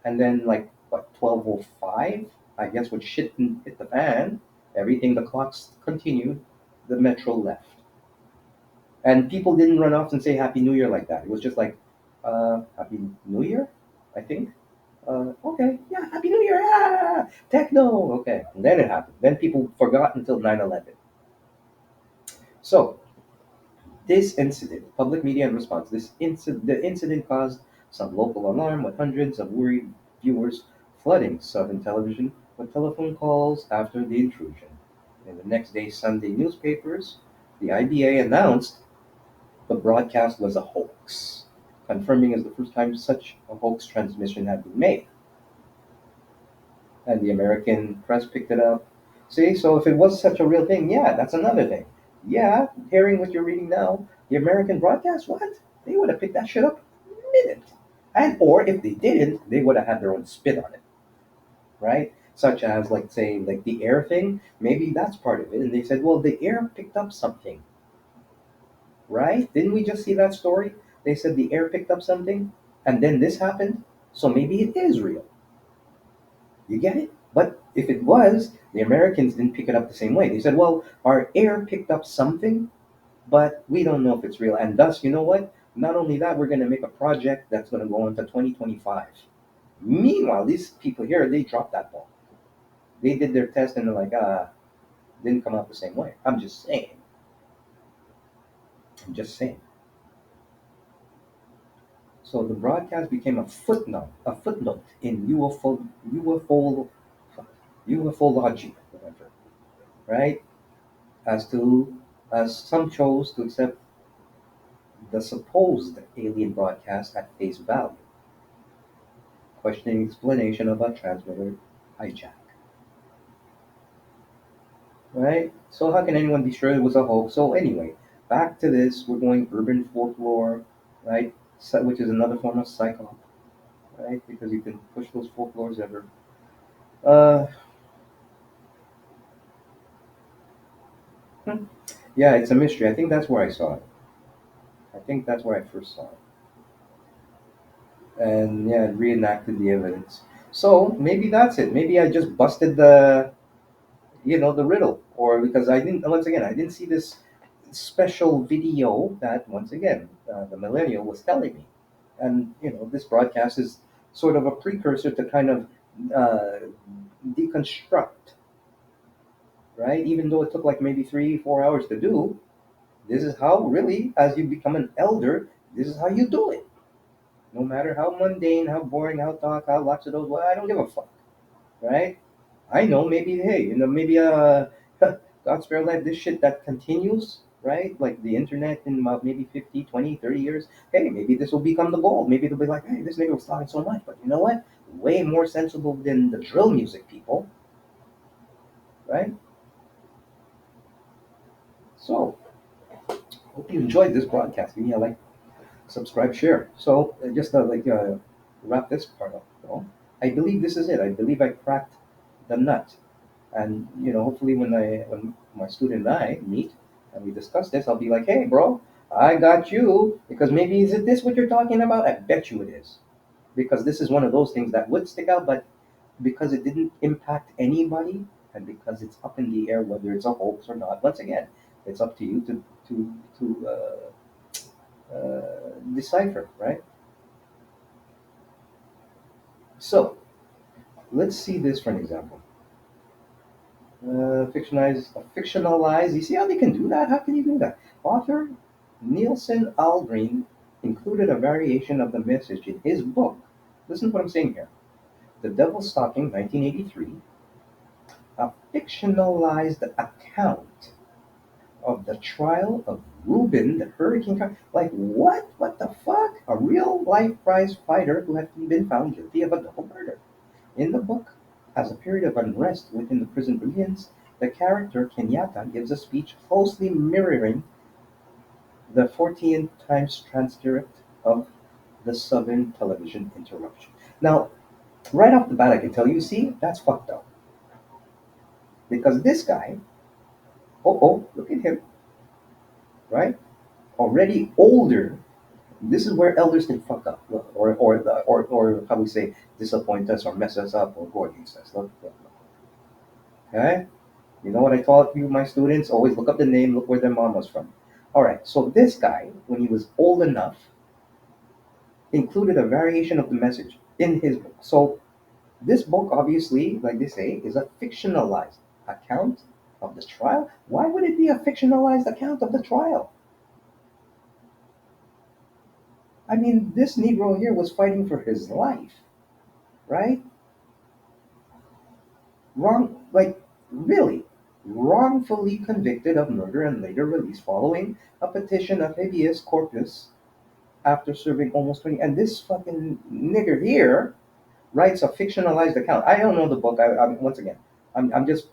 and then like what 12:05, I guess when shit hit the fan, everything the clocks continued, the metro left, and people didn't run off and say Happy New Year like that. It was just like, Happy New Year, I think. Okay, yeah, Happy New Year, yeah, techno, okay. And then it happened. Then people forgot until 9/11. So this incident, public media in response, the incident caused some local alarm with hundreds of worried viewers flooding Southern television with telephone calls after the intrusion. In the next day's Sunday newspapers, the IBA announced the broadcast was a hoax, confirming as the first time such a hoax transmission had been made. And the American press picked it up. See, so if it was such a real thing, yeah, that's another thing. Yeah, hearing what you're reading now, the American broadcast, what? They would have picked that shit up in a minute. And or if they didn't, they would have had their own spin on it, right? Such as like say like the air thing, maybe that's part of it. And they said, well, the air picked up something, right? Didn't we just see that story? They said the air picked up something, and then this happened, so maybe it is real. You get it? But if it was, the Americans didn't pick it up the same way. They said, well, our air picked up something, but we don't know if it's real. And thus, you know what? Not only that, we're going to make a project that's going to go into 2025. Meanwhile, these people here, they dropped that ball. They did their test and they're like, didn't come out the same way. I'm just saying. I'm just saying. So the broadcast became a footnote in ufology, whatever, right? As some chose to accept the supposed alien broadcast at face value, questioning explanation of a transmitter hijack. Right? So how can anyone be sure it was a hoax? So anyway, back to this, we're going urban folklore, right? Which is another form of psychop, right? Because you can push those folklores ever. Uh, hmm. Yeah, it's a mystery. I think that's where I saw it. I think that's where I first saw it. And yeah, it reenacted the evidence. So maybe that's it. Maybe I just busted the riddle, or because I didn't. Once again, I didn't see this special video that once again the millennial was telling me, and this broadcast is sort of a precursor to kind of uh, deconstruct, right? Even though it took like maybe 3 4 hours to do, this is how really, as you become an elder, this is how you do it. No matter how mundane, how boring, how dark, how lots of those. Well, I don't give a fuck, right? I know maybe, hey, maybe God spare life, this shit that continues, right? Like the internet in about maybe 50, 20, 30 years. Hey, maybe this will become the goal. Maybe they'll be like, hey, this nigga was talking so much, but you know what? Way more sensible than the drill music people, right? So, hope you enjoyed this broadcast. Give me a like, subscribe, share. So, just wrap this part up, I believe this is it. I believe I cracked the nut. And hopefully when my student and I meet and we discuss this, I'll be like, hey, bro, I got you because maybe is it this what you're talking about? I bet you it is, because this is one of those things that would stick out, but because it didn't impact anybody and because it's up in the air whether it's a hoax or not. Once again, it's up to you to decipher, right? So let's see this for an example. Fictionalize. You see how they can do that? How can you do that? Author Nielsen Algren included a variation of the message in his book. Listen to what I'm saying here. The Devil Stalking, 1983, a fictionalized account of the trial of Reuben the Hurricane. Like what? What the fuck? A real life prize fighter who had been found guilty of a double murder. In the book, As a period of unrest within the prison begins, the character Kenyatta gives a speech closely mirroring the 14 times transcript of the Southern television interruption. Now, right off the bat, I can tell you, see, that's fucked up. Because this guy, look at him, right? Already older. This is where elders can fuck up, or how we say, disappoint us or mess us up or go against us. Look. Okay? You know what I taught you, my students? Always look up the name, look where their mom was from. All right, so this guy, when he was old enough, included a variation of the message in his book. So this book, obviously, like they say, is a fictionalized account of the trial. Why would it be a fictionalized account of the trial? I mean, this Negro here was fighting for his life, right? Like, really, wrongfully convicted of murder and later released following a petition of habeas corpus after serving almost 20. And this fucking nigger here writes a fictionalized account. I don't know the book. Once again, I'm just,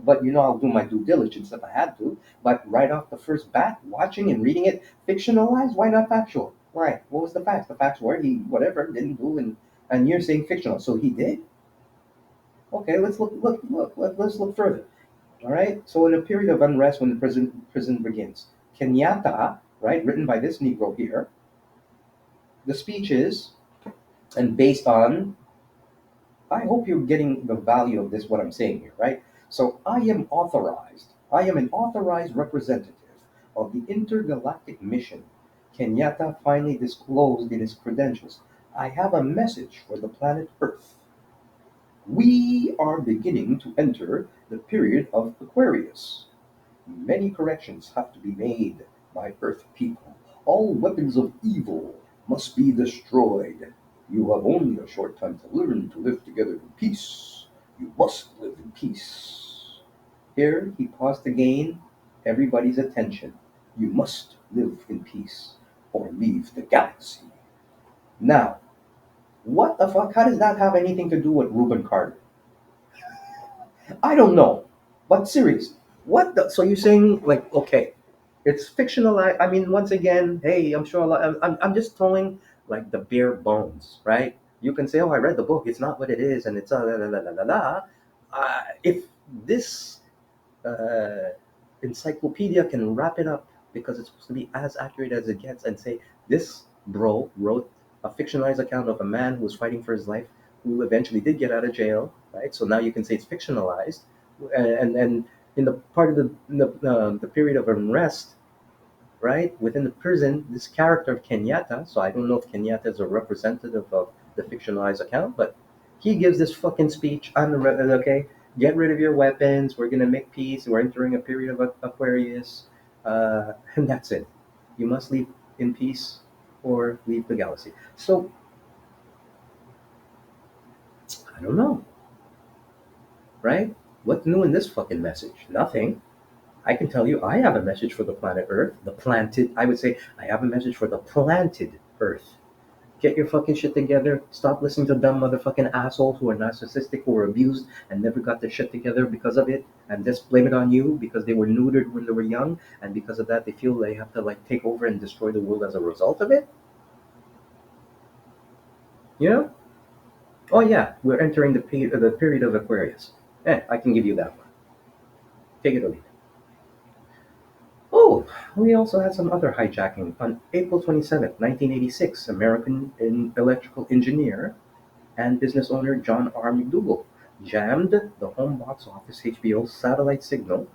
but I'll do my due diligence if I had to. But right off the first bat, watching and reading it, fictionalized, why not factual? Right. What was the facts? The facts were he, whatever, didn't do, and you're saying fictional. So he did? Okay, let's let's look further. All right. So in a period of unrest when the prison begins, Kenyatta, right, written by this Negro here, the speech is, and based on, I hope you're getting the value of this, what I'm saying here, right? So I am an authorized representative of the intergalactic mission Kenyatta finally disclosed in his credentials. I have a message for the planet Earth. We are beginning to enter the period of Aquarius. Many corrections have to be made by Earth people. All weapons of evil must be destroyed. You have only a short time to learn to live together in peace. You must live in peace. Here he paused to gain everybody's attention. You must live in peace or leave the galaxy. Now, what the fuck? How does that have anything to do with Reuben Carter? I don't know. But seriously, what the? So you're saying, like, okay, it's fictionalized. I mean, once again, hey, I'm sure a lot. I'm just throwing like the bare bones, right? You can say, oh, I read the book. It's not what it is, and it's la la la la la la. If this encyclopedia can wrap it up because it's supposed to be as accurate as it gets, and say this bro wrote a fictionalized account of a man who was fighting for his life, who eventually did get out of jail, right? So now you can say it's fictionalized, and in the part of the period of unrest, right, within the prison, this character of Kenyatta. So I don't know if Kenyatta is a representative of the fictionalized account, but he gives this fucking speech. Okay. Get rid of your weapons. We're gonna make peace. We're entering a period of Aquarius, and that's it. You must leave in peace or leave the galaxy. So I don't know, right? What's new in this fucking message? Nothing. I can tell you, I have a message for the planet Earth, the planted. I would say I have a message for the planted Earth. Get your fucking shit together. Stop listening to dumb motherfucking assholes who are narcissistic, who were abused and never got their shit together because of it, and just blame it on you because they were neutered when they were young, and because of that they feel they have to like take over and destroy the world as a result of it. You know? Oh yeah, we're entering the period of Aquarius. I can give you that one. Take it or leave it. Oh, we also had some other hijacking. On April 27th, 1986, American electrical engineer and business owner John R. McDougal jammed the home box office HBO satellite signal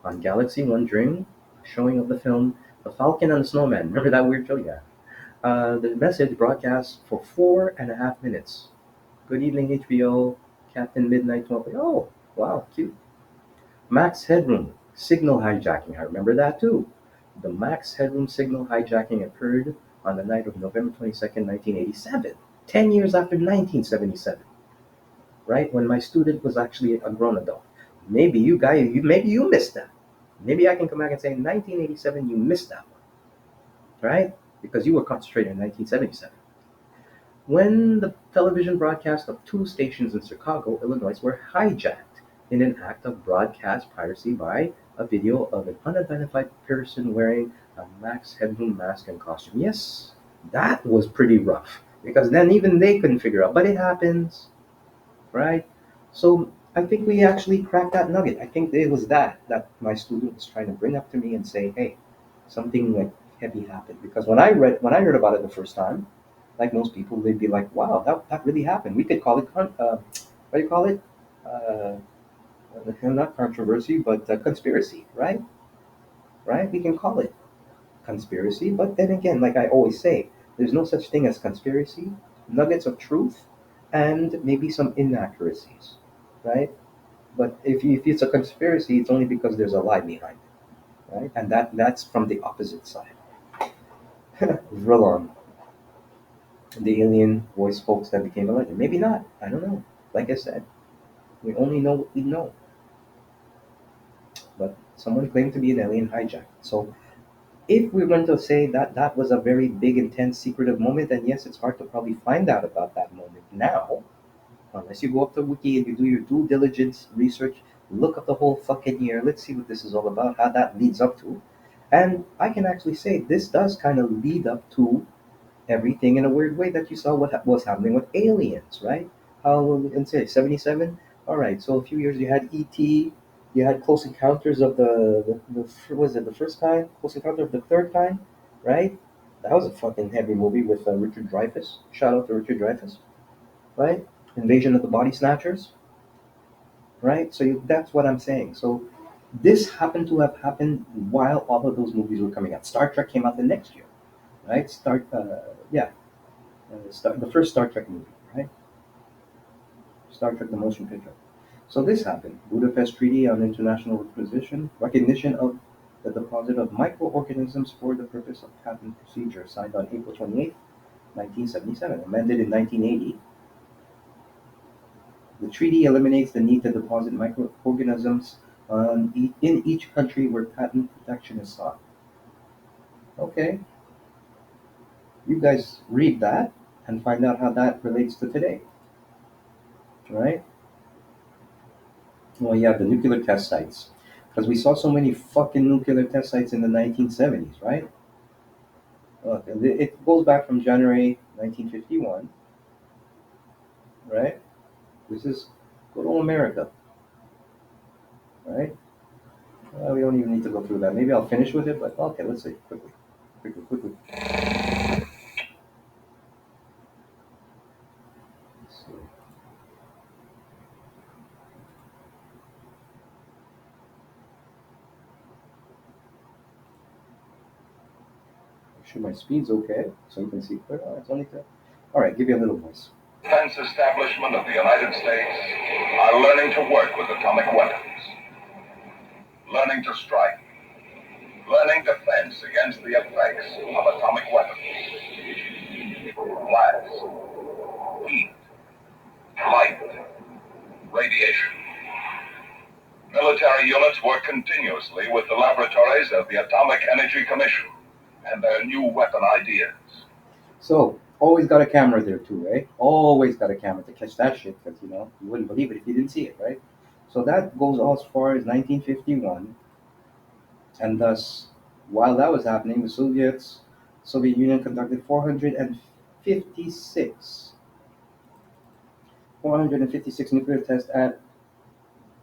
on Galaxy One during a showing of the film The Falcon and the Snowman. Remember that weird show? Yeah. The message broadcast for 4.5 minutes. Good evening, HBO. Captain Midnight 12. Oh, wow, cute. Max Headroom signal hijacking. I remember that too. The Max Headroom signal hijacking occurred on the night of November 22nd, 1987, 10 years after 1977, right? When my student was actually a grown adult. Maybe maybe you missed that. Maybe I can come back and say 1987, you missed that one, right? Because you were concentrating in 1977. when the television broadcast of two stations in Chicago, Illinois were hijacked in an act of broadcast piracy by a video of an unidentified person wearing a Max Headroom mask and costume. Yes, that was pretty rough because then even they couldn't figure out, but it happens, right? So I think we actually cracked that nugget. I think it was that my student was trying to bring up to me and say, hey, something like heavy happened. Because when I heard about it the first time, like most people, they'd be like, wow, that really happened. We could call it what do you call it? Uh, not controversy, but conspiracy, right? Right? We can call it conspiracy, but then again, like I always say, there's no such thing as conspiracy. Nuggets of truth, and maybe some inaccuracies, right? But if it's a conspiracy, it's only because there's a lie behind it, right? And that's from the opposite side. Vrillon, the alien voice folks that became a legend. Maybe not. I don't know. Like I said, we only know what we know. But someone claimed to be an alien hijack. So if we're going to say that that was a very big, intense, secretive moment, then yes, it's hard to probably find out about that moment now, unless you go up to Wiki and you do your due diligence research, look up the whole fucking year. Let's see what this is all about, how that leads up to. And I can actually say this does kind of lead up to everything in a weird way that you saw what was happening with aliens, right? How in say 77. All right, so a few years you had ET, you had Close Encounters of was it the first kind? Close Encounter of the third kind, right? That was a fucking heavy movie with Richard Dreyfuss. Shout out to Richard Dreyfuss, right? Invasion of the Body Snatchers, right? So that's what I'm saying. So this happened to have happened while all of those movies were coming out. Star Trek came out the next year, right? Yeah, the first Star Trek movie, right? Star Trek: The Motion Picture. So this happened. Budapest Treaty on International Recognition of the Deposit of Microorganisms for the Purpose of Patent Procedure, signed on April 28, 1977, amended in 1980. The treaty eliminates the need to deposit microorganisms in each country where patent protection is sought. Okay, you guys read that and find out how that relates to today, right? Well, you have the nuclear test sites. Because we saw so many fucking nuclear test sites in the 1970s, right? Look, it goes back from January 1951, right? This is good old America, right? We don't even need to go through that. Maybe I'll finish with it, but okay, let's see. Quickly. Let's see. Make sure my speed's okay, so you can see clear. Oh, it's only 10. All right, give you a little voice. Defense establishment of the United States are learning to work with atomic weapons, learning to strike, learning defense against the effects of atomic weapons. Blast, heat, light, radiation. Military units work continuously with the laboratories of the Atomic Energy Commission and their new weapon ideas. So, always got a camera there too, right? Always got a camera to catch that shit, because, you wouldn't believe it if you didn't see it, right? So that goes as far as 1951, and thus, while that was happening, the Soviet Union conducted 456 nuclear tests at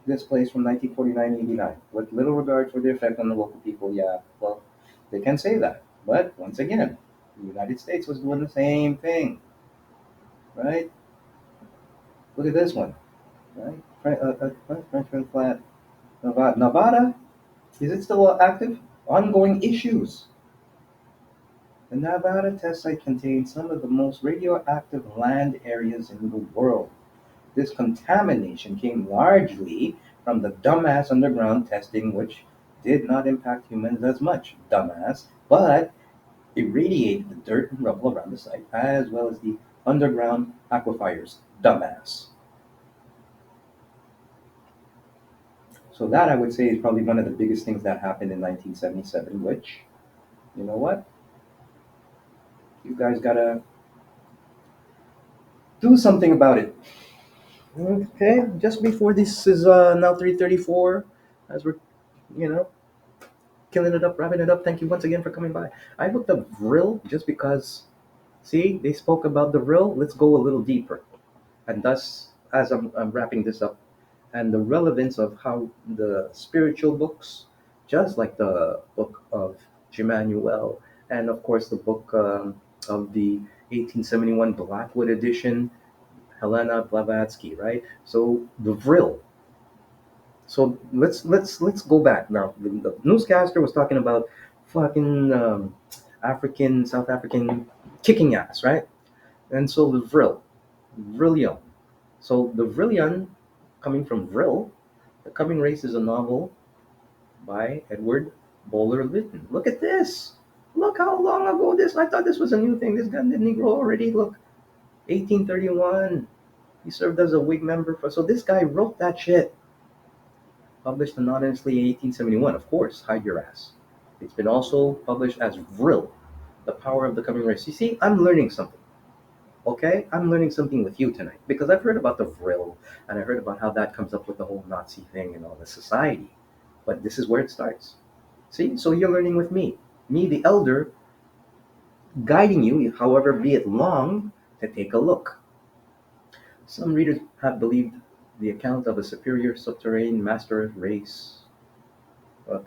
this place from 1949-89, with little regard for the effect on the local people. Yeah, well, they can say that, but once again, the United States was doing the same thing, right? Look at this one, right? Frenchman flat, Nevada. Is it still active? Ongoing issues. The Nevada test site contains some of the most radioactive land areas in the world. This contamination came largely from the dumbass underground testing, which did not impact humans as much, dumbass, but irradiated the dirt and rubble around the site, as well as the underground aquifers, dumbass. So that, I would say, is probably one of the biggest things that happened in 1977, which, you know what? You guys gotta Do something about it. Okay, just before this is now 3:34, as we're you know killing it up, wrapping it up. Thank you once again for coming by. I looked up Vril just because, see, they spoke about the Vril. Let's go a little deeper. And thus, as I'm wrapping this up, and the relevance of how the spiritual books, just like the book of Emmanuel, and of course the book of the 1871 Blackwood edition, Helena Blavatsky, right? So the Vril. So let's go back now. The newscaster was talking about fucking South African kicking ass, right? And so the Vrillion. So the Vrillion, coming from Vril, The Coming Race is a novel by Edward Bowler Lytton. Look at this. Look how long ago this. I thought this was a new thing. This guy didn't he grow already? Look, 1831. He served as a Whig member for. So this guy wrote that shit. Published anonymously in 1871. Of course, hide your ass. It's been also published as Vril, The Power of the Coming Race. You see, I'm learning something. Okay, I'm learning something with you tonight because I've heard about the Vril and I heard about how that comes up with the whole Nazi thing and all the society. But this is where it starts. See, so you're learning with me, the elder, guiding you, however be it long, to take a look. Some readers have believed the account of a superior subterranean master race, a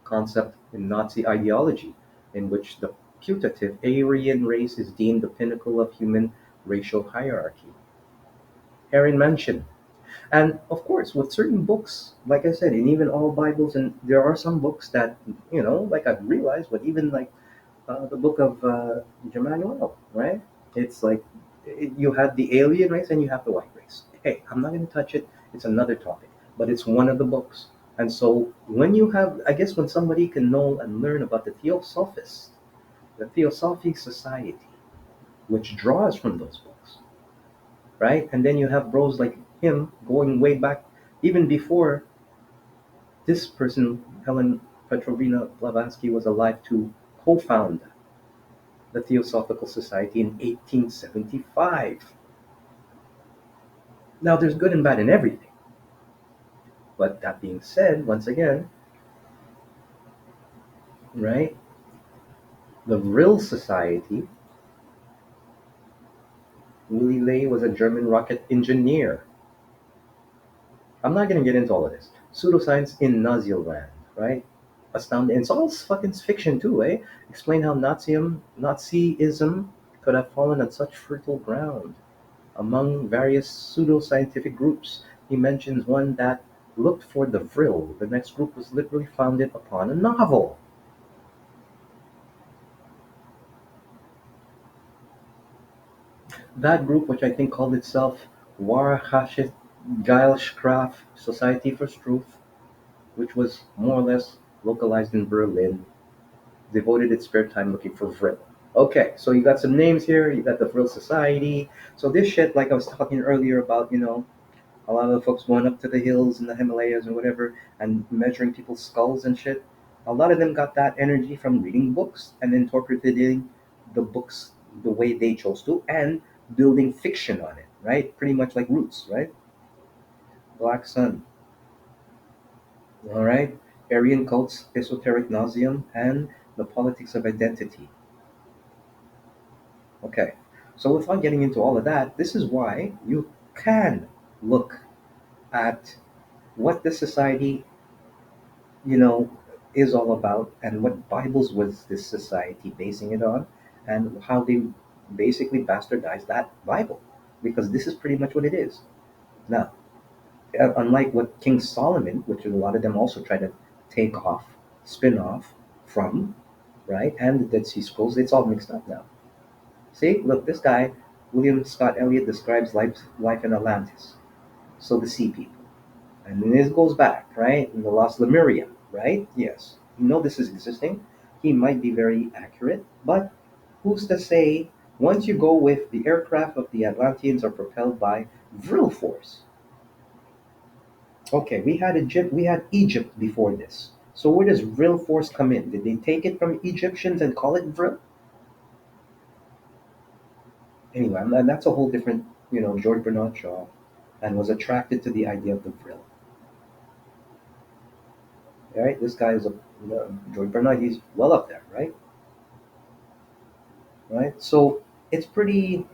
concept in Nazi ideology, in which the putative Aryan race is deemed the pinnacle of human racial hierarchy. Aaron mentioned. And of course, with certain books, like I said, and even all Bibles, and there are some books that, like I've realized, but even like the book of Emmanuel, right? It's like you have the alien race and you have the white race. Hey, I'm not going to touch it. It's another topic, but it's one of the books. And so when you have, I guess, when somebody can know and learn about the Theosophists, the Theosophic Society, which draws from those books, right? And then you have bros like him going way back, even before this person, Helen Petrovna Blavatsky, was alive to co-found the Theosophical Society in 1875. Now, there's good and bad in everything. But that being said, once again, right, the real society, Willy Ley was a German rocket engineer. I'm not going to get into all of this. Pseudoscience in Naziland, right? Astounding. It's all fucking fiction too, eh? Explain how Nazism could have fallen on such fertile ground. Among various pseudoscientific groups, he mentions one that looked for the Vril. The next group was literally founded upon a novel. That group, which I think called itself Wahrhaftig Geilskraft Society for Truth, which was more or less localized in Berlin, devoted its spare time looking for Vril. Okay, so you got some names here. You got the Vril Society. So this shit, like I was talking earlier about, a lot of the folks going up to the hills in the Himalayas or whatever and measuring people's skulls and shit. A lot of them got that energy from reading books and interpreting the books the way they chose to and building fiction on it, right? Pretty much like Roots, right? Black Sun, all right? Aryan cults, esoteric nauseum, and the politics of identity. Okay, so without getting into all of that, this is why you can look at what the society you know, is all about and what Bibles was this society basing it on and how they basically bastardized that Bible because this is pretty much what it is. Now, unlike what King Solomon, which a lot of them also try to take off, spin off from, right, and the Dead Sea Scrolls, it's all mixed up now. See, look, this guy, William Scott Elliott, describes life in Atlantis, so the sea people. And then this goes back, right? In the Lost Lemuria, right? Yes. You know this is existing. He might be very accurate, but who's to say once you go with the aircraft of the Atlanteans are propelled by Vril force? Okay, we had Egypt before this. So where does Vril force come in? Did they take it from Egyptians and call it Vril? Anyway, that's a whole different George Bernard Shaw, and was attracted to the idea of the vril. Right? This guy is George Bernard. He's well up there, right? Right. So it's pretty.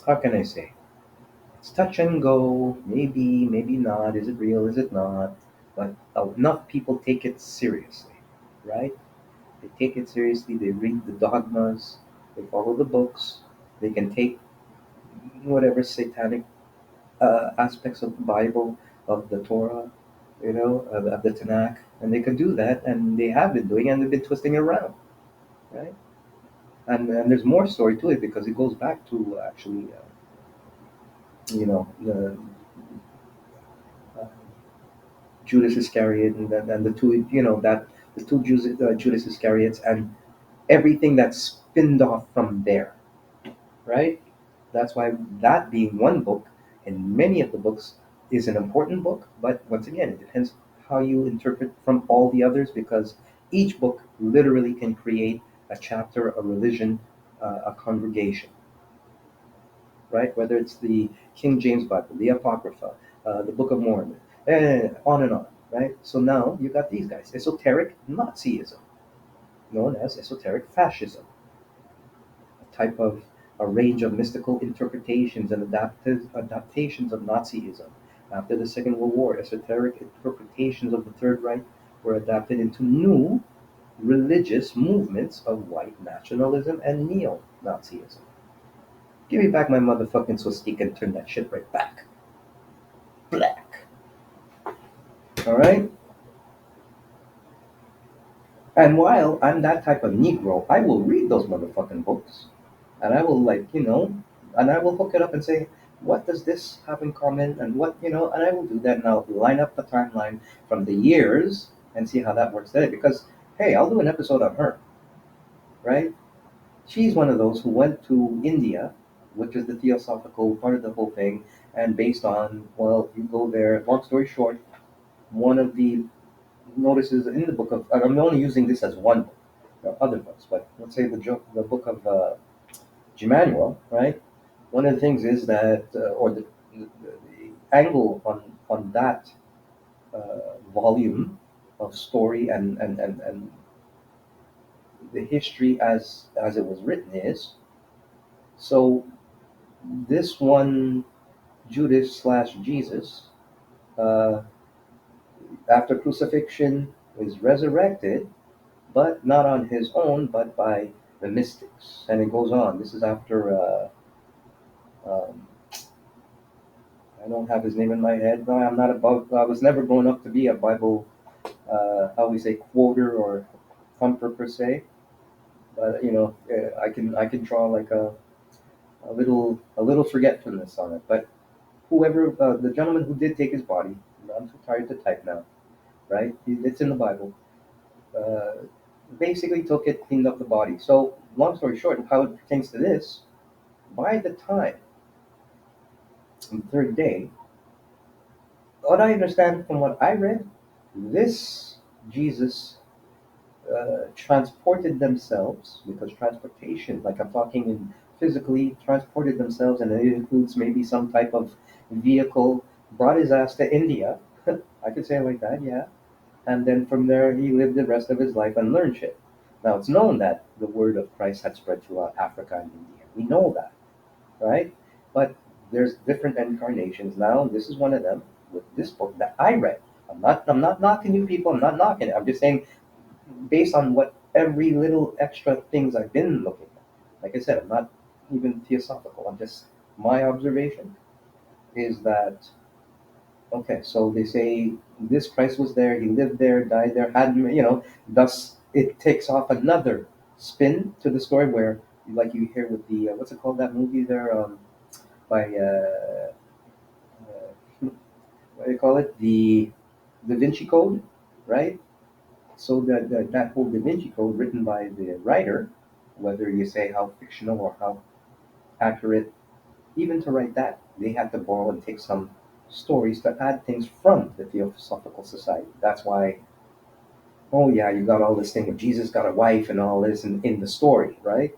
How can I say? It's touch and go. Maybe, maybe not. Is it real? Is it not? But enough people take it seriously, right? They take it seriously. They read the dogmas. They follow the books. They can take whatever satanic aspects of the Bible, of the Torah, of the Tanakh, and they could do that, and they have been doing, it, and they've been twisting it around, right? And there's more story to it because it goes back to actually, the uh, Judas Iscariot and the two, the two Judas Iscariots and everything that's spinned off from there, right? That's why that being one book, and many of the books is an important book, but once again, it depends how you interpret from all the others because each book literally can create a chapter, a religion, a congregation, right? Whether it's the King James Bible, the Apocrypha, the Book of Mormon, on and on, right? So now you got these guys, esoteric Nazism, known as esoteric fascism, type of a range of mystical interpretations and adaptations of Nazism. After the Second World War, esoteric interpretations of the Third Reich were adapted into new religious movements of white nationalism and neo-Nazism. Give me back my motherfucking swastika and turn that shit right back. Black. Alright? And while I'm that type of Negro, I will read those motherfucking books. And I will and I will hook it up and say, what does this have in common? And and I will do that and I'll line up the timeline from the years and see how that works there. Because, hey, I'll do an episode on her, right? She's one of those who went to India, which is the theosophical part of the whole thing, and based on, well, you go there, long story short, one of the notices in the book of, I'm only using this as one book, there are other books, but let's say the book of Emmanuel, right? One of the things is that, or the angle on that volume of story and the history as it was written is, so this one Judas slash Jesus, uh, after crucifixion, is resurrected, but not on his own, but by the mystics. And it goes on. This is after, um, I don't have his name in my head. No, I'm not above, I was never grown up to be a Bible, how we say, quoter or thumper per se. But, I can draw like a little forgetfulness on it. But whoever, the gentleman who did take his body, I'm too tired to type now, right? It's in the Bible. Uh, Basically took it, cleaned up the body. So, long story short, how it pertains to this, by the time, on the third day, what I understand from what I read, this Jesus transported themselves, because transportation, like I'm talking in physically, transported themselves, and it includes maybe some type of vehicle, brought his ass to India. I could say it like that, yeah. And then from there, he lived the rest of his life and learned shit. Now, it's known that the word of Christ had spread throughout Africa and India. We know that, right? But there's different incarnations now, and this is one of them with this book that I read. I'm not knocking you people. I'm not knocking it. I'm just saying based on what every little extra things I've been looking at. Like I said, I'm not even theosophical. I'm just my observation is that okay. So they say this Christ was there. He lived there, died there, had Thus, it takes off another spin to the story where, like you hear with the what's it called that movie there by what do you call it, the Da Vinci Code, right? So that whole Da Vinci Code written by the writer, whether you say how fictional or how accurate, even to write that, they had to borrow and take some stories to add things from the Theosophical Society. That's why, oh yeah, you got all this thing of Jesus got a wife and all this in the story, right?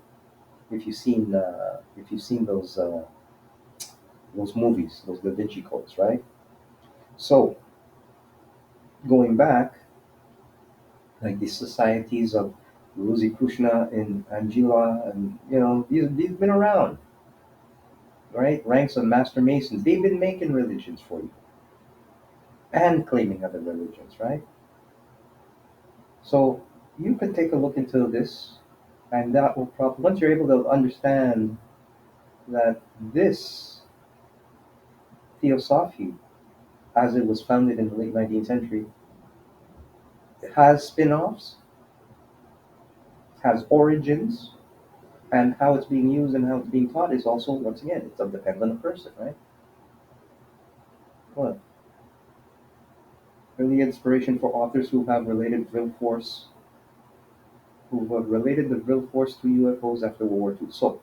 If you've seen those those movies, those Da Vinci codes, right? So going back, like the societies of Rosie Krishna and Angela, and these been around, right? Ranks of master masons. They've been making religions for you and claiming other religions, right? So you could take a look into this, and that will probably, once you're able to understand that this theosophy, as it was founded in the late 19th century, has spin-offs, has origins, and how it's being used and how it's being taught is also, once again, it's depends on the person, right? What? Early inspiration for authors who have related the vril force to UFOs after World War II. So,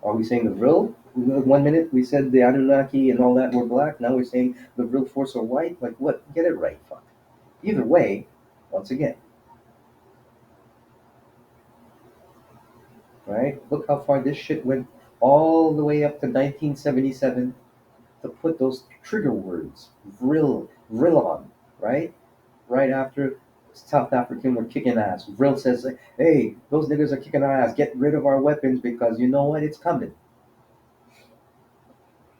are we saying the vril? 1 minute we said the Anunnaki and all that were black. Now we're saying the vril force are white. Like what? Get it right, fuck. Either way, once again, right? Look how far this shit went, all the way up to 1977, to put those trigger words, vrilon, right? Right after South African were kicking ass. Vril says, hey, those niggas are kicking our ass. Get rid of our weapons because you know what? It's coming.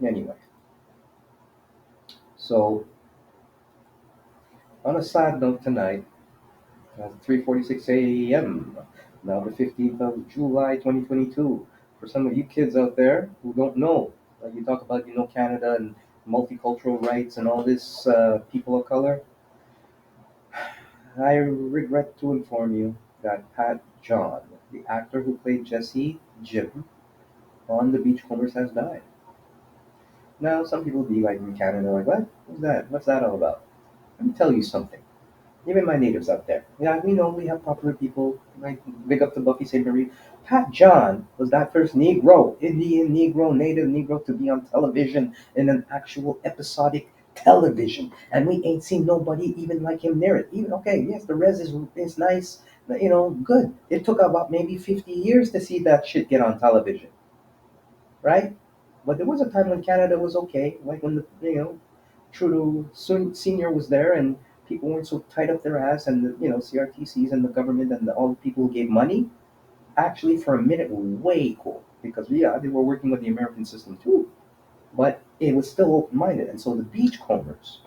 Anyway, so on a sad note tonight, at 3:46 a.m., now the 15th of July 2022, for some of you kids out there who don't know, you talk about, Canada and multicultural rights and all this, people of color. I regret to inform you that Pat John, the actor who played Jesse Jim on The Beachcombers, has died. Now, some people be like in Canada, like, what? What's that? What's that all about? Let me tell you something. Even my natives out there. Yeah, we know we have popular people, like big up to Buffy St. Marie. Pat John was that first Negro, Indian Negro, Native Negro to be on television in an actual episodic television. And we ain't seen nobody even like him near it. Even, okay, yes, the res is nice, good. It took about maybe 50 years to see that shit get on television, right? But there was a time when Canada was okay, like when Trudeau Senior was there, and people weren't so tight up their ass, and the CRTCs and the government and all the people who gave money actually for a minute were way cool because yeah, they were working with the American system too, but it was still open minded. And so the Beachcombers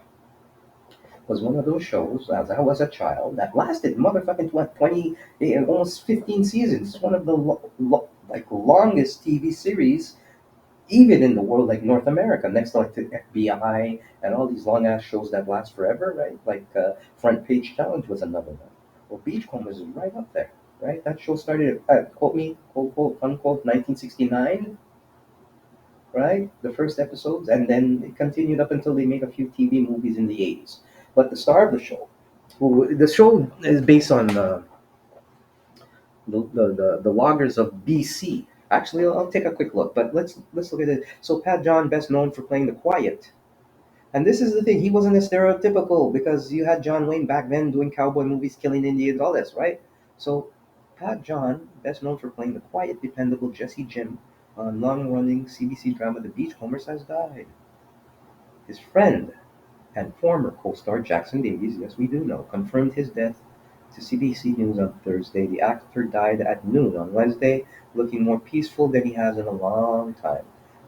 was one of those shows as I was a child that lasted motherfucking 20, almost 15 seasons. It's one of the like longest TV series even in the world, like North America, next to like the FBI and all these long ass shows that last forever, right? Like Front Page Challenge was another one. Well, Beachcombers is right up there, right? That show started quote me, quote unquote, 1969, right? The first episodes, and then it continued up until they made a few TV movies in the 80s. But the star of the show, well, the show is based on the loggers of BC. Actually, I'll take a quick look, but let's look at it. So Pat John, best known for playing the Quiet, and this is the thing: he wasn't a stereotypical because you had John Wayne back then doing cowboy movies, killing Indians, all this, right? So Pat John, best known for playing the quiet, dependable Jesse Jim on long-running CBC drama The Beachcombers, has died. His friend and former co-star Jackson Davies, yes we do know, confirmed his death to CBC News on Thursday. The actor died at noon on Wednesday, looking more peaceful than he has in a long time.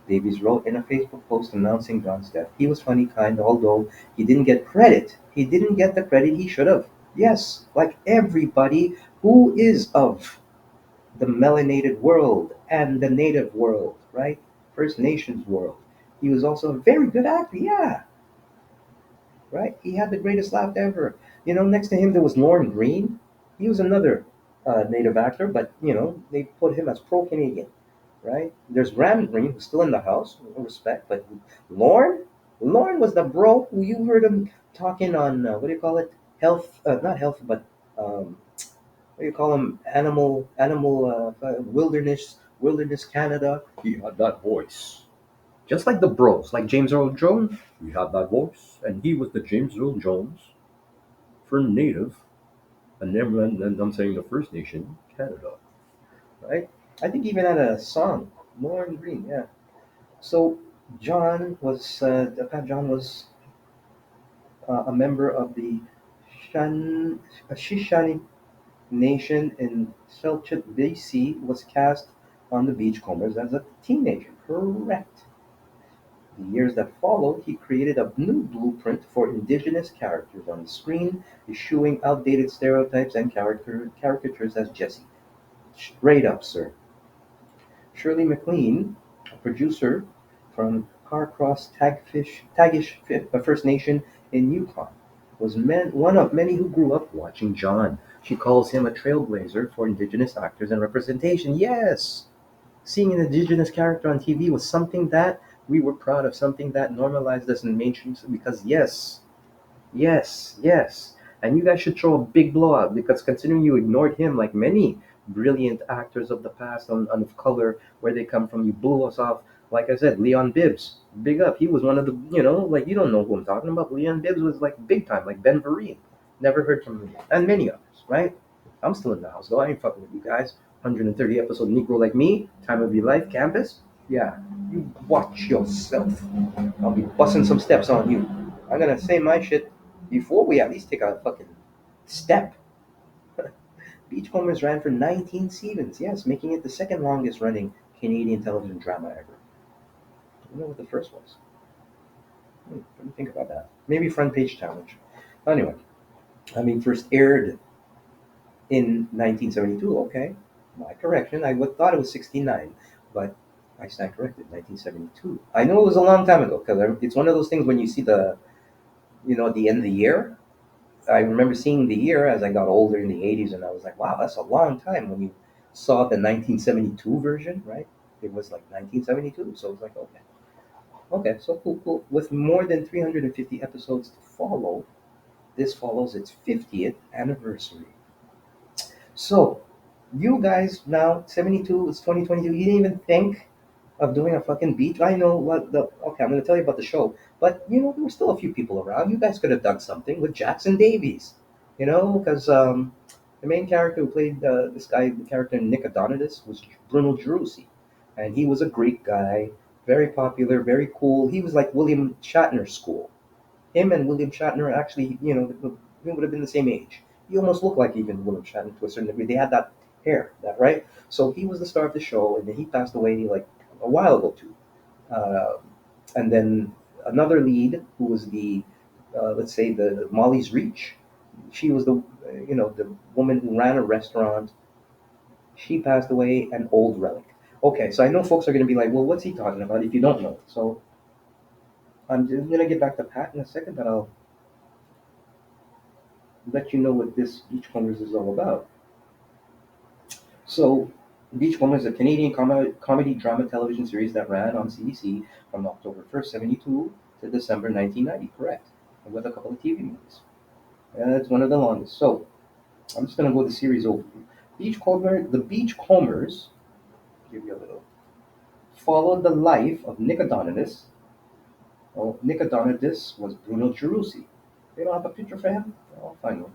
Davies wrote in a Facebook post announcing John's death. He was funny, kind, although he didn't get credit. He didn't get the credit he should have. Yes, like everybody who is of the melanated world and the native world, right? First Nations world. He was also a very good actor, yeah, right? He had the greatest laugh ever. Next to him there was Lorne Green. He was another native actor, but they put him as pro-Canadian, right? There's Ram Green, who's still in the house, no respect, but Lorne, Lorne was the bro who you heard him talking on what do you call it? Health, not health, but what do you call him? Wilderness Canada. He had that voice. Just like the bros, like James Earl Jones, he had that voice, and he was the James Earl Jones for Native, and I'm saying the First Nation, Canada, right? I think he even had a song, Lauren Green, yeah. So Fat John was a member of the Shishani Nation in Selchuk, BC, was cast on the Beachcombers as a teenager. Correct. The years that followed, he created a new blueprint for indigenous characters on the screen, eschewing outdated stereotypes and caricatures as Jesse. Straight up, sir. Shirley MacLaine, a producer from Carcross Tagish First Nation in Yukon, was one of many who grew up watching John. She calls him a trailblazer for Indigenous actors and representation. Yes! Seeing an Indigenous character on TV was something that we were proud of, something that normalized us in mainstream because, yes, yes, yes. And you guys should throw a big blowout because considering you ignored him like many brilliant actors of the past on of color, where they come from, you blew us off. Like I said, Leon Bibbs, big up. He was one of the, like you don't know who I'm talking about. Leon Bibbs was like big time, like Ben Vereen. Never heard from him. And many others, right? I'm still in the house though. I ain't fucking with you guys. 130 episode Negro like me, time of your life, campus. Yeah, you watch yourself. I'll be busting some steps on you. I'm gonna say my shit before we at least take a fucking step. Beachcombers ran for 19 seasons, yes, making it the second longest running Canadian television drama ever. I don't know what the first was. Let me think about that. Maybe Front Page Challenge. Anyway, first aired in 1972. Okay, my correction. I thought it was 69, but I stand corrected. 1972. I know it was a long time ago because it's one of those things when you see at the end of the year. I remember seeing the year as I got older in the 80s, and I was like, wow, that's a long time when you saw the 1972 version, right? It was like 1972, so it was like, okay. Okay, so cool, cool. With more than 350 episodes to follow, this follows its 50th anniversary. So, you guys now, 72, it's 2022, you didn't even think of doing a fucking beat. I know okay, I'm going to tell you about the show, but there were still a few people around. You guys could have done something with Jackson Davies, because the main character who played the character Nick Adonitis was Bruno Gerussi, and he was a Greek guy, very popular, very cool. He was like William Shatner's school. Him and William Shatner actually, they would have been the same age. He almost looked like even William Shatner to a certain degree. They had that hair, that right. So he was the star of the show, and then he passed away like a while ago too. Uh, and then another lead who was the, let's say the Molly's Reach. She was the woman who ran a restaurant. She passed away, an old relic. Okay, so I know folks are going to be like, well, what's he talking about if you don't know? So I'm just going to get back to Pat in a second, but I'll let you know what this Beachcombers is all about. So, Beachcombers is a Canadian comedy drama television series that ran on CBC from October 1st, 72 to December 1990, correct, and with a couple of TV movies. It's one of the longest. So, I'm just going to go the series overview. The Beachcombers, give you a little, followed the life of Nick Adonitis. Oh, Nick Adonitis was Bruno Gerussi. They don't have a picture for him? I'll find one.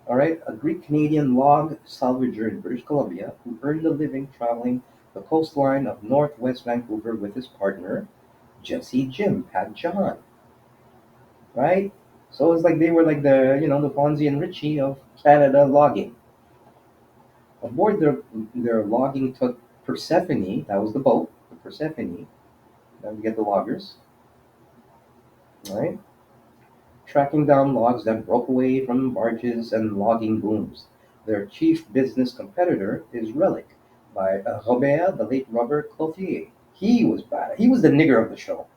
All right, a Greek Canadian log salvager in British Columbia who earned a living traveling the coastline of northwest Vancouver with his partner, Jesse Jim, Pat John. Right? So it's like they were like the Fonzie and Richie of Canada logging. Aboard their logging took Persephone, that was the boat, the Persephone. Then we get the loggers, right? Tracking down logs that broke away from barges and logging booms. Their chief business competitor is Relic by Robert, the late Robert Clothier. He was bad. He was the nigger of the show.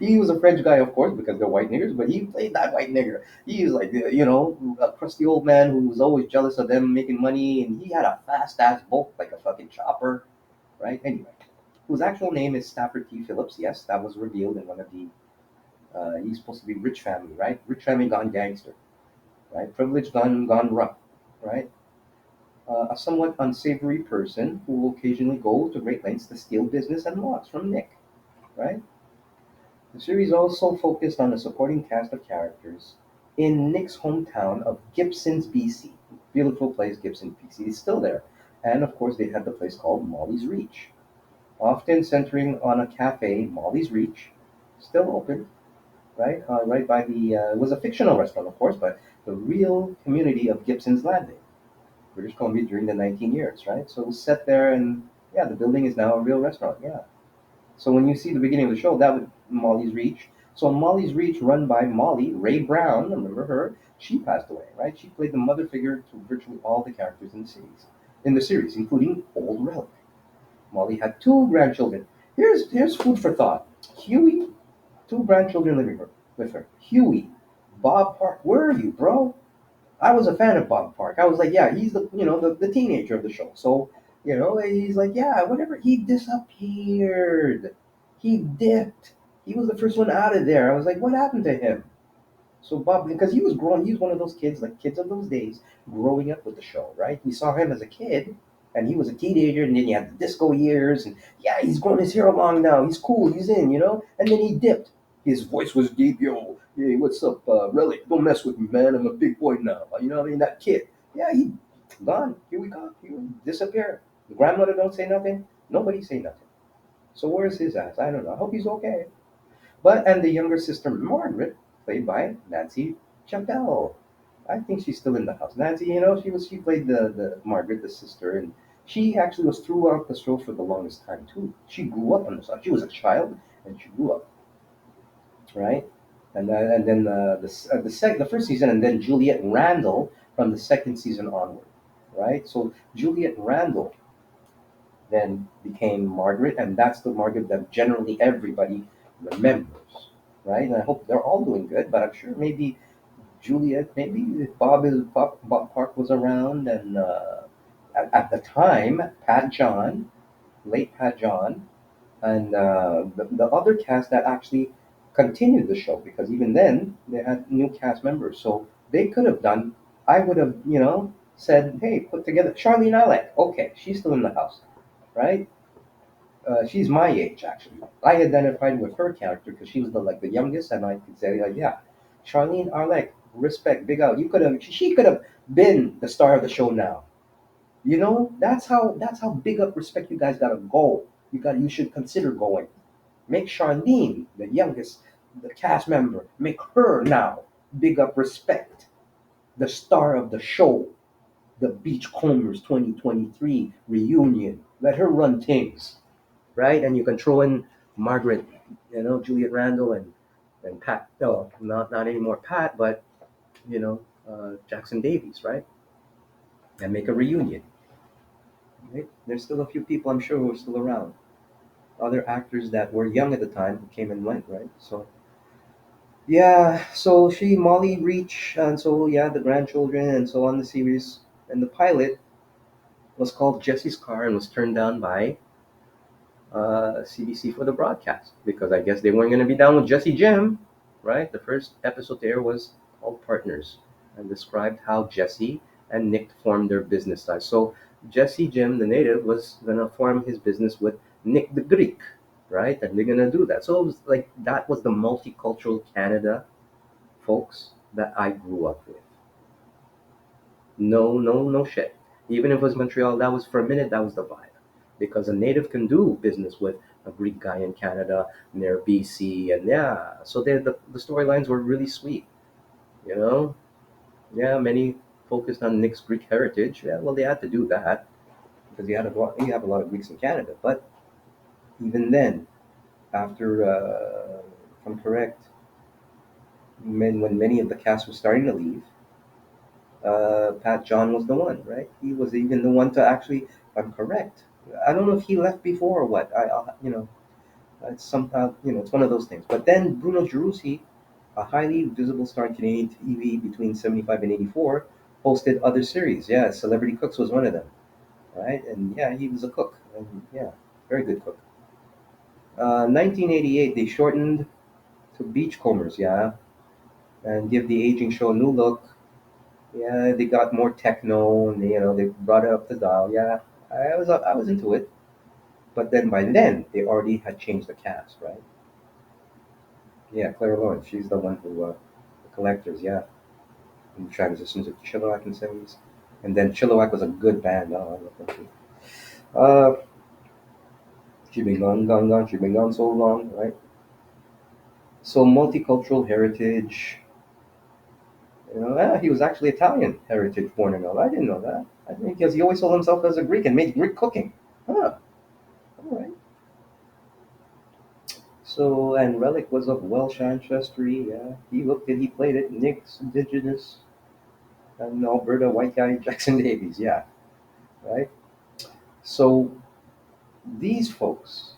He was a French guy, of course, because they're white niggers, but he played that white nigger. He was like, a crusty old man who was always jealous of them making money, and he had a fast ass boat like a fucking chopper, right? Anyway, whose actual name is Stafford T. Phillips. Yes, that was revealed in one of the he's supposed to be rich family, right? Rich family gone gangster, right? Privileged gone rough, right? A somewhat unsavory person who will occasionally go to great lengths to steal business and logs from Nick, right? The series also focused on a supporting cast of characters in Nick's hometown of Gibsons, BC. Beautiful place, Gibson, BC. It's still there. And of course, they had the place called Molly's Reach. often centering on a cafe, Molly's Reach, still open, right? Right by the, it was a fictional restaurant, of course, but the real community of Gibson's Landing, British Columbia during the 19 years, right? So it was set there, and yeah, the building is now a real restaurant, yeah. So when you see the beginning of the show, that was Molly's Reach. So Molly's Reach, run by Molly Ray Brown, remember her? She passed away, right? She played the mother figure to virtually all the characters in the series, including Old Relic. Molly had two grandchildren. Here's food for thought. Huey, two grandchildren living with her. Huey, Bob Park, where are you, bro? I was a fan of Bob Park. I was like, yeah, he's the teenager of the show. So, he's like, yeah, whatever. He disappeared. He dipped. He was the first one out of there. I was like, what happened to him? So Bob, because he was growing, he was one of those kids, like kids of those days, growing up with the show, right? We saw him as a kid, and he was a teenager, and then he had the disco years, and yeah, he's growing his hair long now. He's cool. He's in. And then he dipped. His voice was deep, yo. Hey, what's up, Relic? Don't mess with me, man. I'm a big boy now. You know what I mean? That kid. Yeah, he gone. Here we go. He disappeared. The grandmother don't say nothing. Nobody say nothing. So where's his ass? I don't know. I hope he's okay. And the younger sister Margaret, played by Nancy Chappelle. I think she's still in the house. Nancy, she played the Margaret, the sister, and she actually was throughout the show for the longest time too. She grew up on the side. She was a child and she grew up, right? And then the first season, and then Juliet Randall from the second season onward, right? So Juliet Randall then became Margaret, and that's the Margaret that generally everybody remembers, right? And I hope they're all doing good, but I'm sure maybe Juliet, maybe if Bob Park was around, and at the time, Pat John, late Pat John, and the other cast that actually continued the show, because even then they had new cast members, so they could have done. I would have, said, hey, put together Charlene Alec. Okay, she's still in the house, right? She's my age actually. I identified with her character because she was the youngest, and I could say like, yeah, Charlene Arlek, respect, big out. You could have, she could have been the star of the show now. That's how big up respect you guys gotta go. You should consider going. Make Charlene the youngest, the cast member. Make her now big up respect, the star of the show, the Beachcombers 2023 reunion. Let her run things, right? And you can throw in Margaret, Juliet Randall, and Pat. No, not anymore Pat, but Jackson Davies, right? And make a reunion. Right? There's still a few people I'm sure who are still around. Other actors that were young at the time who came and went, right? So yeah, so Molly Reach, and so yeah, the grandchildren, and so on the series, and the pilot was called Jesse's Car and was turned down by CBC for the broadcast because I guess they weren't going to be down with Jesse Jim, right? The first episode there was called Partners and described how Jesse and Nick formed their business ties. So Jesse Jim, the native, was going to form his business with Nick the Greek, right? And they're going to do that. So it was like that was the multicultural Canada, folks, that I grew up with. No, no, no shit. Even if it was Montreal, that was for a minute, that was the vibe. Because a native can do business with a Greek guy in Canada near BC, and yeah, so the storylines were really sweet, you know. Yeah, many focused on Nick's Greek heritage. Yeah, well, they had to do that because you have a lot of Greeks in Canada. But even then, after, if I'm correct, when many of the cast was starting to leave, Pat John was the one, right? He was even the one to actually, if I'm correct. I don't know if he left before or what. It's somehow, it's one of those things. But then Bruno Gerussi, a highly visible star in Canadian TV between 75 and 84, hosted other series. Yeah, Celebrity Cooks was one of them, right? And yeah, he was a cook. And yeah, very good cook. 1988, they shortened to Beachcombers, yeah, and give the aging show a new look. Yeah, they got more techno, and they brought it up the dial. Yeah, I was into it. But then by then they already had changed the cast, right? Yeah, Claire Lawrence, she's the one who the collectors, yeah, and transitions to Chilliwack and series, and then Chilliwack was a good band. Oh, I love them too. Uh, She been gone. She been gone so long, right? So multicultural heritage. He was actually Italian heritage born and all. I didn't know that. I think because he always saw himself as a Greek and made Greek cooking. Huh. All right. So and Relic was of Welsh ancestry. Yeah, he looked it. He played it. Nick's Indigenous and Alberta white guy Jackson Davies. Yeah, right. So these folks,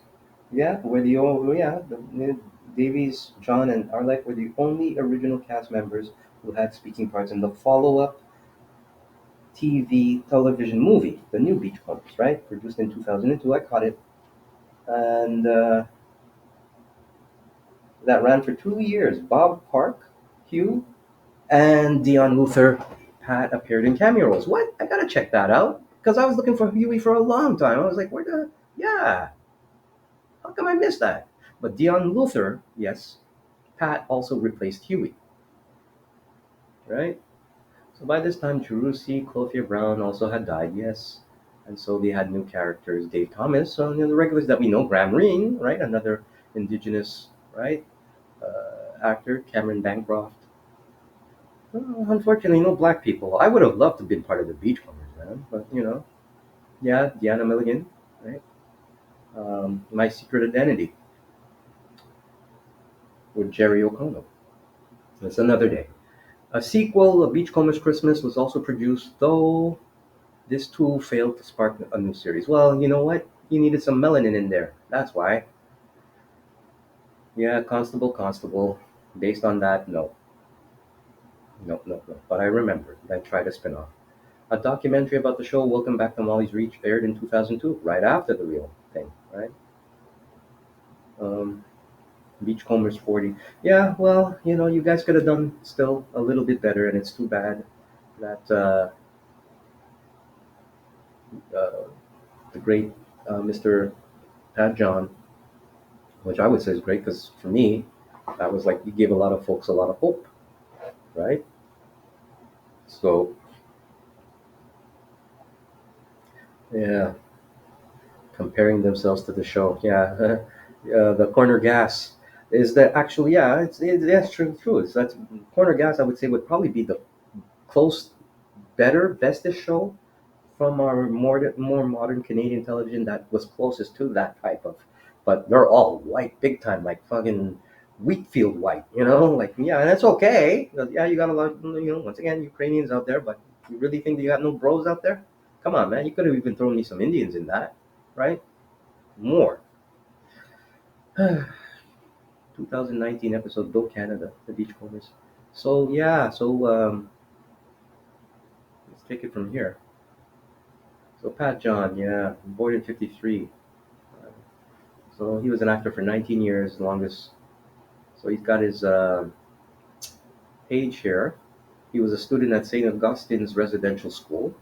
yeah, were the Davies, John, and Arlec were the only original cast members who had speaking parts in the follow-up TV television movie, the new Beachcombers, right? Produced in 2002. I caught it, and that ran for 2 years. Bob Park, Hugh, and Dion Luther Pat appeared in cameo roles. What? I gotta check that out because I was looking for Huey for a long time. I was like, where the? Yeah, how come I missed that? But Dion Luther, yes, Pat also replaced Huey, right? So by this time, Jerusi, Clofia Brown also had died, yes. And so they had new characters, Dave Thomas, so the regulars that we know, Graham Greene, right? Another indigenous, right? Actor, Cameron Bancroft. Unfortunately, no black people. I would have loved to have been part of the Beachcombers, man. But, yeah, Deanna Milligan, right? My Secret Identity with Jerry O'Connell. That's another day. A sequel, A Beachcombers Christmas, was also produced, though this too failed to spark a new series. Well, you know what? You needed some melanin in there. That's why. Yeah, Constable. Based on that, no. No. But I remember I tried a spin-off. A documentary about the show, Welcome Back to Molly's Reach, aired in 2002, right after the real thing, right? Um, Beachcombers 40. Yeah, well, you guys could have done still a little bit better, and it's too bad that uh, the great Mr. Pat John, which I would say is great because for me, that was like you gave a lot of folks a lot of hope, right? So yeah, comparing themselves to the show, yeah, the corner gas is that actually, yeah, that's true. That's corner gas. I would say would probably be the close, better, bestest show from our more modern Canadian television that was closest to that type of. But they're all white, big time, like fucking wheat field white, like yeah, and that's okay. Yeah, you got a lot, once again, Ukrainians out there, but you really think that you got no bros out there? Come on, man, you could have even thrown me some Indians in that, right? More. 2019 episode, Go Canada, the Beachcombers. So yeah, let's take it from here. So Pat John, yeah, born in '53. So he was an actor for 19 years, longest. So he's got his age here. He was a student at St. Augustine's Residential School.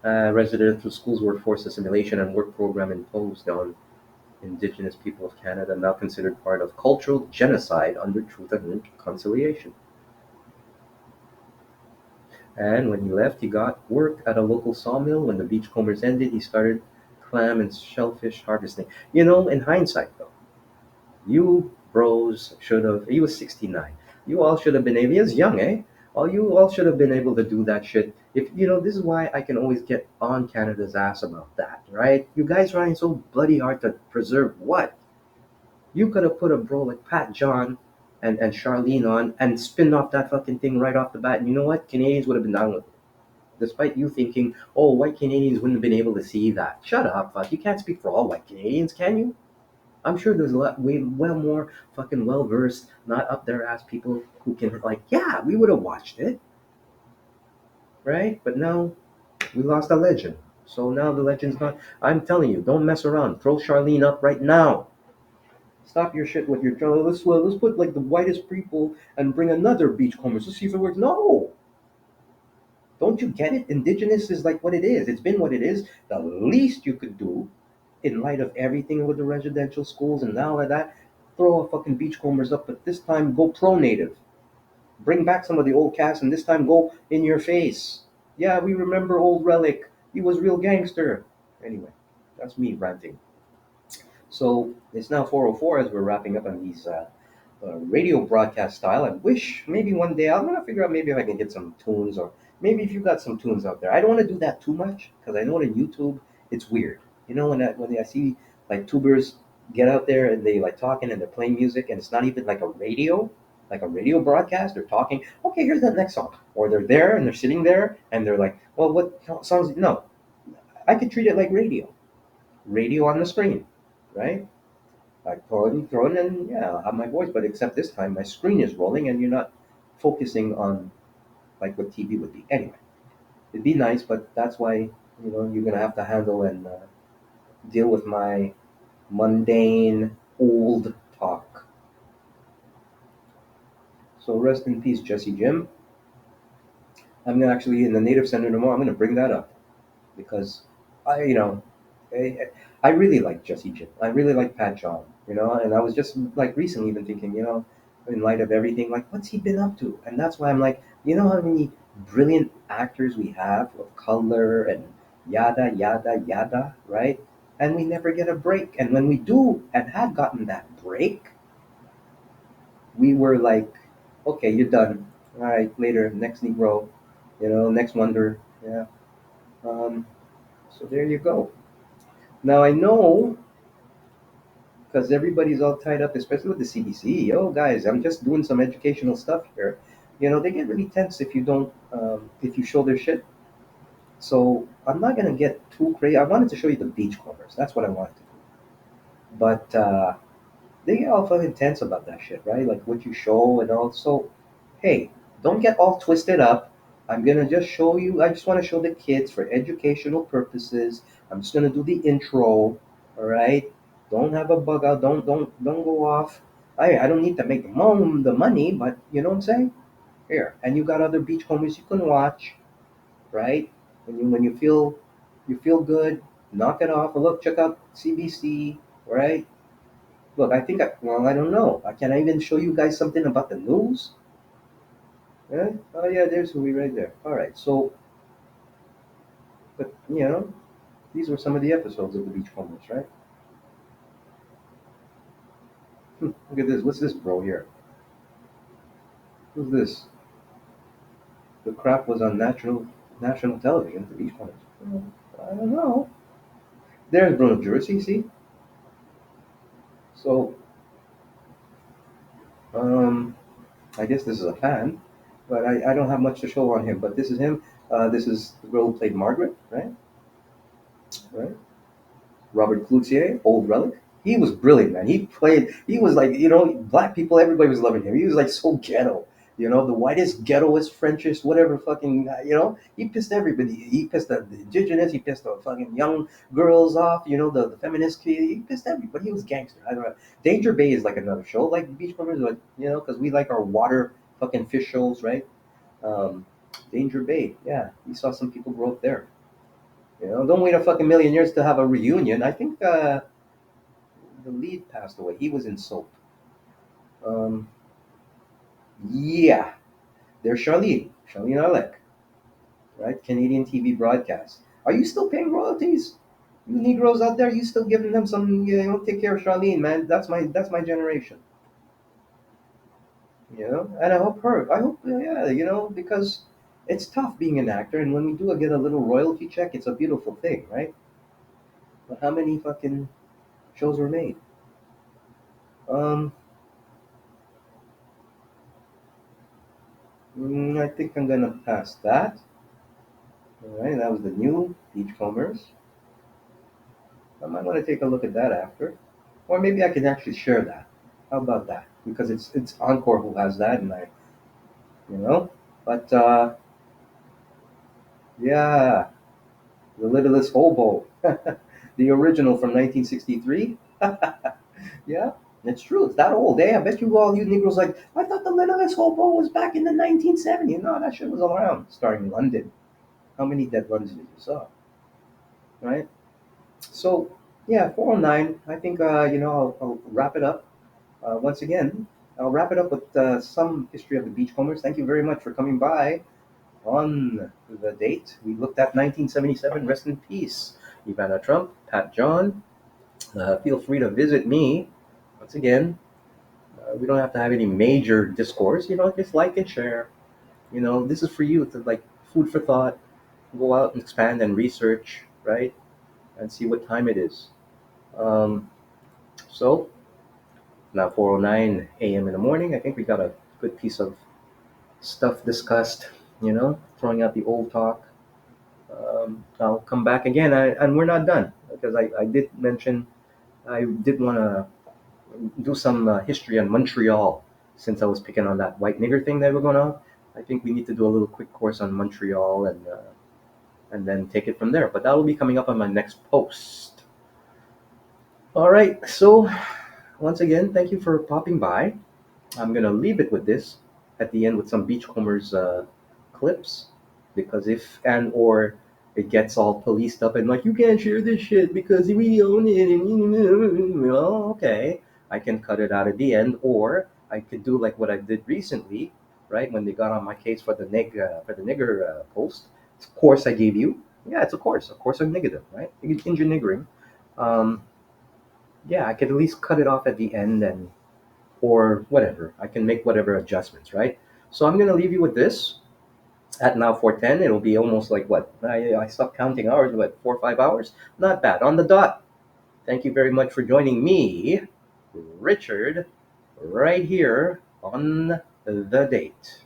Residential schools workforce assimilation and work program imposed on Indigenous people of Canada, now considered part of cultural genocide under Truth and Reconciliation. And when he left, he got work at a local sawmill. When the Beachcombers ended, he started clam and shellfish harvesting. In hindsight, though, you bros should have. He was 69. You all should have been able. He was young, eh? You all should have been able to do that shit. If this is why I can always get on Canada's ass about that, right? You guys trying so bloody hard to preserve what? You could have put a bro like Pat John and Charlene on and spin off that fucking thing right off the bat. And you know what? Canadians would have been down with it. Despite you thinking, oh, white Canadians wouldn't have been able to see that. Shut up, fuck. You can't speak for all white Canadians, can you? I'm sure there's a lot, way, well more fucking well versed, not up their ass people who can like, yeah, we would have watched it, right? But now we lost a legend. So now the legend's not. I'm telling you, don't mess around. Throw Charlene up right now. Stop your shit with your. Let's put like the whitest people and bring another Beachcombers. Let's see if it works. No, don't you get it? Indigenous is like what it is. It's been what it is. The least you could do in light of everything with the residential schools and all of that, throw a fucking Beachcombers up, but this time go pro-native. Bring back some of the old cast and this time go in your face. Yeah, we remember old Relic. He was real gangster. Anyway, that's me ranting. So it's now 4:04 as we're wrapping up on these radio broadcast style. I wish maybe one day I'm gonna figure out maybe if I can get some tunes, or maybe if you got some tunes out there. I don't want to do that too much because I know on YouTube it's weird. You know, when I see like tubers get out there and they like talking and they're playing music and it's not even like a radio broadcast. They're talking. Okay, here's that next song, or they're there and they're sitting there and they're like, well, what songs? No, I could treat it like radio on the screen, right? I throw it in, yeah, I'll have my voice, but except this time my screen is rolling and you're not focusing on like what TV would be. Anyway, it'd be nice, but that's why you're gonna have to handle and deal with my mundane old talk. So rest in peace, Jesse Jim. I'm gonna actually in the Native Center tomorrow. I'm gonna bring that up because I, you know, I, I really like Jesse Jim. I really like Pat John, and I was just like recently even thinking, in light of everything, like what's he been up to? And that's why I'm like, how many brilliant actors we have of color and yada yada yada, right? And we never get a break. And when we do and have gotten that break, we were like, okay, you're done. All right, later, next Negro, next Wonder, yeah. Um, so there you go. Now I know because everybody's all tied up, especially with the CBC. Yo, guys, I'm just doing some educational stuff here. They get really tense if you don't, if you show their shit. So I'm not gonna get too crazy. I wanted to show you the Beachcombers. That's what I wanted to do. But they get all fucking tense about that shit, right? Like what you show and all. So, hey, don't get all twisted up. I'm gonna just show you. I just want to show the kids for educational purposes. I'm just gonna do the intro. All right. Don't have a bug out. Don't go off. I don't need to make the money, but you know what I'm saying. Here, and you got other beachcombers you can watch, right? When you feel good, knock it off. Look, check out CBC, right? Look, well, I don't know. Can I even show you guys something about the news? Yeah? Oh, yeah, there's Louis right there. All right, so, but, these were some of the episodes of the Beachcombers, right? Look at this. What's this, bro, here? Who's this? The crap was on national television, the Beachcombers. I don't know. There's Bruno Jersey, see? So, um, I guess this is a fan, but I don't have much to show on him. But this is him. This is the girl who played Margaret, right? Right. Robert Cloutier, old relic. He was brilliant, man. He was like, black people, everybody was loving him. He was like so ghetto, the whitest, ghettoest, Frenchest, whatever fucking, he pissed everybody. He pissed the indigenous, he pissed the fucking young girls off, the feminist kid. He pissed everybody. He was gangster. I don't know. Danger Bay is like another show, like the Beachcombers, but, because we like our water fucking fish shows, right? Um, Danger Bay, yeah. We saw some people grow up there. Don't wait a fucking million years to have a reunion. I think the lead passed away. He was in Soap. Um, yeah, there's Charlene Alec, right? Canadian TV broadcast. Are you still paying royalties? You Negroes out there, you still giving them some? Take care of Charlene, man. That's my generation. And I hope, yeah, because it's tough being an actor, and when we do get a little royalty check, it's a beautiful thing, right? But how many fucking shows were made? Um, I think I'm gonna pass that. All right, that was the new Beachcombers. I might want to take a look at that after, or maybe I can actually share that. How about that? Because it's Encore who has that, and you know. But yeah, the Littlest Hobo, the original from 1963. Yeah, it's true. It's that old. I bet all you Negroes like. I thought the Littlest Hobo was back in the 1970s. No, that shit was all around. Starring London. How many dead ones did you saw? Right. So yeah, 409. I think I'll wrap it up. Once again, I'll wrap it up with some history of the Beachcombers. Thank you very much for coming by on the date. We looked at 1977. Rest in peace, Ivana Trump, Pat John, Feel free to visit me. Once again, we don't have to have any major discourse, just like and share. This is for you to like food for thought. Go out and expand and research, right? And see what time it is. Um, so now 4:09 a.m. in the morning. I think we got a good piece of stuff discussed. Throwing out the old talk. I'll come back again, and we're not done because I did mention I did want to do some history on Montreal since I was picking on that white nigger thing that we're going on. I think we need to do a little quick course on Montreal and then take it from there. But that will be coming up on my next post. All right. So once again, thank you for popping by. I'm gonna leave it with this at the end with some Beachcombers clips because if and or it gets all policed up and like you can't share this shit because we own it and well, okay, I can cut it out at the end, or I could do like what I did recently, right when they got on my case for the nigger post. It's a course I gave you. Yeah, it's a course on negative, right? Injure niggering. Um, yeah, I could at least cut it off at the end and or whatever. I can make whatever adjustments, right? So I'm gonna leave you with this. At now 4:10, it'll be almost like what? I stopped counting hours. What, 4 or 5 hours? Not bad. On the dot. Thank you very much for joining me, Richard, right here on the date.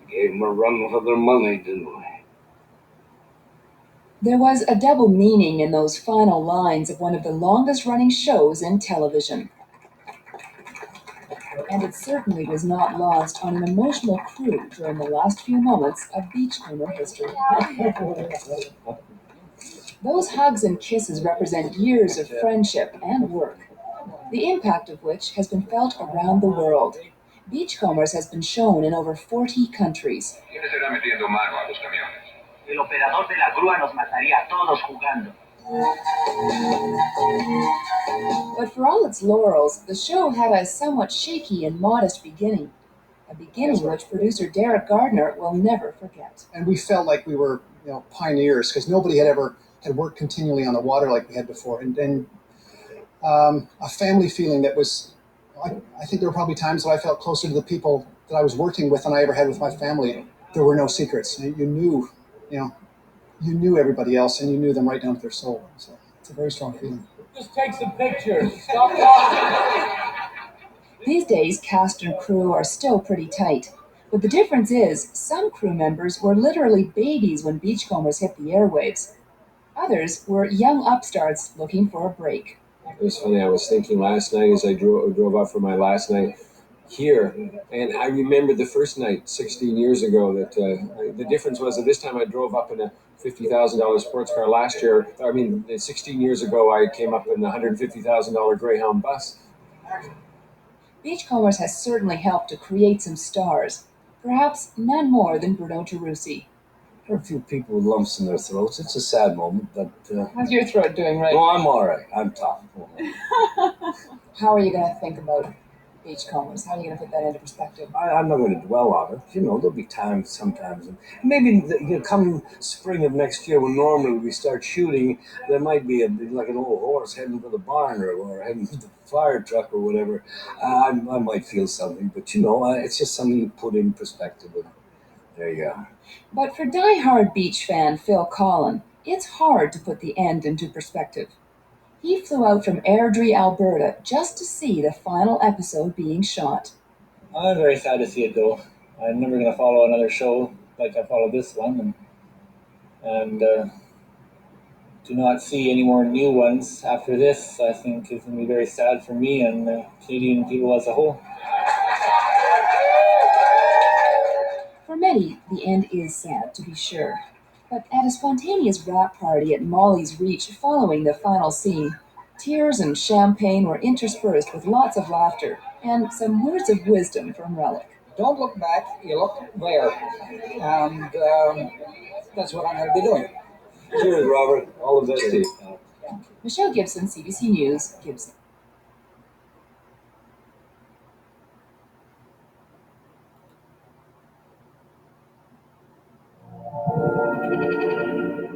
Gave them a run for their money, didn't we? There was a double meaning in those final lines of one of the longest running shows in television. And it certainly was not lost on an emotional crew during the last few moments of Beachcomber history. Those hugs and kisses represent years of friendship and work, the impact of which has been felt around the world. Beachcombers has been shown in over 40 countries. El operador de la grúa nos mataría a todos jugando. But for all its laurels, the show had a somewhat shaky and modest beginning. A beginning which producer Derek Gardner will never forget. And we felt like we were, pioneers because nobody had ever had worked continually on the water like we had before. And a family feeling that was, I think there were probably times that I felt closer to the people that I was working with than I ever had with my family. There were no secrets. You knew everybody else and you knew them right down to their soul. So it's a very strong feeling. Just take some pictures. Stop talking. These days, cast and crew are still pretty tight. But the difference is, some crew members were literally babies when Beachcombers hit the airwaves. Others were young upstarts looking for a break. It was funny. I was thinking last night as I drove up for my last night here, and I remember the first night 16 years ago that the difference was that this time I drove up in a $50,000 sports car. Last year, 16 years ago, I came up in a $150,000 Greyhound bus. Beachcombers has certainly helped to create some stars, perhaps none more than Bruno Gerussi. There are a few people with lumps in their throats. It's a sad moment, but... How's your throat doing right now? Oh, I'm all right. I'm tough. How are you going to think about Beachcombers? How are you going to put that into perspective? I'm not going to dwell on it. There'll be times sometimes. And maybe, come spring of next year when normally we start shooting, there might be like an old horse heading for the barn or heading to the fire truck or whatever. I might feel something, but it's just something you put in perspective. And there you go. But for die-hard beach fan Phil Collin, it's hard to put the end into perspective. He flew out from Airdrie, Alberta, just to see the final episode being shot. I'm very sad to see it go. I'm never going to follow another show like I followed this one, and to not see any more new ones after this, I think is going to be very sad for me and Canadian people as a whole. For many, the end is sad, to be sure. But at a spontaneous wrap party at Molly's Reach following the final scene, tears and champagne were interspersed with lots of laughter and some words of wisdom from Relic. Don't look back, you look there. And that's what I'm going to be doing. Cheers, Robert. All the best to you. Michelle Gibson, CBC News, Gibson.